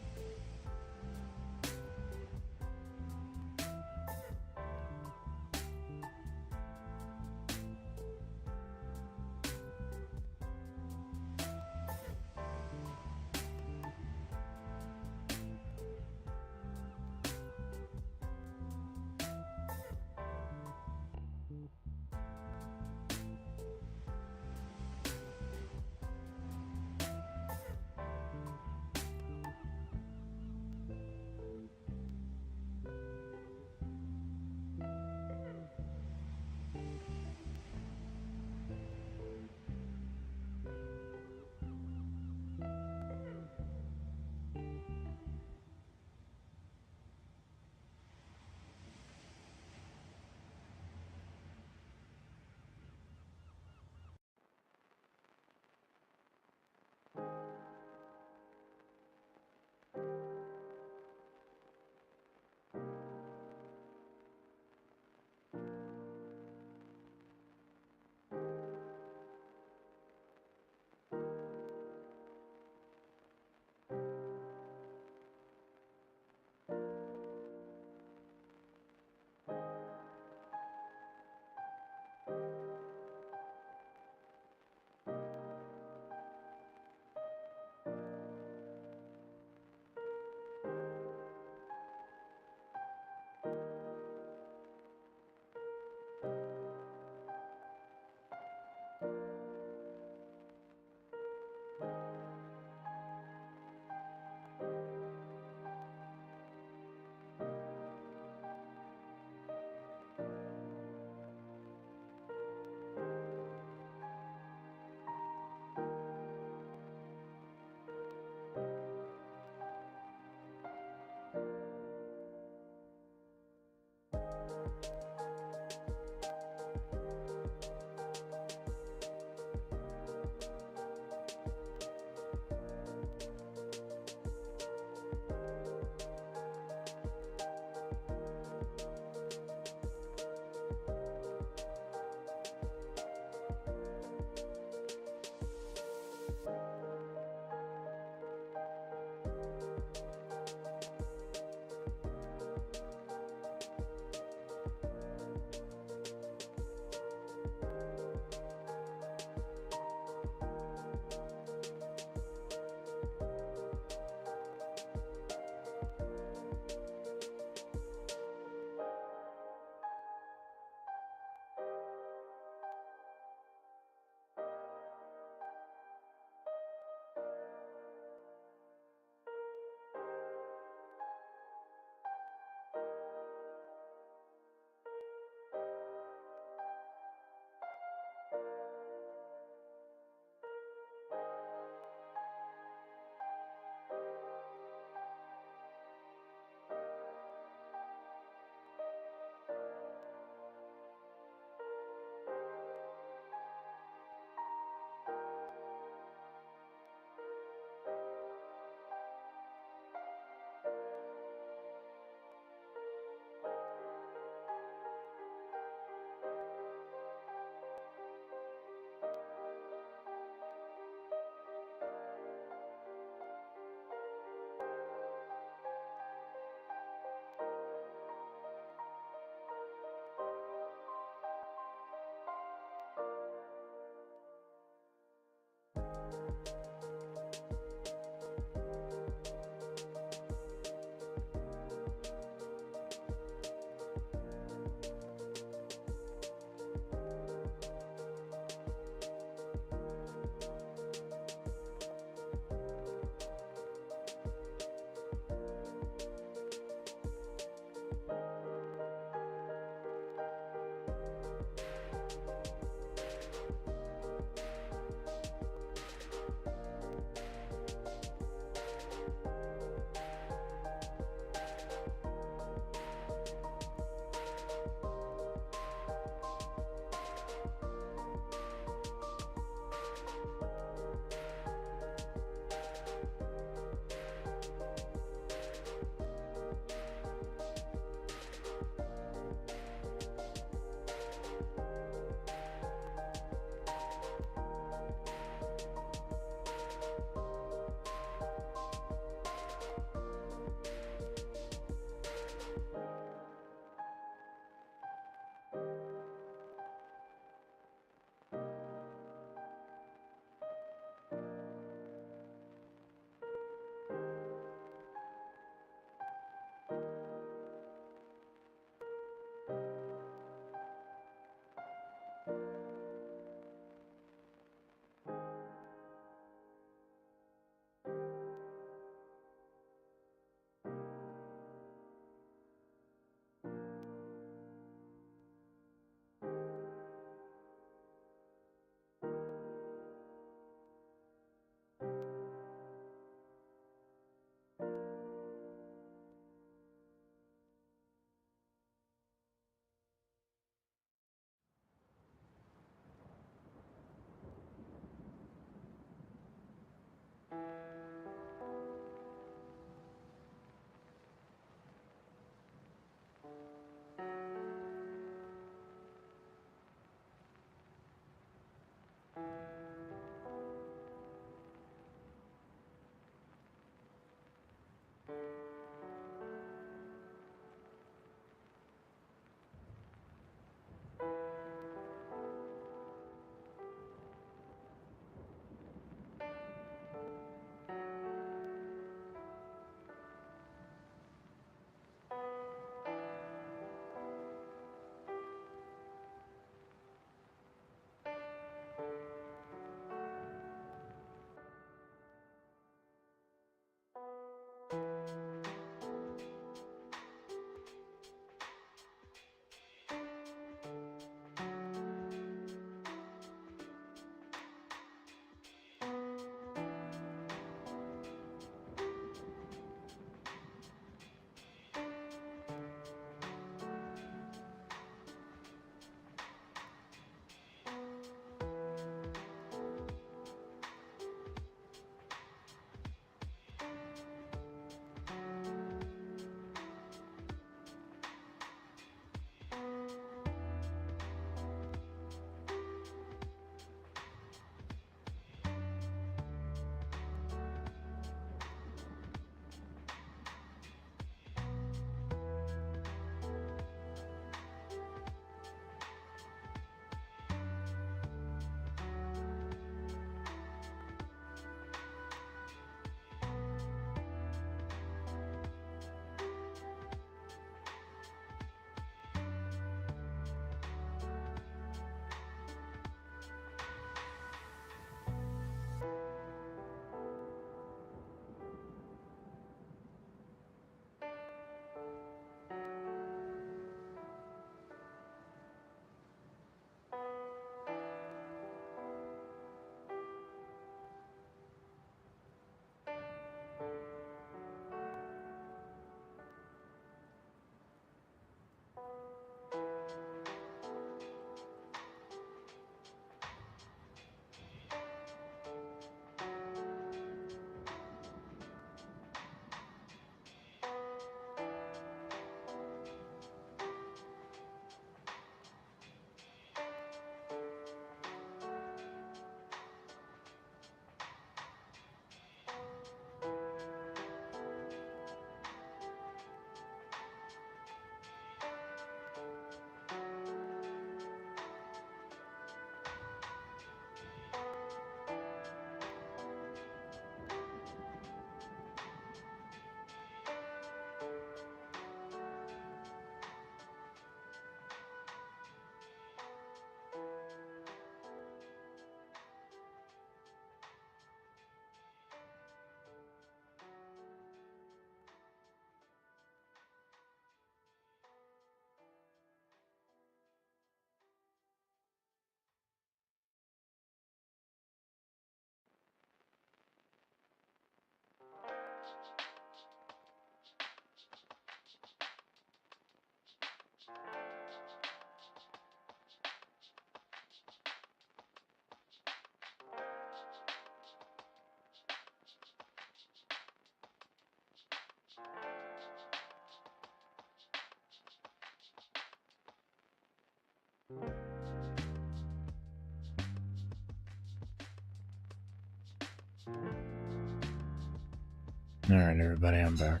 Alright, everybody, I'm back.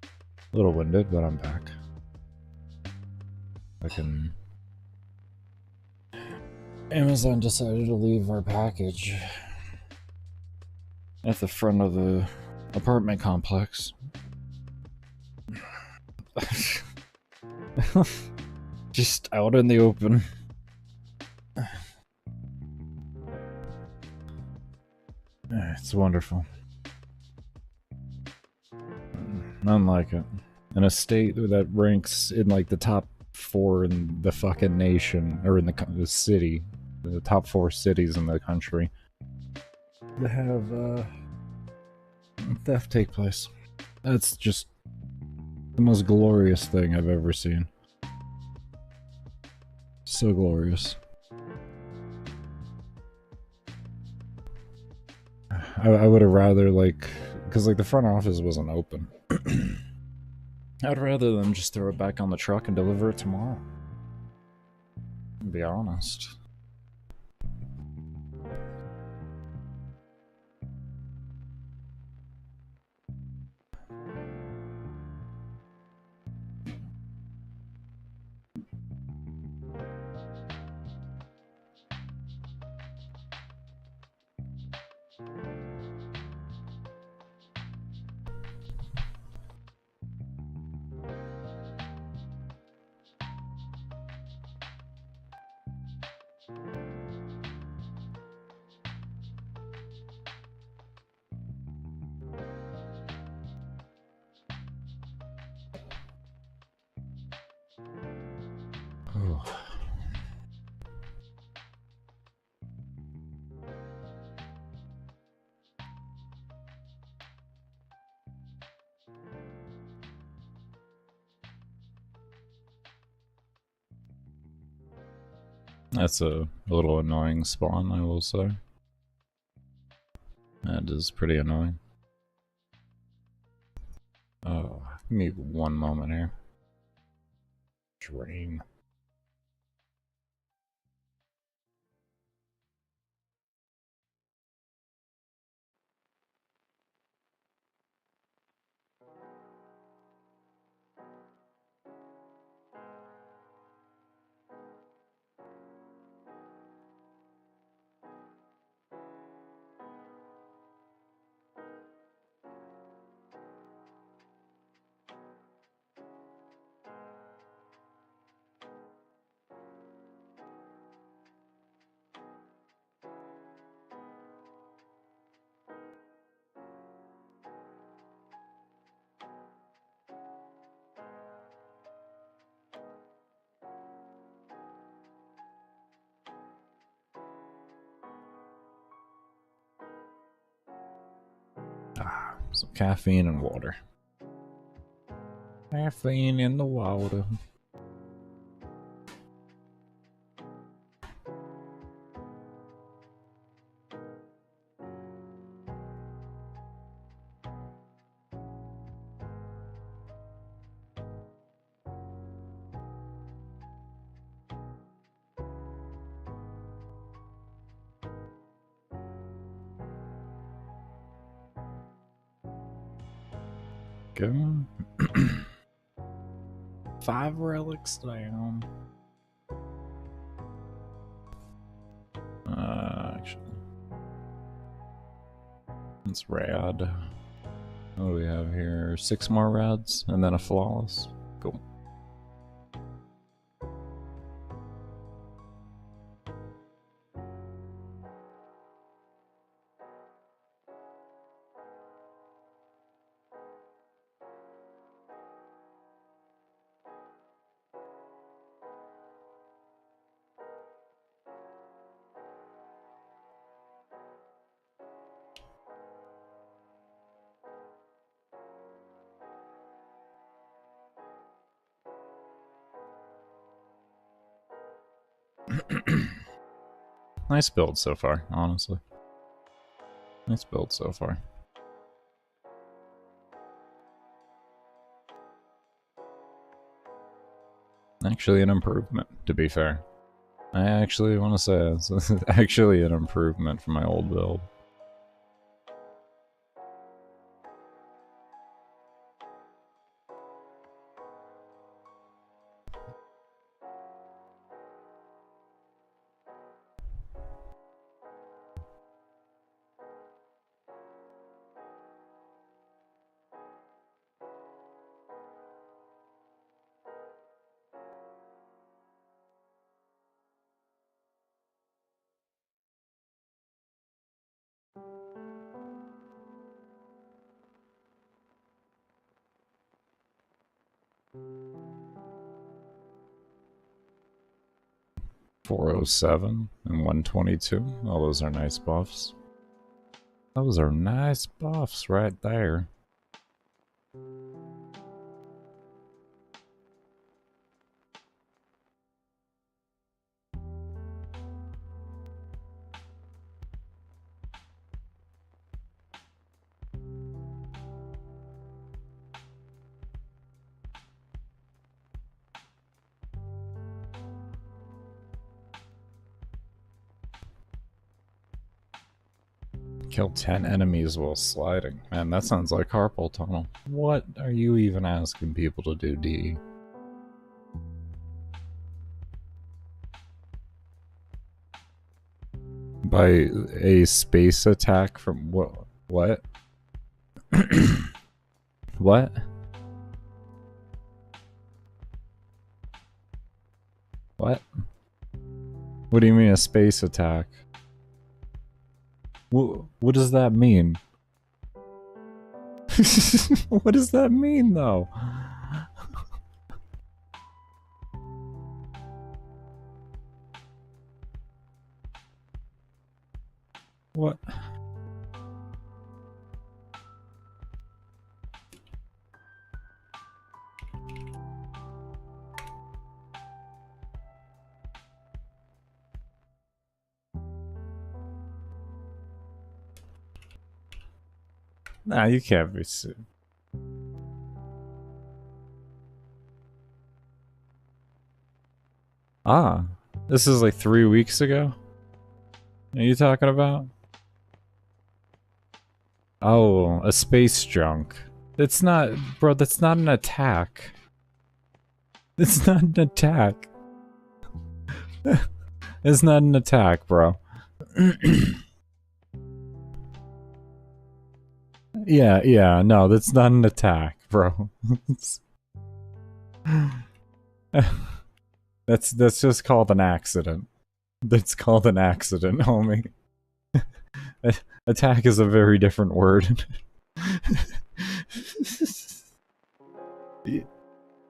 A little winded, but I'm back. Amazon decided to leave our package at the front of the apartment complex. Just out in the open. It's wonderful. None like it. In a state that ranks in like the top 4 in the fucking nation, or in the city, the top 4 cities in the country, to have theft take place. That's just the most glorious thing I've ever seen. So glorious. I would have rather, like, because like the front office wasn't open. I'd rather them just throw it back on the truck and deliver it tomorrow. To be honest. That's a little annoying spawn, I will say. That is pretty annoying. Oh, give me one moment here. Drain. Some caffeine and water. Caffeine in the water. Go. 5 relics down. Actually, it's rad. What do we have here? 6 more rads, and then a flawless. Cool. Nice build so far, honestly. Nice build so far. Actually an improvement, to be fair. I actually want to say it's actually an improvement from my old build. .407 and 122. Oh, those are nice buffs. Those are nice buffs right there. Kill 10 enemies while sliding. Man, that sounds like carpal tunnel. What are you even asking people to do, D? By a space attack from what? What? What? What? What do you mean a space attack? What does that mean? What does that mean, though? What? Nah, you can't be sued. Ah, this is like 3 weeks ago? Are you talking about? Oh, a space junk. It's not, bro, that's not an attack. It's not an attack. It's not an attack, bro. Yeah, no, that's not an attack, bro. That's just called an accident. That's called an accident, homie. Attack is a very different word.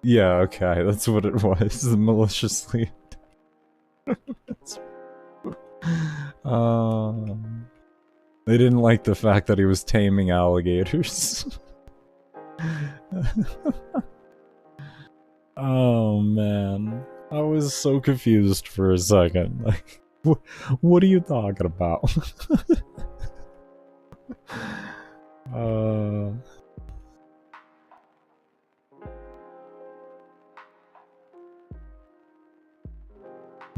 Yeah, okay, that's what it was. Maliciously. They didn't like the fact that he was taming alligators. Oh man, I was so confused for a second. Like, what are you talking about?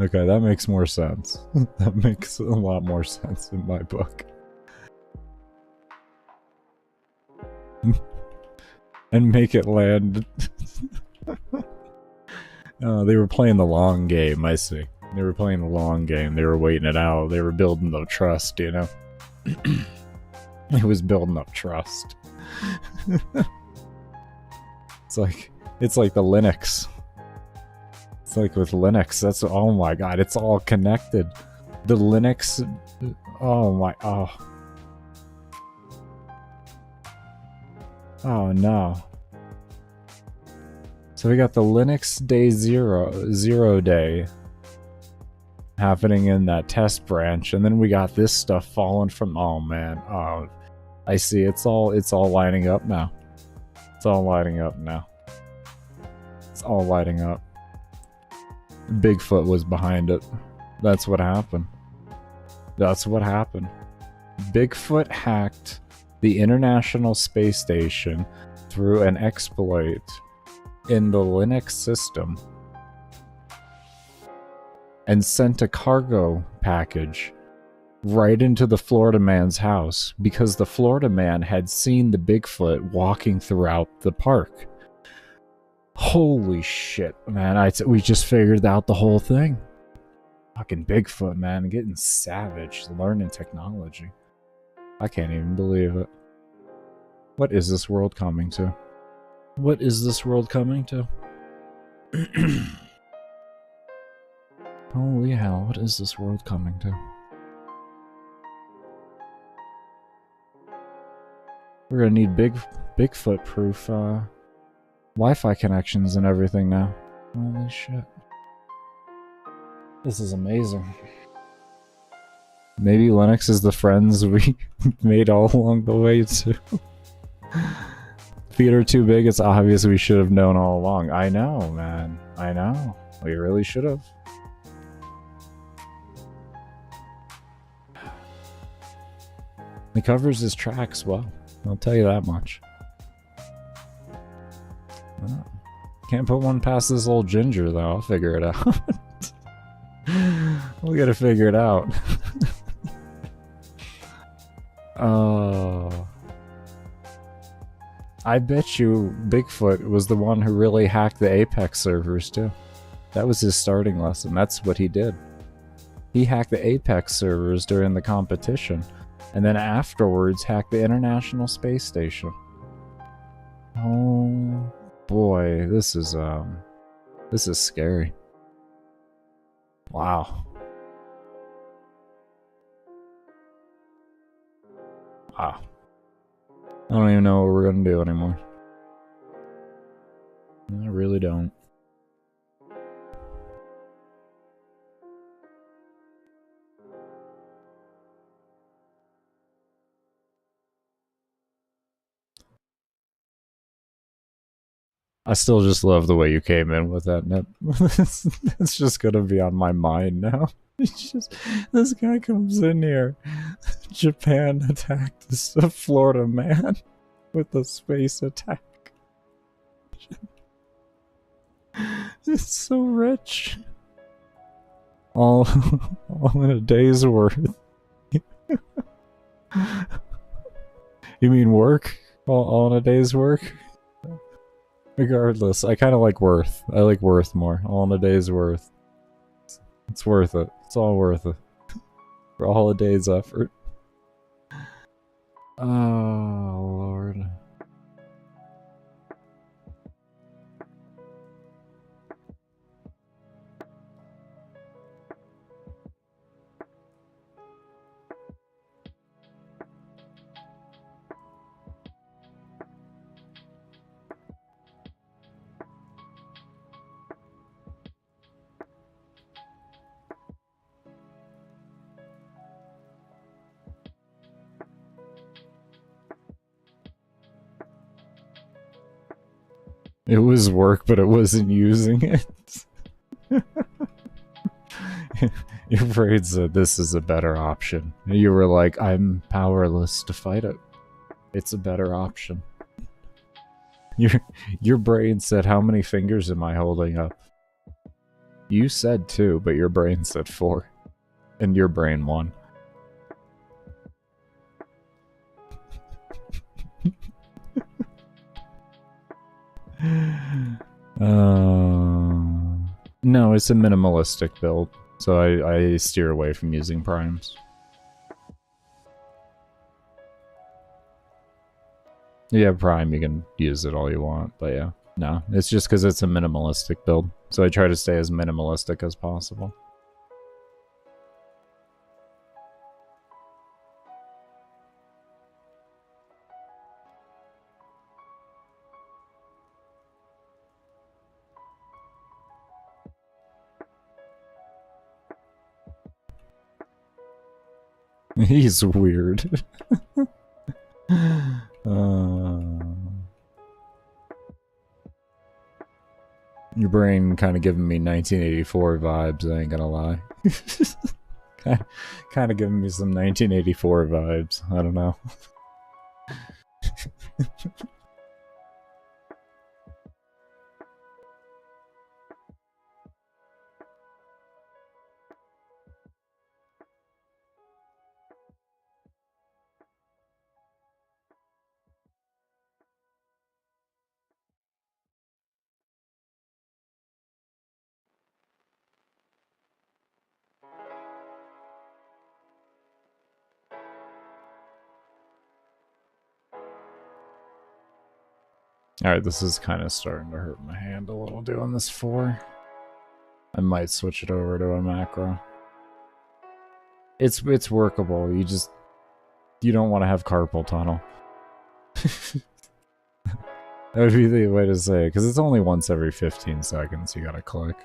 Okay, that makes more sense. That makes a lot more sense in my book. And make it land. They were playing the long game, I see. They were playing the long game. They were waiting it out. They were building the trust, you know? It was building up trust. It's like the Linux. It's like with Linux, that's, oh my god, it's all connected. The Linux, oh no. So we got the Linux day zero day happening in that test branch, and then we got this stuff falling from, oh man, oh, I see, it's all lining up now. It's all lining up now. It's all lighting up. Bigfoot was behind it. That's what happened. That's what happened. Bigfoot hacked the International Space Station through an exploit in the Linux system and sent a cargo package right into the Florida man's house because the Florida man had seen the Bigfoot walking throughout the park. Holy shit, man. We just figured out the whole thing. Fucking Bigfoot, man. Getting savage. Learning technology. I can't even believe it. What is this world coming to? What is this world coming to? Holy hell, what is this world coming to? We're gonna need Bigfoot-proof Wi-Fi connections and everything now. Holy shit. This is amazing. Maybe Linux is the friends we made all along the way too. Feet are too big, it's obvious we should have known all along. I know, man. I know. We really should have. He covers his tracks well. I'll tell you that much. Oh. Can't put one past this old ginger, though. I'll figure it out. We gotta figure it out. Oh. I bet you Bigfoot was the one who really hacked the Apex servers, too. That was his starting lesson. That's what he did. He hacked the Apex servers during the competition, and then afterwards hacked the International Space Station. Oh boy, this is scary. Wow. Wow. I don't even know what we're gonna do anymore. I really don't. I still just love the way you came in with that, Nip. It's just gonna be on my mind now. It's just, this guy comes in here. Japan attacked this Florida man with a space attack. It's so rich. All in a day's worth. You mean work? All in a day's work? Regardless, I kind of like worth. I like worth more. All in a day's worth. It's worth it. It's all worth it. For all a day's effort. Oh, Lord. It was work, but it wasn't using it. Your brain said this is a better option. You were like, I'm powerless to fight it. It's a better option. Your brain said, how many fingers am I holding up? You said 2, but your brain said 4. And your brain won. No, it's a minimalistic build, so I steer away from using primes. Yeah, prime, you can use it all you want, but yeah. No, it's just because it's a minimalistic build, so I try to stay as minimalistic as possible. He's weird. Your brain kind of giving me 1984 vibes, I ain't gonna lie. Kind of giving me some 1984 vibes, I don't know. Alright, this is kind of starting to hurt my hand a little doing this 4. I might switch it over to a macro. It's workable, you don't want to have carpal tunnel. That would be the way to say it, because it's only once every 15 seconds you gotta click.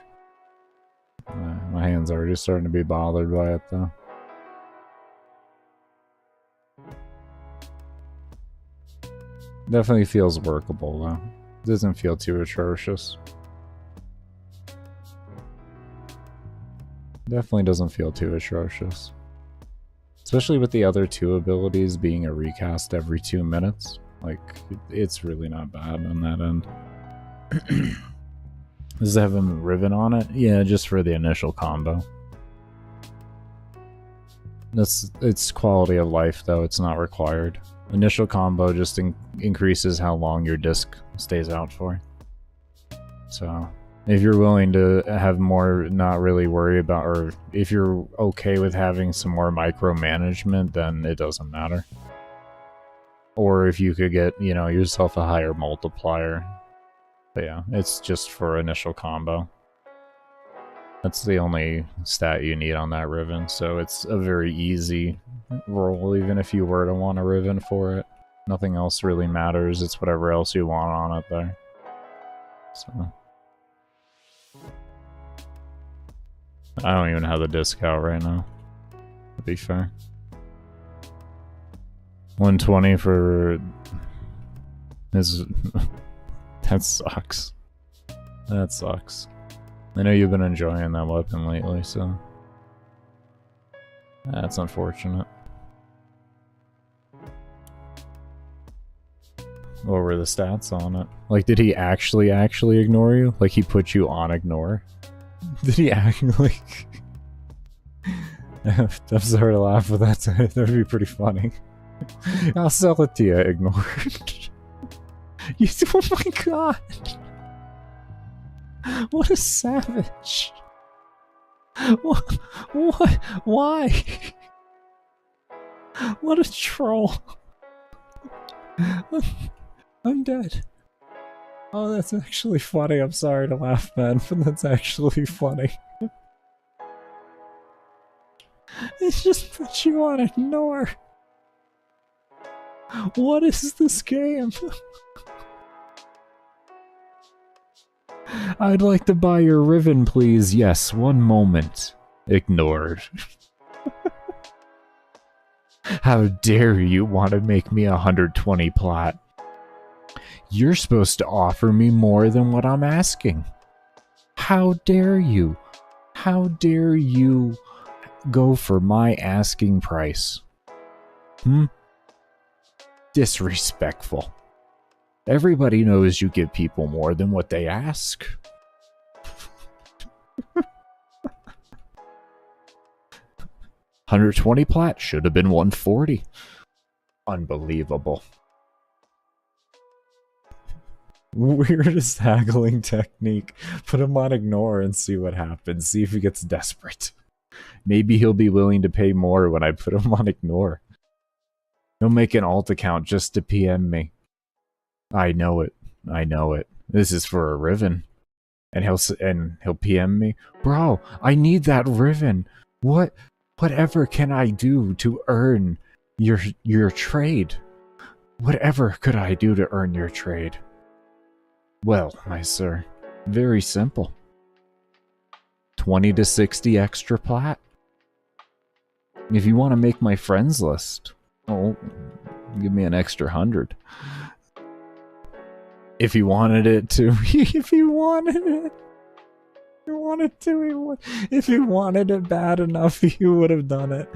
My hand's already starting to be bothered by it, though. Definitely feels workable, though. Doesn't feel too atrocious. Definitely doesn't feel too atrocious. Especially with the other 2 abilities being a recast every 2 minutes. Like, it's really not bad on that end. Does it have a ribbon on it? Yeah, just for the initial combo. It's quality of life, though. It's not required. Initial combo just increases how long your disc stays out for. So, if you're willing to have more, not really worry about, or if you're okay with having some more micromanagement, then it doesn't matter. Or if you could get, you know, yourself a higher multiplier. But yeah, it's just for initial combo. That's the only stat you need on that ribbon, so it's a very easy roll, even if you were to want a ribbon for it. Nothing else really matters, it's whatever else you want on it there. So... I don't even have the disc out right now, to be fair. 120 for... is... that sucks. That sucks. I know you've been enjoying that weapon lately, so... that's unfortunate. What were the stats on it? Like, did he actually ignore you? Like, he put you on ignore? Did he act like... I'm sorry to laugh, but that would be pretty funny. I'll sell it to you, ignored. You, oh my god! What a savage! What? Why? What a troll! I'm dead. Oh, that's actually funny. I'm sorry to laugh, man, but that's actually funny. It's just put you on ignore. What is this game? I'd like to buy your ribbon, please. Yes, 1 moment. Ignored. How dare you want to make me 120 plat? You're supposed to offer me more than what I'm asking. How dare you? How dare you go for my asking price? Disrespectful. Everybody knows you give people more than what they ask. 120 plat should have been 140. Unbelievable. Weirdest haggling technique. Put him on ignore and see what happens. See if he gets desperate. Maybe he'll be willing to pay more when I put him on ignore. He'll make an alt account just to PM me. I know it. I know it. This is for a ribbon. And he'll PM me. Bro, I need that ribbon. Whatever can I do to earn your trade? Whatever could I do to earn your trade? Well, my sir, very simple. 20 to 60 extra plat. If you want to make my friends list, oh, give me an extra 100. If you wanted it to, if you wanted it, if you wanted it bad enough, you would have done it.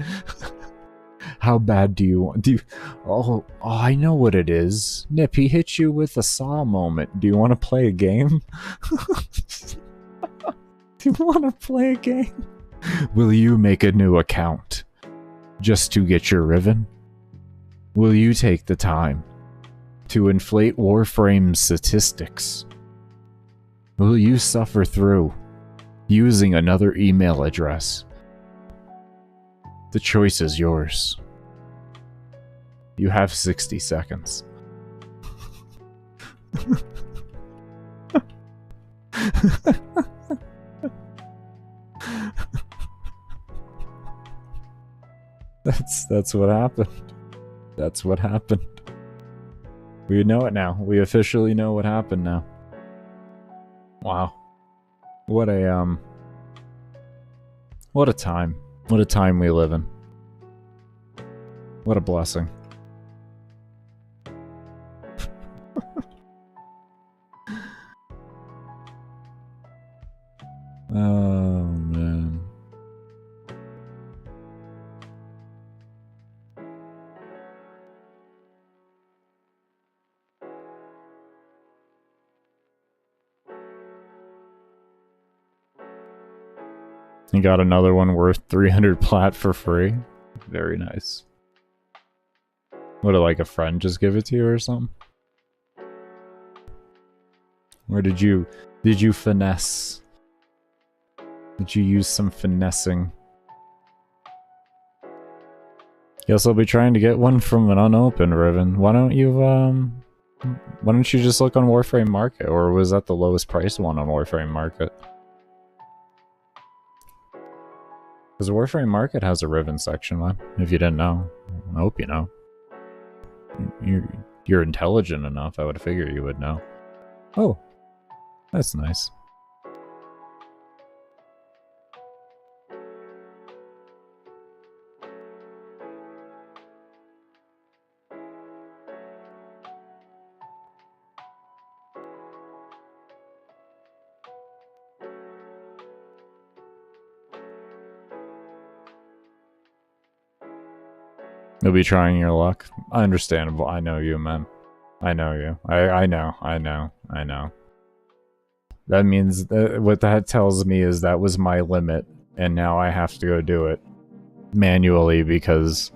How bad do you want? Oh, I know what it is. Nip, he hit you with a saw moment. Do you want to play a game? Do you want to play a game? Will you make a new account just to get your ribbon? Will you take the time to inflate Warframe statistics? Will you suffer through using another email address? The choice is yours. You have 60 seconds. That's what happened. That's what happened. We know it now. We officially know what happened now. Wow. What a time. What a time we live in. What a blessing. Oh man. You got another one worth 300 plat for free. Very nice. What, like a friend just give it to you or something? Or did you finesse? Did you use some finessing? Guess I'll be trying to get one from an unopened Riven. Why don't you just look on Warframe Market, or was that the lowest price one on Warframe Market? Because Warframe Market has a Riven section, man. If you didn't know. I hope you know. You're intelligent enough, I would figure you would know. Oh, that's nice. You'll be trying your luck. Understandable. I know you, man. I know you. I know. That means what that tells me is that was my limit, and now I have to go do it manually because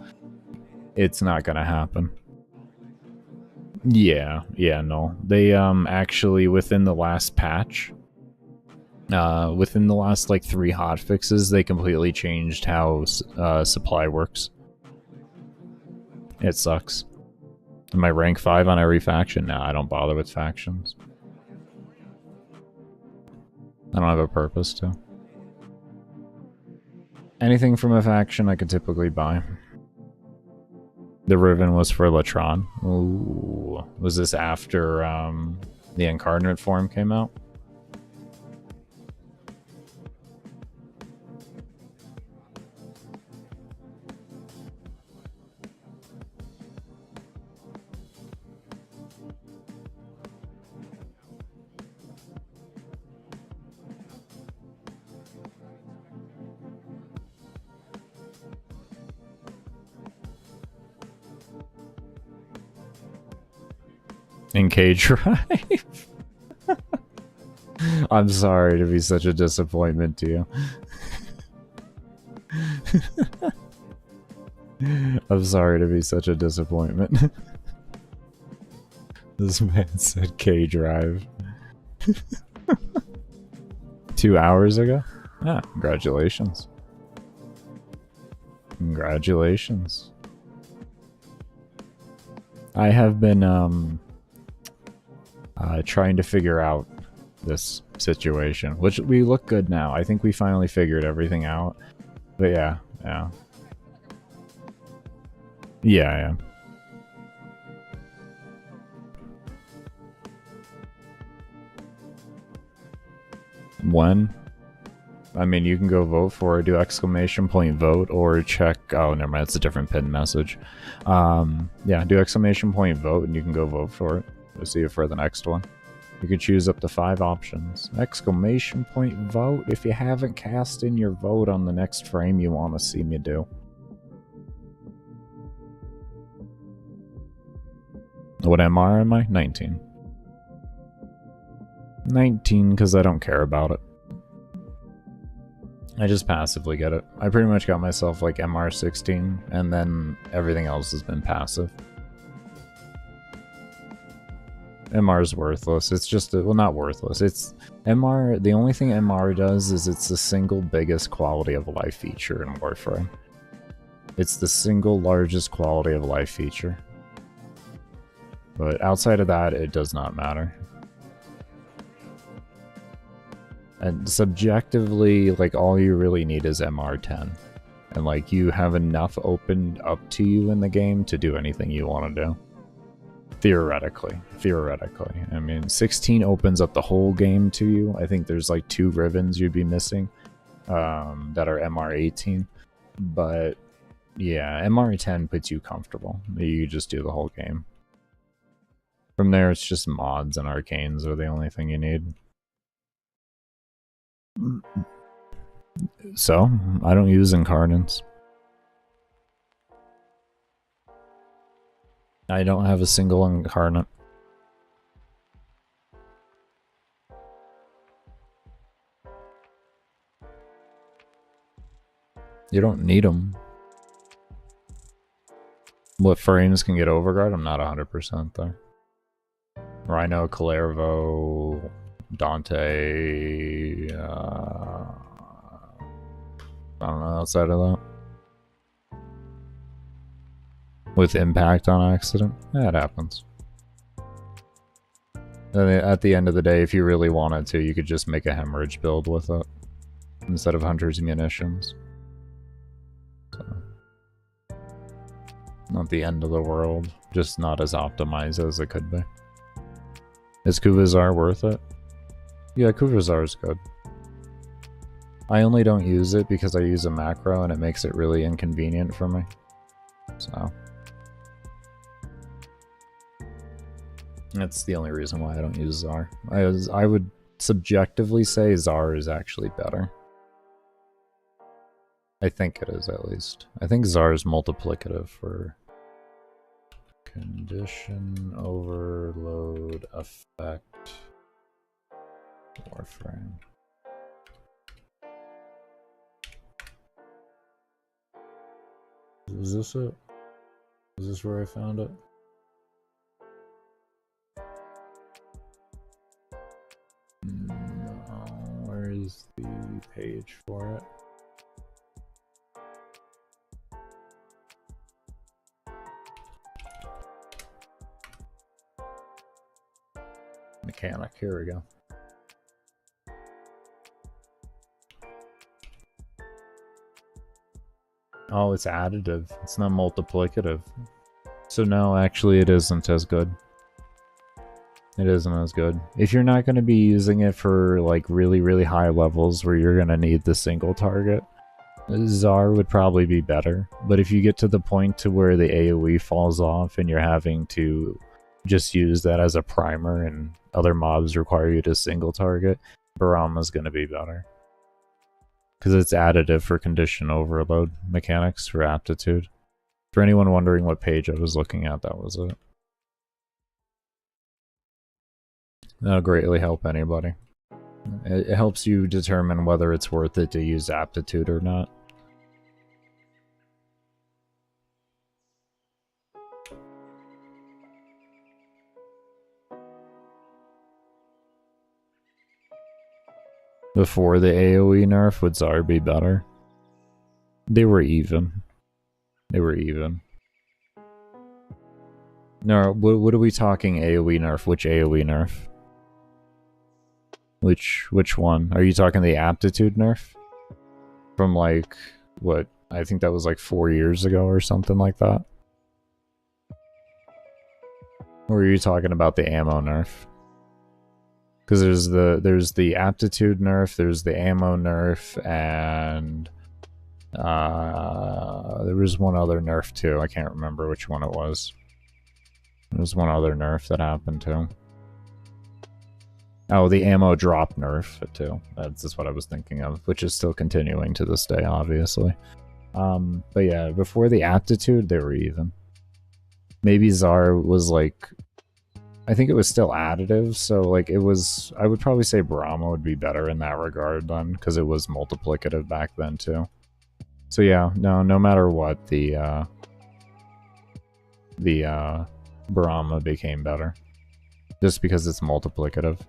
it's not gonna happen. Yeah, no. They actually within the last patch, within the last like 3 hotfixes, they completely changed how supply works. It sucks. Am I rank 5 on every faction? No, I don't bother with factions. I don't have a purpose to. Anything from a faction I could typically buy. The Riven was for Latron. Ooh. Was this after the Incarnate form came out? In K-Drive? I'm sorry to be such a disappointment to you. I'm sorry to be such a disappointment. This man said K-Drive. 2 hours ago? Ah, congratulations. Congratulations. I have been, trying to figure out this situation, which we look good now. I think we finally figured everything out. But yeah. When? I mean, you can go vote for it, do exclamation point vote, or check, oh, never mind, it's a different pin message. Yeah, do exclamation point vote, and you can go vote for it. We'll see you for the next one. You can choose up to 5 options. Exclamation point vote if you haven't cast in your vote on the next frame you want to see me do. What MR am I? 19. 19 because I don't care about it. I just passively get it. I pretty much got myself like MR 16, and then everything else has been passive. MR is worthless. It's just, well, not worthless. It's MR, the only thing MR does is it's the single biggest quality of life feature in Warframe. It's the single largest quality of life feature. But outside of that, it does not matter. And subjectively, like, all you really need is MR10. And, like, you have enough opened up to you in the game to do anything you want to do. Theoretically. I mean, 16 opens up the whole game to you. I think there's, like, 2 ribbons you'd be missing that are MR18. But, yeah, MR10 puts you comfortable. You just do the whole game. From there, it's just mods and arcanes are the only thing you need. So, I don't use incarnates. I don't have a single incarnate. You don't need them. What frames can get overguard? I'm not 100% there. Rhino, Calervo, Dante, I don't know, outside of that. With impact on accident? Yeah, it happens. At the end of the day, if you really wanted to, you could just make a hemorrhage build with it. Instead of Hunter's Munitions. So, not the end of the world, just not as optimized as it could be. Is Kuvazar worth it? Yeah, Kuvazar is good. I only don't use it because I use a macro and it makes it really inconvenient for me. So that's the only reason why I don't use Zar. I would subjectively say Zar is actually better. I think it is, at least. I think Zar is multiplicative for condition overload effect warframe. Is this it? Is this where I found it? No, where is the page for it? Mechanic, here we go. Oh, it's additive. It's not multiplicative. So no, actually it isn't as good. It isn't as good. If you're not going to be using it for like really, really high levels where you're going to need the single target, Zar would probably be better. But if you get to the point to where the AoE falls off and you're having to just use that as a primer and other mobs require you to single target, Barama's going to be better. Because it's additive for condition overload mechanics for aptitude. For anyone wondering what page I was looking at, that was it. That'll greatly help anybody. It helps you determine whether it's worth it to use aptitude or not. Before the AoE nerf, would Zar be better? They were even. They were even. No, what are we talking AoE nerf? Which AoE nerf? Which one? Are you talking the aptitude nerf? From like, what? I think that was like 4 years ago or something like that. Or are you talking about the ammo nerf? Because there's the aptitude nerf, there's the ammo nerf, and there was one other nerf too. I can't remember which one it was. There was one other nerf that happened too. Oh, the ammo drop nerf too. That's what I was thinking of, which is still continuing to this day, obviously. But yeah, before the aptitude, they were even. Maybe Zar was like, I think it was still additive, so like it was, I would probably say Brahma would be better in that regard then, because it was multiplicative back then too. So yeah, no matter what, the Brahma became better. Just because it's multiplicative.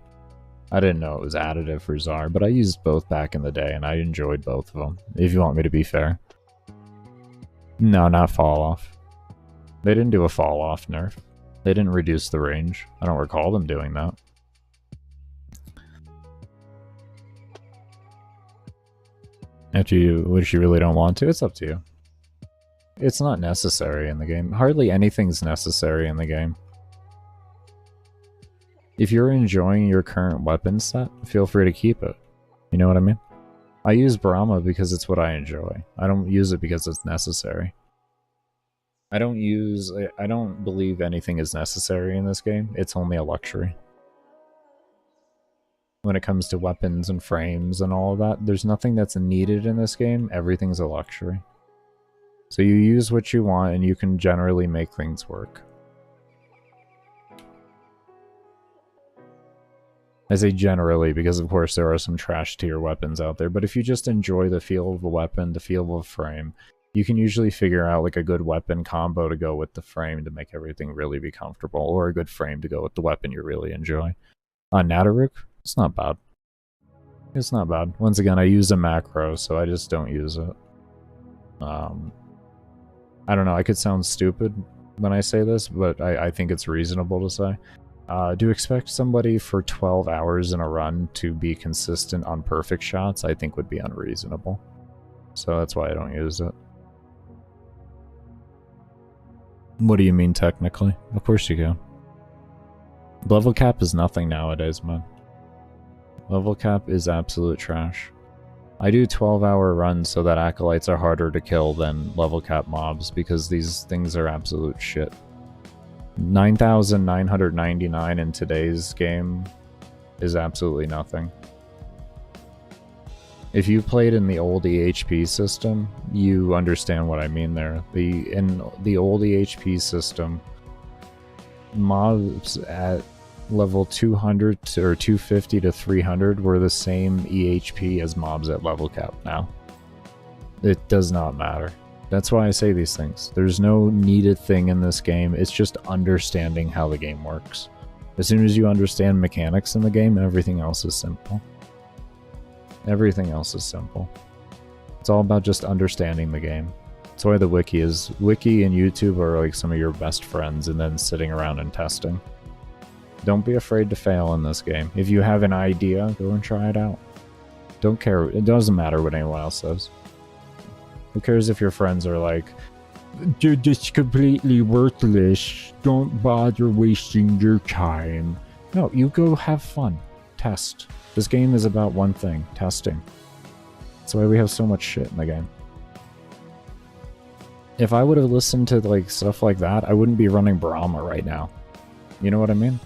I didn't know it was additive for Zar, but I used both back in the day, and I enjoyed both of them, if you want me to be fair. No, not fall off. They didn't do a fall off nerf. They didn't reduce the range. I don't recall them doing that. Which you really don't want to, it's up to you. It's not necessary in the game. Hardly anything's necessary in the game. If you're enjoying your current weapon set, feel free to keep it. You know what I mean? I use Brahma because it's what I enjoy. I don't use it because it's necessary. I don't believe anything is necessary in this game. It's only a luxury. When it comes to weapons and frames and all of that, there's nothing that's needed in this game. Everything's a luxury. So you use what you want and you can generally make things work. I say generally because of course there are some trash tier weapons out there, but if you just enjoy the feel of the weapon, the feel of the frame, you can usually figure out like a good weapon combo to go with the frame to make everything really be comfortable, or a good frame to go with the weapon you really enjoy. On Nadaruk, it's not bad. It's not bad. Once again, I use a macro, so I just don't use it. I don't know, I could sound stupid when I say this, but I think it's reasonable to say. Do expect somebody for 12 hours in a run to be consistent on perfect shots, I think would be unreasonable. So that's why I don't use it. What do you mean technically? Of course you can. Level cap is nothing nowadays, man. Level cap is absolute trash. I do 12-hour runs so that acolytes are harder to kill than level cap mobs because these things are absolute shit. 9,999 in today's game is absolutely nothing. If you played in the old EHP system, you understand what I mean there. In the old EHP system, mobs at level 200 or 250 to 300 were the same EHP as mobs at level cap now. It does not matter. That's why I say these things. There's no needed thing in this game, it's just understanding how the game works. As soon as you understand mechanics in the game, everything else is simple. Everything else is simple. It's all about just understanding the game. That's why the wiki and YouTube are like some of your best friends, and then sitting around and testing. Don't be afraid to fail in this game. If you have an idea, go and try it out. Don't care. It doesn't matter what anyone else says. Who cares if your friends are like, "You're just completely worthless. Don't bother wasting your time." No, you go have fun. Test. This game is about one thing, testing. That's why we have so much shit in the game. If I would have listened to like stuff like that, I wouldn't be running Brahma right now. You know what I mean?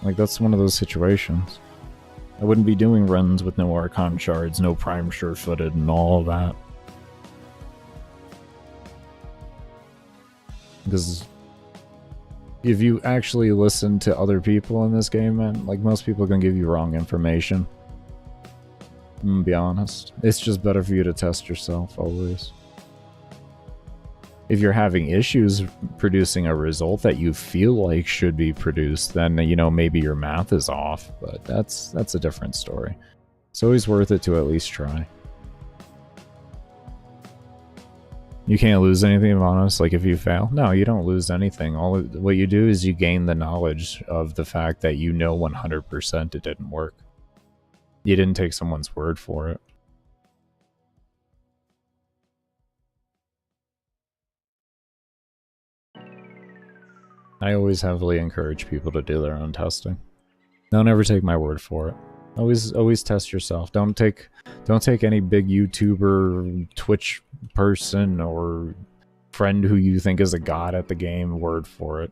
Like, that's one of those situations. I wouldn't be doing runs with no Archon shards, no Prime sure-footed, and all that. Because if you actually listen to other people in this game, man, like, most people can give you wrong information. I'm gonna be honest. It's just better for you to test yourself, always. If you're having issues producing a result that you feel like should be produced, then, you know, maybe your math is off, but that's a different story. It's always worth it to at least try. You can't lose anything, I'm honest. Like, if you fail, no, you don't lose anything. What you do is you gain the knowledge of the fact that you know 100% it didn't work. You didn't take someone's word for it. I always heavily encourage people to do their own testing. Don't ever take my word for it. Always test yourself. Don't take any big YouTuber, Twitch person, or friend who you think is a god at the game word for it.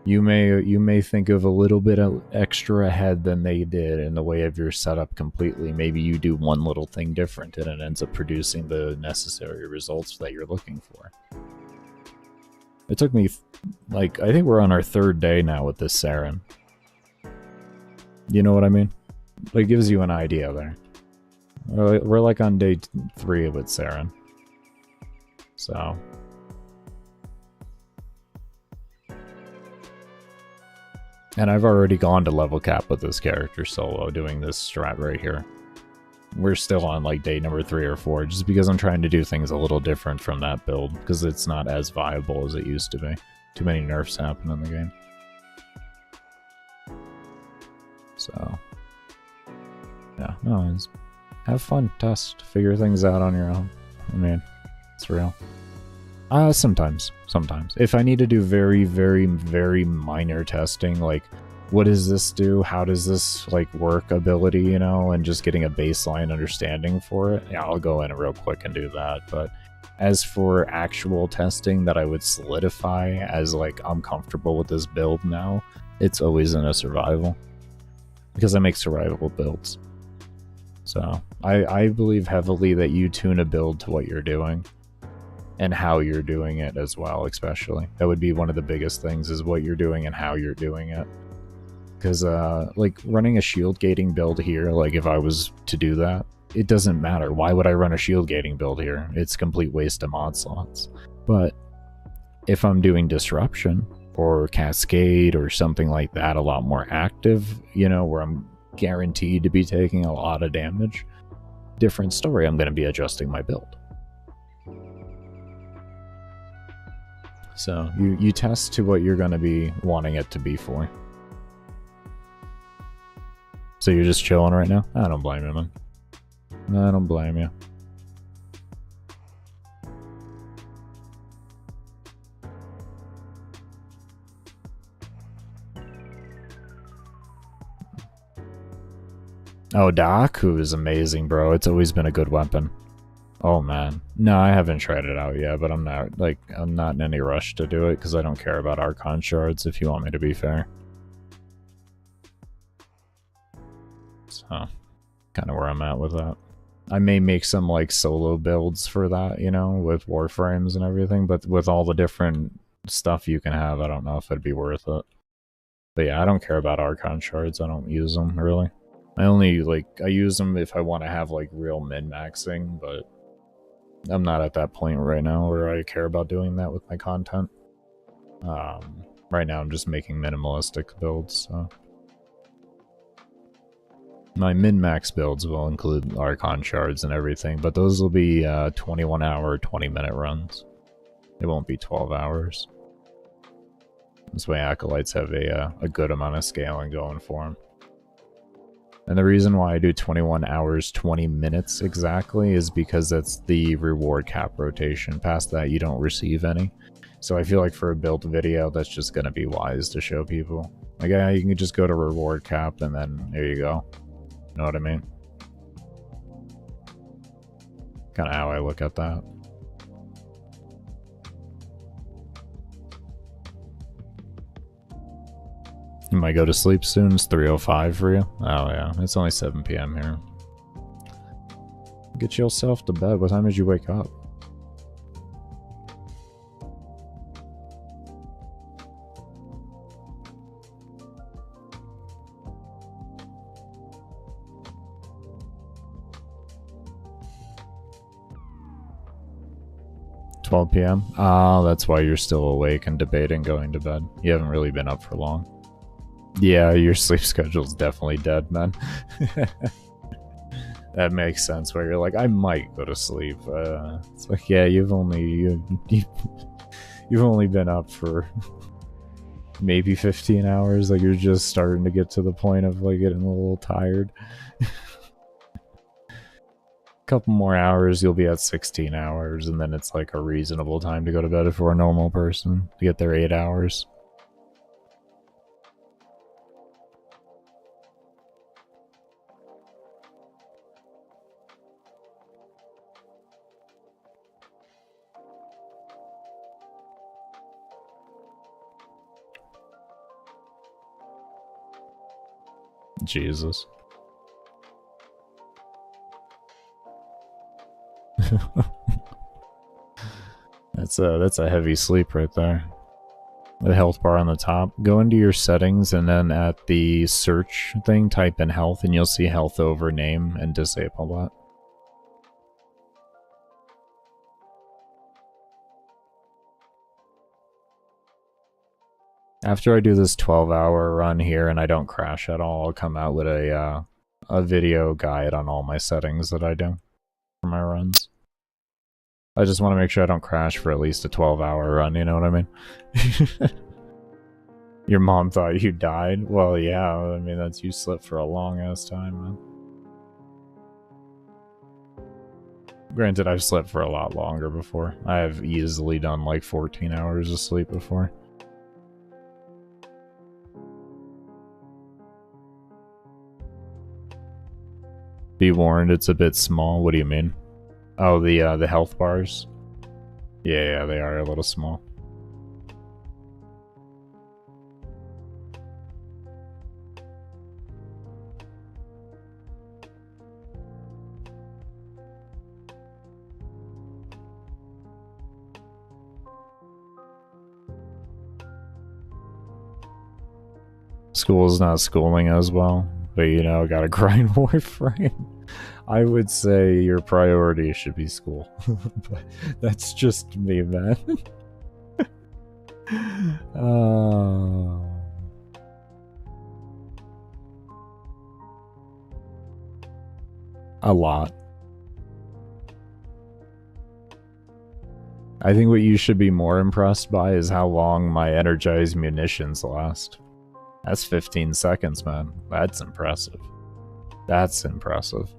You may think of a little bit of extra ahead than they did in the way of your setup completely. Maybe you do one little thing different and it ends up producing the necessary results that you're looking for. It took me, like, I think we're on our 3rd day now with this Saryn. You know what I mean? It gives you an idea there. We're like on day 3 with Saryn. So. And I've already gone to level cap with this character solo doing this strat right here. We're still on like day number 3 or 4, just because I'm trying to do things a little different from that build, because it's not as viable as it used to be. Too many nerfs happen in the game. So, yeah, no, have fun, test, figure things out on your own. I mean, it's real. Sometimes. If I need to do very, very, very minor testing, like, what does this do? How does this, like, work ability, you know, and just getting a baseline understanding for it, yeah, I'll go in real quick and do that. But as for actual testing that I would solidify as, like, I'm comfortable with this build now, it's always in a survival. Because I make survivable builds. So, I believe heavily that you tune a build to what you're doing. And how you're doing it as well, especially. That would be one of the biggest things, is what you're doing and how you're doing it. Because, like, running a shield gating build here, like, if I was to do that, it doesn't matter. Why would I run a shield gating build here? It's complete waste of mod slots. But if I'm doing disruption or cascade or something like that, a lot more active, you know, where I'm guaranteed to be taking a lot of damage, different story. I'm going to be adjusting my build. So you test to what you're going to be wanting it to be for. So you're just chilling right now? I don't blame you, man. I don't blame you. Oh, Daku is amazing, bro. It's always been a good weapon. Oh, man. No, I haven't tried it out yet, but I'm not in any rush to do it because I don't care about Archon shards, if you want me to be fair. So, kind of where I'm at with that. I may make some, like, solo builds for that, you know, with warframes and everything, but with all the different stuff you can have, I don't know if it'd be worth it. But yeah, I don't care about Archon shards. I don't use them, really. I only, like, I use them if I want to have, like, real min-maxing, but I'm not at that point right now where I care about doing that with my content. Right now I'm just making minimalistic builds, so. My min-max builds will include Archon shards and everything, but those will be 21-hour, 20-minute runs. It won't be 12 hours. This way Acolytes have a good amount of scaling going for them. And the reason why I do 21 hours, 20 minutes exactly is because that's the reward cap rotation. Past that, you don't receive any. So I feel like for a build video, that's just going to be wise to show people. Like, yeah, you can just go to reward cap and then there you go. You know what I mean? Kind of how I look at that. You might go to sleep soon. It's 3:05 for you. Oh yeah, it's only 7 p.m. here. Get yourself to bed. What time did you wake up? (12 p.m.) Ah, that's why you're still awake and debating going to bed. You haven't really been up for long. Yeah, your sleep schedule's definitely dead, man. That makes sense, where you're like, I might go to sleep. It's like, yeah, you've only been up for maybe 15 hours. Like, you're just starting to get to the point of, like, getting a little tired. Couple more hours, you'll be at 16 hours, and then it's like a reasonable time to go to bed for a normal person to get their 8 hours. Jesus. That's a heavy sleep right there. The health bar on the top. Go into your settings and then at the search thing, type in health and you'll see health over name and disable that. After I do this 12-hour run here and I don't crash at all, I'll come out with a video guide on all my settings that I do for my runs. I just want to make sure I don't crash for at least a 12-hour run, you know what I mean? Your mom thought you died? Well, yeah, I mean, that's you slept for a long-ass time, man. Granted, I've slept for a lot longer before. I have easily done like 14 hours of sleep before. Be warned, it's a bit small. What do you mean? Oh, the health bars? Yeah, they are a little small. School's not schooling as well, but you know, gotta grind Warframe. I would say your priority should be school. But that's just me, man. A lot. I think what you should be more impressed by is how long my energized munitions last. That's 15 seconds, man. That's impressive. That's impressive.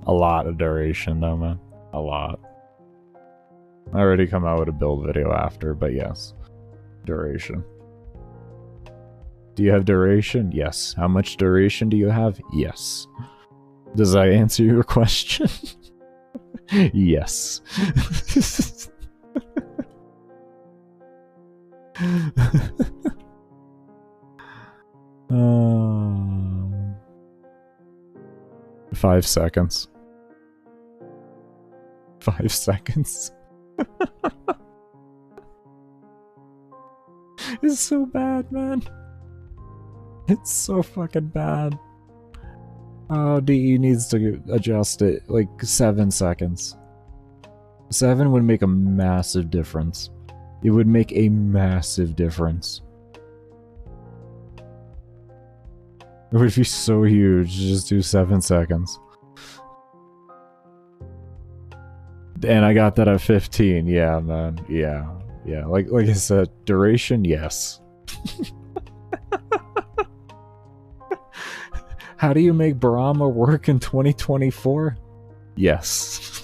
A lot of duration, though, man. A lot. I already come out with a build video after, but yes. Duration. Do you have duration? Yes. How much duration do you have? Yes. Does that answer your question? Yes. 5 seconds. 5 seconds. It's so bad, man. It's so fucking bad. Oh, DE needs to adjust it. Like 7 seconds. 7 would make a massive difference. It would make a massive difference. It would be so huge to just do 7 seconds. And I got that at 15. Yeah, man. Yeah. Yeah. Like I said, duration, yes. How do you make Brahma work in 2024? Yes.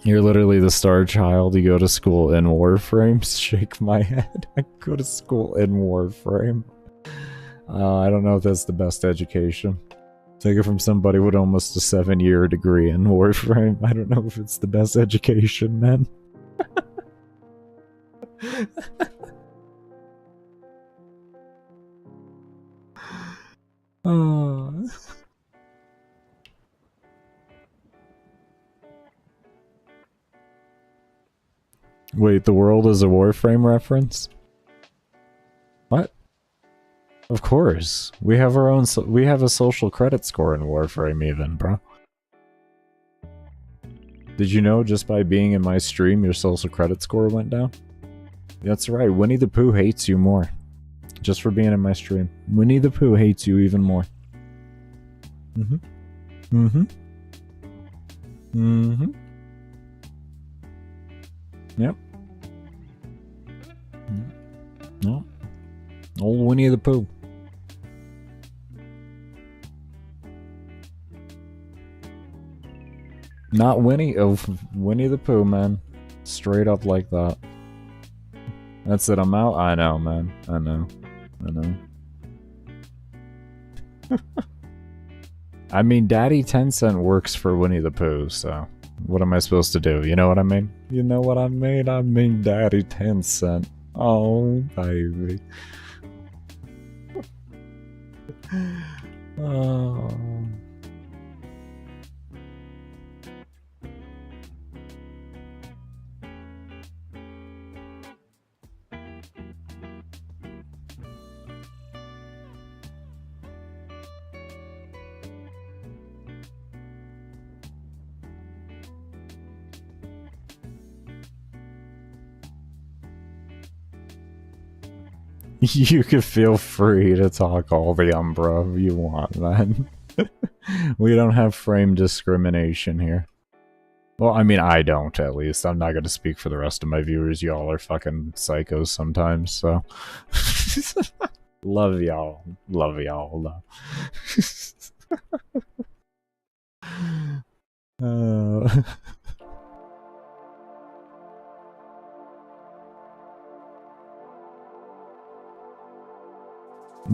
You're literally the star child. You go to school in Warframe. Shake my head. I go to school in Warframe. I don't know if that's the best education. Take it from somebody with almost a 7-year degree in Warframe. I don't know if it's the best education, man. Wait, the world is a Warframe reference? What? Of course. We have our own we have a social credit score in Warframe even, bro. Did you know just by being in my stream your social credit score went down? That's right, Winnie the Pooh hates you more. Just for being in my stream. Winnie the Pooh hates you even more. Yep. No. Old Winnie the Pooh. Not Winnie, oh, Winnie the Pooh, man. Straight up like that. That's it, I'm out? I know, man. I know. I mean, Daddy Tencent works for Winnie the Pooh, so what am I supposed to do? You know what I mean? You know what I mean? I mean Daddy Tencent. Oh, baby. Oh. You can feel free to talk all the Umbra you want, man. We don't have frame discrimination here. Well, I mean, I don't, at least. I'm not gonna speak for the rest of my viewers. Y'all are fucking psychos sometimes, so... Love y'all. Love y'all, though.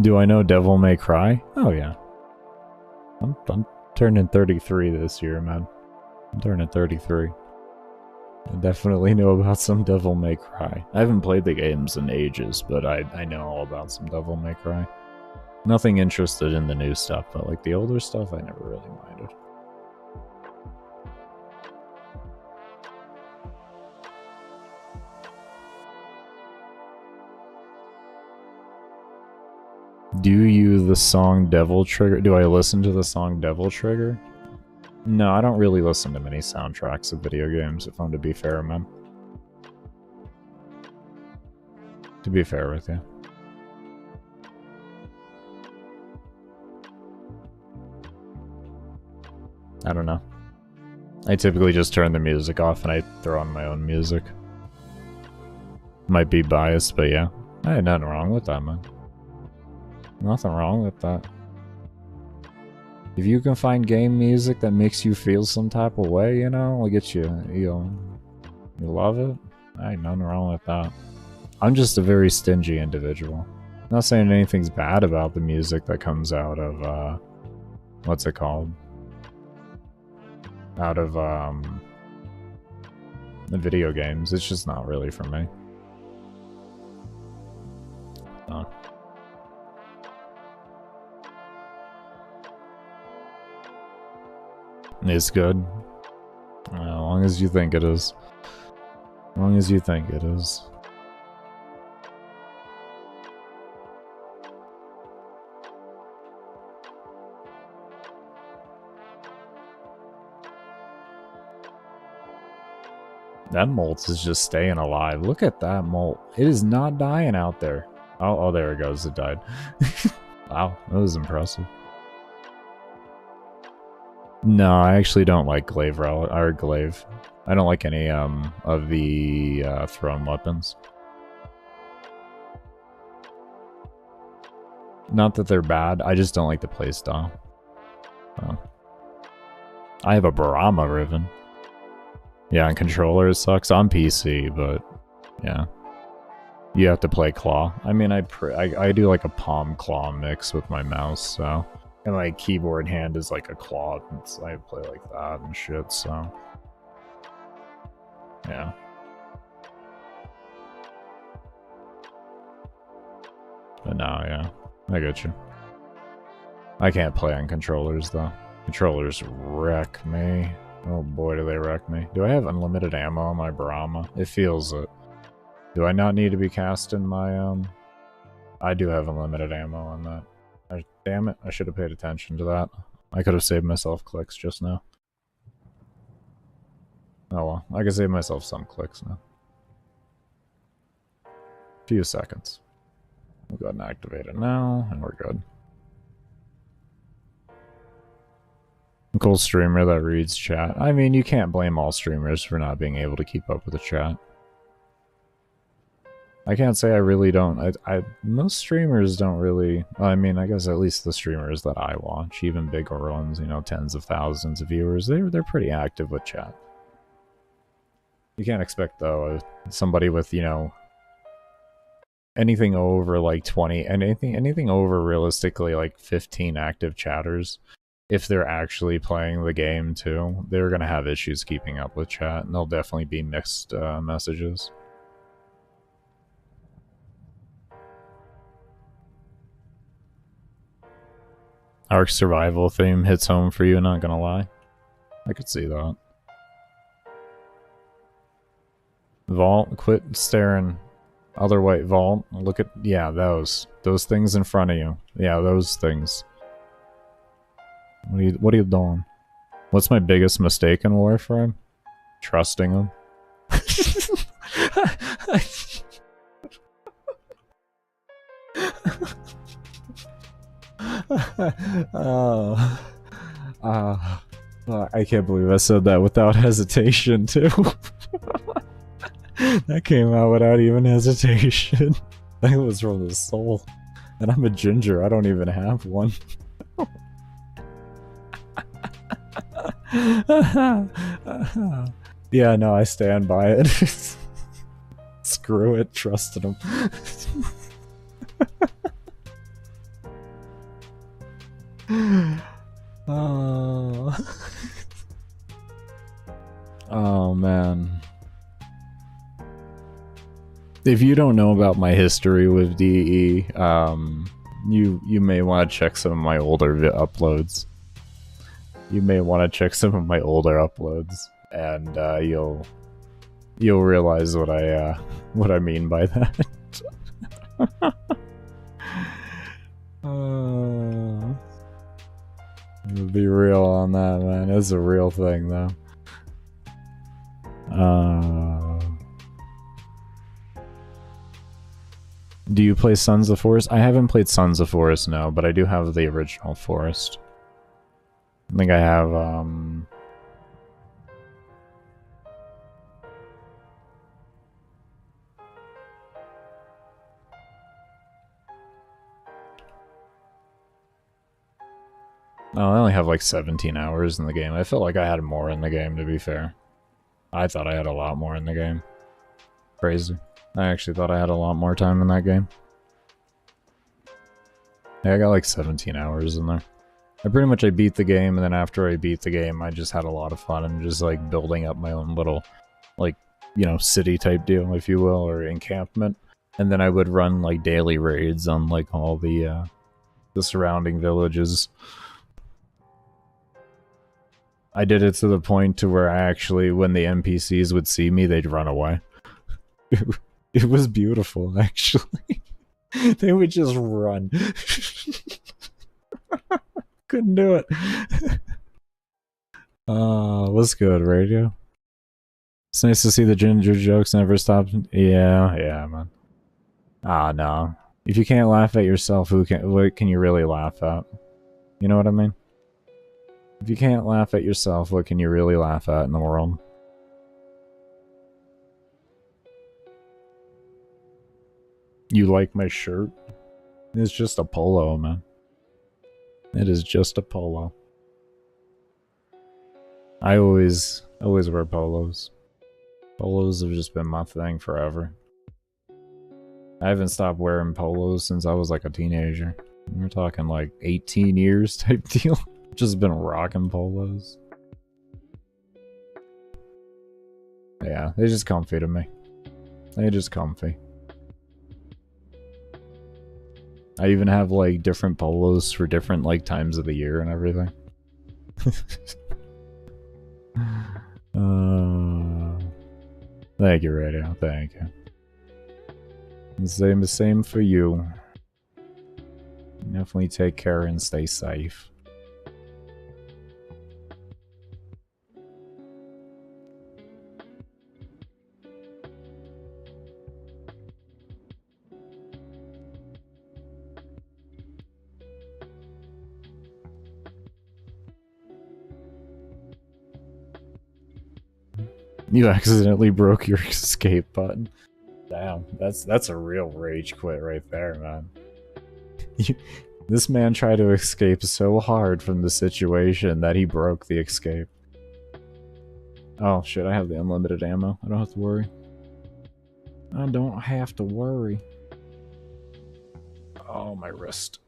Do I know Devil May Cry? Oh, yeah. I'm turning 33 this year, man. I'm turning 33. I definitely know about some Devil May Cry. I haven't played the games in ages, but I know all about some Devil May Cry. Nothing interested in the new stuff, but like the older stuff, I never really minded. Do you the song Devil Trigger? Do I listen to the song Devil Trigger? No, I don't really listen to many soundtracks of video games, if I'm to be fair, man. To be fair with you. I don't know. I typically just turn the music off and I throw on my own music. Might be biased, but yeah. I had nothing wrong with that, man. Nothing wrong with that. If you can find game music that makes you feel some type of way, you know, like it's you love it, I ain't nothing wrong with that. I'm just a very stingy individual. I'm not saying anything's bad about the music that comes out of, what's it called? Out of, the video games. It's just not really for me. So. It's good. As long as you think it is. As long as you think it is. That molt is just staying alive. Look at that molt. It is not dying out there. Oh, there it goes. It died. Wow, that was impressive. No, I actually don't like glaive or glaive. I don't like any of the thrown weapons. Not that they're bad, I just don't like the playstyle. Oh. I have a Barama Riven. Yeah, and controller it sucks on PC, but yeah. You have to play claw. I mean, I do like a palm claw mix with my mouse, so. And my keyboard hand is like a claw, so I play like that and shit, so. Yeah. But no, yeah. I get you. I can't play on controllers, though. Controllers wreck me. Oh boy, do they wreck me. Do I have unlimited ammo on my Brahma? It feels it. Do I not need to be casting my, I do have unlimited ammo on that. Damn it, I should have paid attention to that. I could have saved myself clicks just now. Oh well, I can save myself some clicks now. Few seconds. We'll go ahead and activate it now, and we're good. A cool streamer that reads chat. I mean, you can't blame all streamers for not being able to keep up with the chat. I can't say I really don't. Most streamers don't really. I mean, I guess at least the streamers that I watch, even bigger ones, you know, tens of thousands of viewers, they're pretty active with chat. You can't expect though somebody with, you know, anything over like 20, anything over realistically like 15 active chatters. If they're actually playing the game too, they're gonna have issues keeping up with chat, and they'll definitely be mixed messages. Ark survival theme hits home for you, not gonna lie. I could see that. Vault, quit staring. Other white vault, look at, yeah, those things in front of you. Yeah, those things. What are you doing? What's my biggest mistake in Warframe? Trusting them. Oh, I can't believe I said that without hesitation, too. That came out without even hesitation. That was from the soul. And I'm a ginger, I don't even have one. Yeah, no, I stand by it. Screw it, trusted him. Oh. Oh man. If you don't know about my history with DE, you may want to check some of my older uploads. You may want to check some of my older uploads, and you'll realize what I mean by that. Be real on that, man. It's a real thing, though. Do you play Sons of Forest? I haven't played Sons of Forest, no, but I do have the original Forest. I think I have, Oh, I only have like 17 hours in the game. I felt like I had more in the game, to be fair. I thought I had a lot more in the game. Crazy. I actually thought I had a lot more time in that game. Yeah, I got like 17 hours in there. I beat the game, and then after I beat the game, I just had a lot of fun and just like building up my own little, like, you know, city type deal, if you will, or encampment. And then I would run like daily raids on like all the surrounding villages. I did it to the point to where I actually, when the NPCs would see me, they'd run away. It was beautiful, actually. They would just run. Couldn't do it. What's good, radio? It's nice to see the ginger jokes never stop. Yeah, man. Ah, no. If you can't laugh at yourself, what can you really laugh at? You know what I mean? If you can't laugh at yourself, what can you really laugh at in the world? You like my shirt? It's just a polo, man. It is just a polo. I always wear polos. Polos have just been my thing forever. I haven't stopped wearing polos since I was like a teenager. We're talking like 18 years type deal. Just been rocking polos. Yeah, they're just comfy to me. They're just comfy. I even have like different polos for different like times of the year and everything. Thank you, radio. Thank you. The same for you. Definitely take care and stay safe. You accidentally broke your escape button. Damn, that's a real rage quit right there, man. This man tried to escape so hard from the situation that he broke the escape. Oh shit, I have the unlimited ammo. I don't have to worry. I don't have to worry. Oh, my wrist.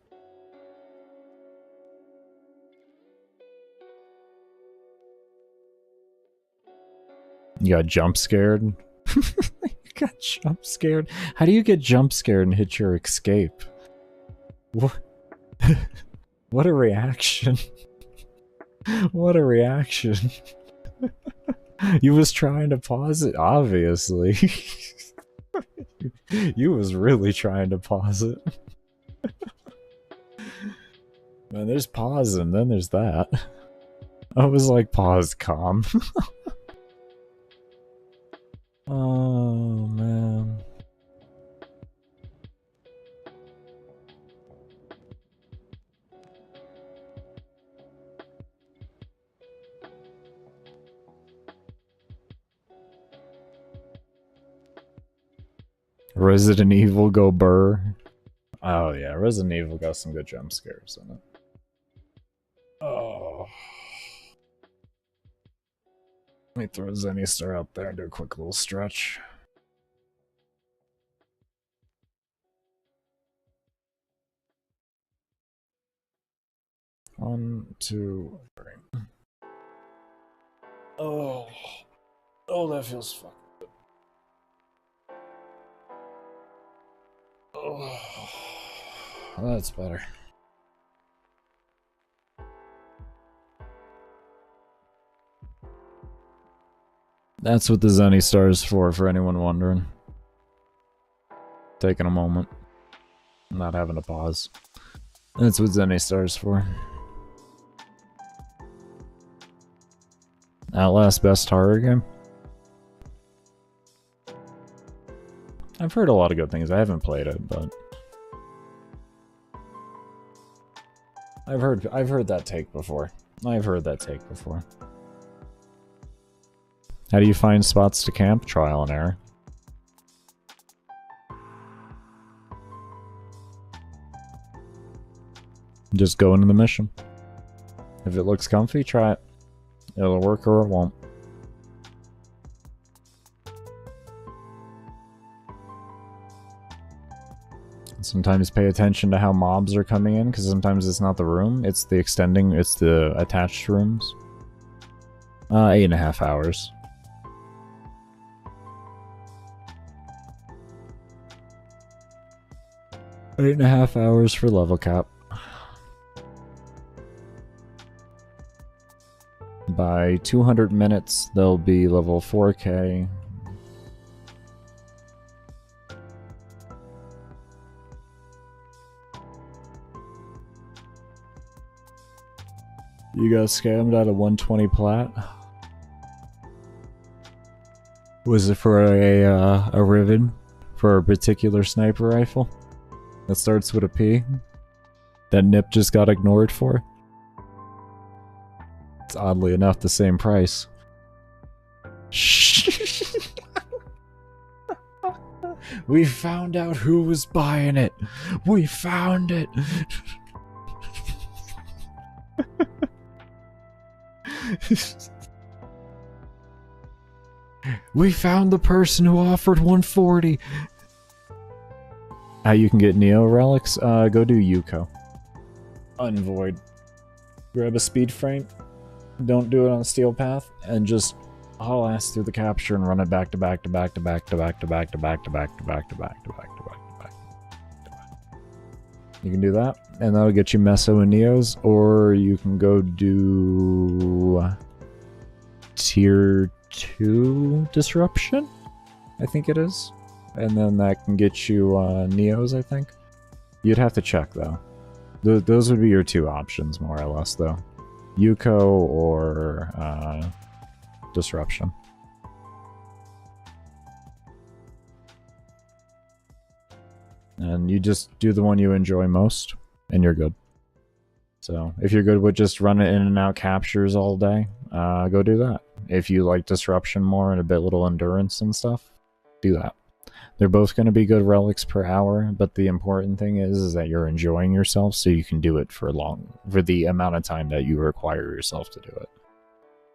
You got jump scared? You got jump scared? How do you get jump scared and hit your escape? What? What a reaction. What a reaction. You was trying to pause it, obviously. You was really trying to pause it. Man, there's pause and then there's that. I was like, pause, calm. Oh, man. Resident Evil go burr. Oh yeah, Resident Evil got some good jump scares in it. Oh. Let me throw Zenny Star out there and do a quick little stretch. One, two, three. Oh. Oh, that feels fucking good. Oh. That's better. That's what the Zenny Star is for anyone wondering. Taking a moment. Not having to pause. That's what Zenny Star is for. Outlast best horror game? I've heard a lot of good things. I haven't played it, but I've heard that take before. I've heard that take before. How do you find spots to camp? Trial and error. Just go into the mission. If it looks comfy, try it. It'll work or it won't. Sometimes pay attention to how mobs are coming in, because sometimes it's not the room, it's the it's the attached rooms. 8.5 hours. Eight and a half hours for level cap. By 200 minutes, they'll be level 4K. You got scammed out of 120 plat? Was it for a ribbon? For a particular sniper rifle? That starts with a P? That Nip just got ignored for? It's oddly enough the same price. We found out who was buying it! We found it! We found the person who offered 140. How you can get Neo relics? Go do Yuko. Unvoid. Grab a speed frame. Don't do it on steel path, and just haul ass through the capture and run it back to back to back to back to back to back to back to back to back to back to back to back to back. You can do that, and that'll get you Meso and Neos, or you can go do tier 2 disruption, I think it is, and then that can get you Neos, I think. You'd have to check though. Those would be your two options, more or less, though. Yuko or disruption. And you just do the one you enjoy most, and you're good. So if you're good with just running in and out captures all day, go do that. If you like disruption more and a bit little endurance and stuff, do that. They're both going to be good relics per hour, but the important thing is that you're enjoying yourself, so you can do it for the amount of time that you require yourself to do it.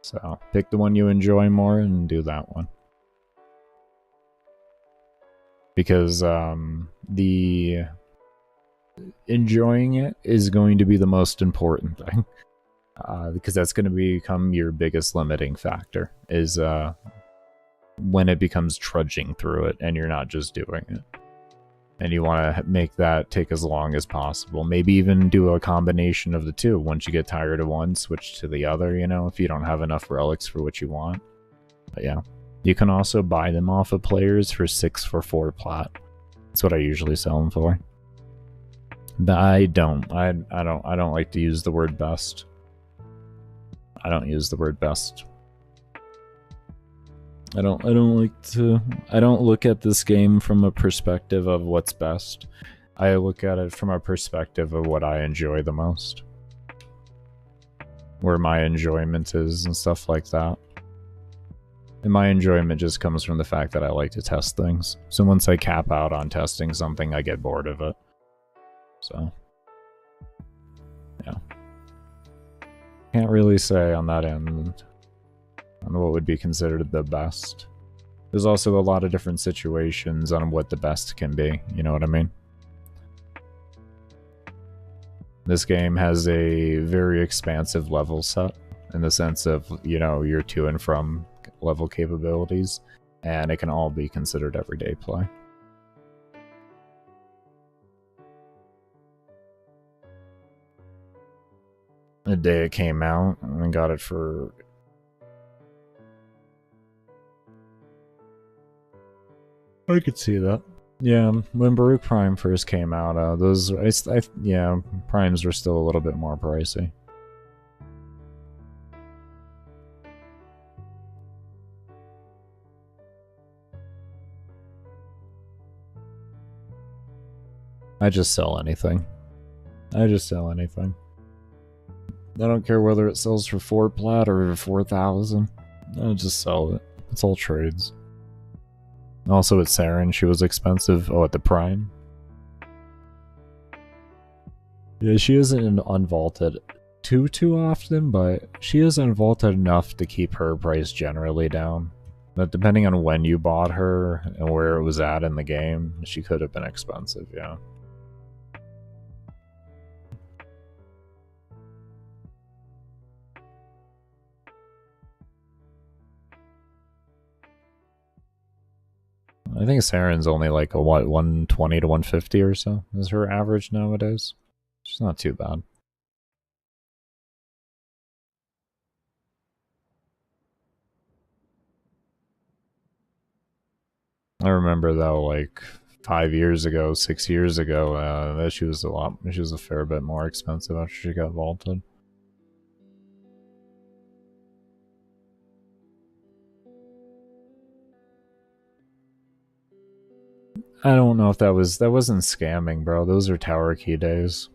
So pick the one you enjoy more and do that one. Because the enjoying it is going to be the most important thing. Because that's going to become your biggest limiting factor, is when it becomes trudging through it and you're not just doing it. And you want to make that take as long as possible. Maybe even do a combination of the two. Once you get tired of one, switch to the other, you know, if you don't have enough relics for what you want. But yeah. You can also buy them off of players for 6 for 4 plat. That's what I usually sell them for. But I don't like to use the word best. I don't use the word best. I don't look at this game from a perspective of what's best. I look at it from a perspective of what I enjoy the most. Where my enjoyment is and stuff like that. And my enjoyment just comes from the fact that I like to test things. So once I cap out on testing something, I get bored of it. So, yeah. Can't really say on that end on what would be considered the best. There's also a lot of different situations on what the best can be, you know what I mean? This game has a very expansive level set in the sense of, you know, your to and from level capabilities, and it can all be considered everyday play. The day it came out, and got it for... I could see that. Yeah, when Baruch Prime first came out, yeah, Primes were still a little bit more pricey. I just sell anything. I just sell anything. I don't care whether it sells for 4 plat or 4,000. I'll just sell it. It's all trades. Also, at Saryn, she was expensive. Oh, at the Prime? Yeah, she isn't unvaulted too often, but she is unvaulted enough to keep her price generally down. But depending on when you bought her and where it was at in the game, she could have been expensive, yeah. I think Saryn's only like a, what, 120 to 150 or so is her average nowadays. She's not too bad. I remember though, like 5 years ago, 6 years ago, that she was a fair bit more expensive after she got vaulted. I don't know if that wasn't scamming, bro. Those are tower key days.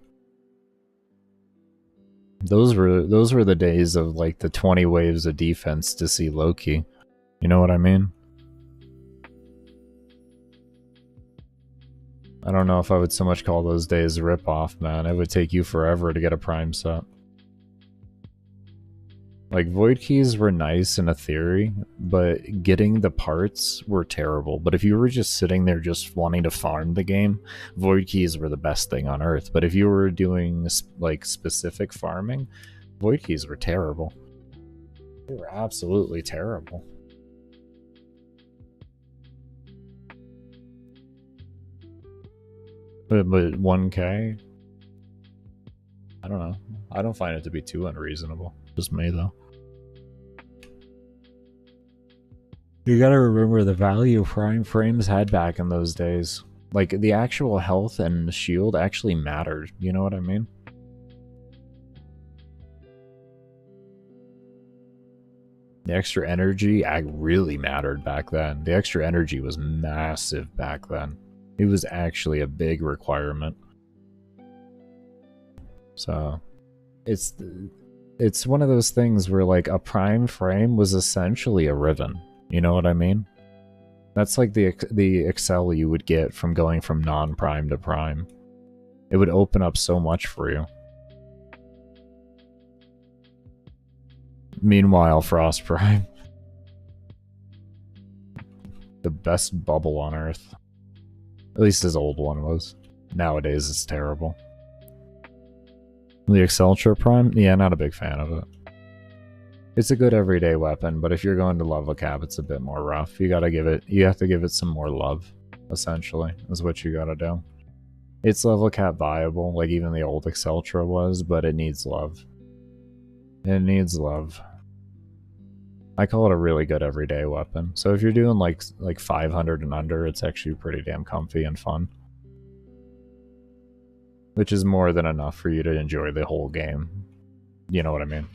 Those were the days of like the 20 waves of defense to see Loki. You know what I mean? I don't know if I would so much call those days rip-off, man. It would take you forever to get a prime set. Like, void keys were nice in a theory, but getting the parts were terrible. But if you were just sitting there just wanting to farm the game, void keys were the best thing on earth. But if you were doing, like, specific farming, void keys were terrible. They were absolutely terrible. But 1K? I don't know. I don't find it to be too unreasonable. Just me, though. You gotta remember the value prime frames had back in those days. Like, the actual health and shield actually mattered. You know what I mean? The extra energy really mattered back then. The extra energy was massive back then. It was actually a big requirement. So, it's one of those things where, like, a prime frame was essentially a Riven. You know what I mean? That's like the excel you would get from going from non-prime to prime. It would open up so much for you. Meanwhile, Frost Prime. The best bubble on Earth. At least his old one was. Nowadays it's terrible. The Exceltra Prime? Yeah, not a big fan of it. It's a good everyday weapon, but if you're going to level cap, it's a bit more rough. You have to give it some more love, essentially, is what you gotta do. It's level cap viable, like even the old Exceltra was, but it needs love. It needs love. I call it a really good everyday weapon. So if you're doing like 500 and under, it's actually pretty damn comfy and fun. Which is more than enough for you to enjoy the whole game. You know what I mean?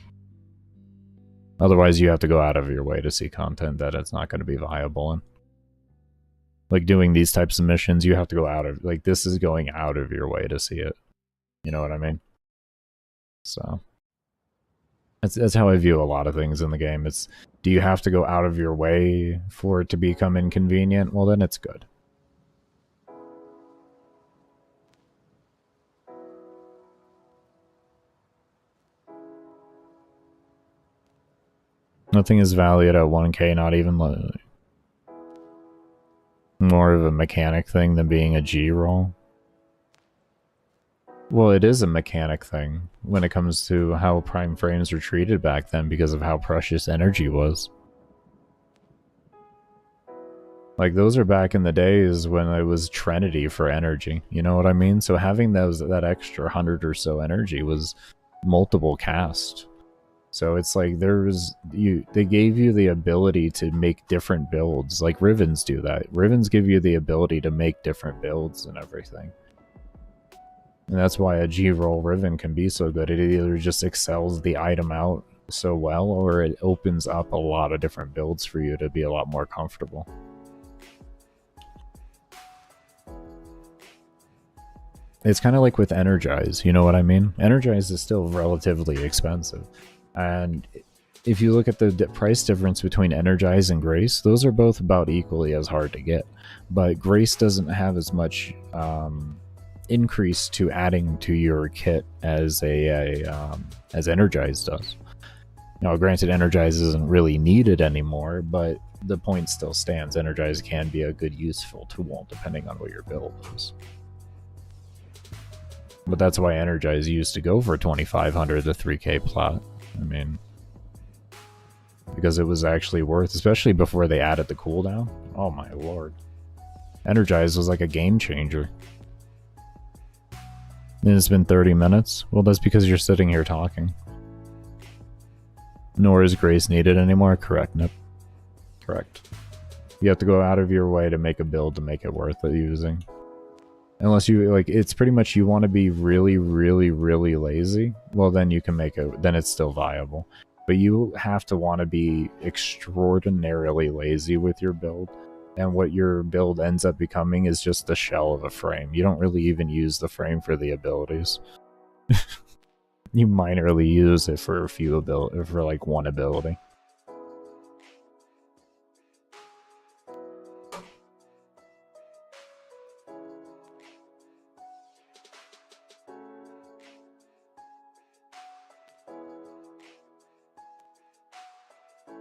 Otherwise, you have to go out of your way to see content that it's not going to be viable in. Like, doing these types of missions, you have to go out of... Like, this is going out of your way to see it. You know what I mean? So... That's how I view a lot of things in the game. It's, do you have to go out of your way for it to become inconvenient? Well, then it's good. Nothing is valued at 1k, not even more of a mechanic thing than being a G roll. Well, it is a mechanic thing when it comes to how prime frames were treated back then because of how precious energy was. Like, those are back in the days when it was Trinity for energy, you know what I mean? So having that extra 100 or so energy was multiple cast. So it's like they gave you the ability to make different builds. Like Rivens do that. Rivens give you the ability to make different builds and everything. And that's why a G-roll Riven can be so good. It either just excels the item out so well, or it opens up a lot of different builds for you to be a lot more comfortable. It's kind of like with Energize, you know what I mean? Energize is still relatively expensive. And if you look at the price difference between Energize and Grace, those are both about equally as hard to get. But Grace doesn't have as much increase to adding to your kit as as Energize does. Now, granted, Energize isn't really needed anymore, but the point still stands. Energize can be a good, useful tool depending on what your build is. But that's why Energize used to go for 2,500 to 3k plat. I mean, because it was actually worth, especially before they added the cooldown. Oh my lord. Energize was like a game changer. And it's been 30 minutes? Well, that's because you're sitting here talking. Nor is Grace needed anymore? Correct, Nip. Correct. You have to go out of your way to make a build to make it worth it using. Unless you, like, it's pretty much you want to be really, really, really lazy, well, then you can make it, then it's still viable. But you have to want to be extraordinarily lazy with your build, and what your build ends up becoming is just the shell of a frame. You don't really even use the frame for the abilities. You minorly use it for a few ability, for like one ability.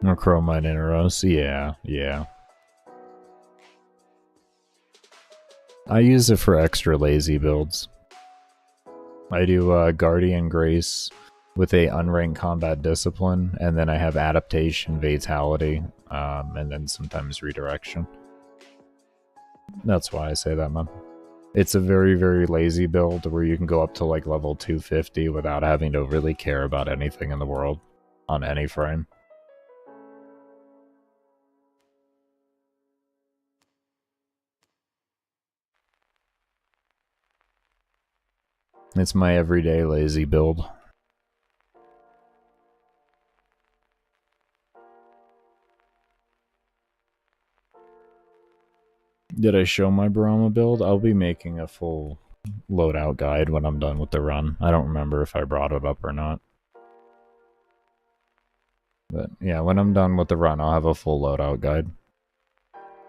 Or Chromite Interos, yeah. I use it for extra lazy builds. I do Guardian Grace with a unranked combat discipline, and then I have adaptation, fatality, and then sometimes redirection. That's why I say that, man. It's a very, very lazy build where you can go up to like level 250 without having to really care about anything in the world on any frame. It's my everyday lazy build. Did I show my Barama build? I'll be making a full loadout guide when I'm done with the run. I don't remember if I brought it up or not. But yeah, when I'm done with the run, I'll have a full loadout guide.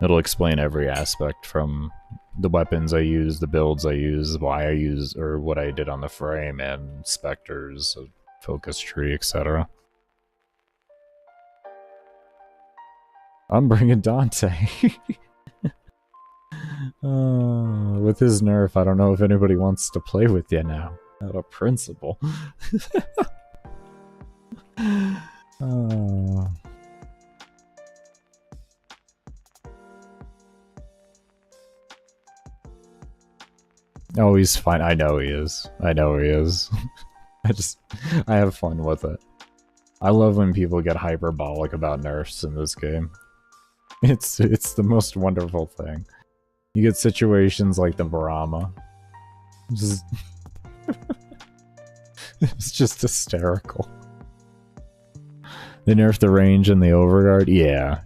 It'll explain every aspect from the weapons I use, the builds I use, why I use, or what I did on the frame, and specters, focus tree, etc. I'm bringing Dante. With his nerf, I don't know if anybody wants to play with you now. Out of principle. Oh, he's fine. I know he is. I know he is. I have fun with it. I love when people get hyperbolic about nerfs in this game. It's the most wonderful thing. You get situations like the Barama. Just it's just hysterical. They nerfed the range and the overguard? Yeah.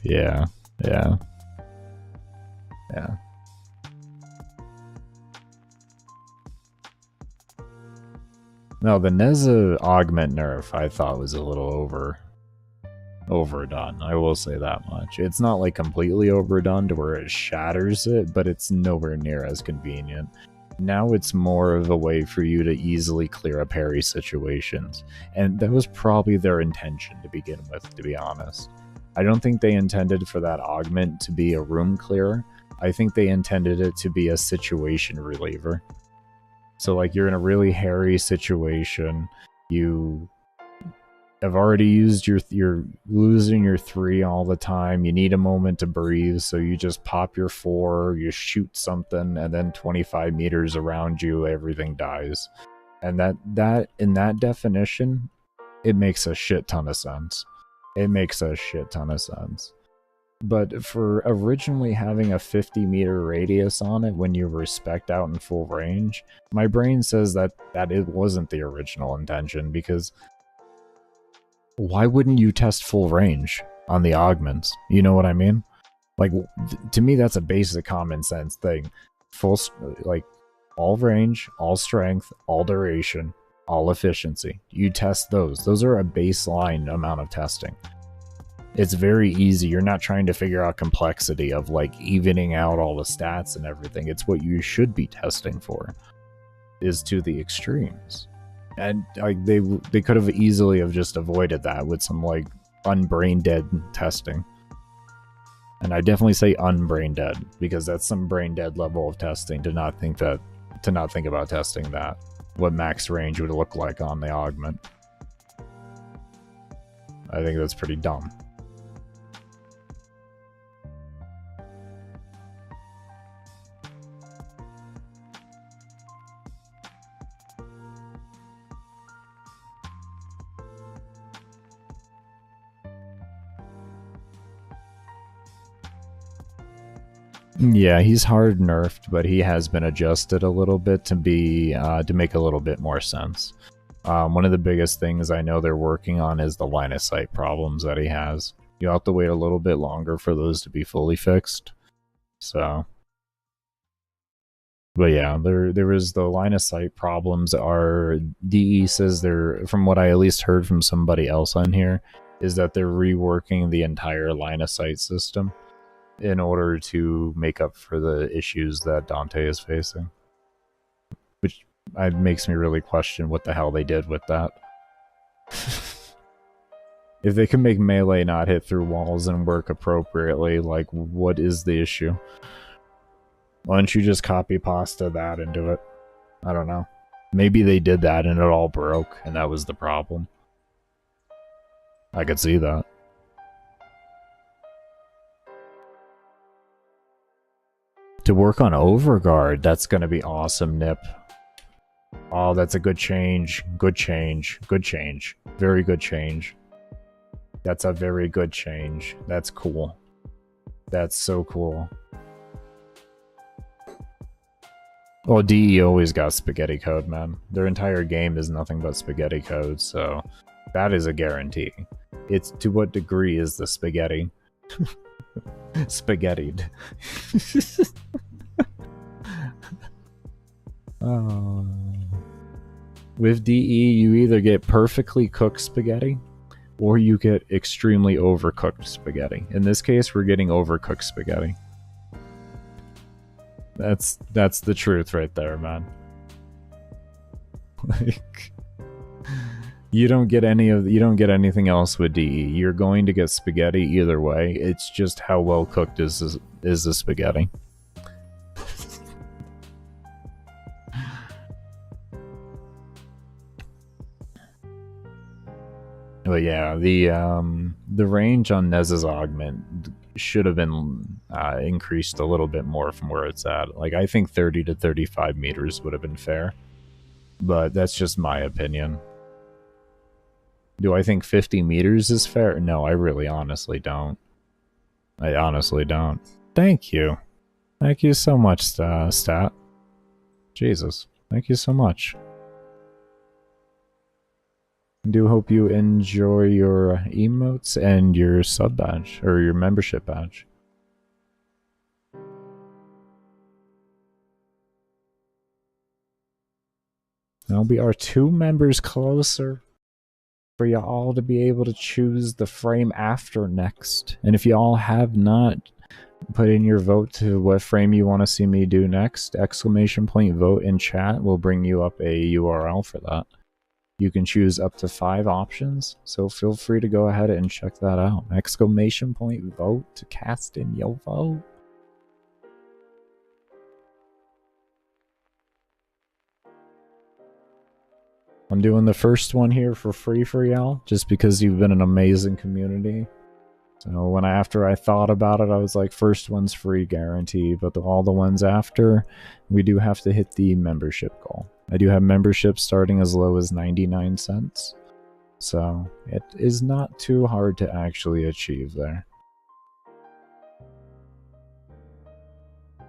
No, the Neza augment nerf I thought was a little overdone. I will say that much. It's not like completely overdone to where it shatters it, but it's nowhere near as convenient. Now it's more of a way for you to easily clear up parry situations, and that was probably their intention to begin with, to be honest. I don't think they intended for that augment to be a room clearer. I think they intended it to be a situation reliever. So like you're in a really hairy situation, you have already used you're losing your 3 all the time, you need a moment to breathe, so you just pop your 4, you shoot something, and then 25 meters around you, everything dies. And that in that definition, it makes a shit ton of sense. It makes a shit ton of sense. But for originally having a 50-meter radius on it when you were spec'd out in full range, my brain says that it wasn't the original intention, because why wouldn't you test full range on the augments? You know what I mean? Like, to me, that's a basic common sense thing. Like, all range, all strength, all duration, all efficiency. You test those. Those are a baseline amount of testing. It's very easy. You're not trying to figure out complexity of like evening out all the stats and everything. It's what you should be testing for, is to the extremes. And like they could have easily have just avoided that with some like unbrain dead testing. And I definitely say unbrain dead, because that's some brain dead level of testing to not think about testing that, what max range would look like on the augment. I think that's pretty dumb. Yeah, he's hard nerfed, but he has been adjusted a little bit to be to make a little bit more sense. One of the biggest things I know they're working on is the line of sight problems that he has. You have to wait a little bit longer for those to be fully fixed. So, but yeah, there is the line of sight problems. Are DE says they're, from what I at least heard from somebody else on here, is that they're reworking the entire line of sight system in order to make up for the issues that Dante is facing. Which makes me really question what the hell they did with that. If they can make melee not hit through walls and work appropriately, like, what is the issue? Why don't you just copy pasta that into it? I don't know. Maybe they did that and it all broke, and that was the problem. I could see that. To work on Overguard, that's going to be awesome, Nip. Oh, that's a good change. Good change. Good change. Very good change. That's a very good change. That's cool. That's so cool. Well, DE always got spaghetti code, man. Their entire game is nothing but spaghetti code, so that is a guarantee. It's to what degree is the spaghetti? Spaghettied. With DE, you either get perfectly cooked spaghetti or you get extremely overcooked spaghetti. In this case, we're getting overcooked spaghetti. That's the truth right there, man. Like, you don't get anything else with DE. You're going to get spaghetti either way. It's just how well cooked is the spaghetti. But yeah, the range on Nez's augment should have been increased a little bit more from where it's at. Like, I think 30 to 35 meters would have been fair, but that's just my opinion. Do I think 50 meters is fair? No, I really honestly don't. I honestly don't. Thank you. Thank you so much, Stat. Jesus. Thank you so much. I do hope you enjoy your emotes and your sub badge, or your membership badge. That'll be our 2 members closer for you all to be able to choose the frame after next. And if you all have not put in your vote to what frame you want to see me do next, !vote in chat will bring you up a URL for that. You can choose up to 5 options, so feel free to go ahead and check that out. !vote to cast in your vote. I'm doing the first one here for free for y'all, just because you've been an amazing community. So after I thought about it, I was like, first one's free guarantee, but all the ones after, we do have to hit the membership goal. I do have memberships starting as low as 99 cents. So it is not too hard to actually achieve there.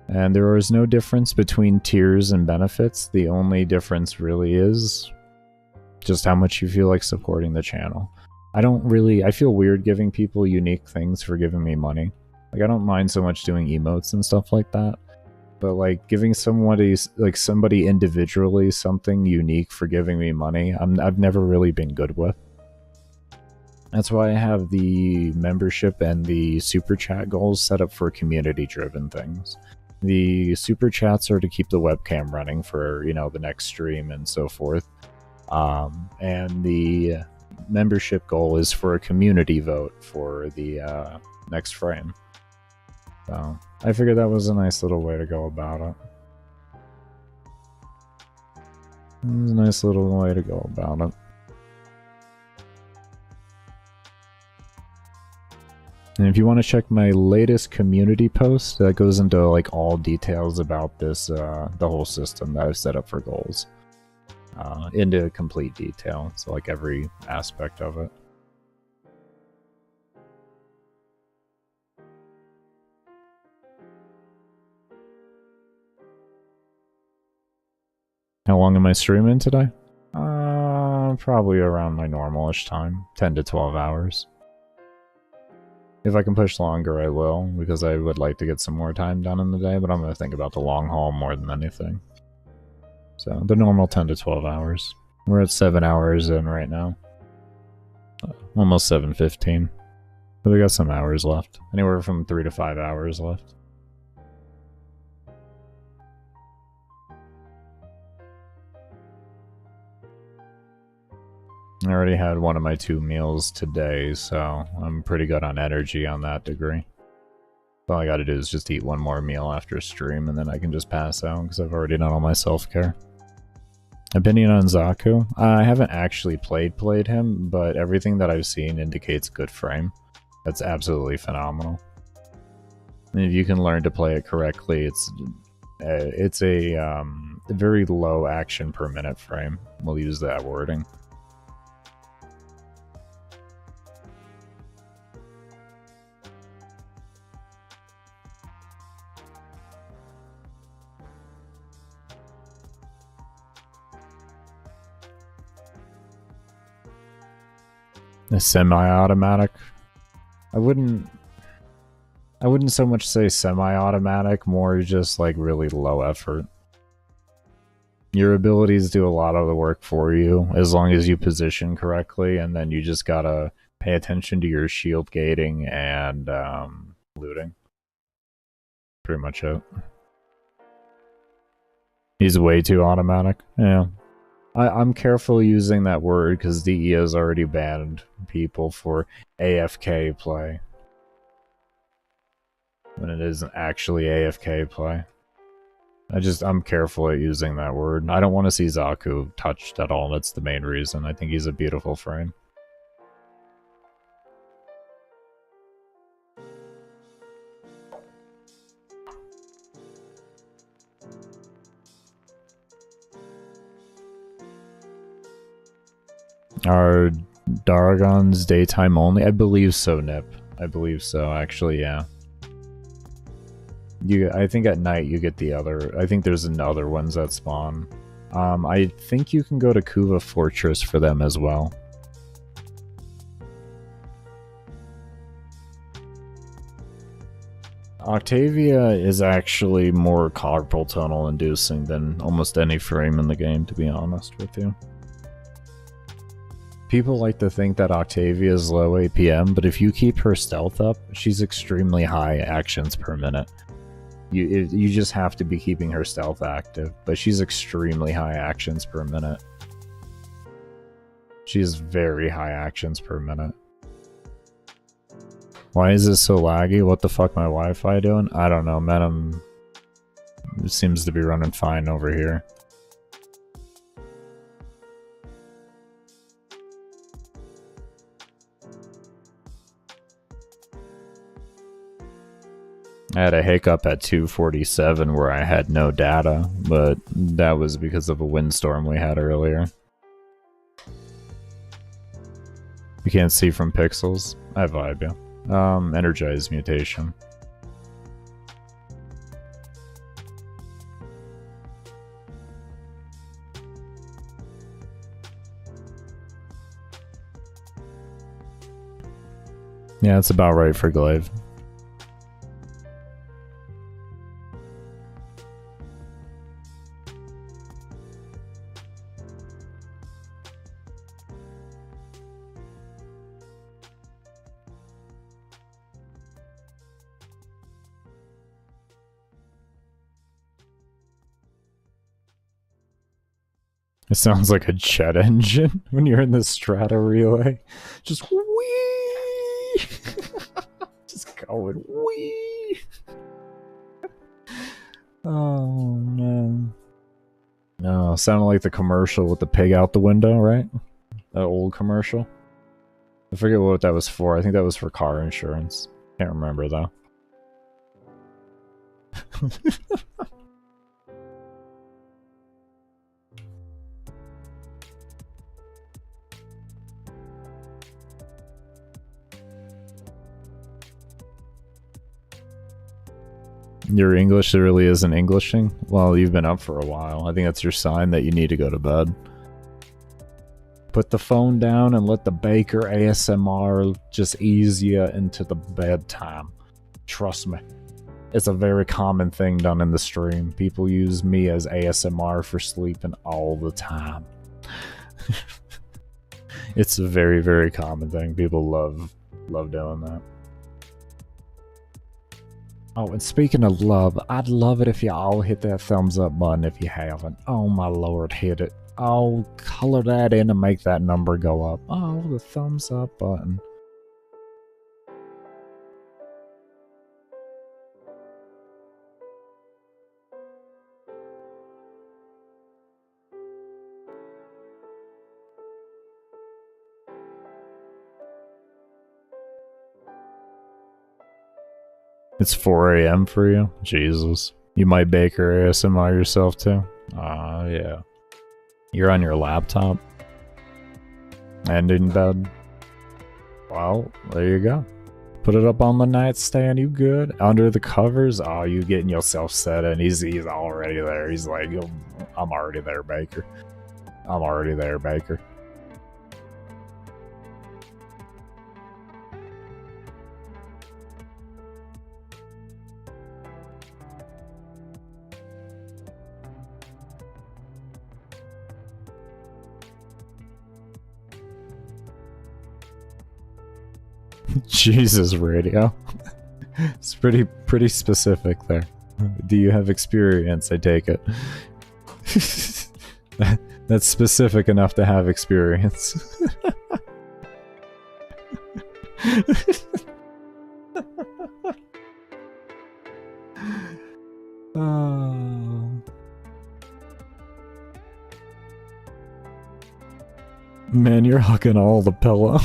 And there is no difference between tiers and benefits. The only difference really is just how much you feel like supporting the channel. I feel weird giving people unique things for giving me money. Like, I don't mind so much doing emotes and stuff like that, but like giving somebody individually something unique for giving me money, I've never really been good with. That's why I have the membership and the super chat goals set up for community driven things. The super chats are to keep the webcam running for, the next stream and so forth. And the membership goal is for a community vote for the next frame. So I figured that was a nice little way to go about it. It was a nice little way to go about it. And if you want to check my latest community post, that goes into like all details about this, the whole system that I've set up for goals. Into complete detail, so like every aspect of it. How long am I streaming today? Probably around my normal-ish time, 10 to 12 hours. If I can push longer, I will, because I would like to get some more time done in the day, but I'm going to think about the long haul more than anything. So, the normal 10 to 12 hours. We're at 7 hours in right now. Almost 7:15. But we got some hours left. Anywhere from 3 to 5 hours left. I already had one of my 2 meals today, so I'm pretty good on energy on that degree. All I gotta do is just eat one more meal after stream, and then I can just pass out, because I've already done all my self-care. Opinion on Zaku? I haven't actually played him, but everything that I've seen indicates good frame. That's absolutely phenomenal. And if you can learn to play it correctly, it's a very low action per minute frame. We'll use that wording. A semi-automatic? I wouldn't so much say semi-automatic, more just like really low effort. Your abilities do a lot of the work for you, as long as you position correctly, and then you just gotta pay attention to your shield gating and looting. Pretty much it. He's way too automatic. Yeah. I'm careful using that word because DE has already banned people for AFK play. When it isn't actually AFK play. I'm careful at using that word. I don't want to see Zaku touched at all. That's the main reason. I think he's a beautiful frame. Are Dargon's daytime only? I believe so, Nip. I believe so, actually, yeah. I think at night you get the other... I think there's another ones that spawn. I think you can go to Kuva Fortress for them as well. Octavia is actually more carpal tunnel inducing than almost any frame in the game, to be honest with you. People like to think that Octavia is low APM, but if you keep her stealth up, she's extremely high actions per minute. You just have to be keeping her stealth active, but she's extremely high actions per minute. She has very high actions per minute. Why is this so laggy? What the fuck my Wi-Fi doing? I don't know, man. It seems to be running fine over here. I had a hiccup at 2:47 where I had no data, but that was because of a windstorm we had earlier. You can't see from pixels? I vibe you. Energize mutation. Yeah, it's about right for Glaive. It sounds like a jet engine when you're in the Strata relay. Just wee! Just going wee! Oh, no. No, sounded like the commercial with the pig out the window, right? That old commercial. I forget what that was for. I think that was for car insurance. Can't remember, though. Your English really isn't Englishing? Well, you've been up for a while. I think that's your sign that you need to go to bed. Put the phone down and let the baker ASMR just ease you into the bedtime. Trust me. It's a very common thing done in the stream. People use me as ASMR for sleeping all the time. It's a very, very common thing. People love doing that. Oh, and speaking of love, I'd love it if you all hit that thumbs up button if you haven't. Oh my lord, hit it. Oh, color that in and make that number go up. Oh, the thumbs up button. It's 4 a.m. for you? Jesus. You might bake her ASMR yourself too? Yeah. You're on your laptop? And in bed? Well, there you go. Put it up on the nightstand, you good? Under the covers? Oh, you getting yourself set in. He's already there. He's like, I'm already there, Baker. I'm already there, Baker. Jesus, radio. It's pretty specific there. Do you have experience? I take it. That's specific enough to have experience. Oh. Man, you're hugging all the pillow.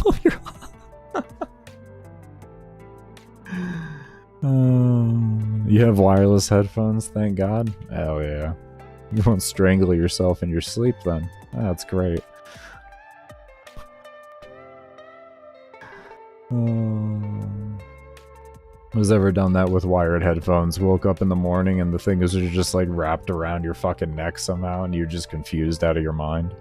You have wireless headphones, thank God. Oh yeah. You won't strangle yourself in your sleep then. That's great. Who's ever done that with wired headphones? Woke up in the morning and the thing is just like wrapped around your fucking neck somehow and you're just confused out of your mind.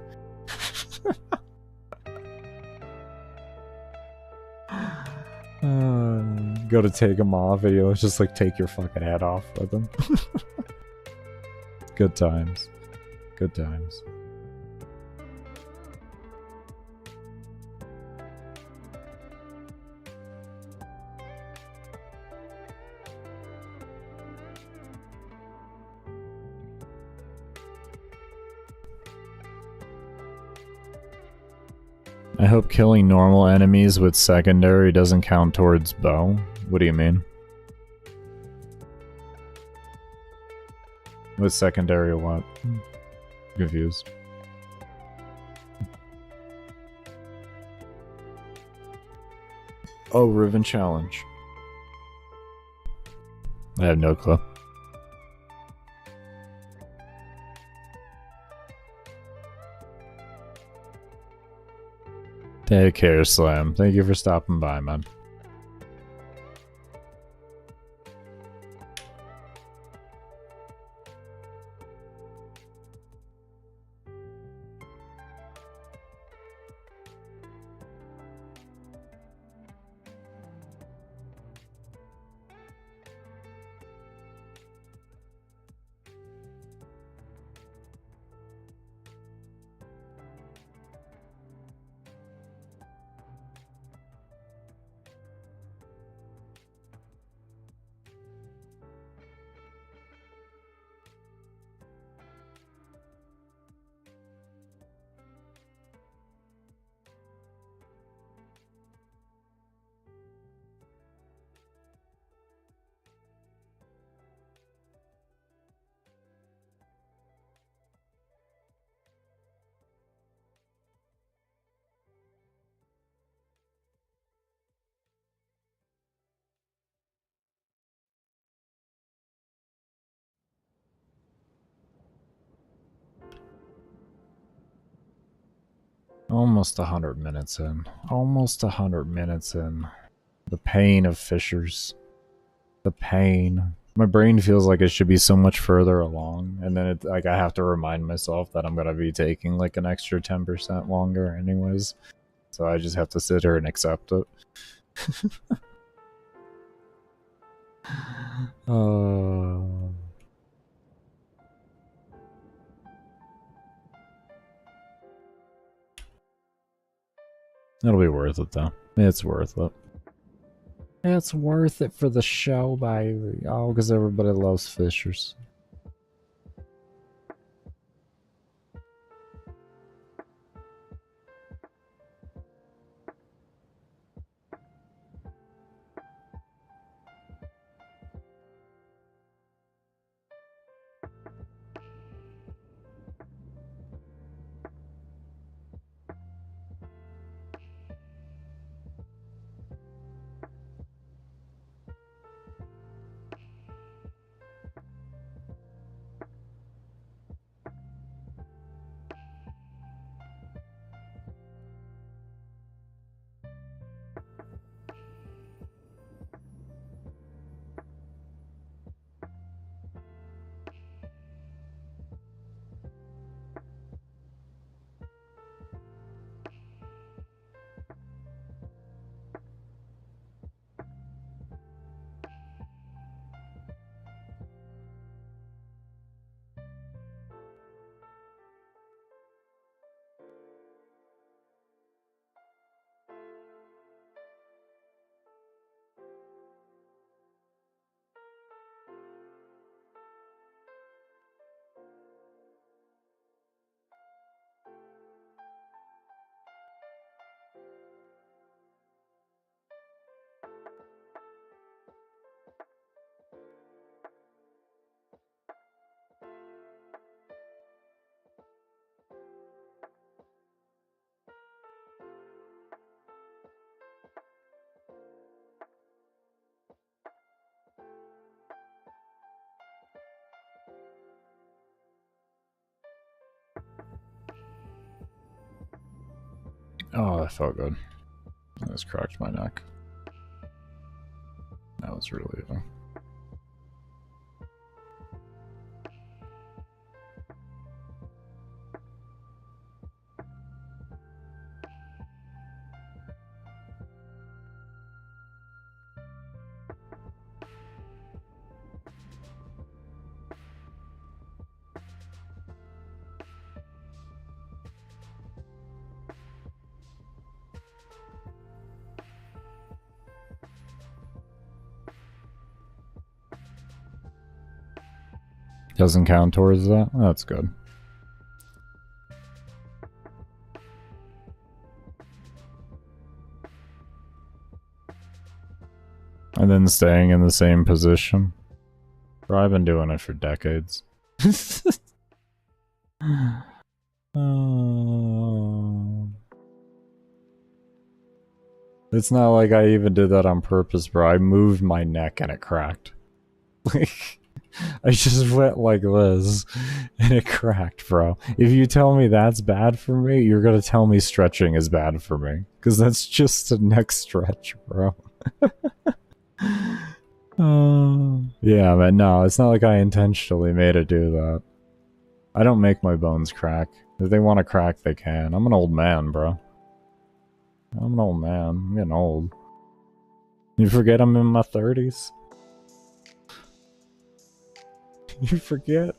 Go to take them off, and you'll just like take your fucking head off with them. Good times. Good times. I hope killing normal enemies with secondary doesn't count towards bow. What do you mean? With secondary or what? Confused. Oh, Riven Challenge. I have no clue. Take care, Slam. Thank you for stopping by, man. Almost 100 minutes in. Almost 100 minutes in. The pain of fissures. The pain. My brain feels like it should be so much further along, and then it, like I have to remind myself that I'm gonna be taking like an extra 10% longer anyways. So I just have to sit here and accept it. It'll be worth it though. It's worth it. It's worth it for the show, baby. Oh, because everybody loves fishers. Oh, that felt good. I just cracked my neck. That was relieving. Doesn't count towards that? That's good. And then staying in the same position. Bro, I've been doing it for decades. It's not like I even did that on purpose, bro. I moved my neck and it cracked. Like, I just went like this and it cracked, bro. If you tell me that's bad for me, you're gonna tell me stretching is bad for me. Because that's just a neck stretch, bro. Yeah, but no, it's not like I intentionally made it do that. I don't make my bones crack. If they want to crack, they can. I'm an old man, bro. I'm an old man. I'm getting old. You forget I'm in my 30s? You forget?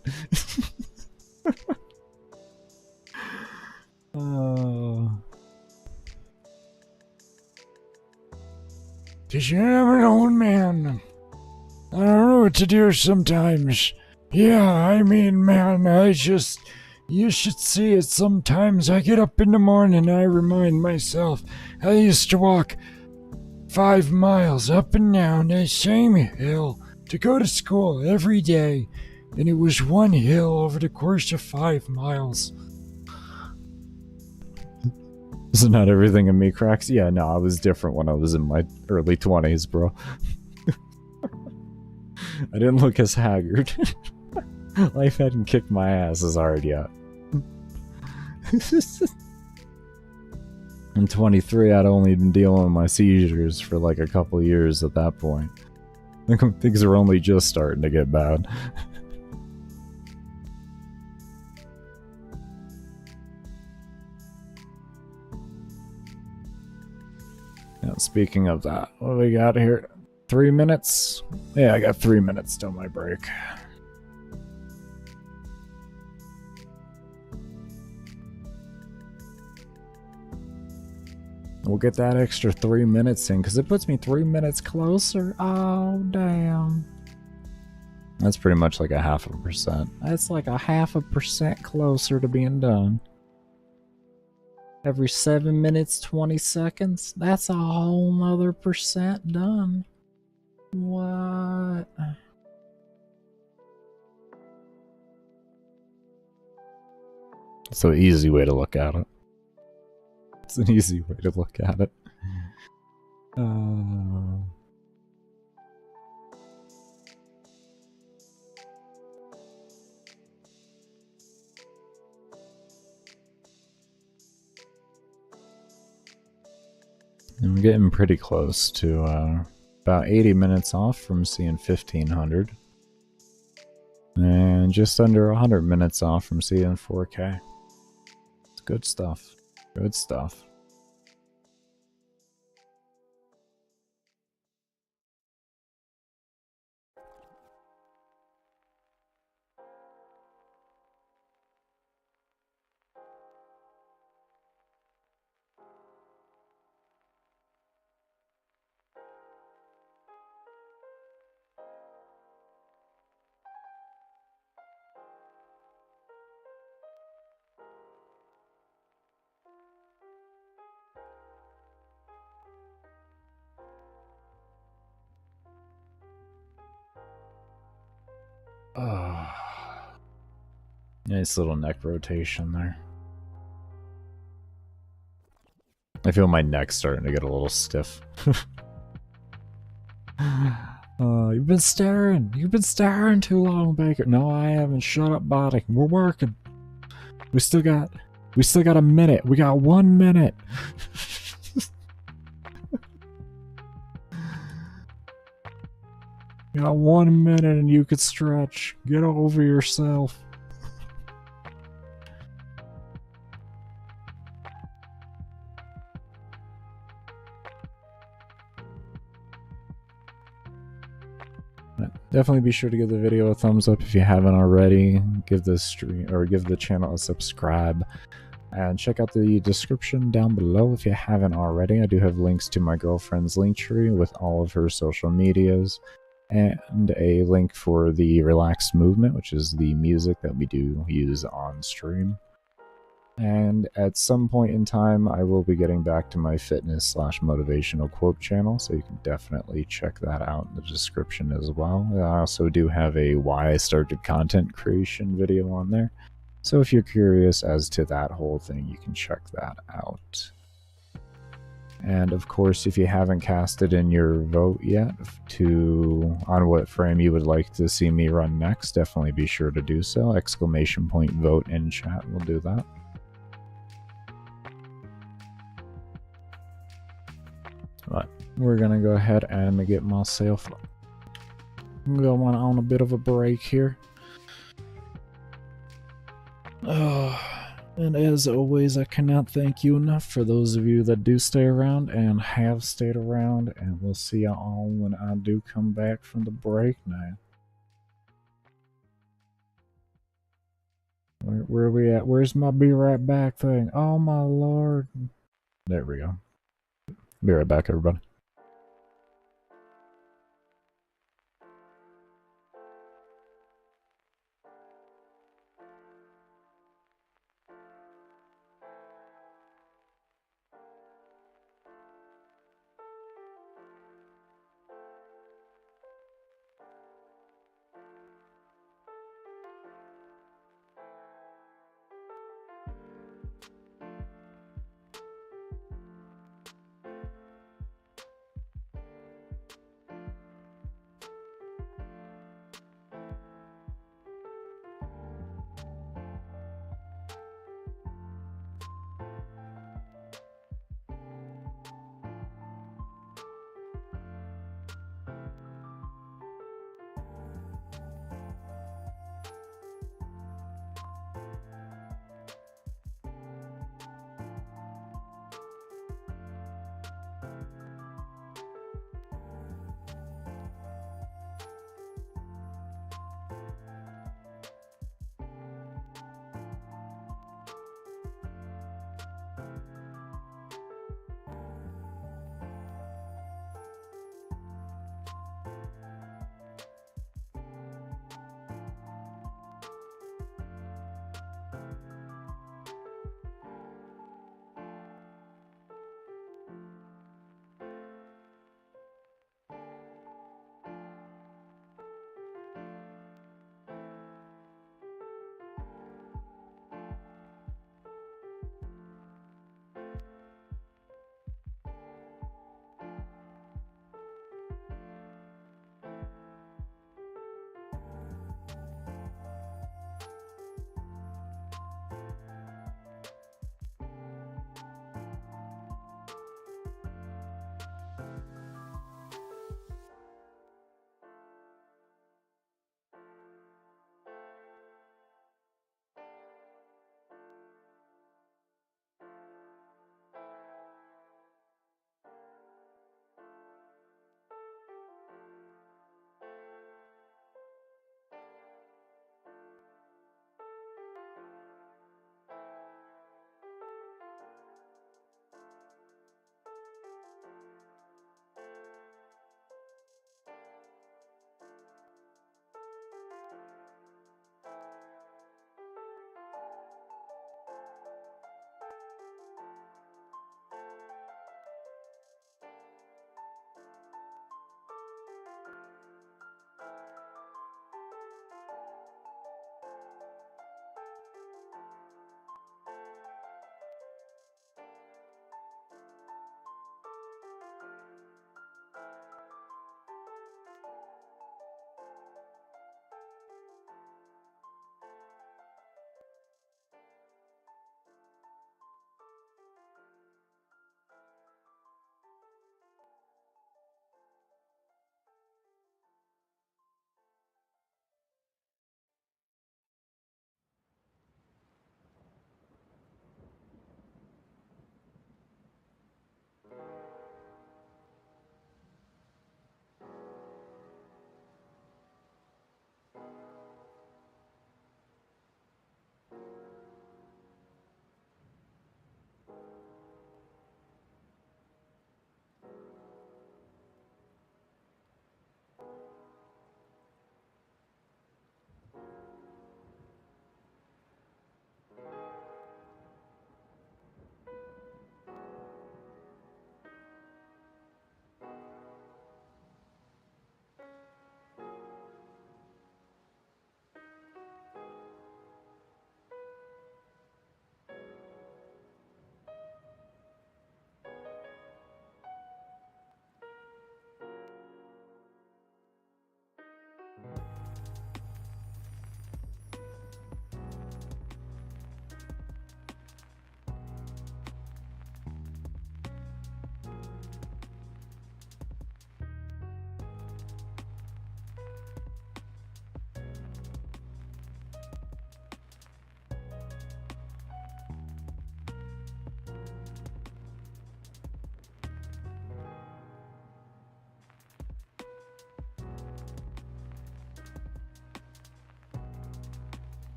Cause I'm an old man. I don't know what to do sometimes. Yeah, I mean, man, you should see it sometimes. I get up in the morning and I remind myself, I used to walk 5 miles up and down that same hill to go to school every day. And it was one hill over the course of 5 miles. So not everything in me cracks? Yeah, no, I was different when I was in my early 20s, bro. I didn't look as haggard. Life hadn't kicked my ass as hard yet. I'm 23, I'd only been dealing with my seizures for like a couple years at that point. Things are only just starting to get bad. Now, speaking of that, what do we got here? 3 minutes? Yeah, I got 3 minutes till my break. We'll get that extra 3 minutes in, because it puts me 3 minutes closer. Oh, damn. That's pretty much like a 0.5%. That's like a 0.5% closer to being done. Every 7 minutes, 20 seconds? That's a whole nother percent done. What? It's an easy way to look at it. It's an easy way to look at it. I'm getting pretty close to about 80 minutes off from seeing 1500. And just under 100 minutes off from seeing 4K. It's good stuff. Good stuff. Nice little neck rotation there. I feel my neck starting to get a little stiff. You've been staring. You've been staring too long, Baker. No, I haven't. Shut up, body. We're working. We still got a minute. We got 1 minute. You got 1 minute and you could stretch. Get over yourself. Definitely be sure to give the video a thumbs up if you haven't already. Give the stream or give the channel a subscribe. And check out the description down below if you haven't already. I do have links to my girlfriend's Linktree with all of her social medias. and a link for the relaxed movement, which is the music that we do use on stream. And at some point in time, I will be getting back to my fitness/motivational quote channel, so you can definitely check that out in the description as well. I also do have a why I started content creation video on there, so if you're curious as to that whole thing, you can check that out. And of course, if you haven't casted in your vote yet on what frame you would like to see me run next, definitely be sure to do so. !vote in chat will do that. But we're gonna go ahead and get myself going on a bit of a break here. And as always, I cannot thank you enough for those of you that do stay around and have stayed around, and we'll see you all when I do come back from the break now. Where are we at? Where's my be right back thing? Oh my lord. There we go. Be right back, everybody.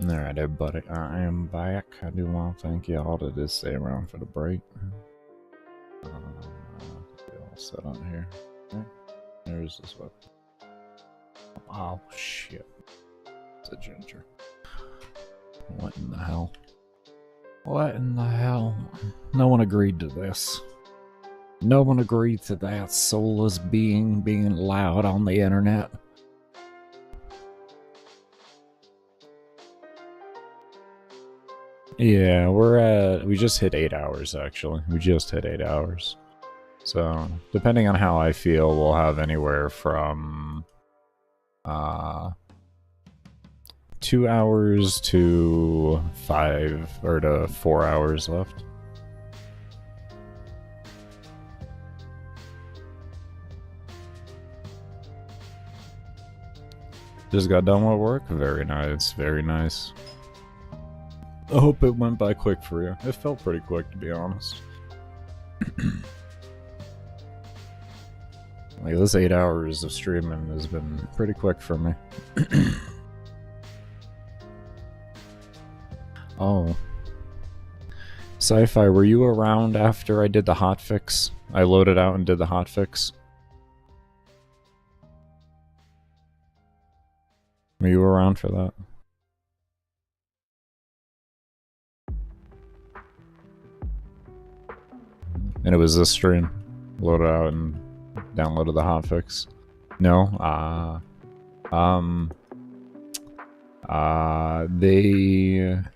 Alright, everybody, I am back. I do want to thank you all that did stay around for the break. Be all set on here. Okay. There's this weapon. Oh, shit. It's a ginger. What in the hell? What in the hell? No one agreed to this. No one agreed to that soulless being being loud on the internet. Yeah, we just hit 8 hours, actually. We just hit 8 hours. So, depending on how I feel, we'll have anywhere from 2 hours to 5 or to 4 hours left. Just got done with work. Very nice, very nice. I hope it went by quick for you. It felt pretty quick, to be honest. Like, this 8 hours of streaming has been pretty quick for me. Oh. Sci-Fi, were you around after I did the hotfix? I loaded out and did the hotfix. Were you around for that? And it was this stream. Loaded out and downloaded the hotfix. No?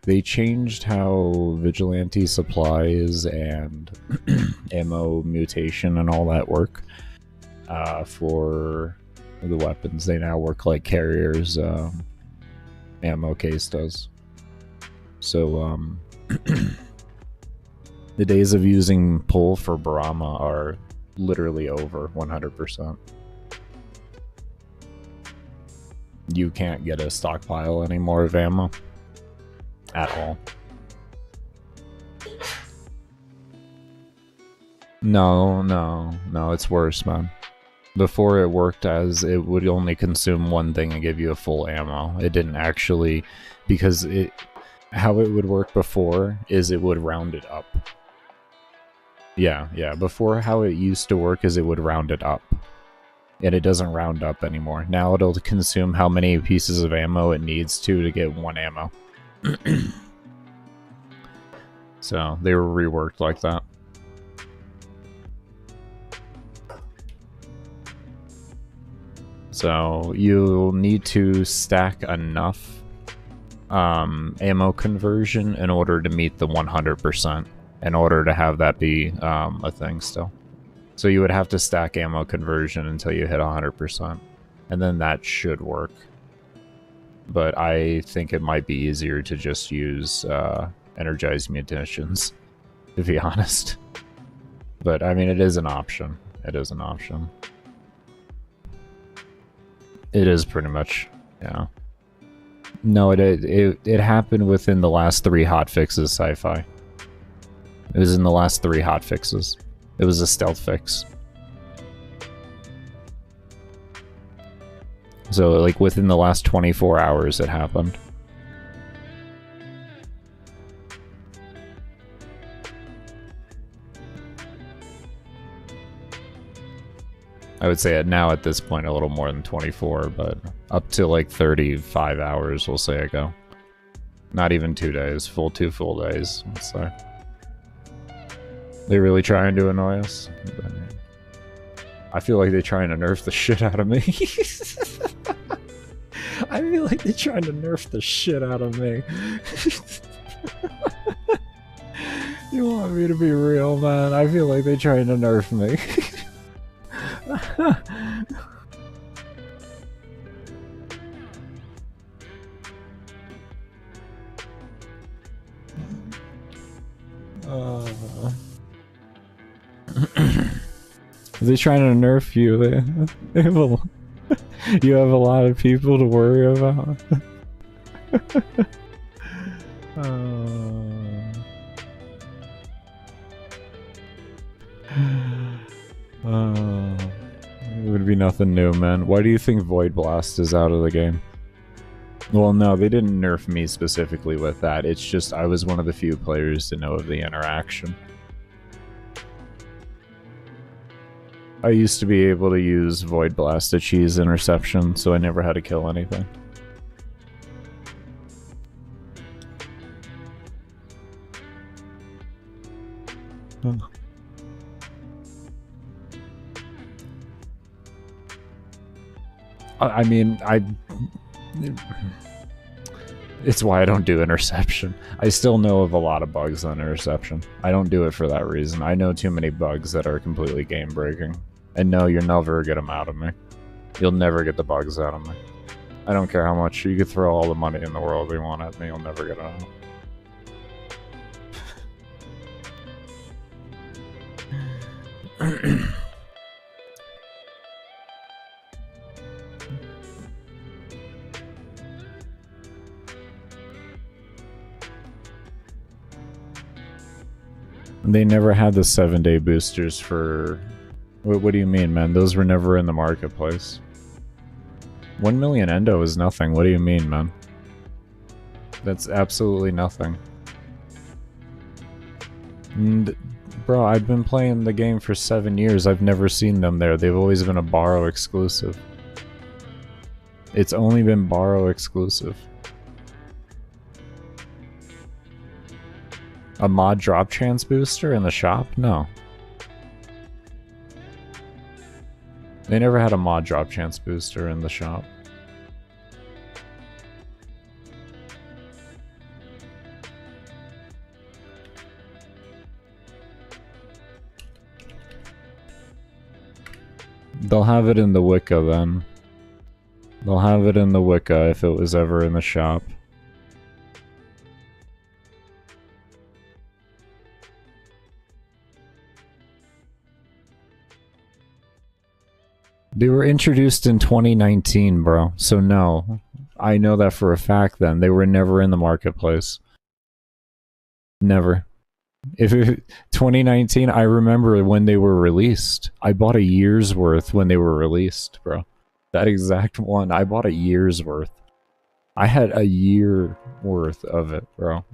They changed how vigilante supplies and ammo mutation and all that work for the weapons. They now work like carriers ammo case does. So the days of using pull for Brahma are literally over 100%. You can't get a stockpile anymore of ammo at all. No, it's worse, man. Before it worked as it would only consume one thing and give you a full ammo. It didn't actually, because how it would work before is it would round it up. Yeah, before how it used to work is it would round it up. And it doesn't round up anymore. Now it'll consume how many pieces of ammo it needs to get one ammo. So, they were reworked like that. So you'll need to stack enough ammo conversion in order to meet the 100%, in order to have that be a thing still. So you would have to stack ammo conversion until you hit 100%, and then that should work. But I think it might be easier to just use energized munitions, to be honest. But I mean, it is an option. It is an option. It is pretty much, yeah. No, it happened within the last 3 hotfixes, sci-fi. It was in the last 3 hotfixes. It was a stealth fix. So, like, within the last 24 hours it happened. I would say now at this point a little more than 24, but up to like 35 hours we'll say ago. Not even 2 days, 2 full days, let's say. They really trying to annoy us? I feel like they're trying to nerf the shit out of me. I feel like they're trying to nerf the shit out of me. You want me to be real, man? I feel like they're trying to nerf me. They're trying to nerf you. They have you have a lot of people to worry about. It would be nothing new, man. Why do you think Void Blast is out of the game? Well, no, they didn't nerf me specifically with that. It's just I was one of the few players to know of the interaction. I used to be able to use Void Blast to cheese interception, so I never had to kill anything. I mean, it's why I don't do interception. I still know of a lot of bugs on interception. I don't do it for that reason. I know too many bugs that are completely game breaking. And no, you'll never get them out of me. You'll never get the bugs out of me. I don't care how much. You could throw all the money in the world you want at me, you'll never get it out. They never had the 7-day boosters for... What do you mean, man? Those were never in the marketplace. 1 million endo is nothing. What do you mean, man? That's absolutely nothing. And, bro, I've been playing the game for 7 years. I've never seen them there. They've always been a borrow exclusive. It's only been borrow exclusive. A mod drop chance booster in the shop? No. They never had a mod drop chance booster in the shop. They'll have it in the Wicca then. They'll have it in the Wicca if it was ever in the shop. They were introduced in 2019, bro. So no, I know that for a fact then. They were never in the marketplace. Never. 2019, I remember when they were released. I bought a year's worth when they were released, bro. That exact one, I bought a year's worth. I had a year worth of it, bro.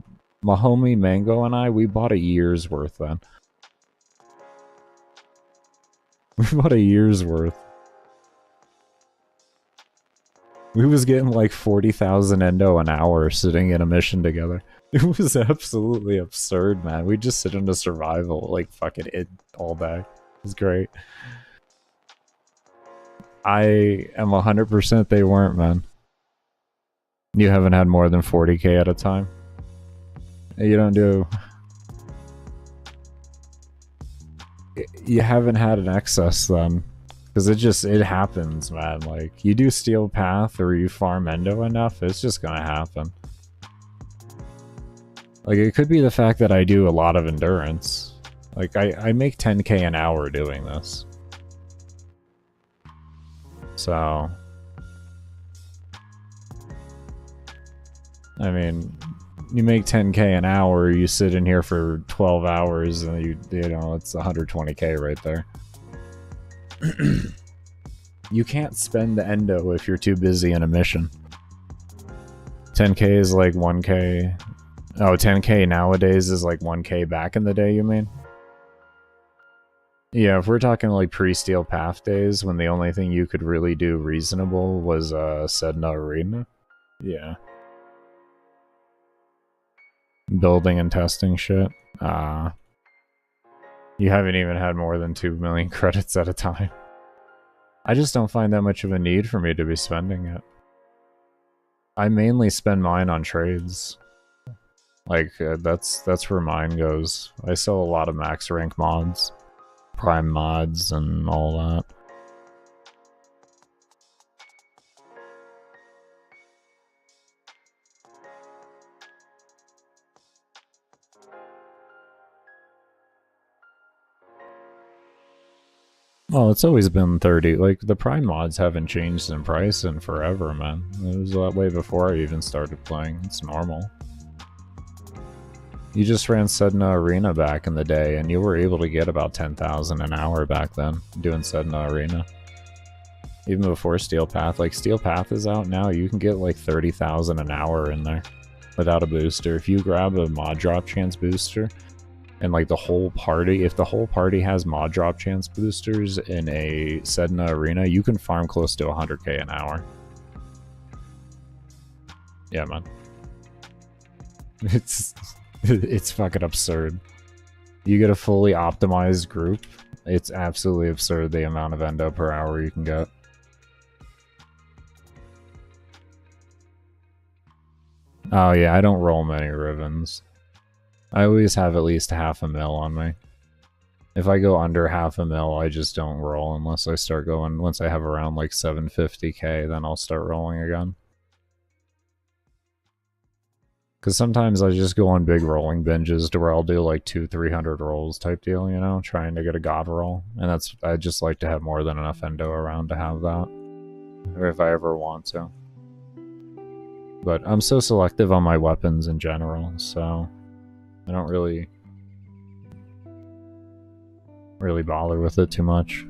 My homie Mango and I, we bought a year's worth then. We bought a year's worth. We was getting like 40,000 endo an hour sitting in a mission together. It was absolutely absurd, man. We just sit into survival, like fucking it all day. It was great. I am 100% they weren't, man. You haven't had more than 40k at a time? You don't do... You haven't had an excess then. Because it happens, man. Like, you do Steel Path or you farm Endo enough, it's just gonna happen. Like, it could be the fact that I do a lot of endurance. Like, I make 10k an hour doing this. So... I mean, you make 10k an hour, you sit in here for 12 hours, and you know, it's 120k right there. You can't spend the endo if you're too busy in a mission. 10k is like 1k. Oh, 10k nowadays is like 1k back in the day, you mean? Yeah, if we're talking like pre-Steel Path days, when the only thing you could really do reasonable was Sedna Arena. Yeah. Building and testing shit. You haven't even had more than 2 million credits at a time. I just don't find that much of a need for me to be spending it. I mainly spend mine on trades. Like, that's where mine goes. I sell a lot of max rank mods, prime mods, and all that. Oh, it's always been 30. Like, the Prime mods haven't changed in price in forever, man. It was that way before I even started playing. It's normal. You just ran Sedna Arena back in the day, and you were able to get about 10,000 an hour back then, doing Sedna Arena. Even before Steel Path. Like, Steel Path is out now, you can get like 30,000 an hour in there without a booster. If you grab a mod drop chance booster, and like the whole party, if the whole party has mod drop chance boosters in a Sedna Arena, you can farm close to 100k an hour. Yeah, man. It's fucking absurd. You get a fully optimized group, it's absolutely absurd the amount of endo per hour you can get. Oh yeah, I don't roll many ribbons. I always have at least half a mil on me. If I go under half a mil, I just don't roll unless I start going, once I have around like 750k, then I'll start rolling again. Because sometimes I just go on big rolling binges to where I'll do like 200-300 rolls type deal, you know, trying to get a god roll. And that's, I just like to have more than enough endo around to have that. Or if I ever want to. But I'm so selective on my weapons in general, so I don't really bother with it too much.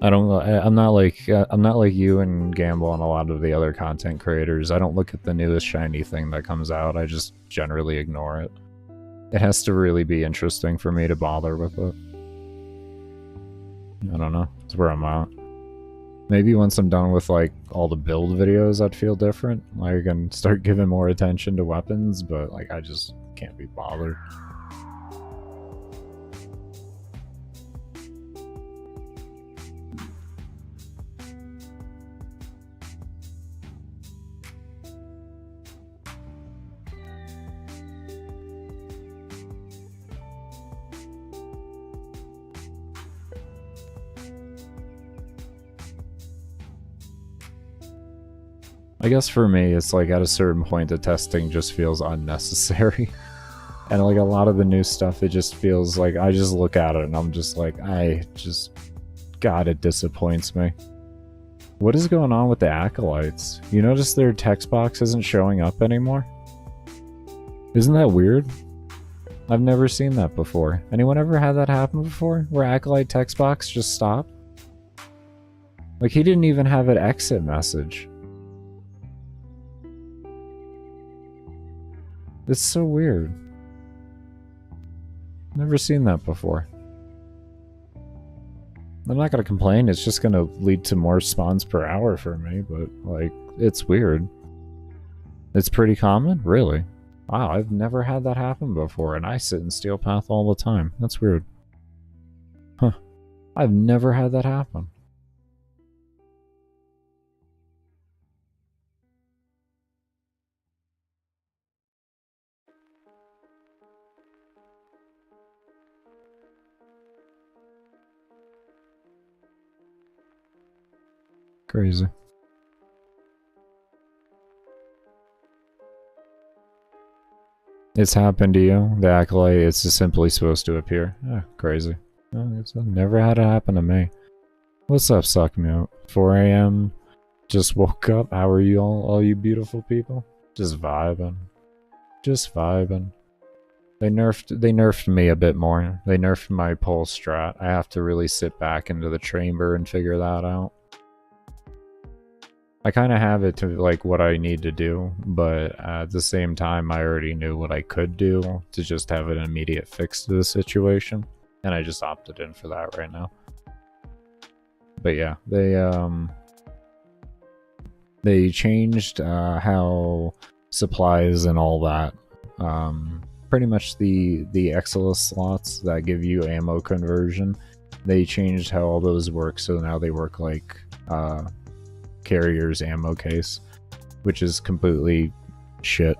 I'm not like you and Gamble and a lot of the other content creators. I don't look at the newest shiny thing that comes out. I just generally ignore it. It has to really be interesting for me to bother with it. I don't know. That's where I'm at. Maybe once I'm done with like all the build videos, I'd feel different. Like, I can start giving more attention to weapons, but like I just can't be bothered. I guess for me, it's like at a certain point the testing just feels unnecessary. And like a lot of the new stuff, it just feels like I just look at it and I'm just like, God, it disappoints me. What is going on with the acolytes? You notice their text box isn't showing up anymore? Isn't that weird? I've never seen that before. Anyone ever had that happen before? Where acolyte text box just stopped? Like, he didn't even have an exit message. It's so weird. Never seen that before. I'm not gonna complain, it's just gonna lead to more spawns per hour for me, but, like, it's weird. It's pretty common? Really? Wow, I've never had that happen before, and I sit in Steel Path all the time. That's weird. Huh. I've never had that happen. Crazy. It's happened to you. The acolyte, it's just simply supposed to appear. Crazy. It's never had it happen to me. What's up, Suck Mute? 4 a.m. Just woke up. How are you all you beautiful people? Just vibing. Just vibing. They nerfed me a bit more. They nerfed my pole strat. I have to really sit back into the chamber and figure that out. I kind of have it to like what I need to do, but at the same time, I already knew what I could do to just have an immediate fix to the situation, and I just opted in for that right now. But yeah, they changed how supplies and all that. Pretty much the Exilus slots that give you ammo conversion. They changed how all those work, so now they work like carrier's ammo case, which is completely shit.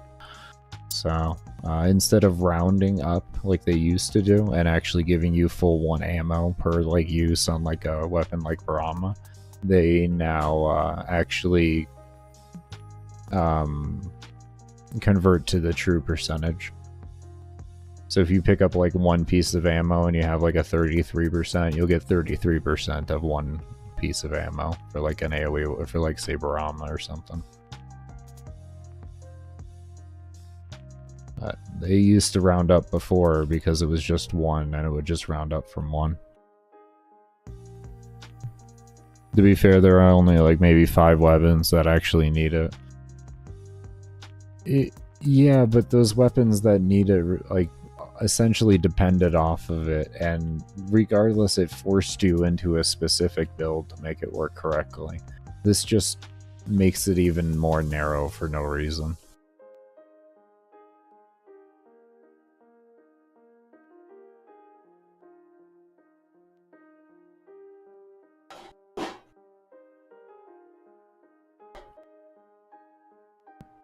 So instead of rounding up like they used to do and actually giving you full 1 ammo per like use on like a weapon like Brahma, they now actually convert to the true percentage. So if you pick up like 1 piece of ammo and you have like a 33%, you'll get 33% of 1 piece of ammo for like an AoE, for like say Brahma or something. They used to round up before because it was just 1 and it would just round up from 1. To be fair, there are only like maybe 5 weapons that actually need it. Yeah, but those weapons that need it like essentially depended off of it, and regardless, it forced you into a specific build to make it work correctly. This just makes it even more narrow for no reason.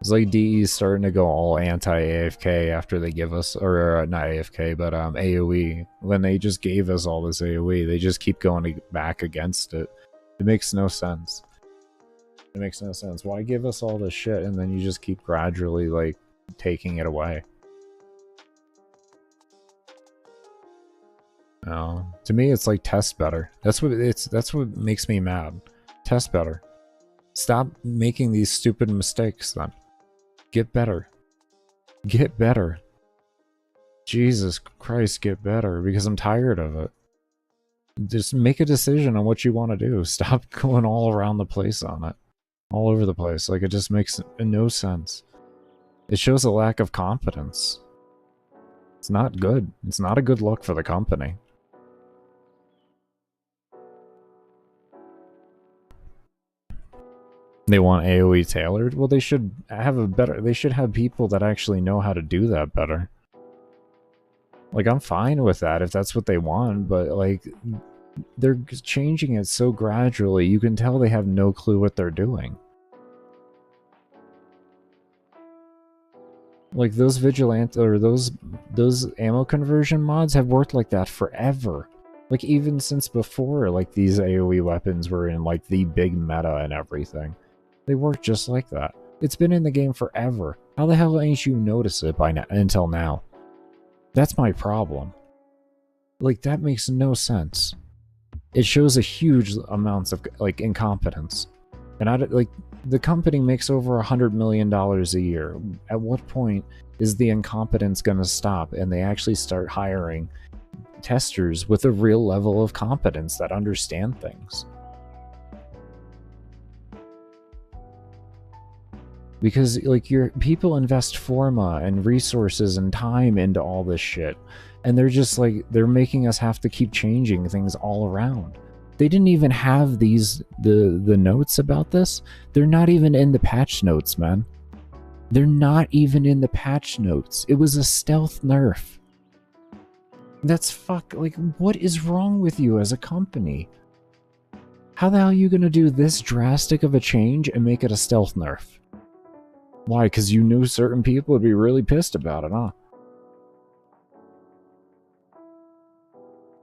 It's like DE's starting to go all anti-AFK after they give us, or not AFK, but AoE. When they just gave us all this AoE, they just keep going back against it. It makes no sense. It makes no sense. Why give us all this shit and then you just keep gradually, like, taking it away? No. To me, it's like test better. That's what makes me mad. Test better. Stop making these stupid mistakes then. Get better. Get better. Jesus Christ, get better, because I'm tired of it. Just make a decision on what you want to do. Stop going all around the place on it. All over the place. Like, it just makes no sense. It shows a lack of competence. It's not good. It's not a good look for the company. They want AoE tailored? Well, they should have they should have people that actually know how to do that better. Like, I'm fine with that if that's what they want, but like, they're changing it so gradually, you can tell they have no clue what they're doing. Like, those vigilante, or those ammo conversion mods have worked like that forever. Like, even since before, like, these AoE weapons were in, like, the big meta and everything. They work just like that. It's been in the game forever. How the hell ain't you notice it by now, until now? That's my problem. Like, that makes no sense. It shows a huge amounts of, like, incompetence. And like, the company makes over $100 million a year. At what point is the incompetence gonna stop and they actually start hiring testers with a real level of competence that understand things? Because, like, people invest forma and resources and time into all this shit, and they're just like, they're making us have to keep changing things all around. They didn't even have the notes about this. They're not even in the patch notes, man. They're not even in the patch notes. It was a stealth nerf. That's like, what is wrong with you as a company? How the hell are you gonna do this drastic of a change and make it a stealth nerf? Why? Because you knew certain people would be really pissed about it, huh?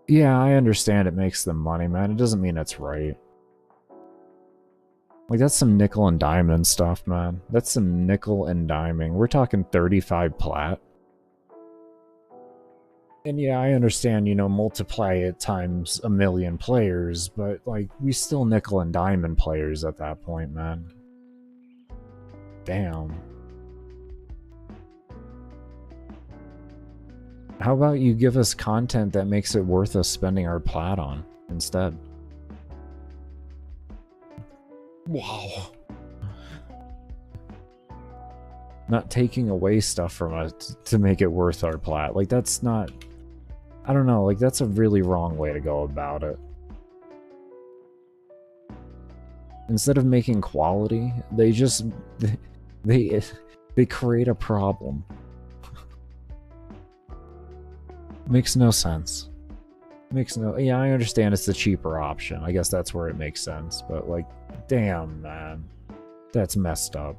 Yeah, I understand it makes them money, man. It doesn't mean it's right. Like, that's some nickel and diamond stuff, man. That's some nickel and diming. We're talking 35 plat. And yeah, I understand, you know, multiply it times 1,000,000 players, but, like, we still nickel and diamond players at that point, man. Damn. How about you give us content that makes it worth us spending our plat on instead? Wow. Not taking away stuff from us to make it worth our plat. Like, that's not... I don't know, like, that's a really wrong way to go about it. Instead of making quality, they just... They create a problem. Makes no sense. Makes no... Yeah, I understand it's the cheaper option. I guess that's where it makes sense. But, like, damn, man. That's messed up.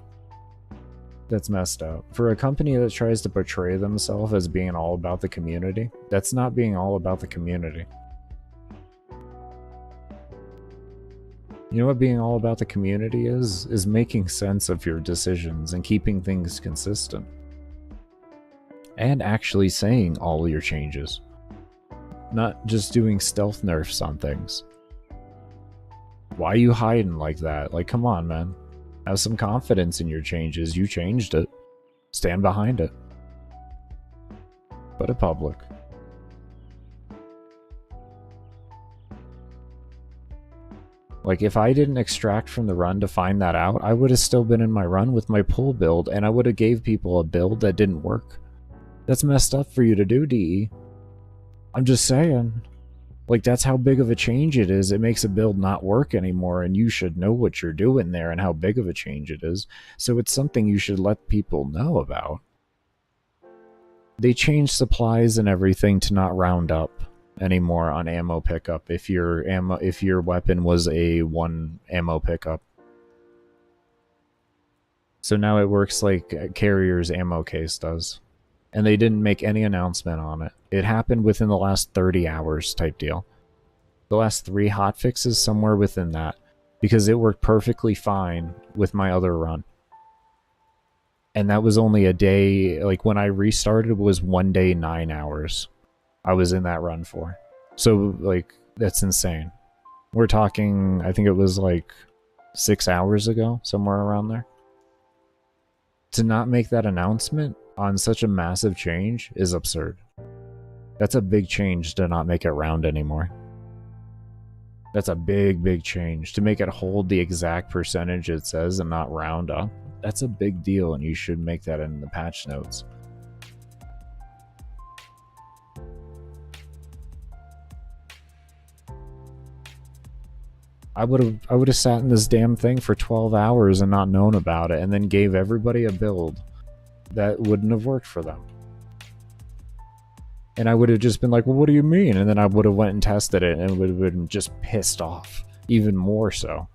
That's messed up. For a company that tries to portray themselves as being all about the community, that's not being all about the community. You know what being all about the community is? Is making sense of your decisions and keeping things consistent. And actually saying all your changes. Not just doing stealth nerfs on things. Why are you hiding like that? Like, come on, man. Have some confidence in your changes. You changed it. Stand behind it. Put it public. Like, if I didn't extract from the run to find that out, I would have still been in my run with my pull build, and I would have gave people a build that didn't work. That's messed up for you to do, DE. I'm just saying. Like, that's how big of a change it is. It makes a build not work anymore, and you should know what you're doing there and how big of a change it is. So it's something you should let people know about. They changed supplies and everything to not round up anymore on ammo pickup if your weapon was a 1 ammo pickup. So now it works like a carrier's ammo case does. And they didn't make any announcement on it. It happened within the last 30 hours type deal. The last 3 hotfixes, somewhere within that. Because it worked perfectly fine with my other run. And that was only a day, like when I restarted, it was 1 day, 9 hours. I was in that run for. So, like, that's insane. We're talking, I think it was like 6 hours ago, somewhere around there. To not make that announcement on such a massive change is absurd. That's a big change to not make it round anymore. That's a big, big change. To make it hold the exact percentage it says and not round up, that's a big deal, and you should make that in the patch notes. I would have sat in this damn thing for 12 hours and not known about it, and then gave everybody a build that wouldn't have worked for them. And I would have just been like, well, what do you mean? And then I would have went and tested it and would have been just pissed off. Even more so.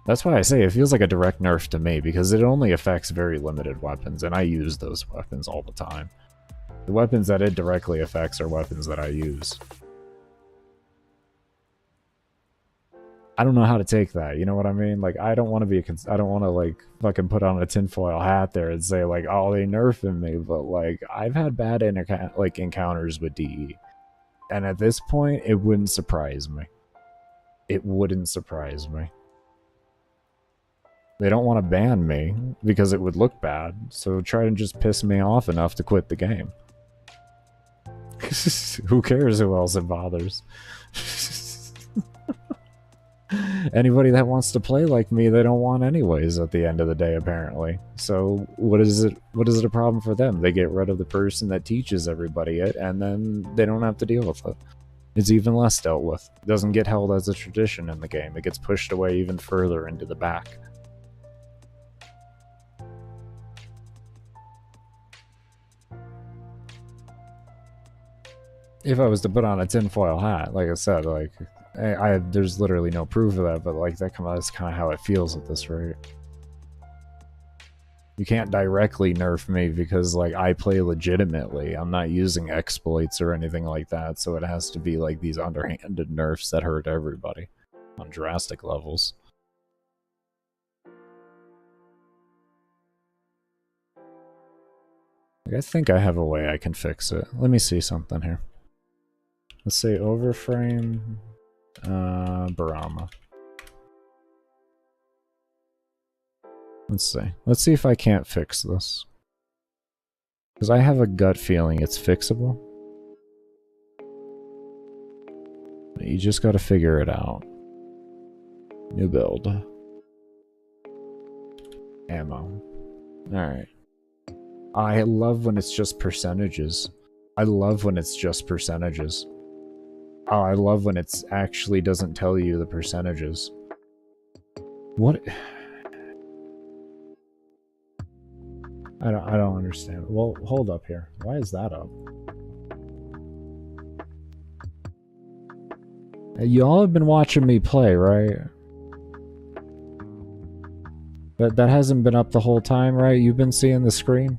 That's why I say it feels like a direct nerf to me, because it only affects very limited weapons, and I use those weapons all the time. The weapons that it directly affects are weapons that I use. I don't know how to take that, you know what I mean? Like, I don't want to be I don't want to, like, fucking put on a tinfoil hat there and say, like, oh, they nerfing me, but, like, I've had bad encounters with DE. And at this point, it wouldn't surprise me. It wouldn't surprise me. They don't want to ban me, because it would look bad, so try to just piss me off enough to quit the game. Who cares who else it bothers? Anybody that wants to play like me, they don't want anyways at the end of the day, apparently. So what is it a problem for them? They get rid of the person that teaches everybody it, and then they don't have to deal with it. It's even less dealt with. It doesn't get held as a tradition in the game. It gets pushed away even further into the back. If I was to put on a tinfoil hat, like I said, like, there's literally no proof of that, but like that's kind of how it feels at this rate. You can't directly nerf me because like I play legitimately. I'm not using exploits or anything like that, so it has to be like these underhanded nerfs that hurt everybody. on drastic levels. I think I have a way I can fix it. Let me see something here. Let's say overframe, Barama. Let's see. Let's see if I can't fix this. Because I have a gut feeling it's fixable. You just gotta figure it out. New build. Ammo. Alright. I love when it's just percentages. I love when it's just percentages. Oh, I love when it actually doesn't tell you the percentages. What? I don't understand. Well, hold up here. Why is that up? Y'all have been watching me play, right? That hasn't been up the whole time, right? You've been seeing the screen?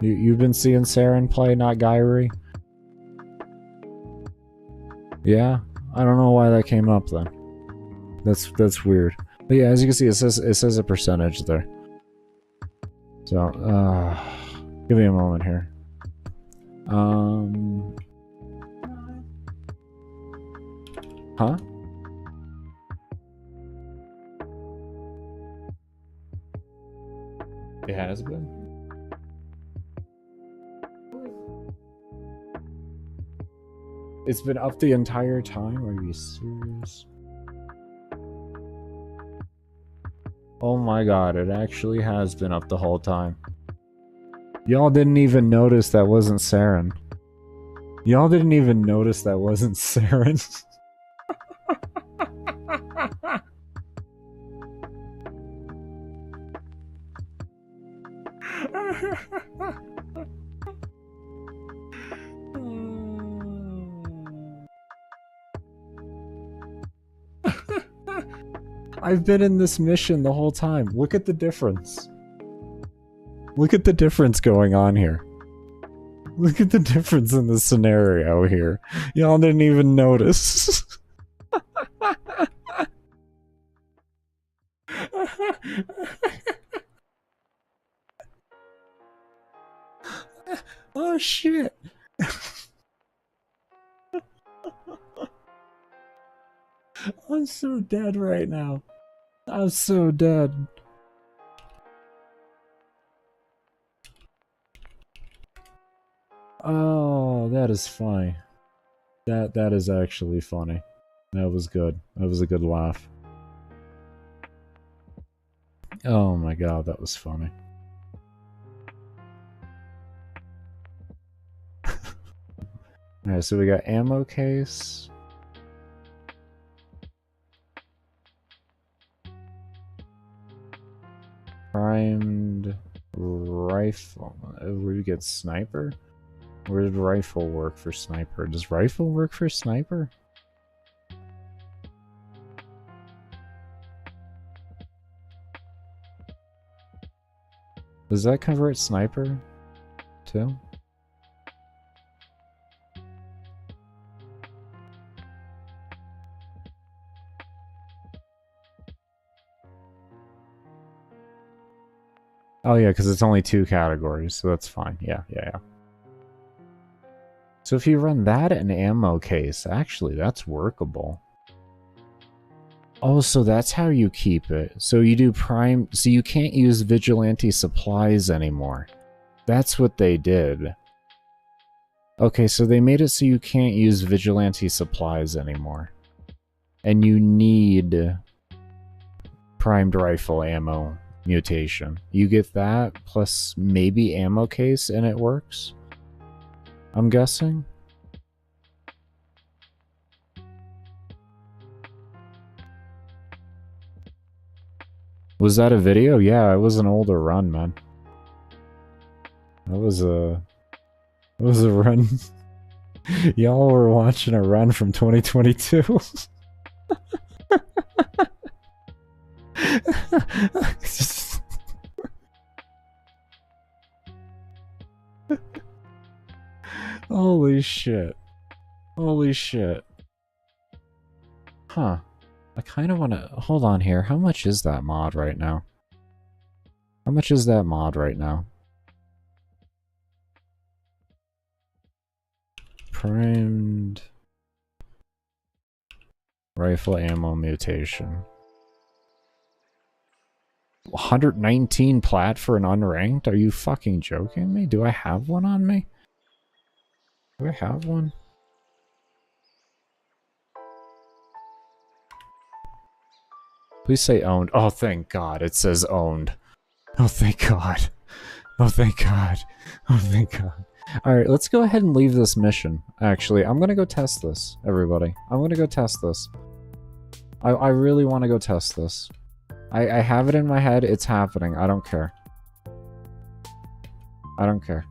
You've been seeing Saryn play, not Gyrie? Yeah? I don't know why that came up then. That's weird. But yeah, as you can see, it says a percentage there. So, give me a moment here. Huh? It has been? It's been up the entire time? Are you serious? Oh my god, it actually has been up the whole time. Y'all didn't even notice that wasn't Saryn. Y'all didn't even notice that wasn't Saryn. I've been in this mission the whole time. Look at the difference. Look at the difference going on here. Look at the difference in the scenario here. Y'all didn't even notice. Oh shit. I'm so dead right now. I'm so dead. Oh, that is funny. That is actually funny. That was good. That was a good laugh. Oh my god, that was funny. Alright, so we got ammo case. Primed rifle. Where do we get sniper? Where did rifle work for sniper? Does rifle work for sniper? Does that convert sniper too? Oh yeah, because it's only 2 categories, so that's fine. Yeah. So if you run that in ammo case, actually that's workable. Oh, so that's how you keep it. So you do prime, so you can't use vigilante supplies anymore. That's what they did. Okay, so they made it so you can't use vigilante supplies anymore. And you need primed rifle ammo mutation. You get that plus maybe ammo case and it works? I'm guessing? Was that a video? Yeah, it was an older run, man. That was a run. Y'all were watching a run from 2022. Holy shit. Holy shit. Huh. I kind of want to... Hold on here. How much is that mod right now? How much is that mod right now? Primed... Rifle ammo mutation. 119 plat for an unranked? Are you fucking joking me? Do I have one on me? Do I have one? Please say owned. Oh, thank God. It says owned. Oh, thank God. Oh, thank God. Oh, thank God. Alright, let's go ahead and leave this mission. Actually, I'm gonna go test this, everybody. I'm gonna go test this. I really want to go test this. I have it in my head. It's happening. I don't care. I don't care.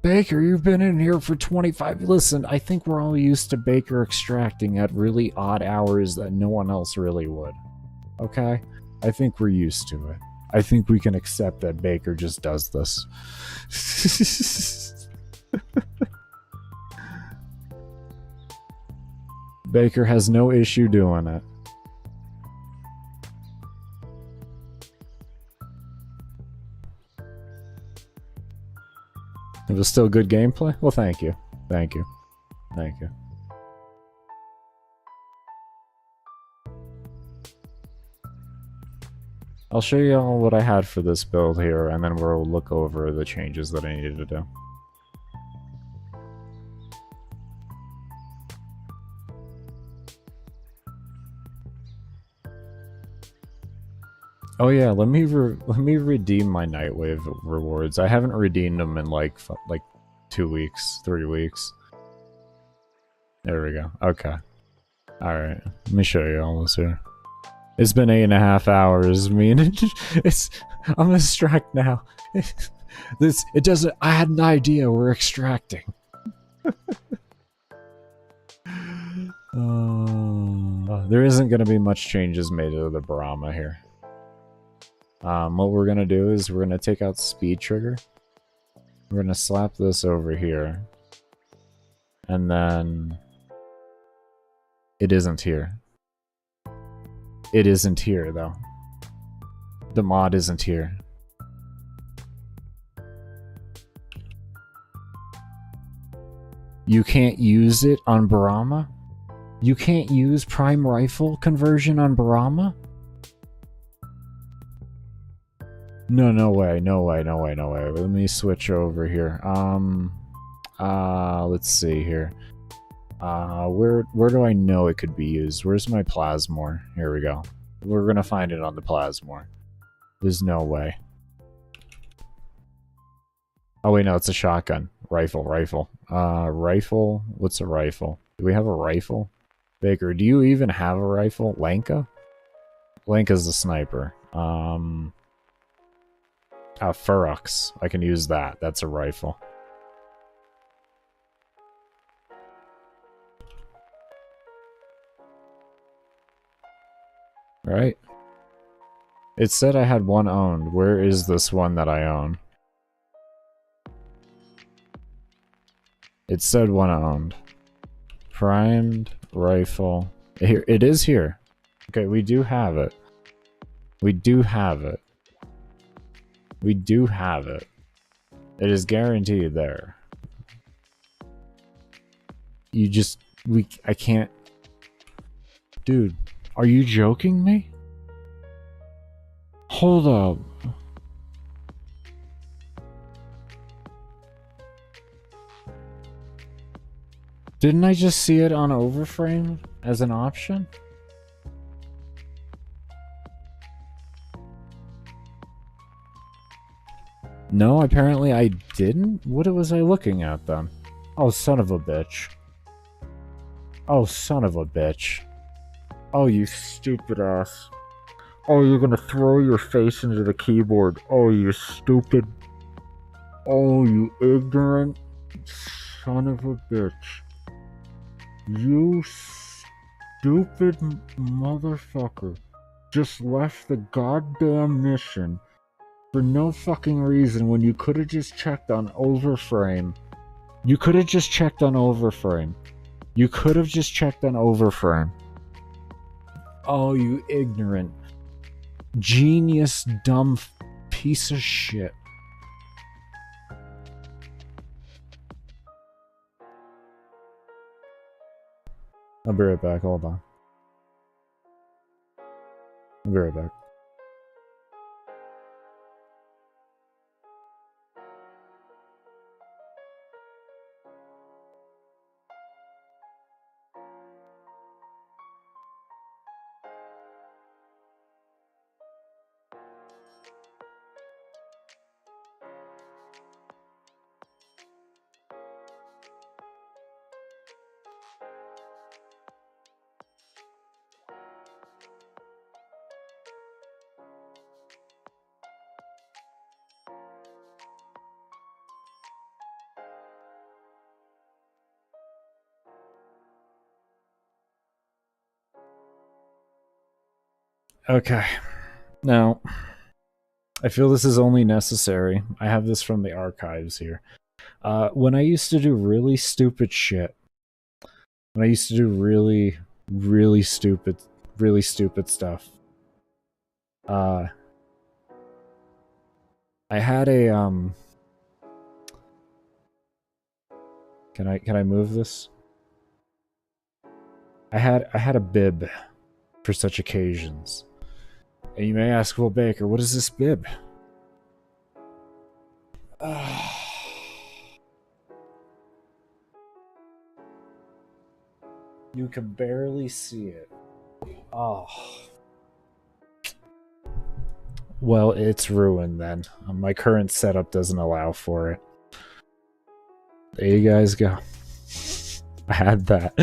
Baker, you've been in here for 25... Listen, I think we're all used to Baker extracting at really odd hours that no one else really would. Okay? I think we're used to it. I think we can accept that Baker just does this. Baker has no issue doing it. It was still good gameplay? Well, thank you. Thank you. Thank you. I'll show you all what I had for this build here, and then we'll look over the changes that I needed to do. Oh yeah, let me redeem my Nightwave rewards. I haven't redeemed them in like 2 weeks, 3 weeks. There we go. Okay. Alright. Let me show you all this here. It's been 8.5 hours. I mean, I'm gonna extract now. It doesn't... I had an idea. We're extracting. There isn't gonna be much changes made to the Brahma here. What we're gonna do is we're gonna take out speed trigger. We're gonna slap this over here. And then... It isn't here. It isn't here, though. The mod isn't here. You can't use it on Brahma? You can't use prime rifle conversion on Brahma? No way, no way, no way, no way. Let me switch over here. Let's see here. Where do I know it could be used? Where's my Plasmor? Here we go. We're gonna find it on the Plasmor. There's no way. Oh wait, no, it's a shotgun. Rifle. Rifle? What's a rifle? Do we have a rifle? Baker, do you even have a rifle? Lanka? Lanka's the sniper. Furrox. I can use that. That's a rifle. Right? It said I had one owned. Where is this one that I own? It said one owned. Primed rifle. Here, it is here. Okay, we do have it. We do have it. We do have it. It is guaranteed there. You just... I can't... Dude, are you joking me? Hold up. Didn't I just see it on Overframe as an option? No, apparently I didn't? What was I looking at then? Oh, son of a bitch. Oh, son of a bitch. Oh, you stupid ass. Oh, you're gonna throw your face into the keyboard. Oh, you stupid. Oh, you ignorant son of a bitch. You stupid motherfucker just left the goddamn mission for no fucking reason when you could have just checked on Overframe You could have just checked on overframe. You could have just checked on overframe. Oh, you ignorant, genius, dumb piece of shit. I'll be right back, hold on. I'll be right back. Okay, now, I feel this is only necessary. I have this from the archives here. When I used to do really stupid shit, when I used to do really stupid stuff, I had a, Can I move this? I had a bib for such occasions. And you may ask, well, Baker, what is this bib? You can barely see it. Oh. Well, it's ruined then. My current setup doesn't allow for it. There you guys go. I had that.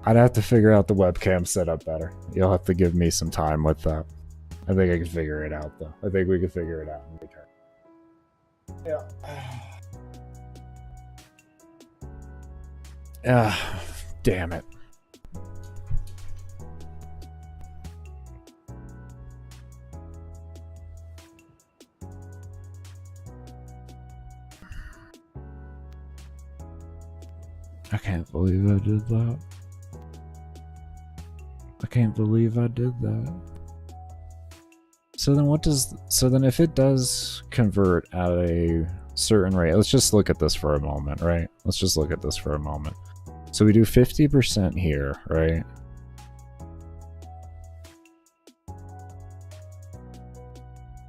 I'd have to figure out the webcam setup better. You'll have to give me some time with that. I think I can figure it out, though. I think we can figure it out in return. Yeah. Damn it. I can't believe I did that. I can't believe I did that. So then what does... So then if it does convert at a certain rate... Let's just look at this for a moment, right? Let's just look at this for a moment. So we do 50% here, right?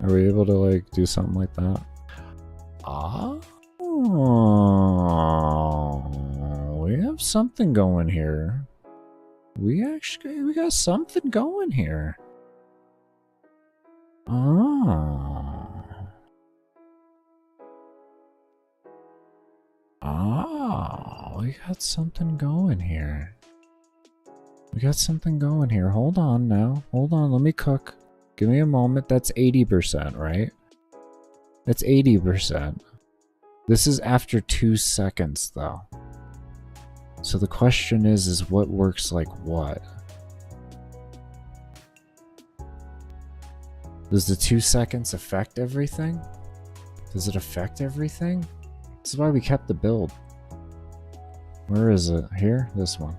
Are we able to, like, do something like that? Oh, we have something going here. We got something going here. Oh. Oh, we got something going here. We got something going here. Hold on now. Hold on, let me cook. Give me a moment. That's 80%, right? That's 80%. This is after 2 seconds, though. So the question is what works like what? Does the 2 seconds affect everything? Does it affect everything? This is why we kept the build. Where is it? Here? This one.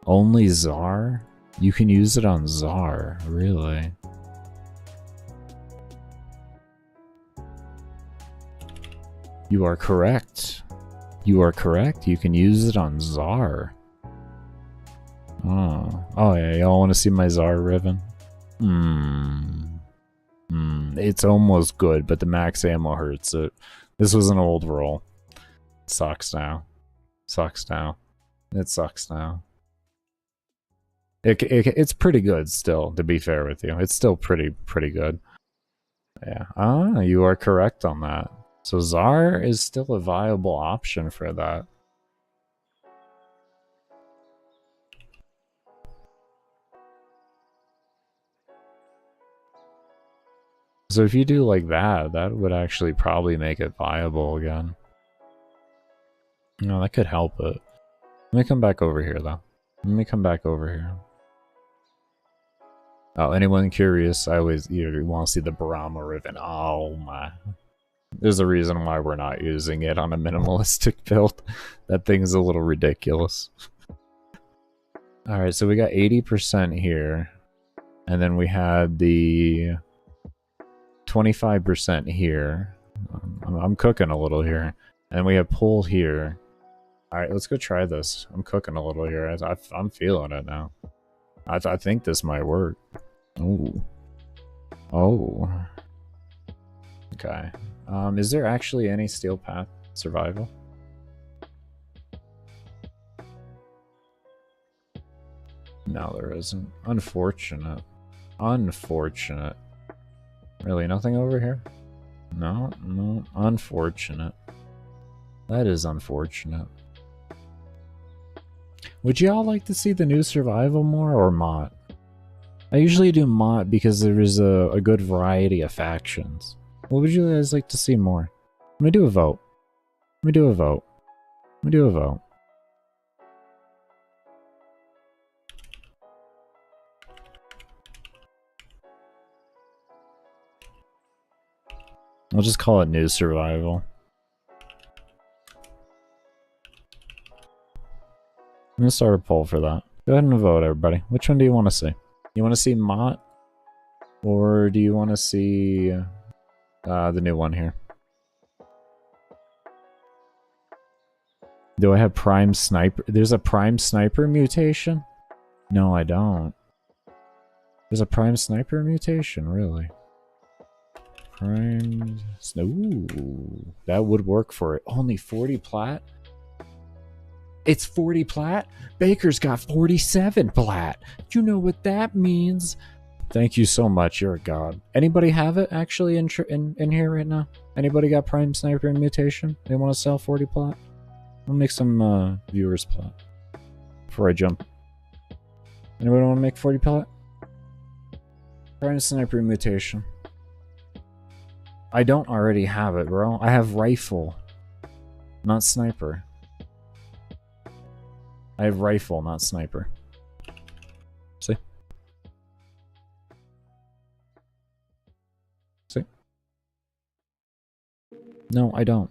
Only Czar? You can use it on Czar, really? You are correct. You are correct. You can use it on Czar. Oh yeah, y'all want to see my Czar ribbon? It's almost good, but the max ammo hurts it. This was an old roll. Sucks now. Sucks now. It sucks now. It's pretty good still, to be fair with you. It's still pretty good. Yeah. You are correct on that. So Czar is still a viable option for that. So if you do like that, that would actually probably make it viable again. No, that could help it. Let me come back over here, though. Let me come back over here. Oh, anyone curious? I always want to see the Brahma ribbon. Oh my. There's a reason why we're not using it on a minimalistic build. That thing's a little ridiculous. Alright, so we got 80% here. And then we had the 25% here. I'm cooking a little here. And we have pull here. Alright, let's go try this. I'm cooking a little here. I'm feeling it now. I think this might work. Ooh. Oh. Okay. Is there actually any steel path survival? No, there isn't. Unfortunate. Unfortunate. Really, nothing over here? No, no. Unfortunate. That is unfortunate. Would y'all like to see the new survival more or mod? I usually do mod because there is a good variety of factions. What would you guys like to see more? Let me do a vote. Let me do a vote. Let me do a vote. We'll just call it new survival. I'm gonna start a poll for that. Go ahead and vote, everybody. Which one do you want to see? You want to see Mott? Or do you want to see the new one here? Do I have Prime Sniper? There's a Prime Sniper mutation? No, I don't. There's a Prime Sniper mutation, really. Prime... Ooh, that would work for it. Only 40 plat? It's 40 plat? Baker's got 47 plat. You know what that means? Thank you so much. You're a god. Anybody have it actually in here right now? Anybody got Prime Sniper mutation? They want to sell 40 plat? I'll make some viewers plat before I jump. Anybody want to make 40 plat? Prime Sniper mutation. I don't already have it, bro. I have rifle, not sniper. I have rifle, not sniper. See? See? No, I don't.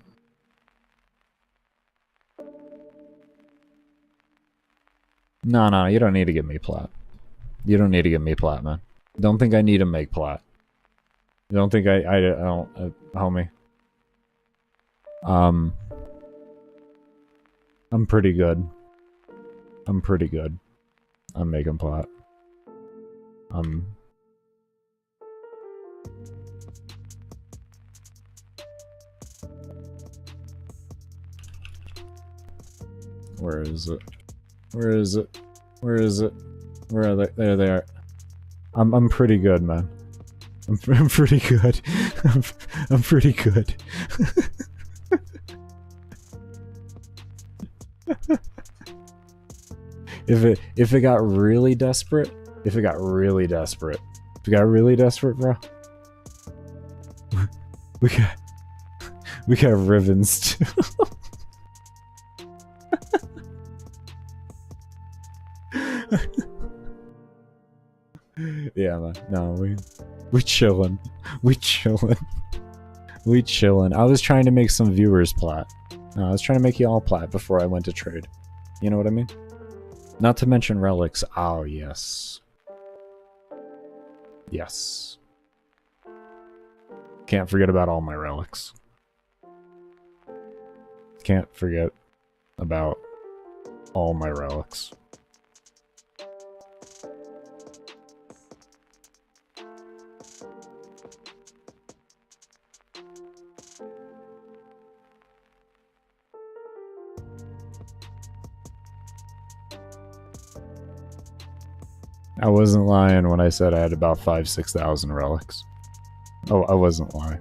No, you don't need to give me plat. You don't need to give me plat, man. Don't think I need to make plat. Don't think I don't, homie. I'm pretty good. I'm pretty good. I'm making plat. Where is it? Where is it? Where is it? Where are they? There they are. I'm pretty good, man. I'm pretty good. I'm pretty good. If it got really desperate, if it got really desperate, bro, we got ribbons too. Yeah, man. No, we chillin'. We chillin'. We chillin'. I was trying to make some viewers plat. No, I was trying to make you all plat before I went to trade. You know what I mean? Not to mention relics. Oh, yes. Yes. Can't forget about all my relics. Can't forget about all my relics. I wasn't lying when I said I had about 5,000-6,000 relics. Oh, I wasn't lying.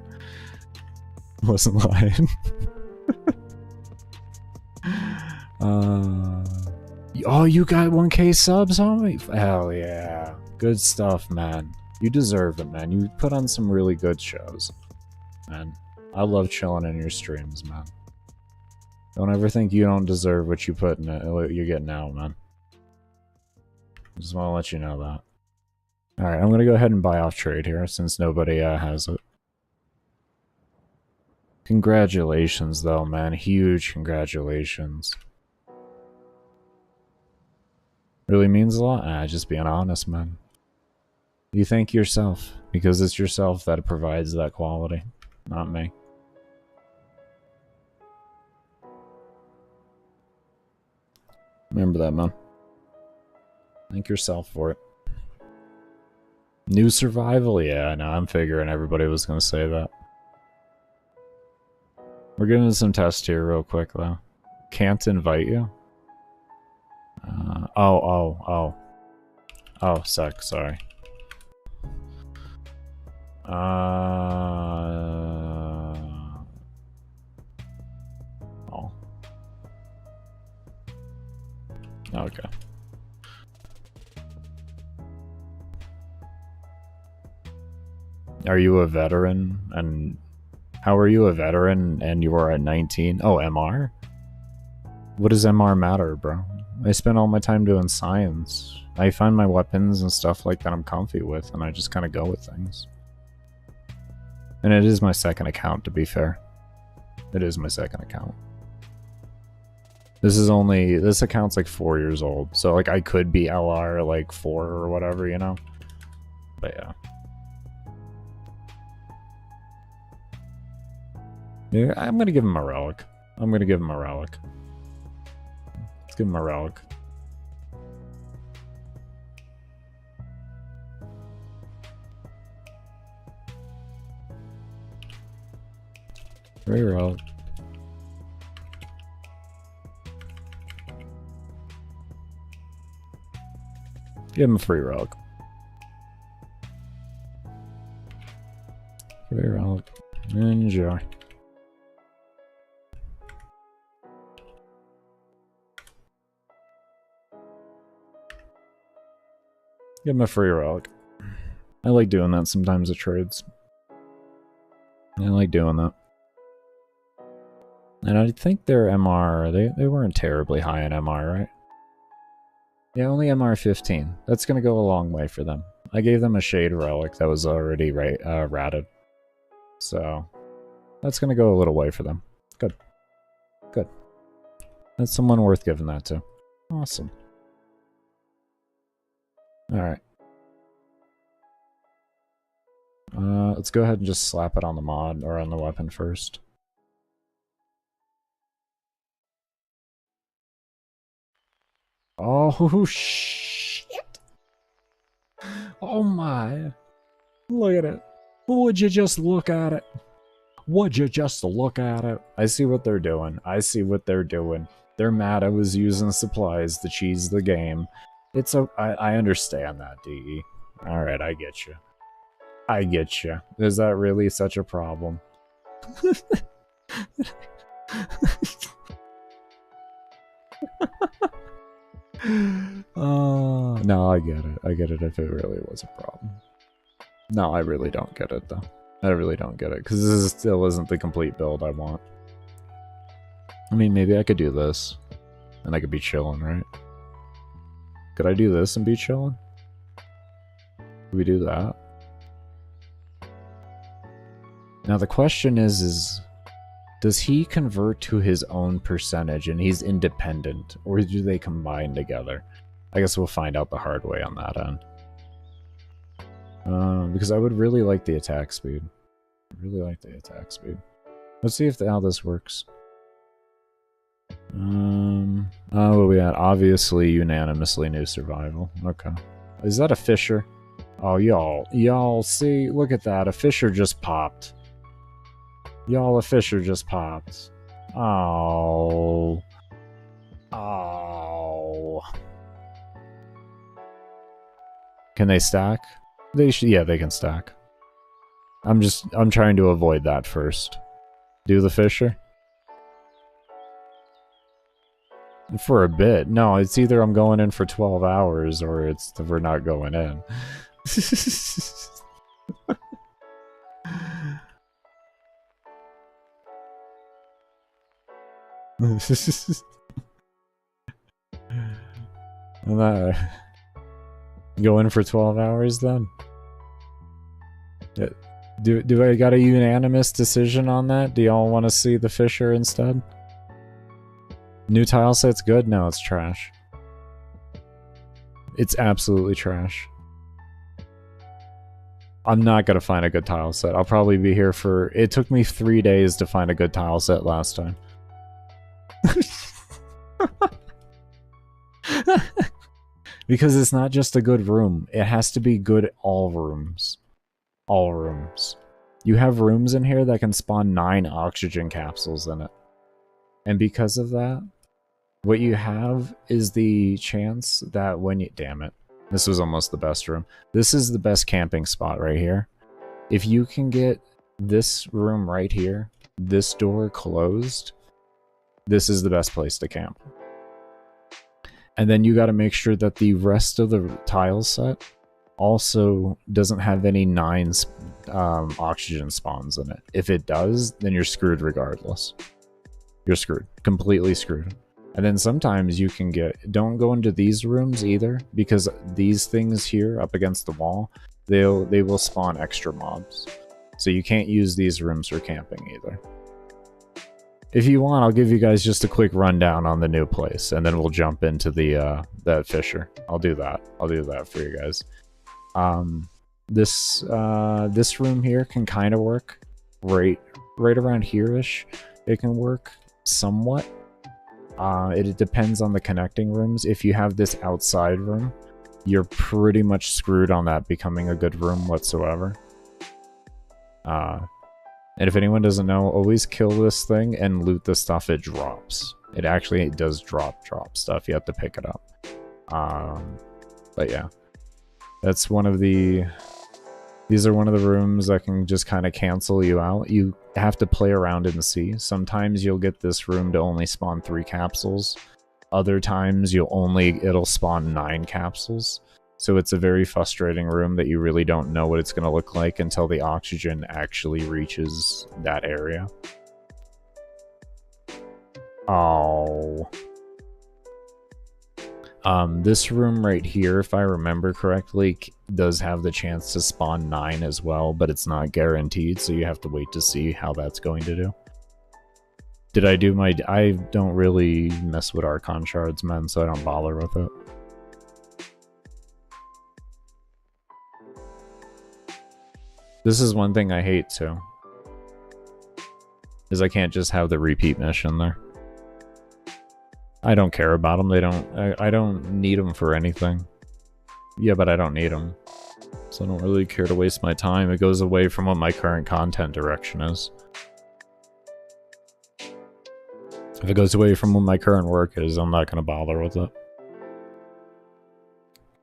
I wasn't lying. Oh, you got 1K subs, homie? Hell yeah. Good stuff, man. You deserve it, man. You put on some really good shows. Man, I love chilling in your streams, man. Don't ever think you don't deserve what you put in it, what you get now, man. Just want to let you know that. Alright, I'm gonna go ahead and buy off trade here, since nobody has it. Congratulations, though, man. Huge congratulations. Really means a lot? Just being honest, man. You thank yourself, because it's yourself that provides that quality, not me. Remember that, man. Thank yourself for it. New survival? Yeah, I know. I'm figuring everybody was going to say that. We're getting into some tests here real quick, though. Can't invite you? Oh, sec, sorry. Oh. Okay. Are you a veteran? And how are you a veteran and you are at 19? Oh, MR? What does MR matter, bro? I spend all my time doing science. I find my weapons and stuff like that I'm comfy with, and I just kind of go with things. And it is my second account, to be fair. It is my second account. This account's like 4 years old, so like I could be LR like 4 or whatever, you know? But yeah. Yeah, I'm gonna give him a relic. Let's give him a relic. Free relic. Give him a free relic. Free relic. Enjoy. Give him a free relic. I like doing that sometimes at trades. I like doing that. And I think their MR, they weren't terribly high in MR, right? Yeah, only MR 15. That's gonna go a long way for them. I gave them a shade relic that was already ratted. So that's gonna go a little way for them. Good. Good. That's someone worth giving that to. Awesome. Alright. Let's go ahead and just slap it on the mod, or on the weapon first. Oh, shit! Oh my! Look at it! Would you just look at it? Would you just look at it? I see what they're doing. I see what they're doing. They're mad I was using supplies to cheese the game. I understand that, DE. Alright, I get you. I get you. Is that really such a problem? No, I get it. I get it if it really was a problem. No, I really don't get it, though. I really don't get it, because this still isn't the complete build I want. I mean, maybe I could do this, and I could be chilling, right? Could I do this and be chilling? Could we do that? Now the question is does he convert to his own percentage and he's independent, or do they combine together? I guess we'll find out the hard way on that end. Because I would really like the attack speed. Let's see how this works. Oh, what we had? Obviously, unanimously new survival. Okay. Is that a Fisher? Oh, y'all, see, look at that. A Fisher just popped. Y'all, a Fisher just popped. Oh. Oh. Can they stack? Yeah, they can stack. I'm trying to avoid that first. Do the Fisher? For a bit. No, it's either I'm going in for 12 hours or we're not going in. Go in for 12 hours then? Do I got a unanimous decision on that? Do y'all want to see the Fisher instead? New tile set's good? No, it's trash. It's absolutely trash. I'm not gonna find a good tile set. I'll probably be here for... It took me 3 days to find a good tile set last time. Because it's not just a good room. It has to be good all rooms. All rooms. You have rooms in here that can spawn 9 oxygen capsules in it. And because of that, what you have is the chance that when you... Damn it. This was almost the best room. This is the best camping spot right here. If you can get this room right here, this door closed, this is the best place to camp. And then you got to make sure that the rest of the tile set also doesn't have any 9 oxygen spawns in it. If it does, then you're screwed regardless. You're screwed. Completely screwed. And then sometimes you can get... Don't go into these rooms either, because these things here up against the wall, they will spawn extra mobs. So you can't use these rooms for camping either. If you want, I'll give you guys just a quick rundown on the new place, and then we'll jump into the that Fisher. I'll do that. I'll do that for you guys. This room here can kind of work right around here-ish. It can work somewhat. It depends on the connecting rooms. If you have this outside room, you're pretty much screwed on that becoming a good room whatsoever. And if anyone doesn't know, always kill this thing and loot the stuff it drops. It actually does drop stuff. You have to pick it up. But yeah, that's one of the... These are one of the rooms that can just kind of cancel you out. You have to play around and see. Sometimes you'll get this room to only spawn 3 capsules. Other times it'll spawn 9 capsules. So it's a very frustrating room that you really don't know what it's going to look like until the oxygen actually reaches that area. Oh. This room right here, if I remember correctly, does have the chance to spawn 9 as well, but it's not guaranteed, so you have to wait to see how that's going to do. Did I do my... I don't really mess with Archon shards, man, so I don't bother with it. This is one thing I hate, too. Is I can't just have the repeat mission there. I don't care about them. They don't... I don't need them for anything. Yeah, but I don't need them. So I don't really care to waste my time. It goes away from what my current content direction is. If it goes away from what my current work is, I'm not going to bother with it.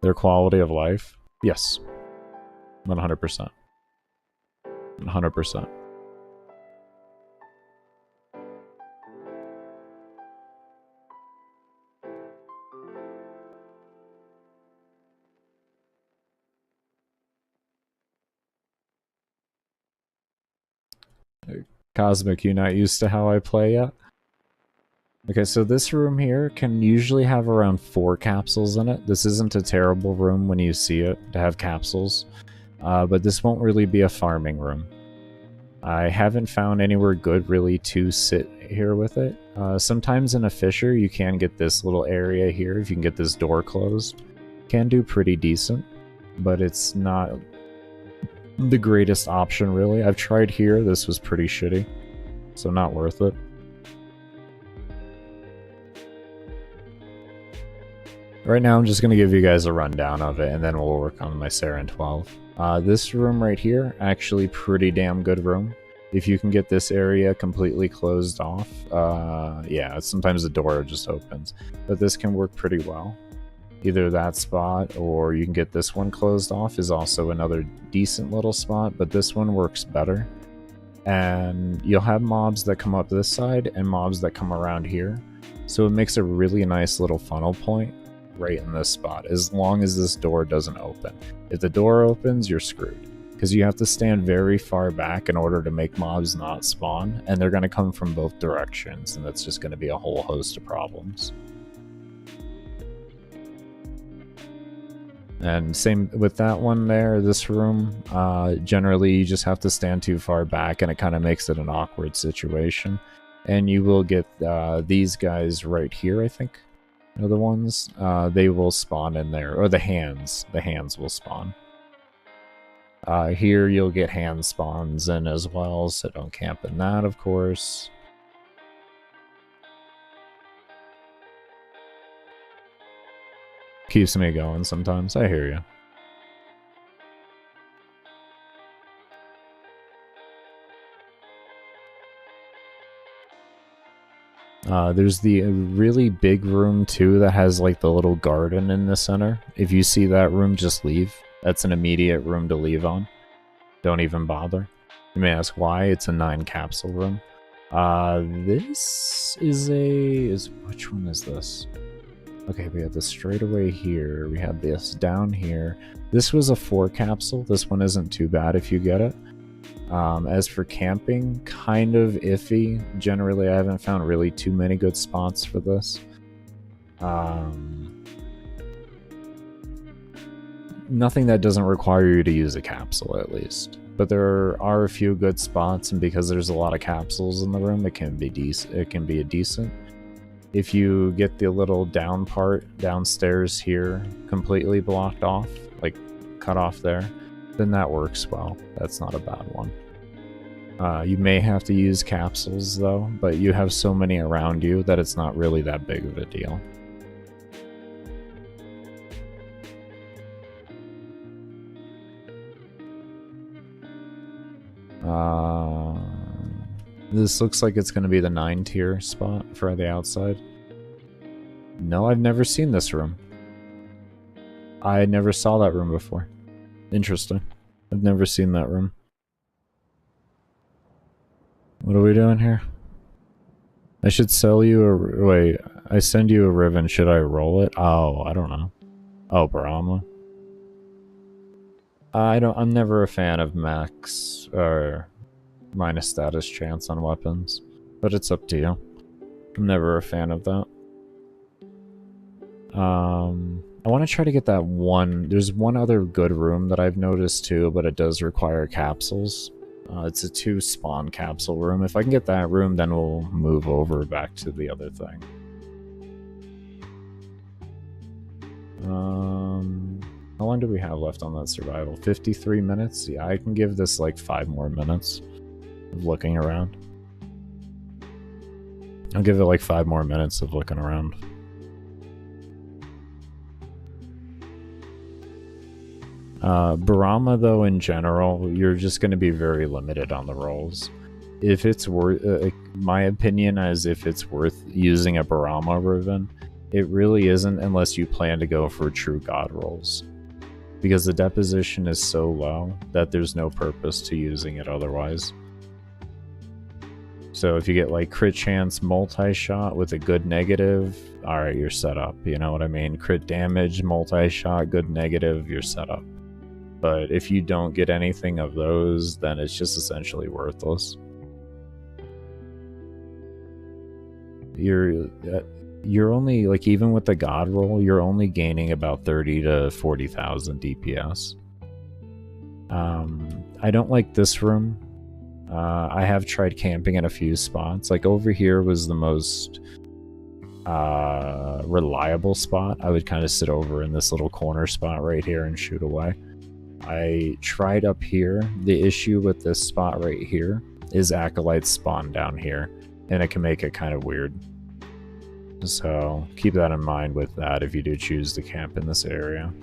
Their quality of life? Yes. 100%. 100%. Cosmic, you not used to how I play yet? Okay, so this room here can usually have around 4 capsules in it. This isn't a terrible room when you see it to have capsules, but this won't really be a farming room. I haven't found anywhere good really to sit here with it. Sometimes in a Fisher you can get this little area here if you can get this door closed. Can do pretty decent, but it's not the greatest option really. I've tried here, this was pretty shitty, so not worth it. Right now I'm just going to give you guys a rundown of it and then we'll work on my Saryn 12. This room right here, actually pretty damn good room. If you can get this area completely closed off, yeah, sometimes the door just opens, but this can work pretty well. Either that spot or you can get this one closed off is also another decent little spot, but this one works better. And you'll have mobs that come up this side and mobs that come around here. So it makes a really nice little funnel point right in this spot, as long as this door doesn't open. If the door opens, you're screwed. because you have to stand very far back in order to make mobs not spawn, and they're going to come from both directions, and that's just going to be a whole host of problems. And same with that one there, this room. Generally, you just have to stand too far back, and it kind of makes it an awkward situation. And you will get these guys right here, I think, are the ones. They will spawn in there, or the hands. The hands will spawn. Here you'll get hand spawns in as well, so don't camp in that, of course. Keeps me going sometimes, I hear you. There's the really big room too that has like the little garden in the center. If you see that room, just leave. That's an immediate room to leave on. Don't even bother. You may ask why. It's a 9 capsule room. This is which one is this? Okay, we have the straightaway here. We have this down here. This was a 4 capsule. This one isn't too bad if you get it. As for camping, kind of iffy. Generally, I haven't found really too many good spots for this. Nothing that doesn't require you to use a capsule, at least. But there are a few good spots, and because there's a lot of capsules in the room, it can be decent. It can be a decent. If you get the little down part downstairs here completely blocked off, like cut off there, then that works well. That's not a bad one. You may have to use capsules though, but you have so many around you that it's not really that big of a deal. This looks like it's going to be the 9 tier spot for the outside. No, I've never seen this room. I never saw that room before. Interesting. I've never seen that room. What are we doing here? I should sell you a... Wait, I send you a ribbon. Should I roll it? Oh, I don't know. Oh, Brahma. I'm never a fan of max or minus status chance on weapons, but it's up to you. I'm never a fan of that. I want to try to get that one. There's one other good room that I've noticed too, but it does require capsules. It's a 2 spawn capsule room. If I can get that room, then we'll move over back to the other thing. How long do we have left on that survival? 53 minutes? Yeah, I can give this like 5 more minutes of looking around. I'll give it like 5 more minutes of looking around. Barama, though, in general, you're just going to be very limited on the rolls. If it's worth, my opinion is if it's worth using a Barama ribbon, it really isn't unless you plan to go for true god rolls. Because the deposition is so low that there's no purpose to using it otherwise. So if you get like crit chance multi-shot with a good negative, alright, you're set up, you know what I mean? Crit damage, multi-shot, good negative, you're set up. But if you don't get anything of those, then it's just essentially worthless. You're only, like, even with the god roll, you're only gaining about 30 to 40,000 DPS. I don't like this room. I have tried camping in a few spots. Like, over here was the most reliable spot. I would kind of sit over in this little corner spot right here and shoot away. I tried up here. The issue with this spot right here is acolytes spawn down here, and it can make it kind of weird. So keep that in mind with that if you do choose to camp in this area.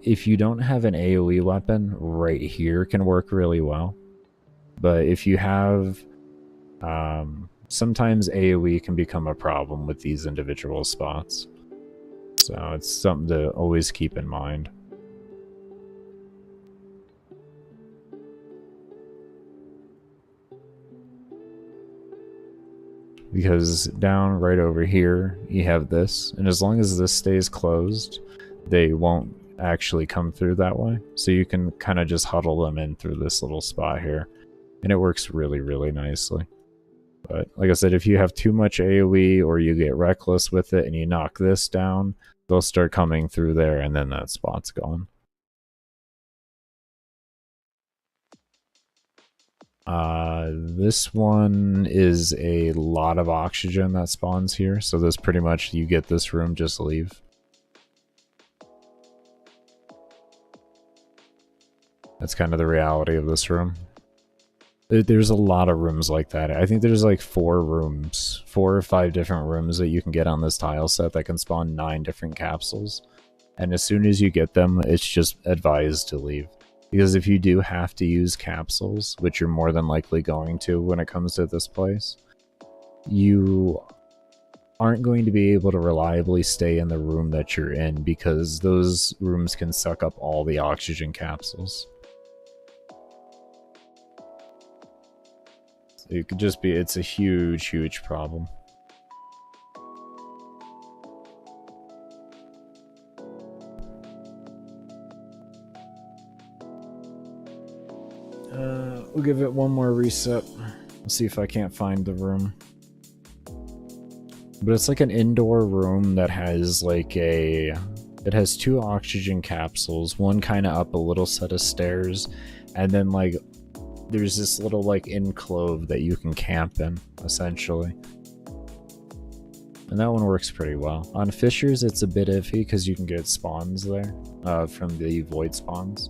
If you don't have an AoE weapon, right here can work really well. But if you have, sometimes AoE can become a problem with these individual spots. So it's something to always keep in mind. because down right over here you have this, and as long as this stays closed, they won't actually come through that way. So you can kind of just huddle them in through this little spot here, and it works really, really nicely. But like I said, if you have too much AoE or you get reckless with it and you knock this down, they'll start coming through there, and then that spot's gone. This one is a lot of oxygen that spawns here, so this pretty much, you get this room, just leave. That's kind of the reality of this room. There's a lot of rooms like that. I think there's like 4 or 5 different rooms that you can get on this tile set that can spawn 9 different capsules. And as soon as you get them, it's just advised to leave. Because if you do have to use capsules, which you're more than likely going to when it comes to this place, you aren't going to be able to reliably stay in the room that you're in, because those rooms can suck up all the oxygen capsules. It could just be, it's a huge, huge problem. We'll give it one more reset. Let's see if I can't find the room. But it's like an indoor room that has like it has 2 oxygen capsules, one kind of up a little set of stairs, and then like there's this little like enclave that you can camp in, essentially. And that one works pretty well. On fissures, it's a bit iffy because you can get spawns there from the void spawns.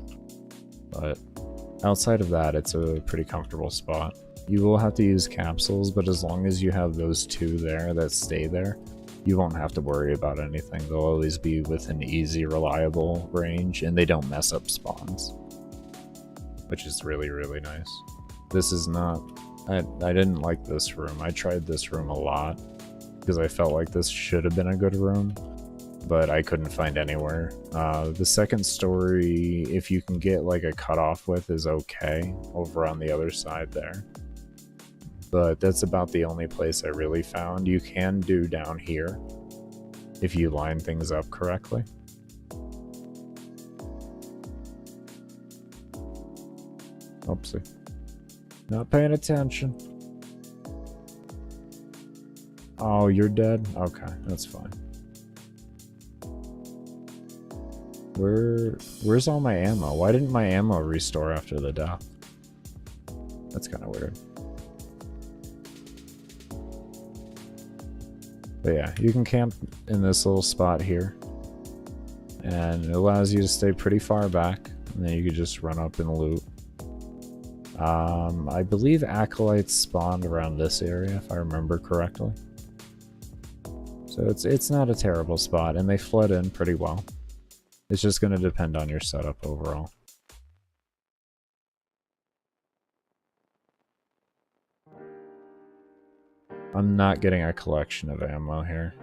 But outside of that, it's a pretty comfortable spot. You will have to use capsules, but as long as you have those 2 there that stay there, you won't have to worry about anything. They'll always be within easy, reliable range, and they don't mess up spawns, which is really, really nice. This is not... I didn't like this room. I tried this room a lot, because I felt like this should have been a good room, but I couldn't find anywhere. The second story, if you can get like a cutoff width, is okay over on the other side there. But that's about the only place I really found. You can do down here if you line things up correctly. Oopsie. Not paying attention. Oh, you're dead? Okay, that's fine. Where's all my ammo? Why didn't my ammo restore after the death? That's kind of weird. But yeah, you can camp in this little spot here, and it allows you to stay pretty far back, and then you can just run up and loot. I believe acolytes spawned around this area, if I remember correctly. So it's not a terrible spot, and they flood in pretty well. It's just going to depend on your setup overall. I'm not getting a collection of ammo here.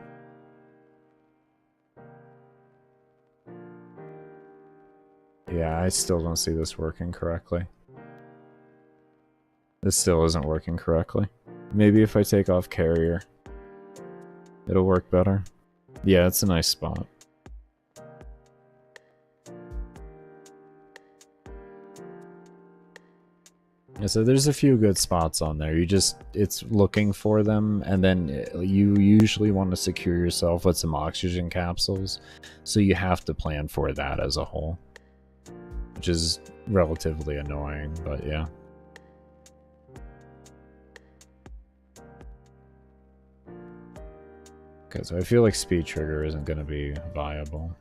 Yeah, I still don't see this working correctly. This still isn't working correctly. Maybe if I take off carrier, it'll work better. Yeah, it's a nice spot. Yeah, so there's a few good spots on there. It's looking for them, and then you usually want to secure yourself with some oxygen capsules, so you have to plan for that as a whole, which is relatively annoying, but yeah. Okay, so I feel like speed trigger isn't going to be viable.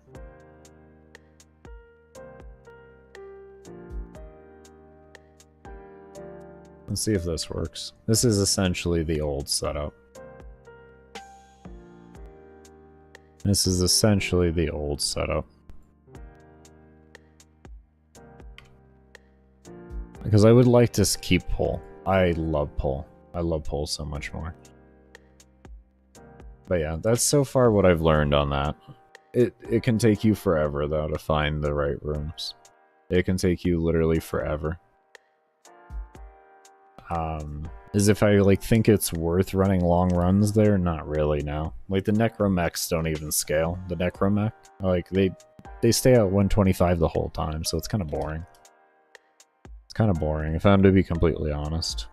Let's see if this works. This is essentially the old setup. This is essentially the old setup. Because I would like to keep pull. I love pull. I love pull so much more. But yeah, that's so far what I've learned on that. It can take you forever, though, to find the right rooms. It can take you literally forever. is if I like think it's worth running long runs there. Not really, no. Like the necromechs don't even scale. The necromech, like they stay at 125 the whole time, so it's kind of boring. It's kind of boring if I'm to be completely honest.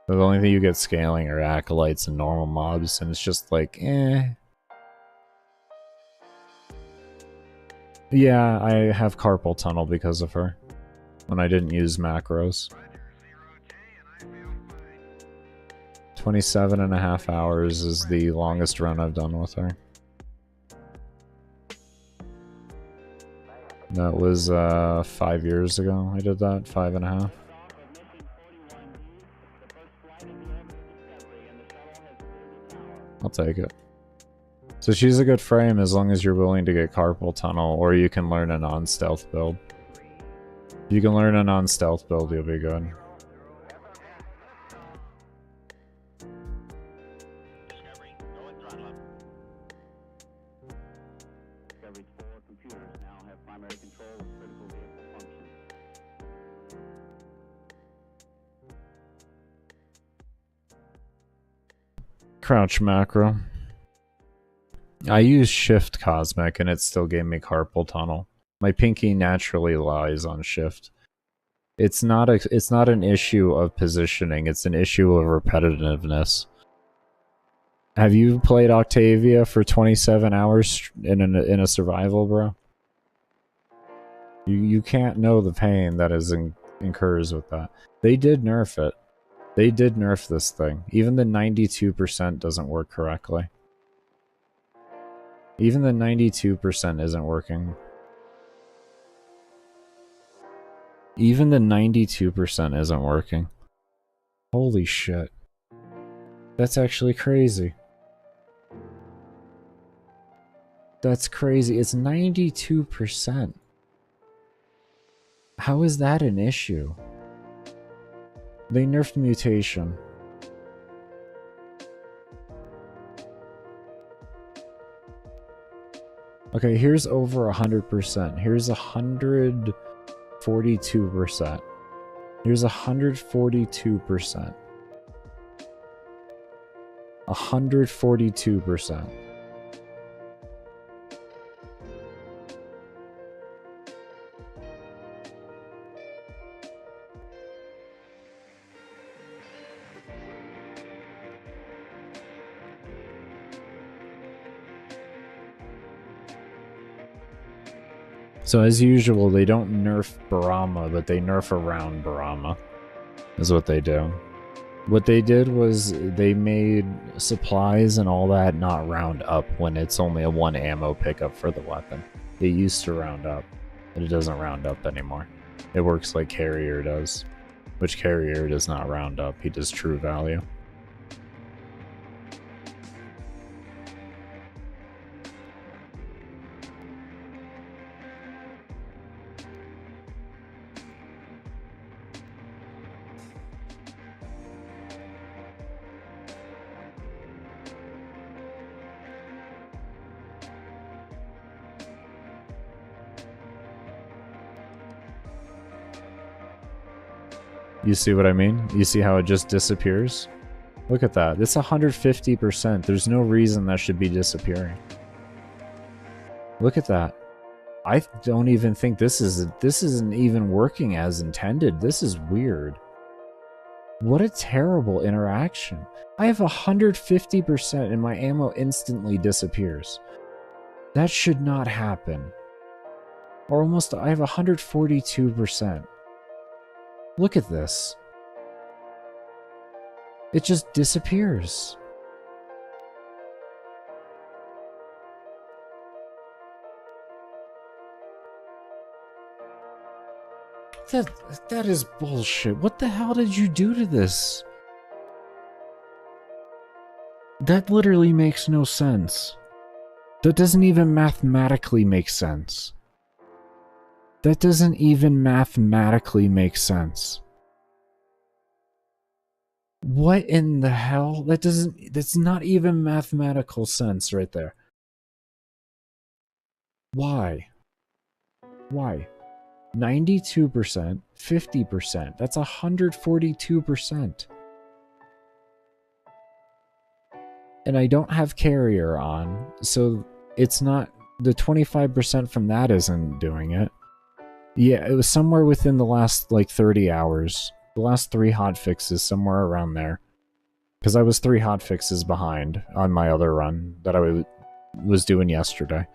The only thing you get scaling are acolytes and normal mobs, and it's just like, eh. Yeah, I have carpal tunnel because of her. When I didn't use macros. 27.5 hours is the longest run I've done with her. That was 5 years ago I did that, 5.5. I'll take it. So she's a good frame as long as you're willing to get carpal tunnel, or you can learn a non-stealth build. If you can learn a non-stealth build, you'll be good. Crouch macro. I used shift cosmic and it still gave me carpal tunnel. My pinky naturally lies on shift. It's not an issue of positioning, it's an issue of repetitiveness. Have you played Octavia for 27 hours in a survival, bro? You can't know the pain that incurs with that. They did nerf it. They did nerf this thing. Even the 92% doesn't work correctly. Even the 92% isn't working. Even the 92% isn't working. Holy shit. That's actually crazy. That's crazy. It's 92%. How is that an issue? They nerfed mutation. Okay, here's over 100%. Here's 142%. Here's 142%. 142%. So as usual, they don't nerf Barama, but they nerf around Barama, is what they do. What they did was they made supplies and all that not round up when it's only a 1 ammo pickup for the weapon. It used to round up, but it doesn't round up anymore. It works like Carrier does, which Carrier does not round up, he does true value. You see what I mean? You see how it just disappears? Look at that. It's 150%. There's no reason that should be disappearing. Look at that. I don't even think this isn't even working as intended. This is weird. What a terrible interaction. I have 150% and my ammo instantly disappears. That should not happen. Or almost, I have 142%. Look at this. It just disappears. That is bullshit. What the hell did you do to this? That literally makes no sense. That doesn't even mathematically make sense. That doesn't even mathematically make sense. What in the hell? That's not even mathematical sense right there. Why? Why? 92%, 50%, that's 142%. And I don't have carrier on, so it's not, the 25% from that isn't doing it. Yeah, it was somewhere within the last, like, 30 hours. The last 3 hotfixes, somewhere around there. Because I was 3 hotfixes behind on my other run that I was doing yesterday.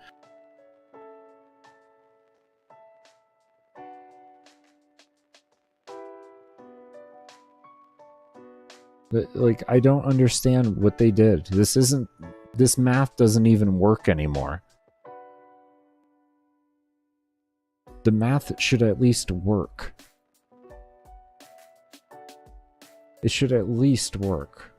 But, like, I don't understand what they did. This math doesn't even work anymore. The math should at least work. It should at least work.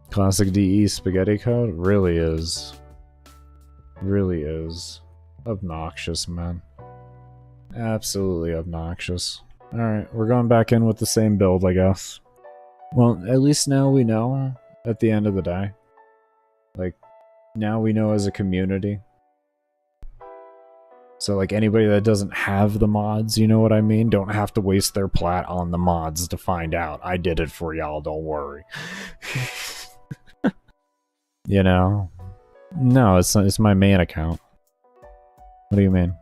Classic DE spaghetti code really is obnoxious, man. Absolutely obnoxious. Alright, we're going back in with the same build, I guess. Well, at least now we know at the end of the day. Like, now we know as a community. So, like, anybody that doesn't have the mods, you know what I mean? Don't have to waste their plat on the mods to find out. I did it for y'all, don't worry. You know? No, it's my main account. What do you mean?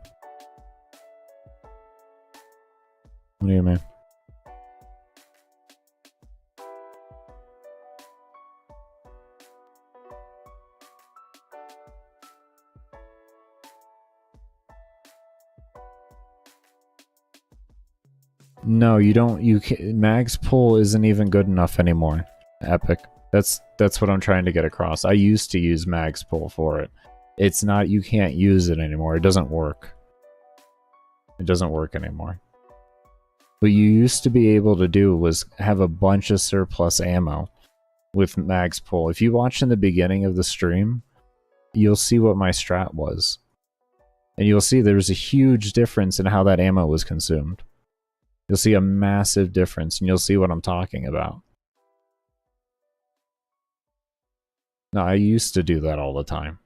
What do you mean? No, you don't. You can't, Mag's pull isn't even good enough anymore. Epic. That's what I'm trying to get across. I used to use Mag's pull for it. It's not. You can't use it anymore. It doesn't work. It doesn't work anymore. What you used to be able to do was have a bunch of surplus ammo with Mag's pull. If you watch in the beginning of the stream, you'll see what my strat was. And you'll see there's a huge difference in how that ammo was consumed. You'll see a massive difference, and you'll see what I'm talking about. No, I used to do that all the time.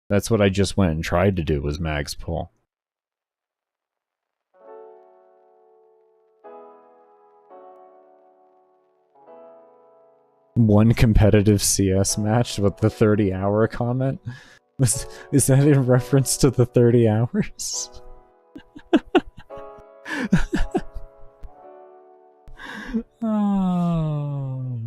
That's what I just went and tried to do, was Mag's pull. One competitive CS match with the 30-hour comment? Is that in reference to the 30 hours? Oh.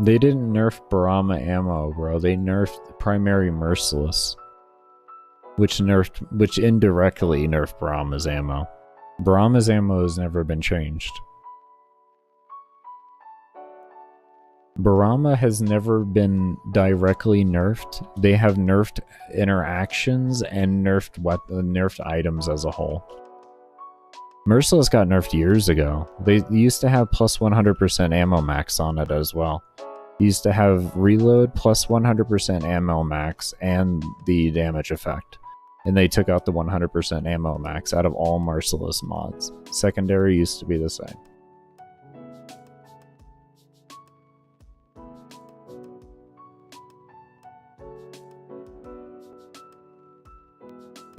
They didn't nerf Barama ammo, bro. They nerfed primary merciless, which indirectly nerfed Barama's ammo. Barama's ammo has never been changed. Barama has never been directly nerfed. They have nerfed interactions and nerfed items as a whole. Merciless got nerfed years ago. They used to have plus 100% ammo max on it as well. Used to have reload plus 100% ammo max and the damage effect. And they took out the 100% ammo max out of all Merciless mods. Secondary used to be the same.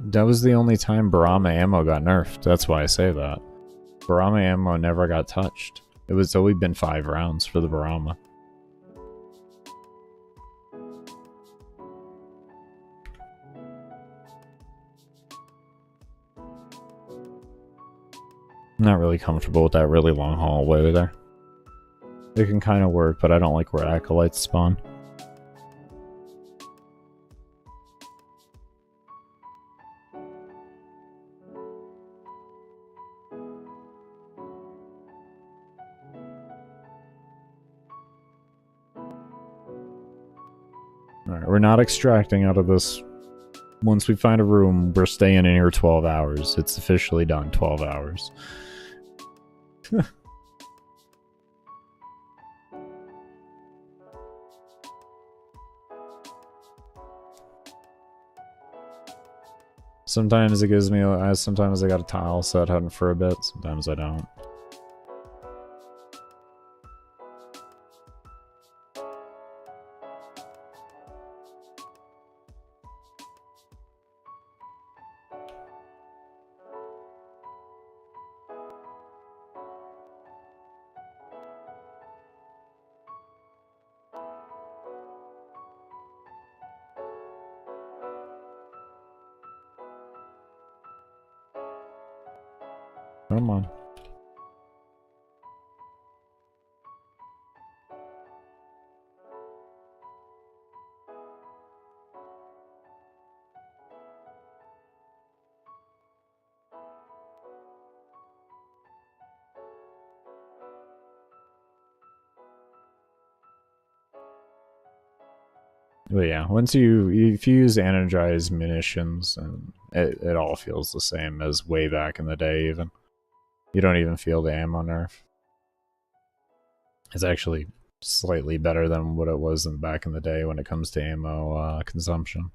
That was the only time Barama ammo got nerfed. That's why I say that. Barama ammo never got touched. It was always been 5 rounds for the Barama. I'm not really comfortable with that really long hallway there. It can kind of work, but I don't like where acolytes spawn. Alright, we're not extracting out of this once we find a room, we're staying in here 12 hours. It's officially done, 12 hours. Sometimes it gives me, sometimes I got a tile set hunting for a bit, sometimes I don't. Come on. But yeah, once if you use energized munitions, and it all feels the same as way back in the day even. You don't even feel the ammo nerf. It's actually slightly better than what it was back in the day when it comes to ammo consumption.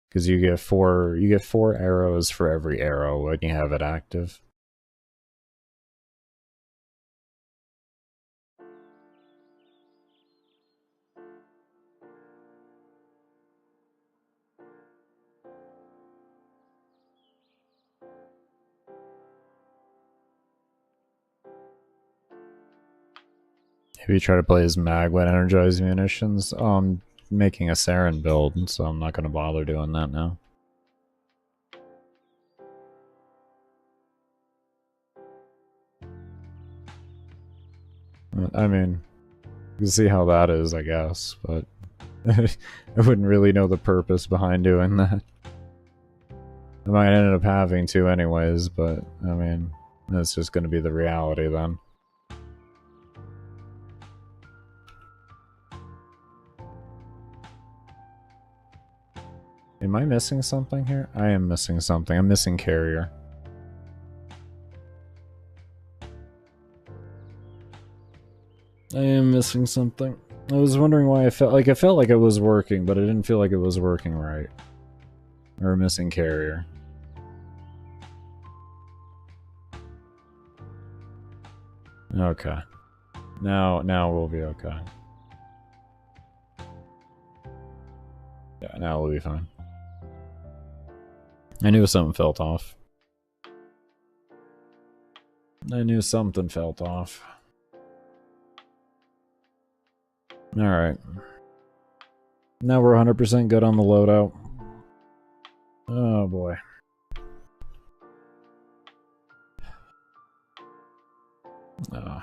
Because you get four arrows for every arrow when you have it active. If you try to play as mag with energized munitions, I'm making a Saryn build, so I'm not going to bother doing that now. I mean, you can see how that is, I guess, but I wouldn't really know the purpose behind doing that. I might end up having to anyways, but, I mean, that's just going to be the reality then. Am I missing something here? I am missing something. I'm missing carrier. I am missing something. I was wondering why I felt like it was working, but it didn't feel like it was working right. Or missing carrier. Okay. Now we'll be okay. Yeah, now we'll be fine. I knew something felt off. I knew something felt off. Alright. Now we're 100% good on the loadout. Oh boy. I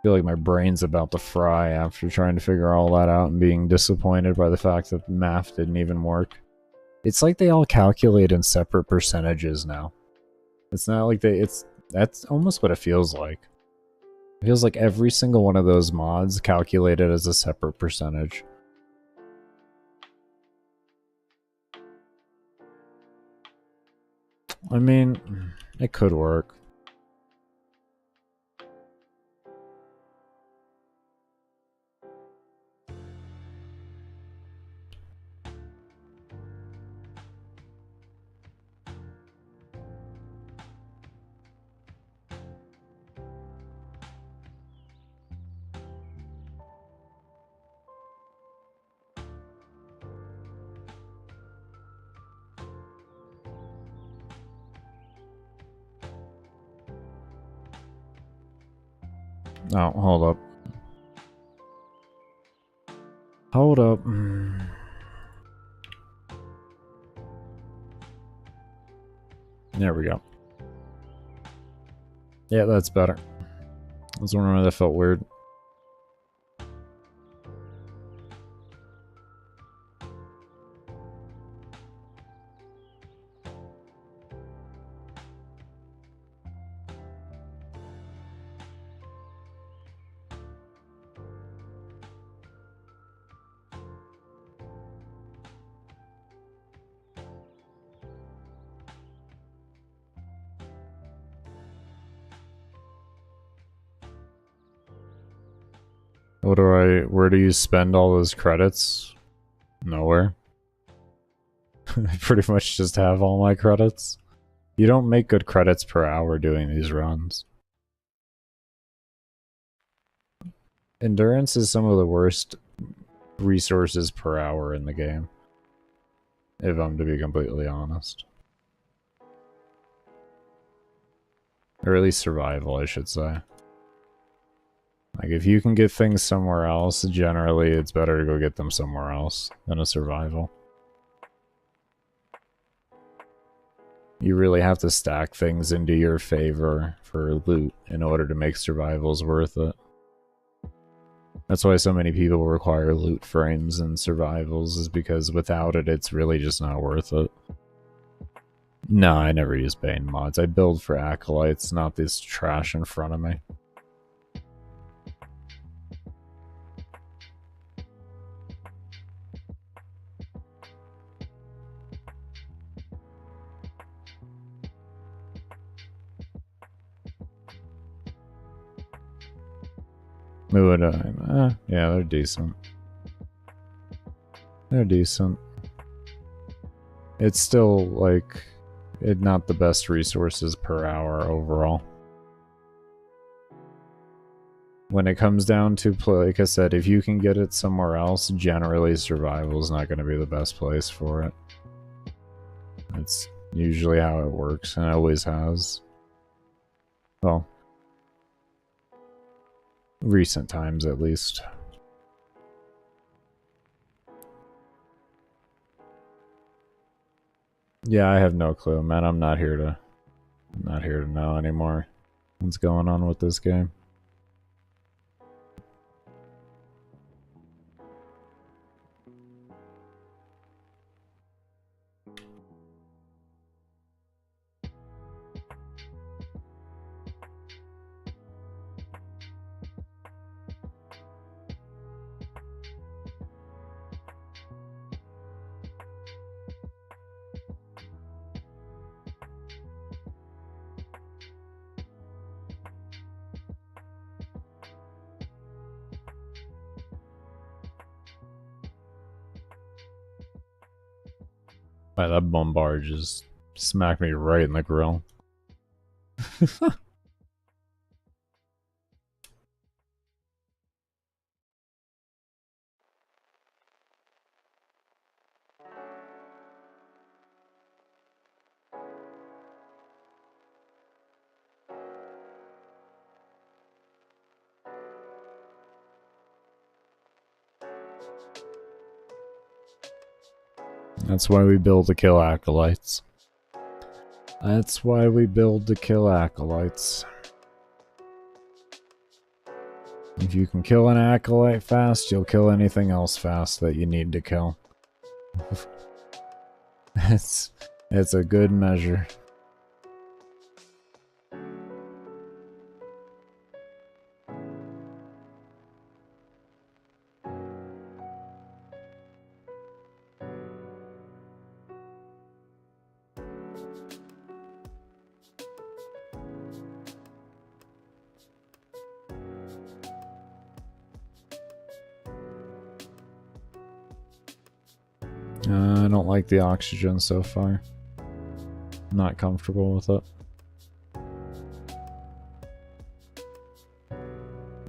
feel like my brain's about to fry after trying to figure all that out and being disappointed by the fact that the math didn't even work. It's like they all calculate in separate percentages now. It's not like that's almost what it feels like. It feels like every single one of those mods calculated as a separate percentage. I mean, it could work. Oh, hold up. Hold up. There we go. Yeah, that's better. I was wondering why that felt weird. Where do you spend all those credits? Nowhere. I pretty much just have all my credits. You don't make good credits per hour doing these runs. Endurance is some of the worst resources per hour in the game, if I'm to be completely honest. Or at least survival, I should say. Like, if you can get things somewhere else, generally it's better to go get them somewhere else than a survival. You really have to stack things into your favor for loot in order to make survivals worth it. That's why so many people require loot frames in survivals, is because without it, it's really just not worth it. No, I never use Bane mods. I build for acolytes, not this trash in front of me. Yeah, they're decent. They're decent. It's still, like, not the best resources per hour overall. When it comes down to play, like I said, if you can get it somewhere else, generally survival is not going to be the best place for it. That's usually how it works, and it always has. Well, recent times at least. Yeah, I have no clue, man. I'm not here to know anymore what's going on with this game. Wow, that bombard just smacked me right in the grill. That's why we build to kill acolytes. That's why we build to kill acolytes. If you can kill an acolyte fast, you'll kill anything else fast that you need to kill. It's a good measure. I don't like the oxygen so far. Not comfortable with it.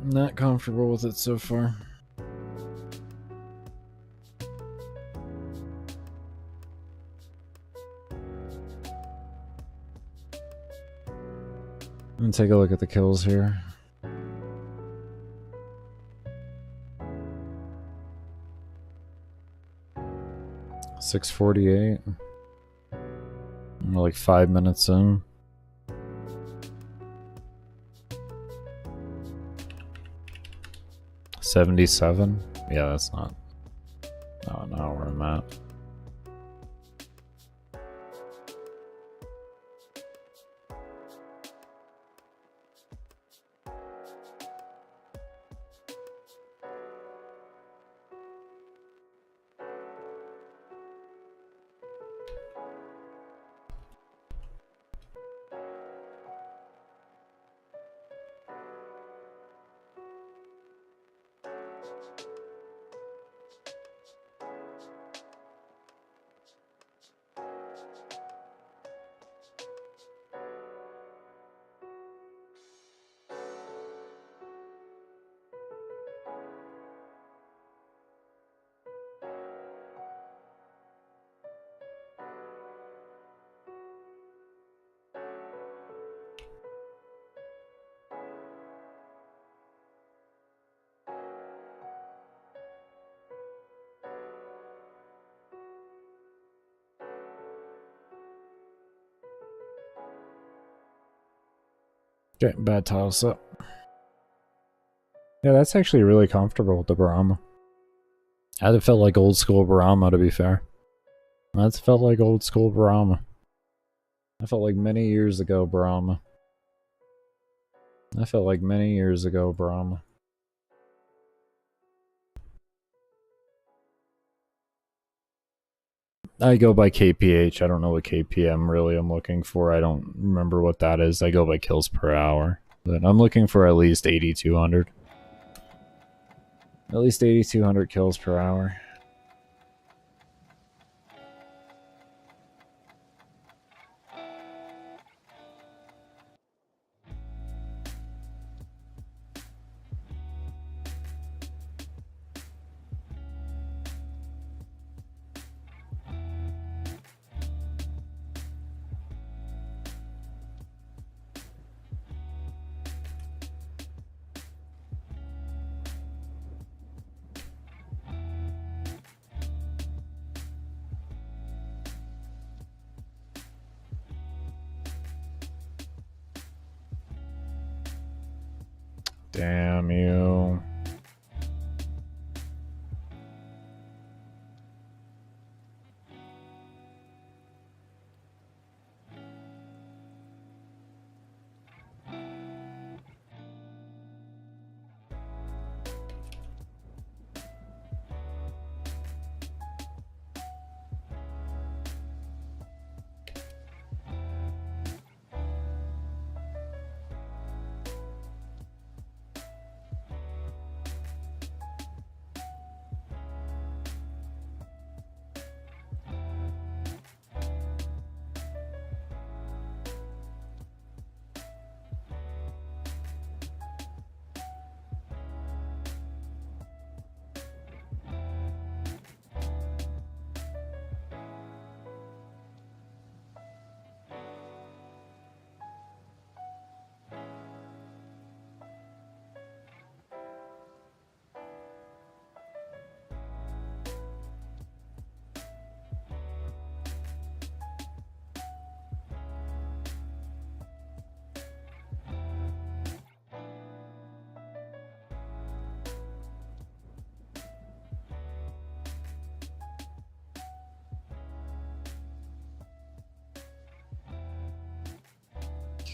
Not comfortable with it so far. I'm gonna take a look at the kills here. .648. We're like 5 minutes in. .77. Yeah, that's not where I'm at. Okay, bad tile set. Yeah, that's actually really comfortable with the Brahma. That felt like old school Brahma, to be fair. That's felt like old school Brahma. I felt like many years ago, Brahma. I felt like many years ago, Brahma. I go by KPH. I don't know what KPM really I'm looking for. I don't remember what that is. I go by kills per hour. But I'm looking for at least 8,200. At least 8,200 kills per hour. Damn you.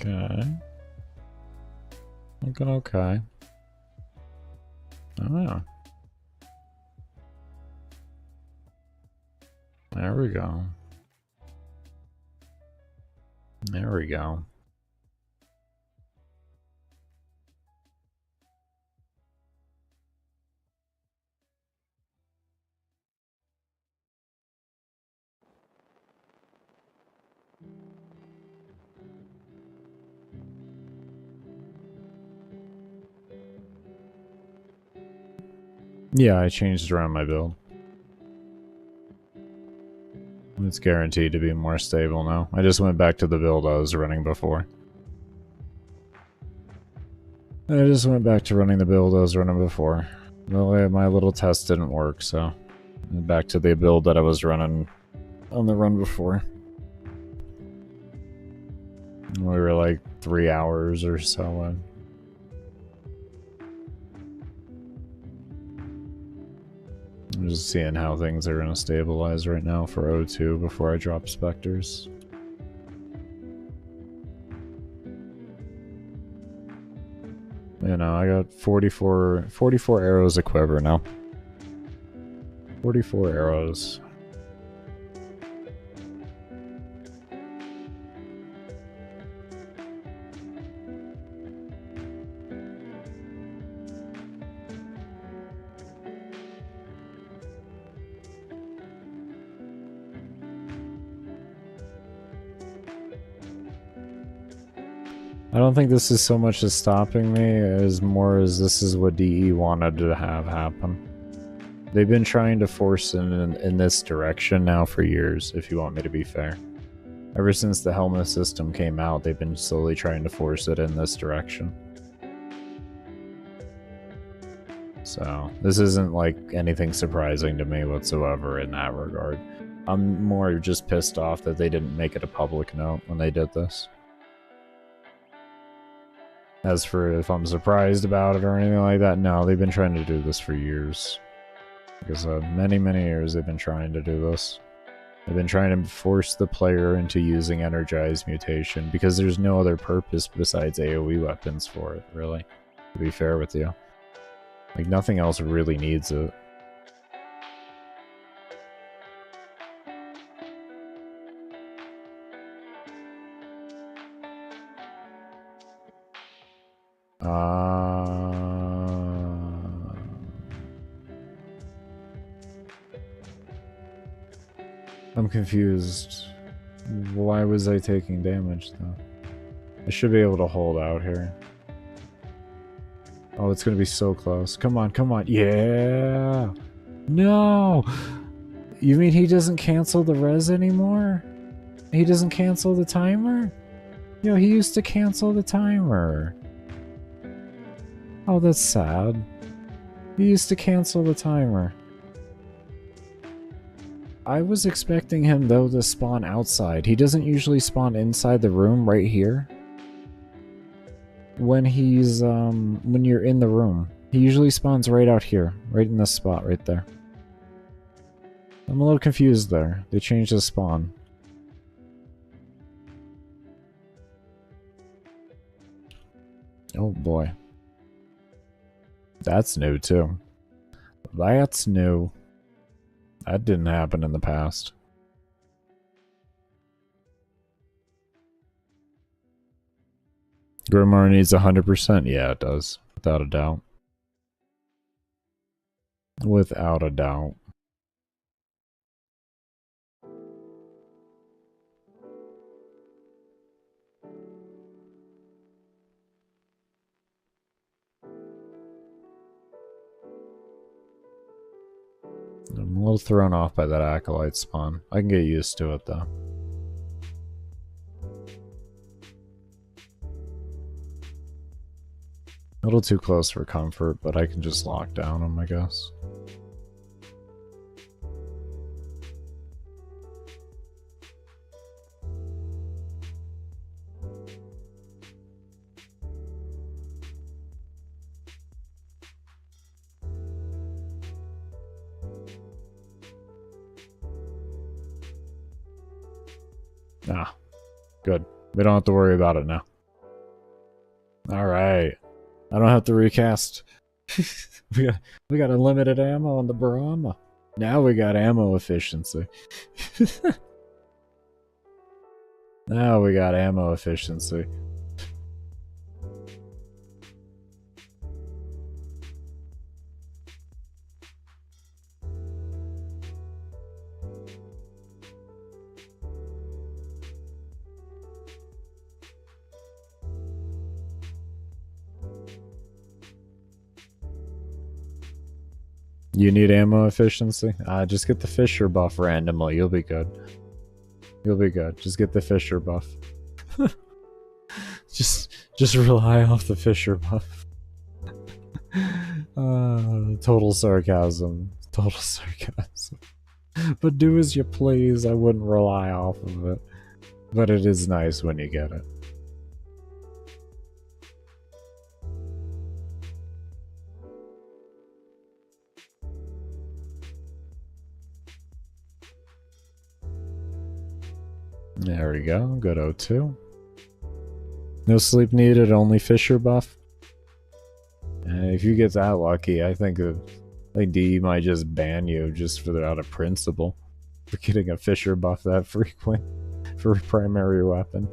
Okay. Looking okay. Oh yeah. There we go. There we go. Yeah, I changed around my build. It's guaranteed to be more stable now. I just went back to the build I was running before. I just went back to running the build I was running before. My little test didn't work, so back to the build that I was running on the run before. We were like 3 hours or so in. I'm just seeing how things are going to stabilize right now for O2 before I drop Spectres. You know, I got 44 arrows a quiver now. 44 arrows. I don't think this is so much as stopping me as more as this is what DE wanted to have happen. They've been trying to force it in this direction now for years, if you want me to be fair. Ever since the helmet system came out, they've been slowly trying to force it in this direction. So, this isn't like anything surprising to me whatsoever in that regard. I'm more just pissed off that they didn't make it a public note when they did this. As for if I'm surprised about it or anything like that, no, they've been trying to do this for years. Because many, many years they've been trying to do this. They've been trying to force the player into using Energized Mutation because there's no other purpose besides AoE weapons for it, really. To be fair with you. Like, nothing else really needs it. I'm confused. Why was I taking damage, though? I should be able to hold out here. Oh, it's gonna be so close. Come on, come on. Yeah! No! You mean he doesn't cancel the res anymore? He doesn't cancel the timer? Yo, he used to cancel the timer. Oh, that's sad. He used to cancel the timer. I was expecting him, though, to spawn outside. He doesn't usually spawn inside the room right here. When he's, when you're in the room. He usually spawns right out here. Right in this spot right there. I'm a little confused there. They changed the spawn. Oh boy. That's new, too. That's new. That didn't happen in the past. Grimoire needs 100%? Yeah, it does. Without a doubt. Without a doubt. I'm a little thrown off by that Acolyte spawn. I can get used to it, though. A little too close for comfort, but I can just lock down him, I guess. Ah, good. We don't have to worry about it now. Alright. I don't have to recast. we got unlimited ammo on the Brahma. Now we got ammo efficiency. Now we got ammo efficiency. You need ammo efficiency? Just get the Fisher buff randomly. You'll be good. You'll be good. Just get the Fisher buff. just rely off the Fisher buff. Total sarcasm. Total sarcasm. But do as you please. I wouldn't rely off of it. But it is nice when you get it. There we go. Good O2. No sleep needed, only Fisher buff. And if you get that lucky, I think D might just ban you just for out of principle for getting a Fisher buff that frequent for a primary weapon.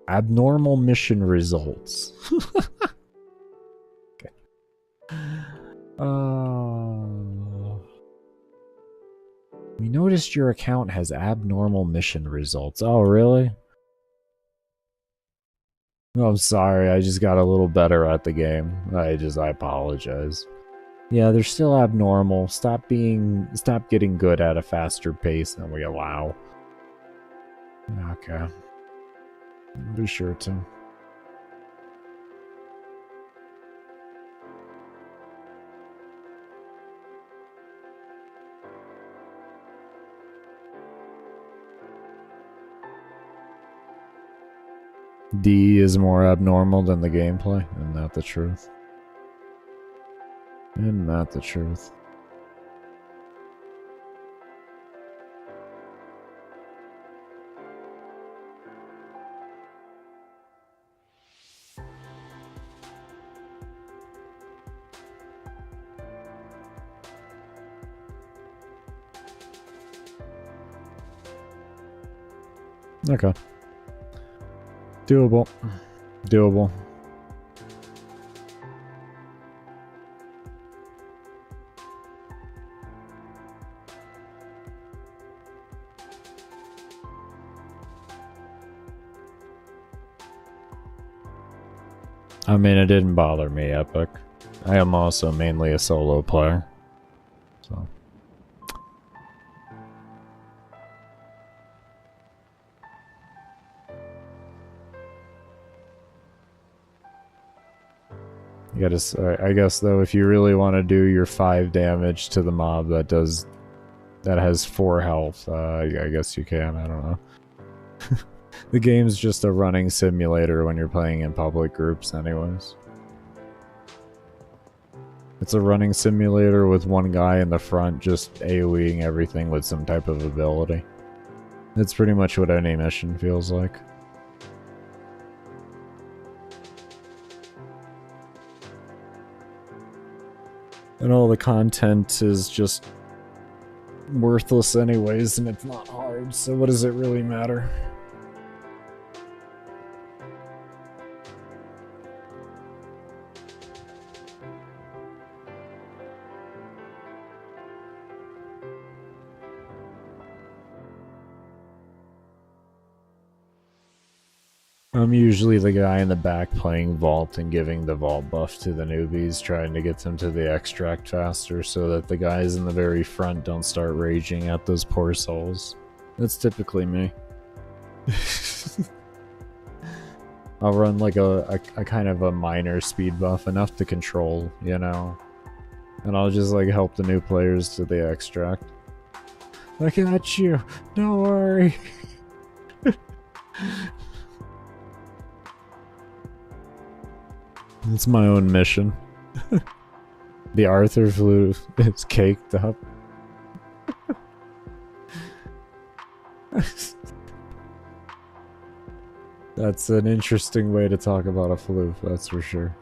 Abnormal mission results. Okay. We noticed your account has abnormal mission results. Oh, really? Oh, I'm sorry, I just got a little better at the game. I apologize. Yeah, they're still abnormal. Stop getting good at a faster pace than we allow. Okay. Be sure to. D is more abnormal than the gameplay. Isn't that the truth? Isn't that the truth? Okay. Doable. Doable. I mean, it didn't bother me, Epic. I am also mainly a solo player. So. You gotta, I guess though, if you really want to do your 5 damage to the mob that has 4 health, I guess you can, I don't know. The game's just a running simulator when you're playing in public groups anyways. It's a running simulator with one guy in the front just AoEing everything with some type of ability. That's pretty much what any mission feels like. And all the content is just worthless anyways, and it's not hard, so what does it really matter? I'm usually the guy in the back playing Vault and giving the Vault buff to the newbies, trying to get them to the extract faster so that the guys in the very front don't start raging at those poor souls. That's typically me. I'll run like a kind of a minor speed buff, enough to control, you know? And I'll just like help the new players to the extract. I got you! Don't worry! It's my own mission. The Arthur flute is caked up. That's an interesting way to talk about a floof, that's for sure.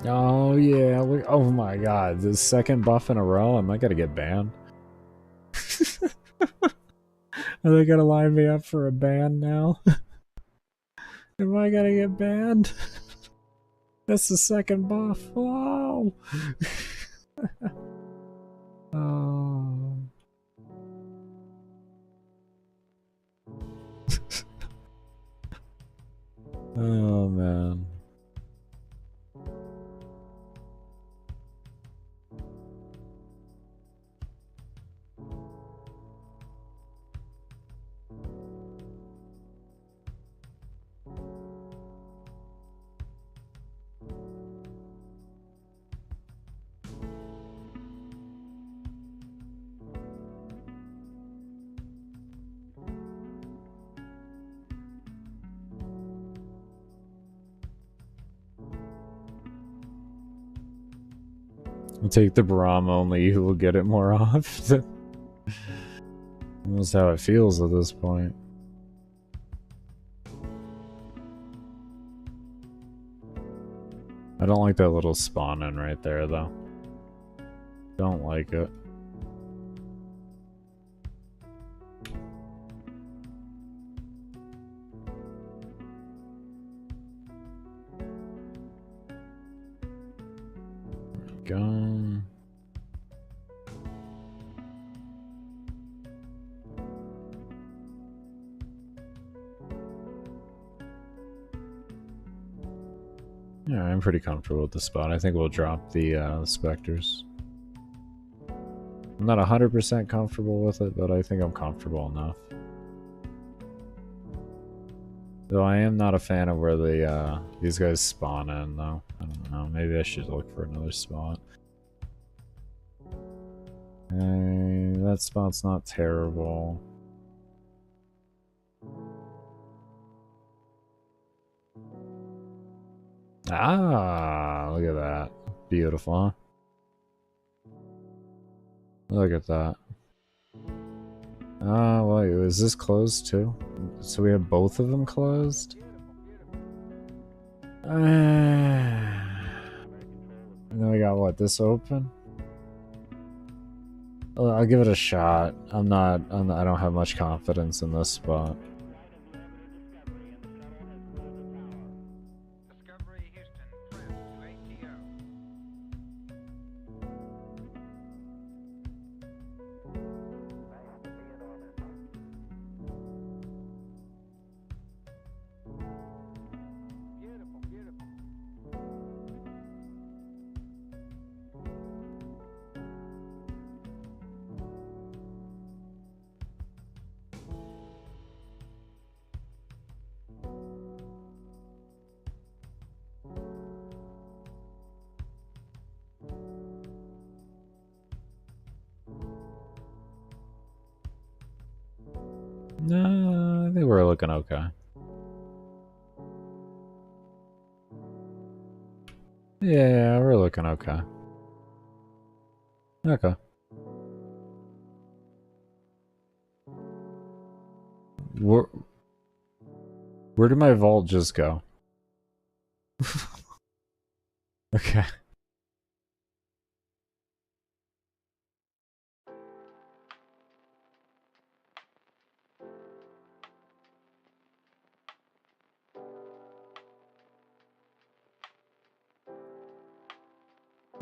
Oh yeah, look, oh my god, the second buff in a row, am I gonna get banned? Are they gonna line me up for a ban now? Am I gonna get banned? That's the second buff. Wow. Oh. Oh man. I'll take the Brahm only, you will get it more often. That's how it feels at this point. I don't like that little spawn in right there though. Don't like it. Go. Yeah, I'm pretty comfortable with the spot. I think we'll drop the specters. I'm not 100% comfortable with it, but I think I'm comfortable enough. Though I am not a fan of where these guys spawn in, though. I don't know. Maybe I should look for another spot. That spot's not terrible. Ah, look at that. Beautiful, huh? Look at that. Ah, wait, is this closed too? So we have both of them closed? And then we got what, this open? I'll give it a shot. I don't have much confidence in this spot. No, I think we're looking okay. Yeah, we're looking okay. Okay. Where did my vault just go? Okay.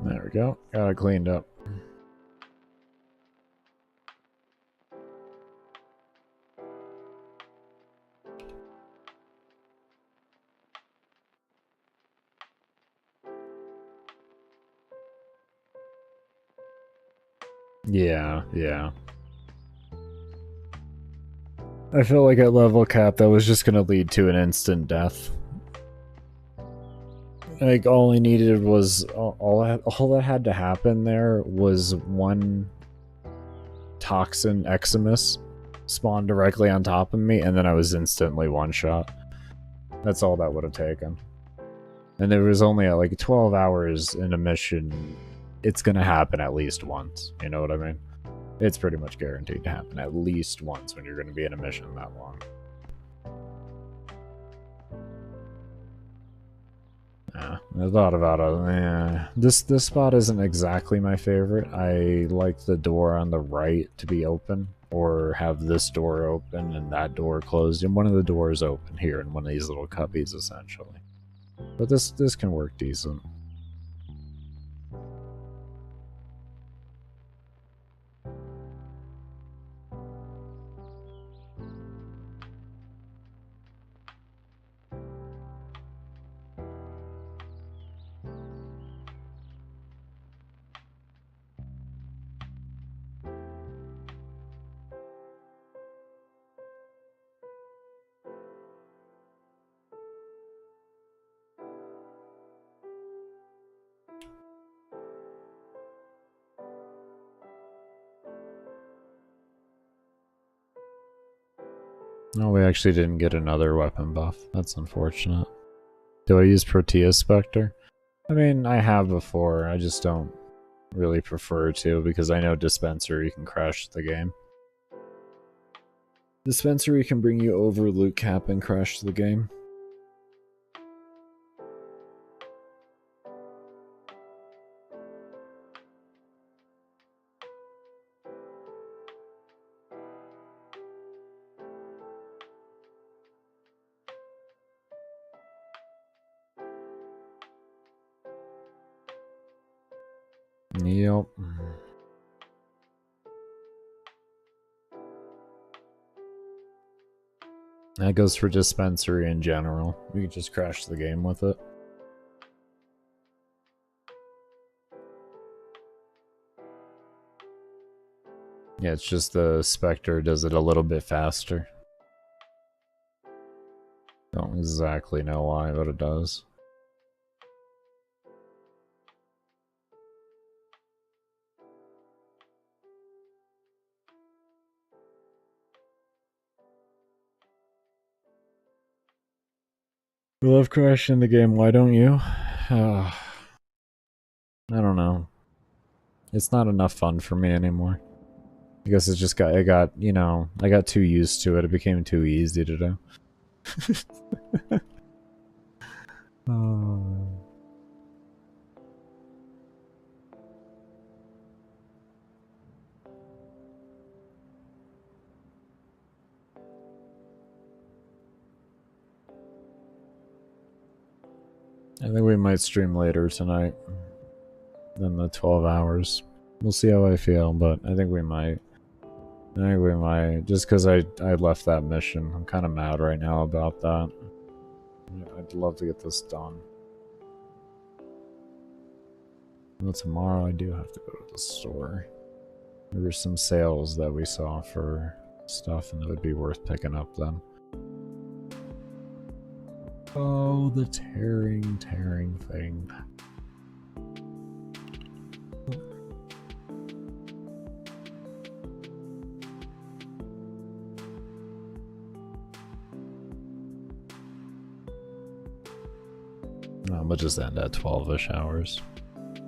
There we go. Got it cleaned up. Yeah, yeah. I feel like at level cap that was just gonna lead to an instant death. Like all I needed was all that had to happen there was one toxin Eximus spawn directly on top of me, and then I was instantly one shot. That's all that would have taken. And there was only like 12 hours in a mission. It's gonna happen at least once. You know what I mean? It's pretty much guaranteed to happen at least once when you're gonna be in a mission that long. Yeah, I thought about it. This spot isn't exactly my favorite. I like the door on the right to be open, or have this door open and that door closed, and one of the doors open here in one of these little cubbies, essentially. But this can work decent. No, we actually didn't get another weapon buff. That's unfortunate. Do I use Protea Spectre? I mean, I have before. I just don't really prefer to because I know Dispensary can crash the game. Dispensary can bring you over loot cap and crash the game. Yep. That goes for Dispensary in general. We could just crash the game with it. Yeah, it's just the Spectre does it a little bit faster. Don't exactly know why, but it does. love crashing the game, why don't you? I don't know. It's not enough fun for me anymore. I guess it's just I got too used to it. It became too easy to do. I think we might stream later tonight than the 12 hours. We'll see how I feel, but I think we might. Just because I left that mission. I'm kind of mad right now about that. I'd love to get this done. Well, tomorrow I do have to go to the store. There were some sales that we saw for stuff, and it would be worth picking up then. Oh, the tearing thing. We'll just end at 12-ish hours.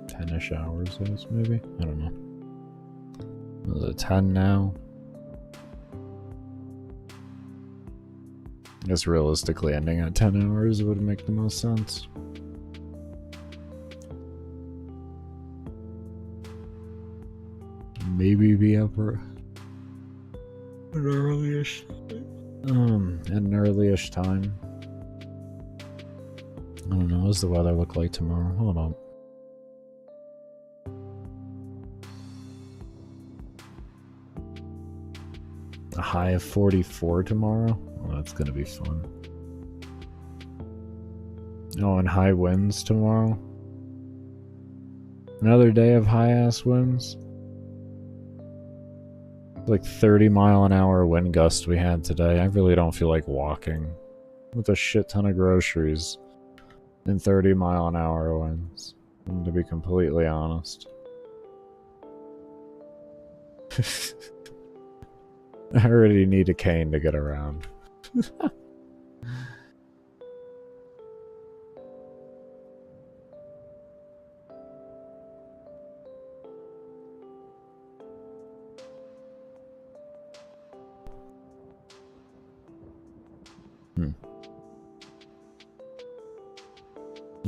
10-ish hours, maybe? I don't know. Is it 10 now? I guess realistically ending at 10 hours would make the most sense. Maybe be up at an early-ish time. I don't know, what does the weather look like tomorrow? Hold on. A high of 44 tomorrow? Oh, that's gonna be fun. Oh, and high winds tomorrow? Another day of high-ass winds? Like 30-mile-an-hour wind gust we had today. I really don't feel like walking. With a shit ton of groceries. And 30-mile-an-hour winds, to be completely honest. I already need a cane to get around.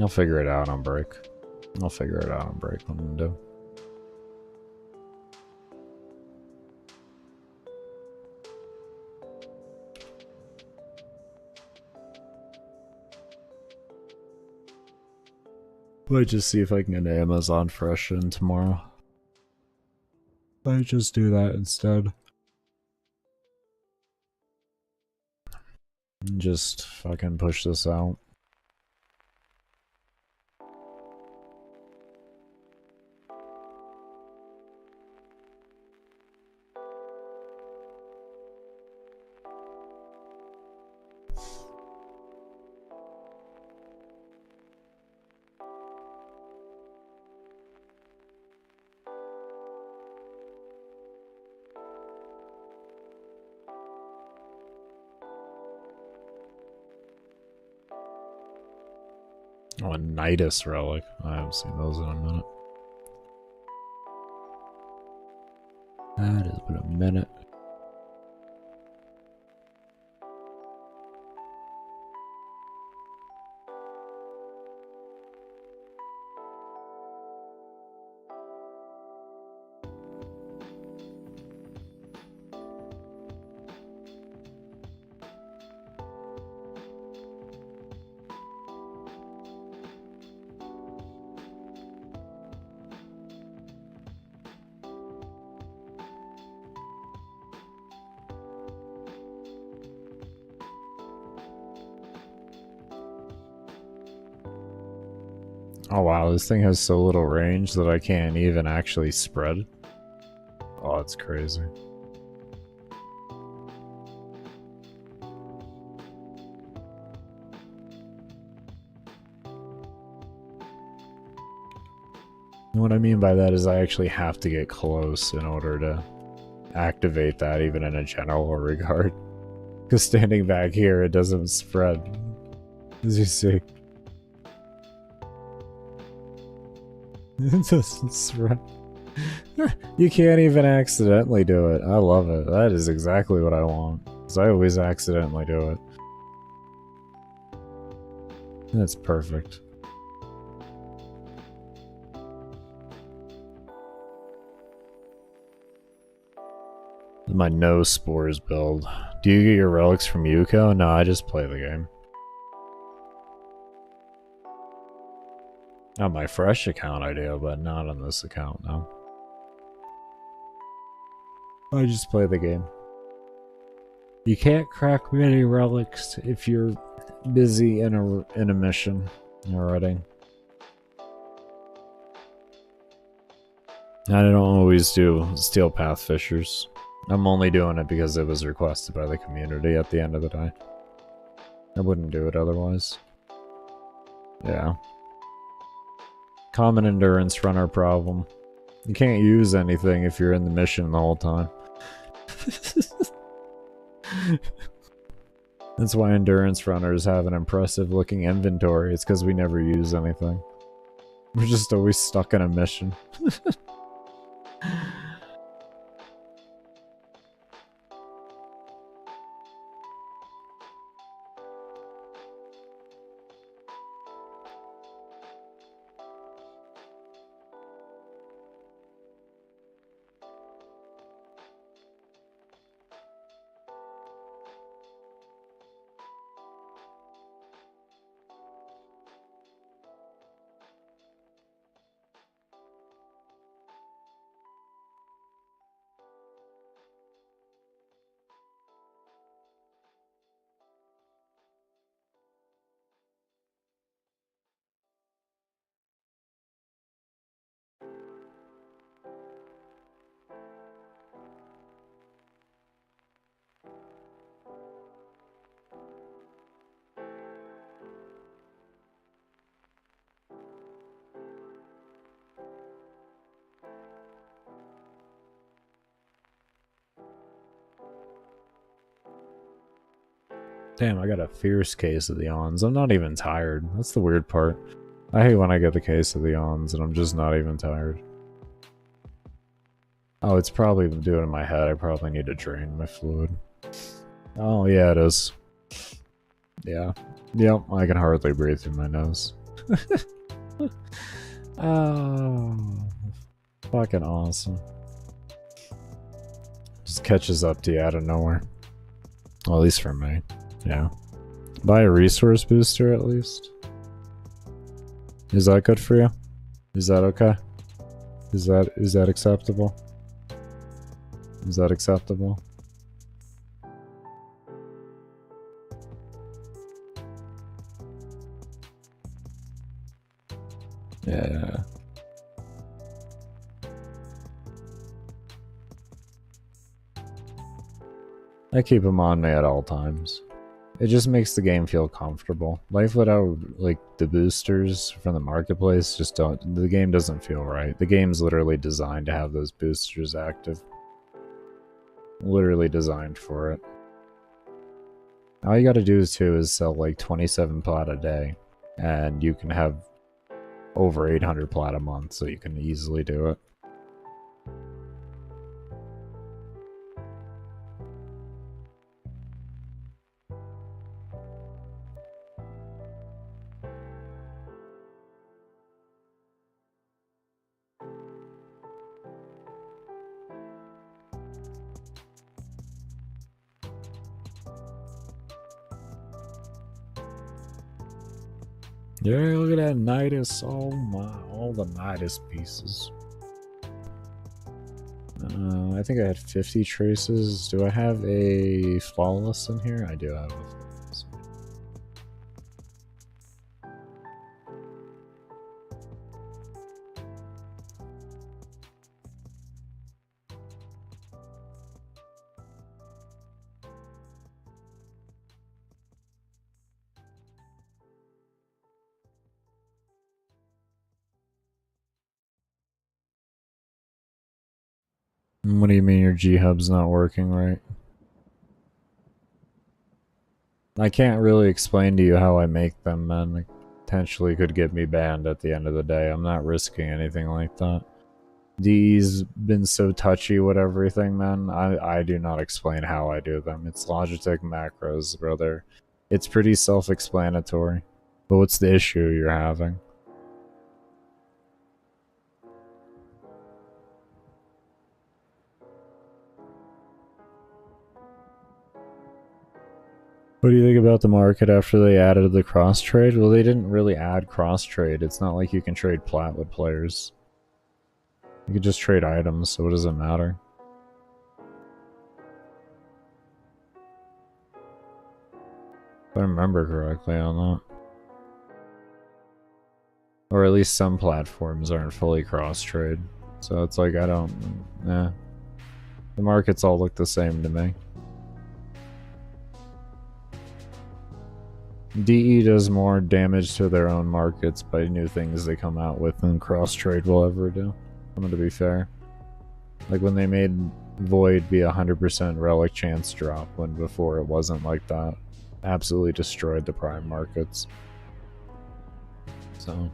I'll figure it out on break. What I'm gonna do. Might just see if I can get Amazon Fresh in tomorrow. Might just do that instead. And just fucking push this out. Oh, a Nidus relic. I haven't seen those in a minute. That has been a minute. Oh wow, this thing has so little range that I can't even actually spread. Oh, it's crazy. And what I mean by that is I actually have to get close in order to activate that, even in a general regard. Because standing back here, it doesn't spread. As you see. It doesn't spread. You can't even accidentally do it. I love it. That is exactly what I want. Because I always accidentally do it. That's perfect. My no spores build. Do you get your relics from Yuko? No, I just play the game. On my fresh account I do, but not on this account, no. I just play the game. You can't crack many relics if you're busy in a mission already. I don't always do steel path fissures. I'm only doing it because it was requested by the community at the end of the day. I wouldn't do it otherwise. Yeah. Common endurance runner problem. You can't use anything if you're in the mission the whole time. That's why endurance runners have an impressive looking inventory. It's because we never use anything. We're just always stuck in a mission. Damn, I got a fierce case of the ons. I'm not even tired. That's the weird part. I hate when I get the case of the ons and I'm just not even tired. Oh, it's probably doing it in my head. I probably need to drain my fluid. Oh, yeah, it is. Yeah. Yep, I can hardly breathe through my nose. Oh, fucking awesome. Just catches up to you out of nowhere. Well, at least for me. Yeah. Buy a resource booster at least. Is that good for you? Is that okay? Is that acceptable? Is that acceptable? Yeah. I keep them on me at all times. It just makes the game feel comfortable. Life without, like, the boosters from the marketplace just don't... The game doesn't feel right. The game's literally designed to have those boosters active. Literally designed for it. All you gotta do too is sell like 27 plat a day, and you can have over 800 plat a month, so you can easily do it. Yeah, look at that Nidus. Oh my, all the Nidus pieces. I think I had 50 traces. Do I have a flawless in here? I do have a flawless. What do you mean your G-Hub's not working right? I can't really explain to you how I make them, man. It potentially could get me banned at the end of the day. I'm not risking anything like that. D's been so touchy with everything, man. I do not explain how I do them. It's Logitech macros, brother. It's pretty self-explanatory. But what's the issue you're having? What do you think about the market after they added the cross-trade? Well, they didn't really add cross-trade. It's not like you can trade plat with players. You can just trade items, so what does it matter? If I remember correctly on that. Or at least some platforms aren't fully cross-trade. So it's like, I don't... The markets all look the same to me. DE does more damage to their own markets by new things they come out with than cross-trade will ever do. I'm gonna be fair. Like when they made Void be 100% relic chance drop, when before it wasn't like that. Absolutely destroyed the prime markets. So...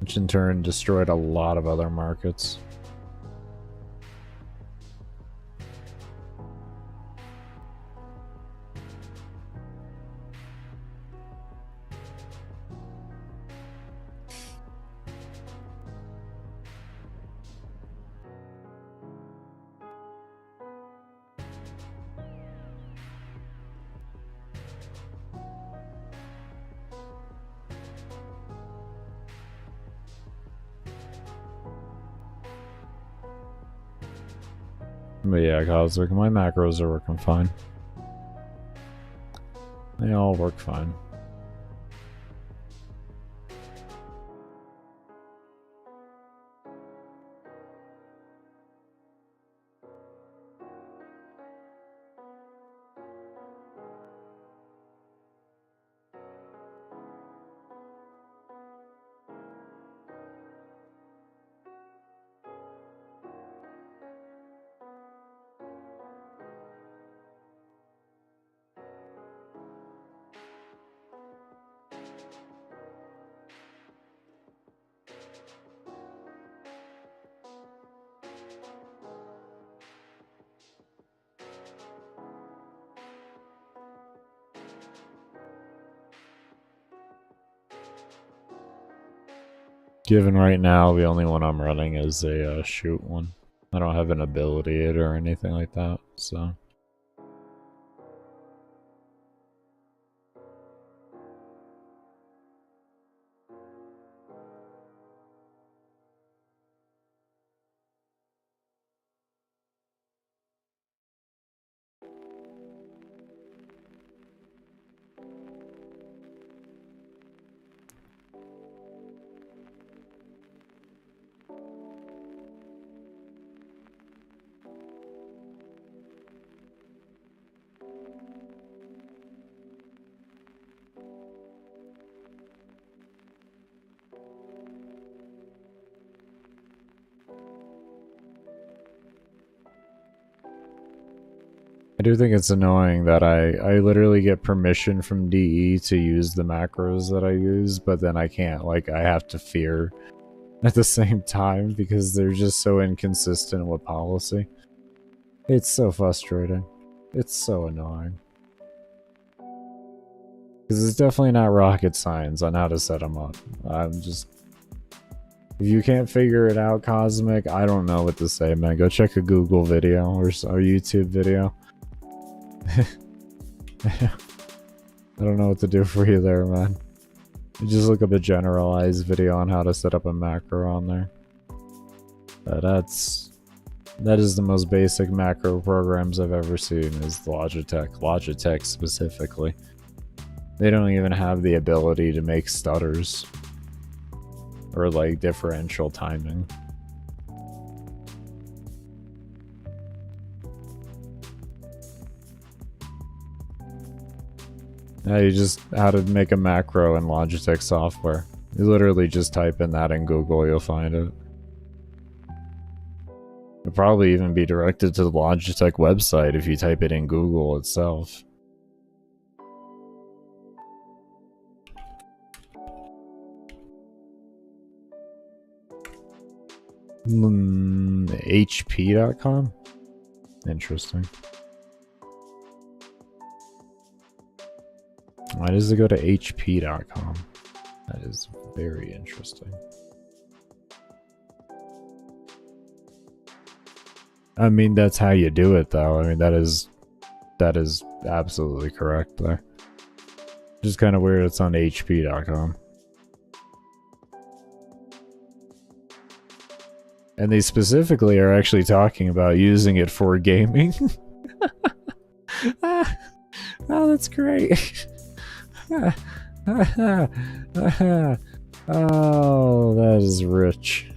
which in turn destroyed a lot of other markets. But yeah, Cosmic, my macros are working fine. They all work fine. Given right now, the only one I'm running is a shoot one. I don't have an ability it or anything like that, so... I do think it's annoying that I literally get permission from DE to use the macros that I use, but then I can't. Like, I have to fear at the same time because they're just so inconsistent with policy. It's so frustrating. It's so annoying. Because it's definitely not rocket science on how to set them up. I'm just... If you can't figure it out, Cosmic, I don't know what to say, man. Go check a Google video or a YouTube video. I don't know what to do for you there, man. You just look up a generalized video on how to set up a macro on there. That is the most basic macro programs I've ever seen, is Logitech specifically. They don't even have the ability to make stutters or like differential timing. Yeah, you just how to make a macro in Logitech software. You literally just type in that in Google, you'll find it. It'll probably even be directed to the Logitech website if you type it in Google itself. HP.com? Interesting. Why does it go to HP.com? That is very interesting. I mean, that's how you do it, though. I mean, that is absolutely correct there. Just kind of weird it's on HP.com. And they specifically are actually talking about using it for gaming. Oh, that's great. Oh, that is rich.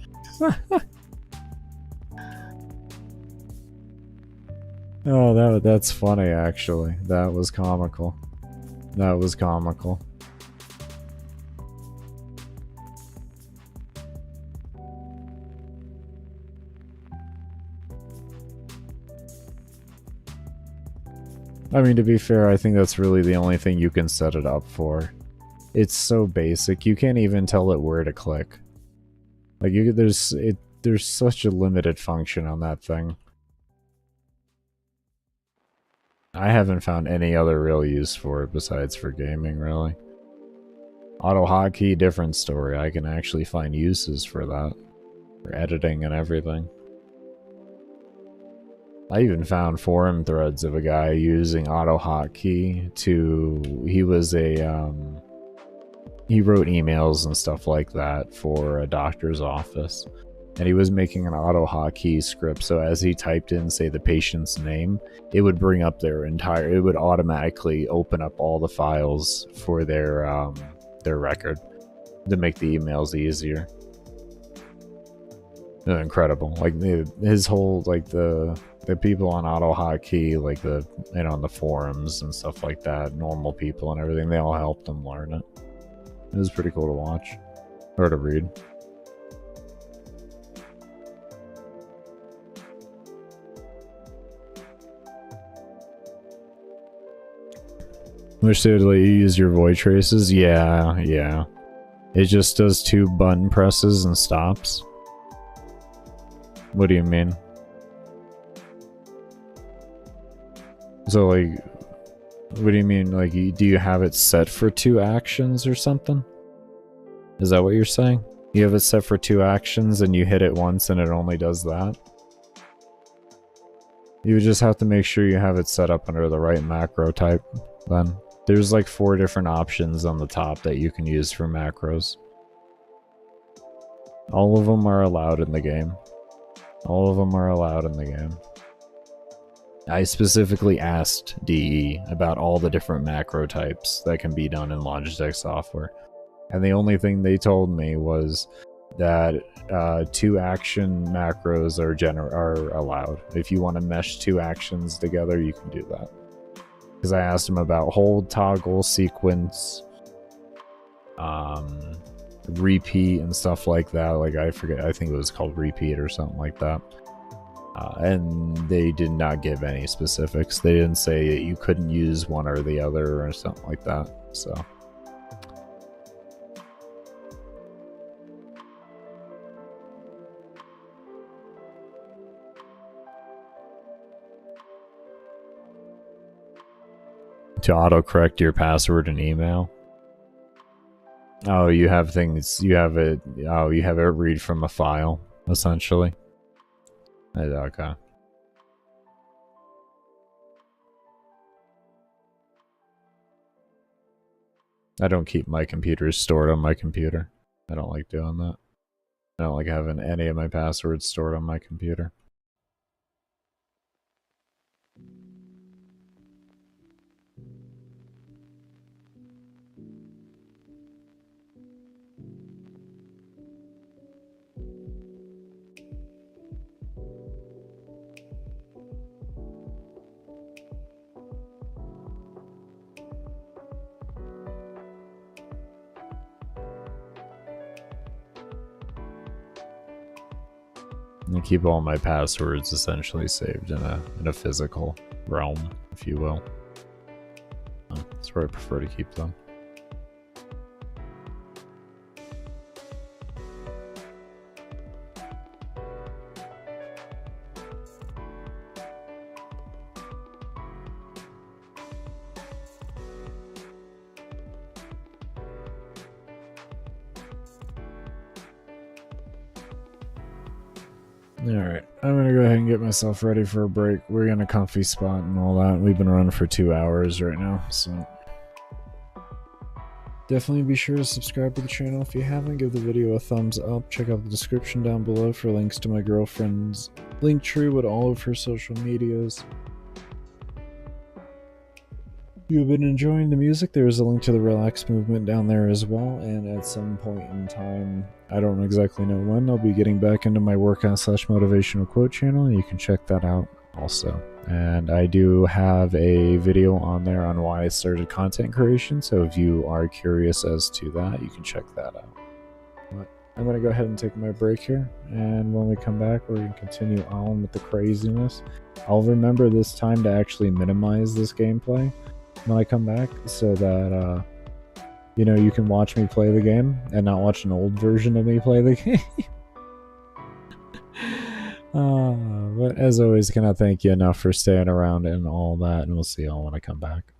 Oh, that's funny, actually. That was comical. That was comical. I mean, to be fair, I think that's really the only thing you can set it up for. It's so basic, you can't even tell it where to click. Like, there's such a limited function on that thing. I haven't found any other real use for it besides for gaming, really. Auto hotkey, different story. I can actually find uses for that. For editing and everything. I even found forum threads of a guy using auto hotkey to... He was a, he wrote emails and stuff like that for a doctor's office. And he was making an auto hotkey script, so as he typed in, say, the patient's name, it would bring up their entire... It would automatically open up all the files for their record to make the emails easier. Incredible. Like, his whole, like, the people on auto hotkey, like the, you know, on the forums and stuff like that, normal people and everything, they all helped him learn it. It was pretty cool to watch. Or to read. Wish they would let you use your void traces? Yeah. It just does 2 button presses and stops. What do you mean? So, like, what do you mean? Like, do you have it set for 2 actions or something? Is that what you're saying? You have it set for 2 actions and you hit it once and it only does that? You would just have to make sure you have it set up under the right macro type, then. There's like 4 different options on the top that you can use for macros. All of them are allowed in the game. All of them are allowed in the game. I specifically asked DE about all the different macro types that can be done in Logitech software. And the only thing they told me was that 2 action macros are allowed. If you want to mesh 2 actions together, you can do that. Because I asked him about hold, toggle, sequence, repeat, and stuff like that. Like, I forget, I think it was called repeat or something like that. And they did not give any specifics. They didn't say that you couldn't use one or the other or something like that. So. To autocorrect your password and email. Oh, you have things, you have it read from a file, essentially. Okay. I don't keep my computers stored on my computer. I don't like doing that. I don't like having any of my passwords stored on my computer. I keep all my passwords essentially saved in a physical realm, if you will. That's where I prefer to keep them. Alright, I'm gonna go ahead and get myself ready for a break. We're in a comfy spot and all that. We've been running for 2 hours right now, so definitely be sure to subscribe to the channel if you haven't. Give the video a thumbs up. Check out the description down below for links to my girlfriend's link tree with all of her social medias. If you've been enjoying the music, there is a link to the relax movement down there as well, and at some point in time, I don't exactly know when, I'll be getting back into my workout / motivational quote channel, and you can check that out also. And I do have a video on there on why I started content creation, so if you are curious as to that, you can check that out. But I'm going to go ahead and take my break here, and when we come back, we're going to continue on with the craziness. I'll remember this time to actually minimize this gameplay when I come back, so that you know, you can watch me play the game and not watch an old version of me play the game. But as always, cannot thank you enough for staying around and all that, and we'll see y'all when I come back.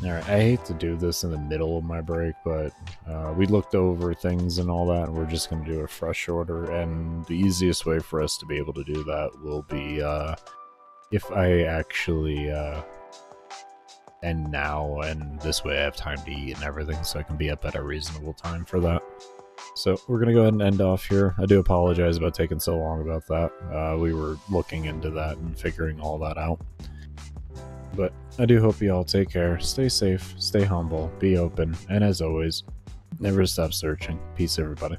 Alright, I hate to do this in the middle of my break, but we looked over things and all that, and we're just going to do a fresh order, and the easiest way for us to be able to do that will be if I actually end now, and this way I have time to eat and everything, so I can be up at a reasonable time for that. So we're going to go ahead and end off here. I do apologize about taking so long about that. We were looking into that and figuring all that out. But I do hope you all take care, stay safe, stay humble, be open, and as always, never stop searching. Peace, everybody.